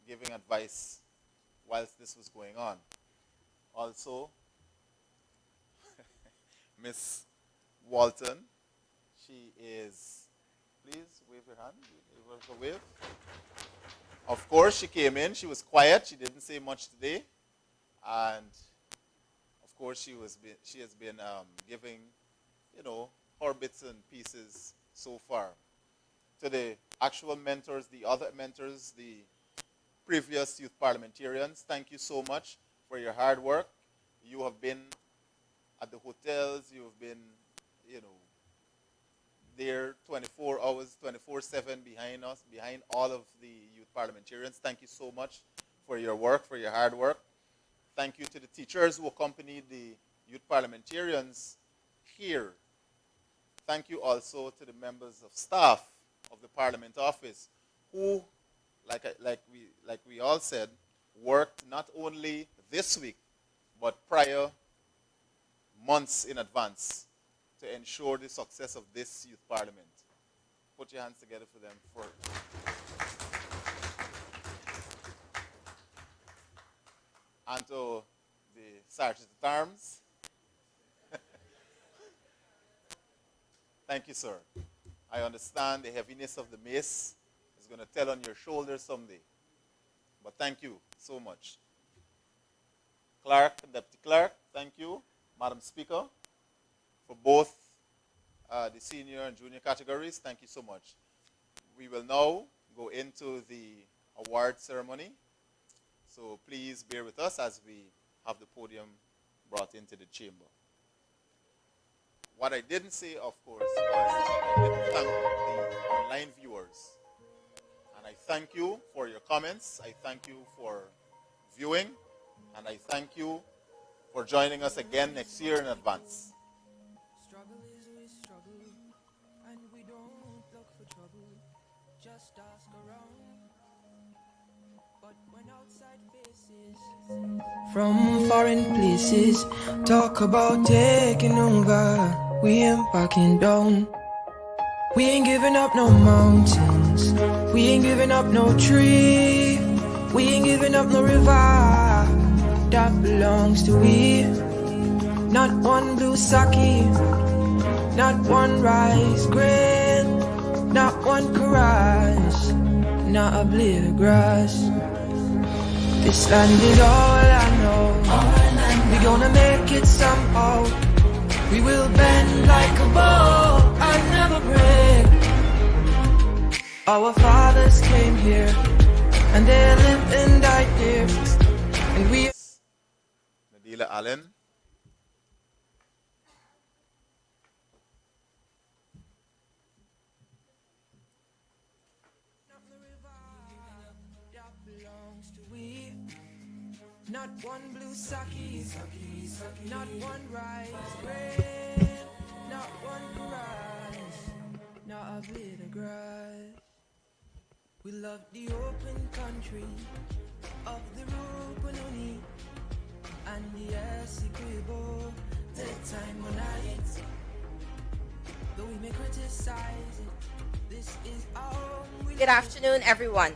S6: giving advice whilst this was going on. Also, Miss Walton, she is, please wave your hand, wave. Of course, she came in, she was quiet, she didn't say much today, and of course she has been giving, her bits and pieces so far. To the actual mentors, the other mentors, the previous youth parliamentarians, thank you so much for your hard work. You have been at the hotels, you have been, there 24 hours, 24/7 behind us, behind all of the youth parliamentarians. Thank you so much for your work, for your hard work. Thank you to the teachers who accompanied the youth parliamentarians here. Thank you also to the members of staff of the Parliament Office who, like we all said, worked not only this week, but prior months in advance to ensure the success of this youth parliament. Put your hands together for them. And to the Sergeant at Arms. Thank you, sir. I understand the heaviness of the mace is going to tell on your shoulders someday. But thank you so much. Clerk, Deputy Clerk, thank you. Madam Speaker, for both the senior and junior categories, thank you so much. We will now go into the award ceremony. So please bear with us as we have the podium brought into the chamber. What I didn't say, of course, was I didn't thank the online viewers. And I thank you for your comments. I thank you for viewing. And I thank you for joining us again next year in advance.
S10: Struggle is we struggle, and we don't look for trouble. Just ask around. But when outside faces from foreign places talk about taking over, we ain't backing down. We ain't giving up no mountains. We ain't giving up no tree. We ain't giving up no river that belongs to we. Not one blue sake, not one rice grain, not one caress, not a blade of grass. This land is all I know. We gonna make it somehow. We will bend like a bow and never break. Our fathers came here and they lived and died there. And we
S6: Nadila Allen.
S10: Not one blue sake, not one rice grain, not one rice, not a blade of grass. We love the open country of the Rupununi and the Essequibo, the time of night. Though we may criticize it, this is our.
S9: Good afternoon, everyone.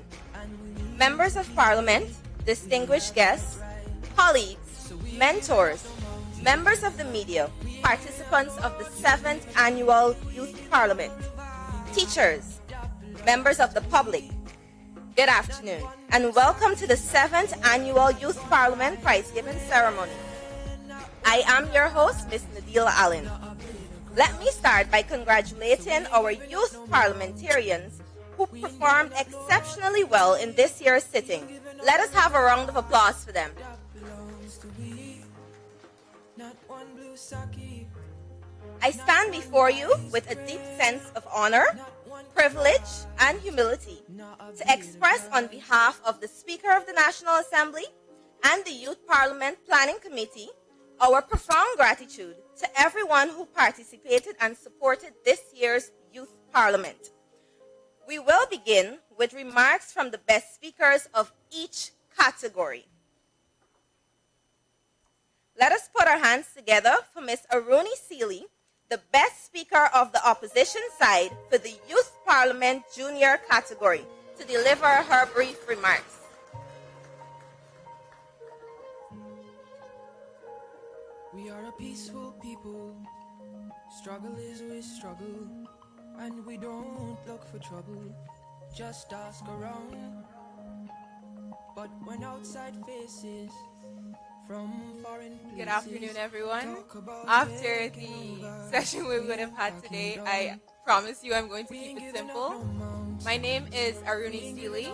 S9: Members of Parliament, distinguished guests, colleagues, mentors, members of the media, participants of the 7th Annual Youth Parliament, teachers, members of the public, good afternoon, and welcome to the 7th Annual Youth Parliament Prize-Giving Ceremony. I am your host, Ms. Nadila Allen. Let me start by congratulating our youth parliamentarians who performed exceptionally well in this year's sitting. Let us have a round of applause for them.
S10: Not one blue sake,
S9: I stand before you with a deep sense of honor, privilege, and humility to express on behalf of the Speaker of the National Assembly and the Youth Parliament Planning Committee our profound gratitude to everyone who participated and supported this year's Youth Parliament. We will begin with remarks from the best speakers of each category. Let us put our hands together for Ms. Aruni Seeley, the best speaker of the opposition side for the Youth Parliament Junior category, to deliver her brief remarks.
S10: We are a peaceful people. Struggle is we struggle, and we don't look for trouble. Just ask around. But when outside faces from foreign places,
S20: good afternoon, everyone. After the session we would have had today, I promise you I'm going to keep it simple. My name is Aruni Seeley,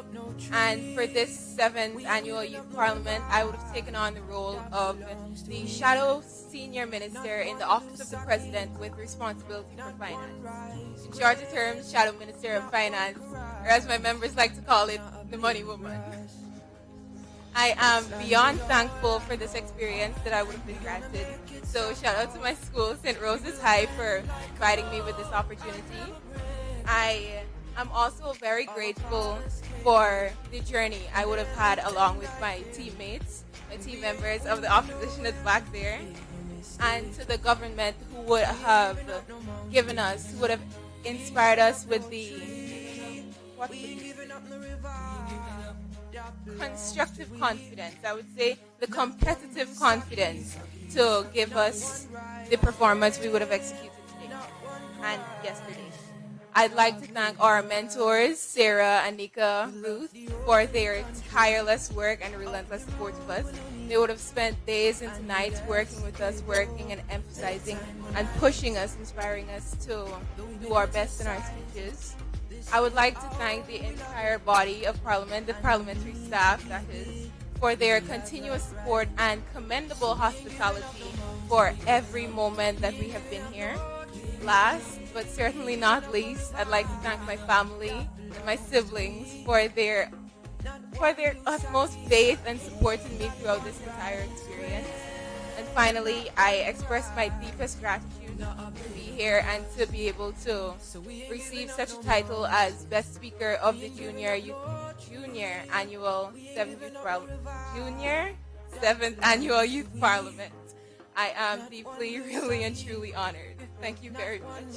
S20: and for this 7th Annual Youth Parliament, I would have taken on the role of the Shadow Senior Minister in the Office of the President with responsibility for finance. In shorter terms, Shadow Minister of Finance, or as my members like to call it, the Money Woman. I am beyond thankful for this experience that I would have been granted. So shout out to my school, St. Rose's High, for providing me with this opportunity. I'm also very grateful for the journey I would have had along with my teammates, my team members of the opposition at the back there, and to the government who would have given us, who would have inspired us with the constructive confidence, I would say the competitive confidence to give us the performance we would have executed today and yesterday. I'd like to thank our mentors, Sarah, Anika, Ruth, for their tireless work and relentless support of us. They would have spent days into nights working with us, working and emphasizing and pushing us, inspiring us to do our best in our speeches. I would like to thank the entire body of Parliament, the parliamentary staff, that is, for their continuous support and commendable hospitality for every moment that we have been here. Last, but certainly not least, I'd like to thank my family and my siblings for their utmost faith and support in me throughout this entire experience. And finally, I express my deepest gratitude to be here and to be able to receive such a title as Best Speaker of the Junior Annual 7th Annual Youth Parliament. I am deeply, really, and truly honored. Thank you very much.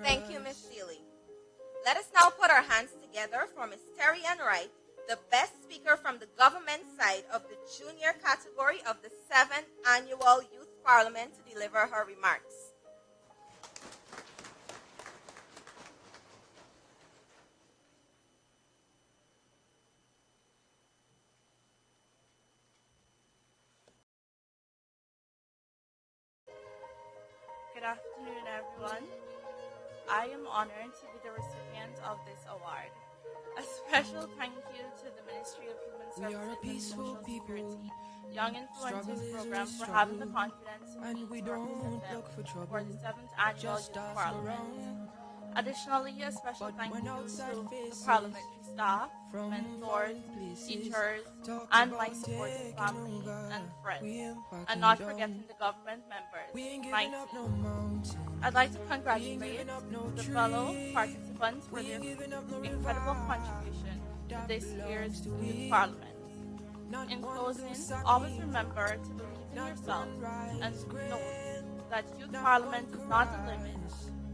S9: Thank you, Ms. Seeley. Let us now put our hands together for Ms. Terry Ann Wright, the best speaker from the government side of the junior category of the 7th Annual Youth Parliament, to deliver her remarks.
S22: Good afternoon, everyone. I am honored to be the recipient of this award. A special thank you to the Ministry of Human Services and Social Security Young Influencers Program for having the confidence in me to represent them for the 7th Annual Youth Parliament. Additionally, a special thank you to the parliamentary staff, mentors, teachers, and my supportive family and friends, and not forgetting the government members, my team. I'd like to congratulate the fellow participants for their incredible contribution to this year's Youth Parliament. In closing, always remember to believe in yourself and know that Youth Parliament is not a limit,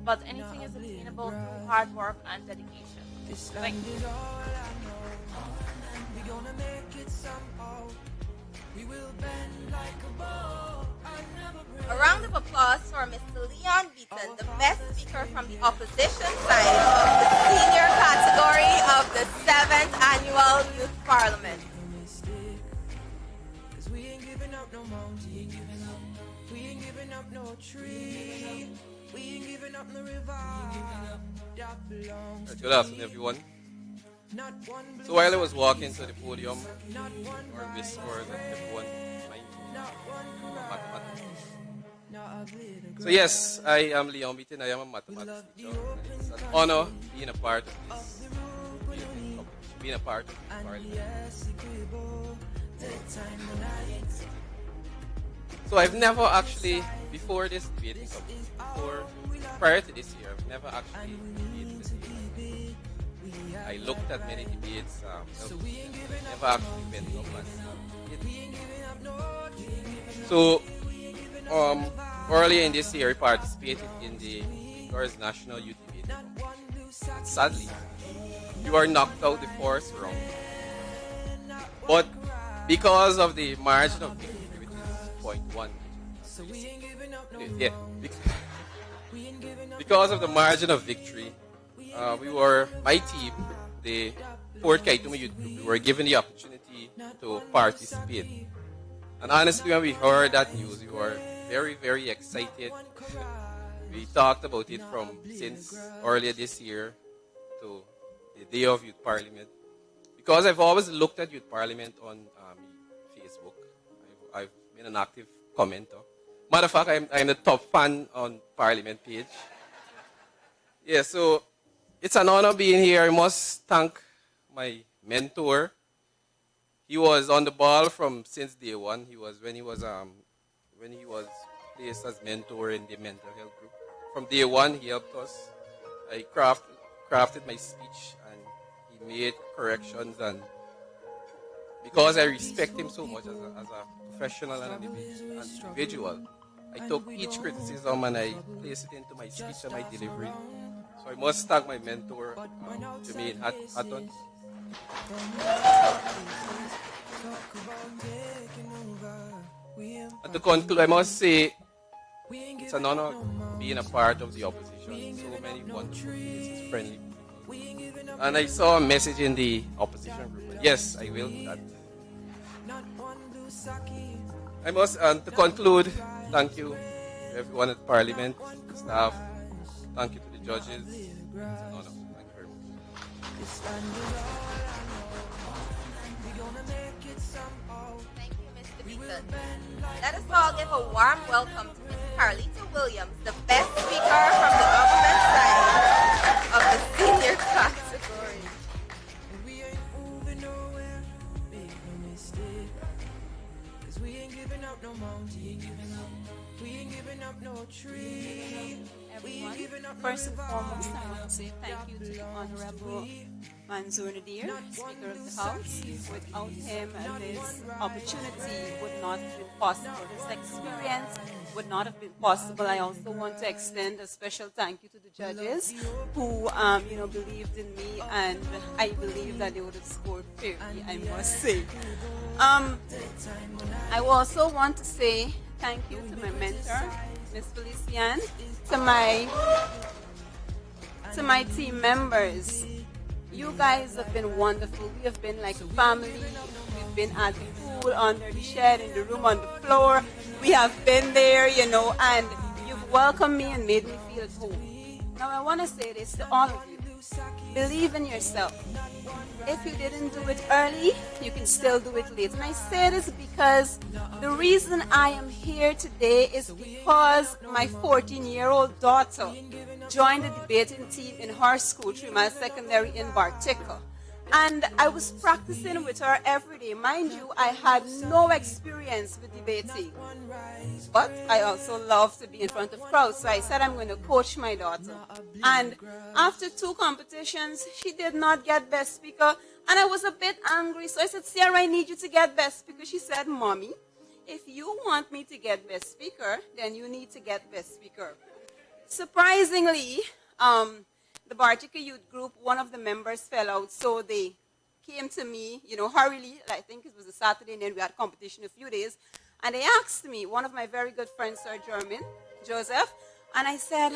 S22: but anything is attainable through hard work and dedication. Thank you.
S9: A round of applause for Mr. Leon Beaton, the best speaker from the opposition side of the senior category of the 7th Annual Youth Parliament.
S23: Good afternoon, everyone.
S12: So while I was walking to the podium, or whispered that everyone might mathematics. So yes, I am Leon Beaton. I am a mathematics teacher. And it's an honor being a part of this, being a part of the parliament. So I've never actually, before this debating prior to this year, I've never actually debated this debate. I looked at many debates, never actually went up and so earlier in this year, I participated in the first National Youth Debate. Sadly, we were knocked out the first round. But because of the margin of victory, which is 0.1, because of the margin of victory, my team, the Port Kaituma Youth Group, we were given the opportunity to participate. And honestly, when we heard that news, we were very, very excited. We talked about it since earlier this year to the day of Youth Parliament. Because I've always looked at Youth Parliament on Facebook. I've been an active commenter. Matter of fact, I'm the top fan on Parliament page. Yeah, so it's an honor being here. I must thank my mentor. He was on the ball since day one. When he was placed as mentor in the mental health group. From day one, he helped us. I crafted my speech, and he made corrections. And because I respect him so much as a professional and an individual, I took each criticism and I placed it into my speech and my delivery. So I must thank my mentor, Jermaine Hatton. And to conclude, I must say it's an honor being a part of the opposition. So many wonderful faces, friendly people. And I saw a message in the opposition group. Yes, I will do that. I must, to conclude, thank you to everyone at Parliament, staff. Thank you to the judges. It's an honor. Thank you very much.
S21: Thank you, Mr. Beaton. Let us all give a warm welcome to Ms. Carlita Williams, the best speaker from the government side of the senior category.
S10: We ain't moving nowhere, make no mistake. 'Cause we ain't giving up no mountain, we ain't giving up no tree.
S23: Everyone, first and foremost, I want to say thank you to the Honorable Manzoor Nadir, Speaker of the House. Without him, this opportunity would not have been possible. This experience would not have been possible. I also want to extend a special thank you to the judges who, believed in me, and I believe that they would have scored fairly, I must say. I also want to say thank you to my mentor, Ms. Felician, to my team members. You guys have been wonderful. We have been like a family. We've been at the pool, under the shed, in the room, on the floor. We have been there, and you've welcomed me and made me feel at home. Now I want to say this to all of you. Believe in yourself. If you didn't do it early, you can still do it late. And I say this because the reason I am here today is because my 14-year-old daughter joined the debating team in her school, 3 Mile Secondary in Bartica. And I was practicing with her every day. Mind you, I had no experience with debating. But I also love to be in front of crowds. So I said I'm going to coach my daughter. And after 2 competitions, she did not get Best Speaker. And I was a bit angry. So I said, Sierra, I need you to get Best Speaker. She said, Mommy, if you want me to get Best Speaker, then you need to get Best Speaker. Surprisingly, the Bartica Youth Group, one of the members fell out, so they came to me, hurriedly. I think it was a Saturday, and then we had competition a few days. And they asked me, one of my very good friends, Sir Joseph, and I said,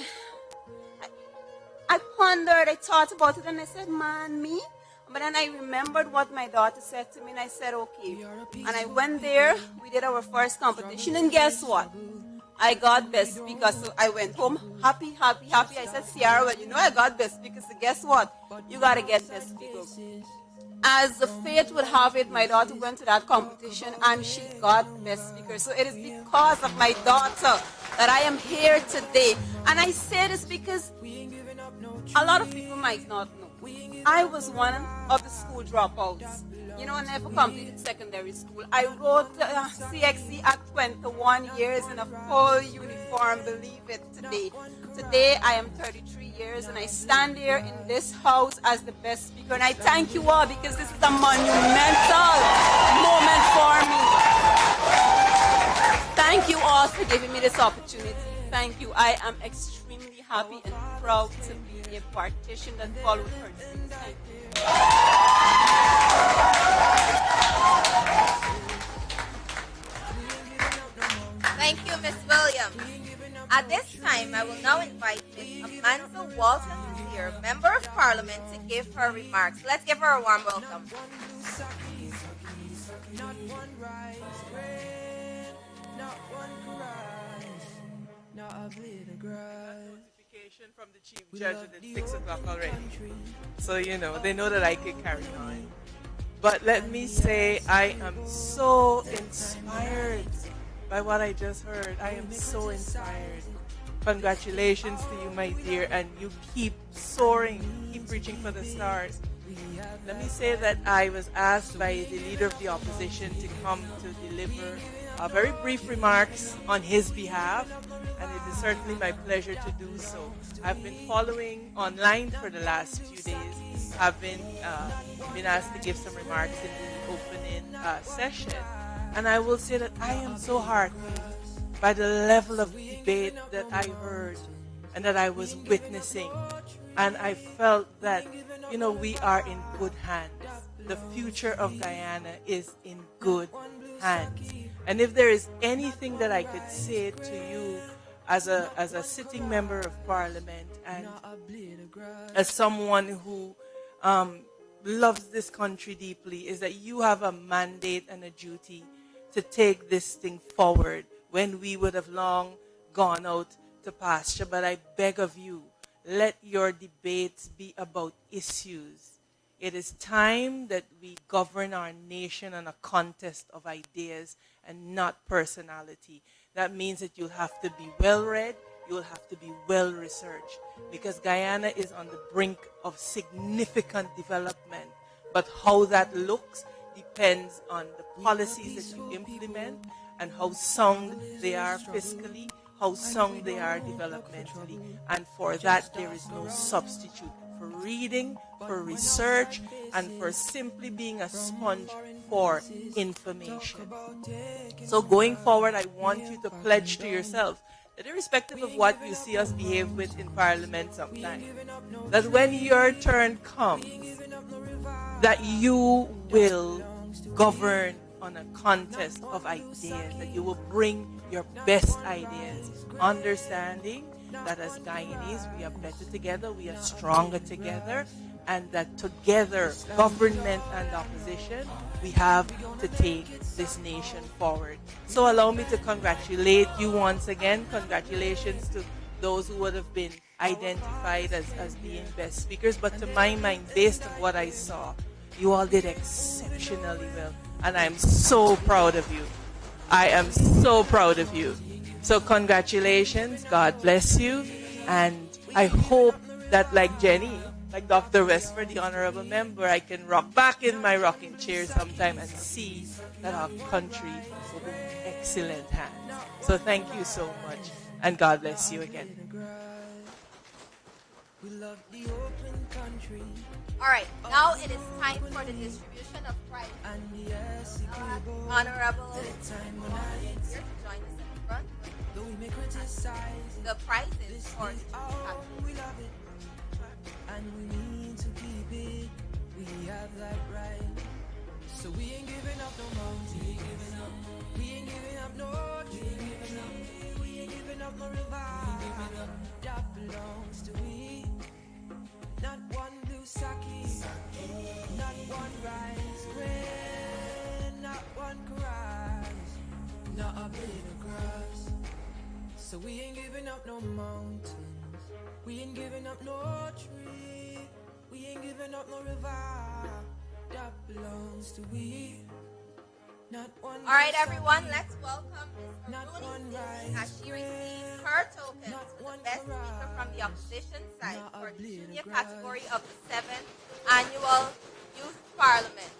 S23: I pondered, I thought about it, and I said, man, me? But then I remembered what my daughter said to me, and I said, okay. And I went there, we did our first competition, and guess what? I got best speaker, so I went home happy, happy, happy. I said, Sierra, well, you know I got best speaker, so guess what? You gotta get best speaker. As the fate would have it, my daughter went to that competition and she got best speaker. So it is because of my daughter that I am here today. And I say this because a lot of people might not know. I was one of the school dropouts. You know, I never completed secondary school. I wrote CXC at 21 years in a full uniform, believe it, today. Today, I am 33 years, and I stand here in this house as the best speaker. And I thank you all because this is a monumental moment for me. Thank you all for giving me this opportunity. Thank you. I am extremely happy and proud to be a partition that followed her dreams. Thank you.
S21: Thank you, Ms. Williams. At this time, I will now invite Ms. Amanda Walton here, Member of Parliament, to give her remarks. Let's give her a warm welcome.
S4: Notification from the chief judge that it's 6 o'clock already. So, you know, they know that I can carry on. But let me say, I am so inspired by what I just heard. I am so inspired. Congratulations to you, my dear, and you keep soaring, keep reaching for the stars. Let me say that I was asked by the leader of the opposition to come to deliver very brief remarks on his behalf, and it is certainly my pleasure to do so. I've been following online for the last few days. I've been asked to give some remarks in the opening session, and I will say that I am so heartened by the level of debate that I heard and that I was witnessing. And I felt that, you know, we are in good hands. The future of Guyana is in good hands. And if there is anything that I could say to you as a sitting member of Parliament and as someone who loves this country deeply, is that you have a mandate and a duty to take this thing forward when we would have long gone out to pasture. But I beg of you, let your debates be about issues. It is time that we govern our nation on a contest of ideas and not personality. That means that you'll have to be well-read, you'll have to be well-researched, because Guyana is on the brink of significant development. But how that looks depends on the policies that you implement and how sound they are fiscally, how sound they are developmentally. And for that, there is no substitute for reading, for research, and for simply being a sponge for information. So going forward, I want you to pledge to yourself that irrespective of what you see us behave with in Parliament sometimes, that when your turn comes, that you will govern on a contest of ideas, that you will bring your best ideas, understanding that as Guyanese, we are better together, we are stronger together, and that together, government and opposition, we have to take this nation forward. So allow me to congratulate you once again. Congratulations to those who would have been identified as being best speakers. But to my mind, based on what I saw, you all did exceptionally well. And I'm so proud of you. I am so proud of you. So congratulations. God bless you. And I hope that like Jenny, like Dr. Westford, the honorable member, I can rock back in my rocking chair sometime and see that our country will be in excellent hands. So thank you so much. And God bless you again.
S21: All right, now it is time for the distribution of prizes. Honorable here to join us in the front. The prizes for
S10: and we need to keep it. We have that right. So we ain't giving up no mountain. We ain't giving up no dream. We ain't giving up no revival. That belongs to we. Not one blue sake, not one rice grain, not one crush, not a bit of grass. So we ain't giving up no mountains. We ain't giving up no tree. We ain't giving up no river. That belongs to we. Not one.
S21: All right, everyone, let's welcome Ms. Aruni as she receives her tokens for the best speaker from the opposition side for the junior category of the 7th Annual Youth Parliament.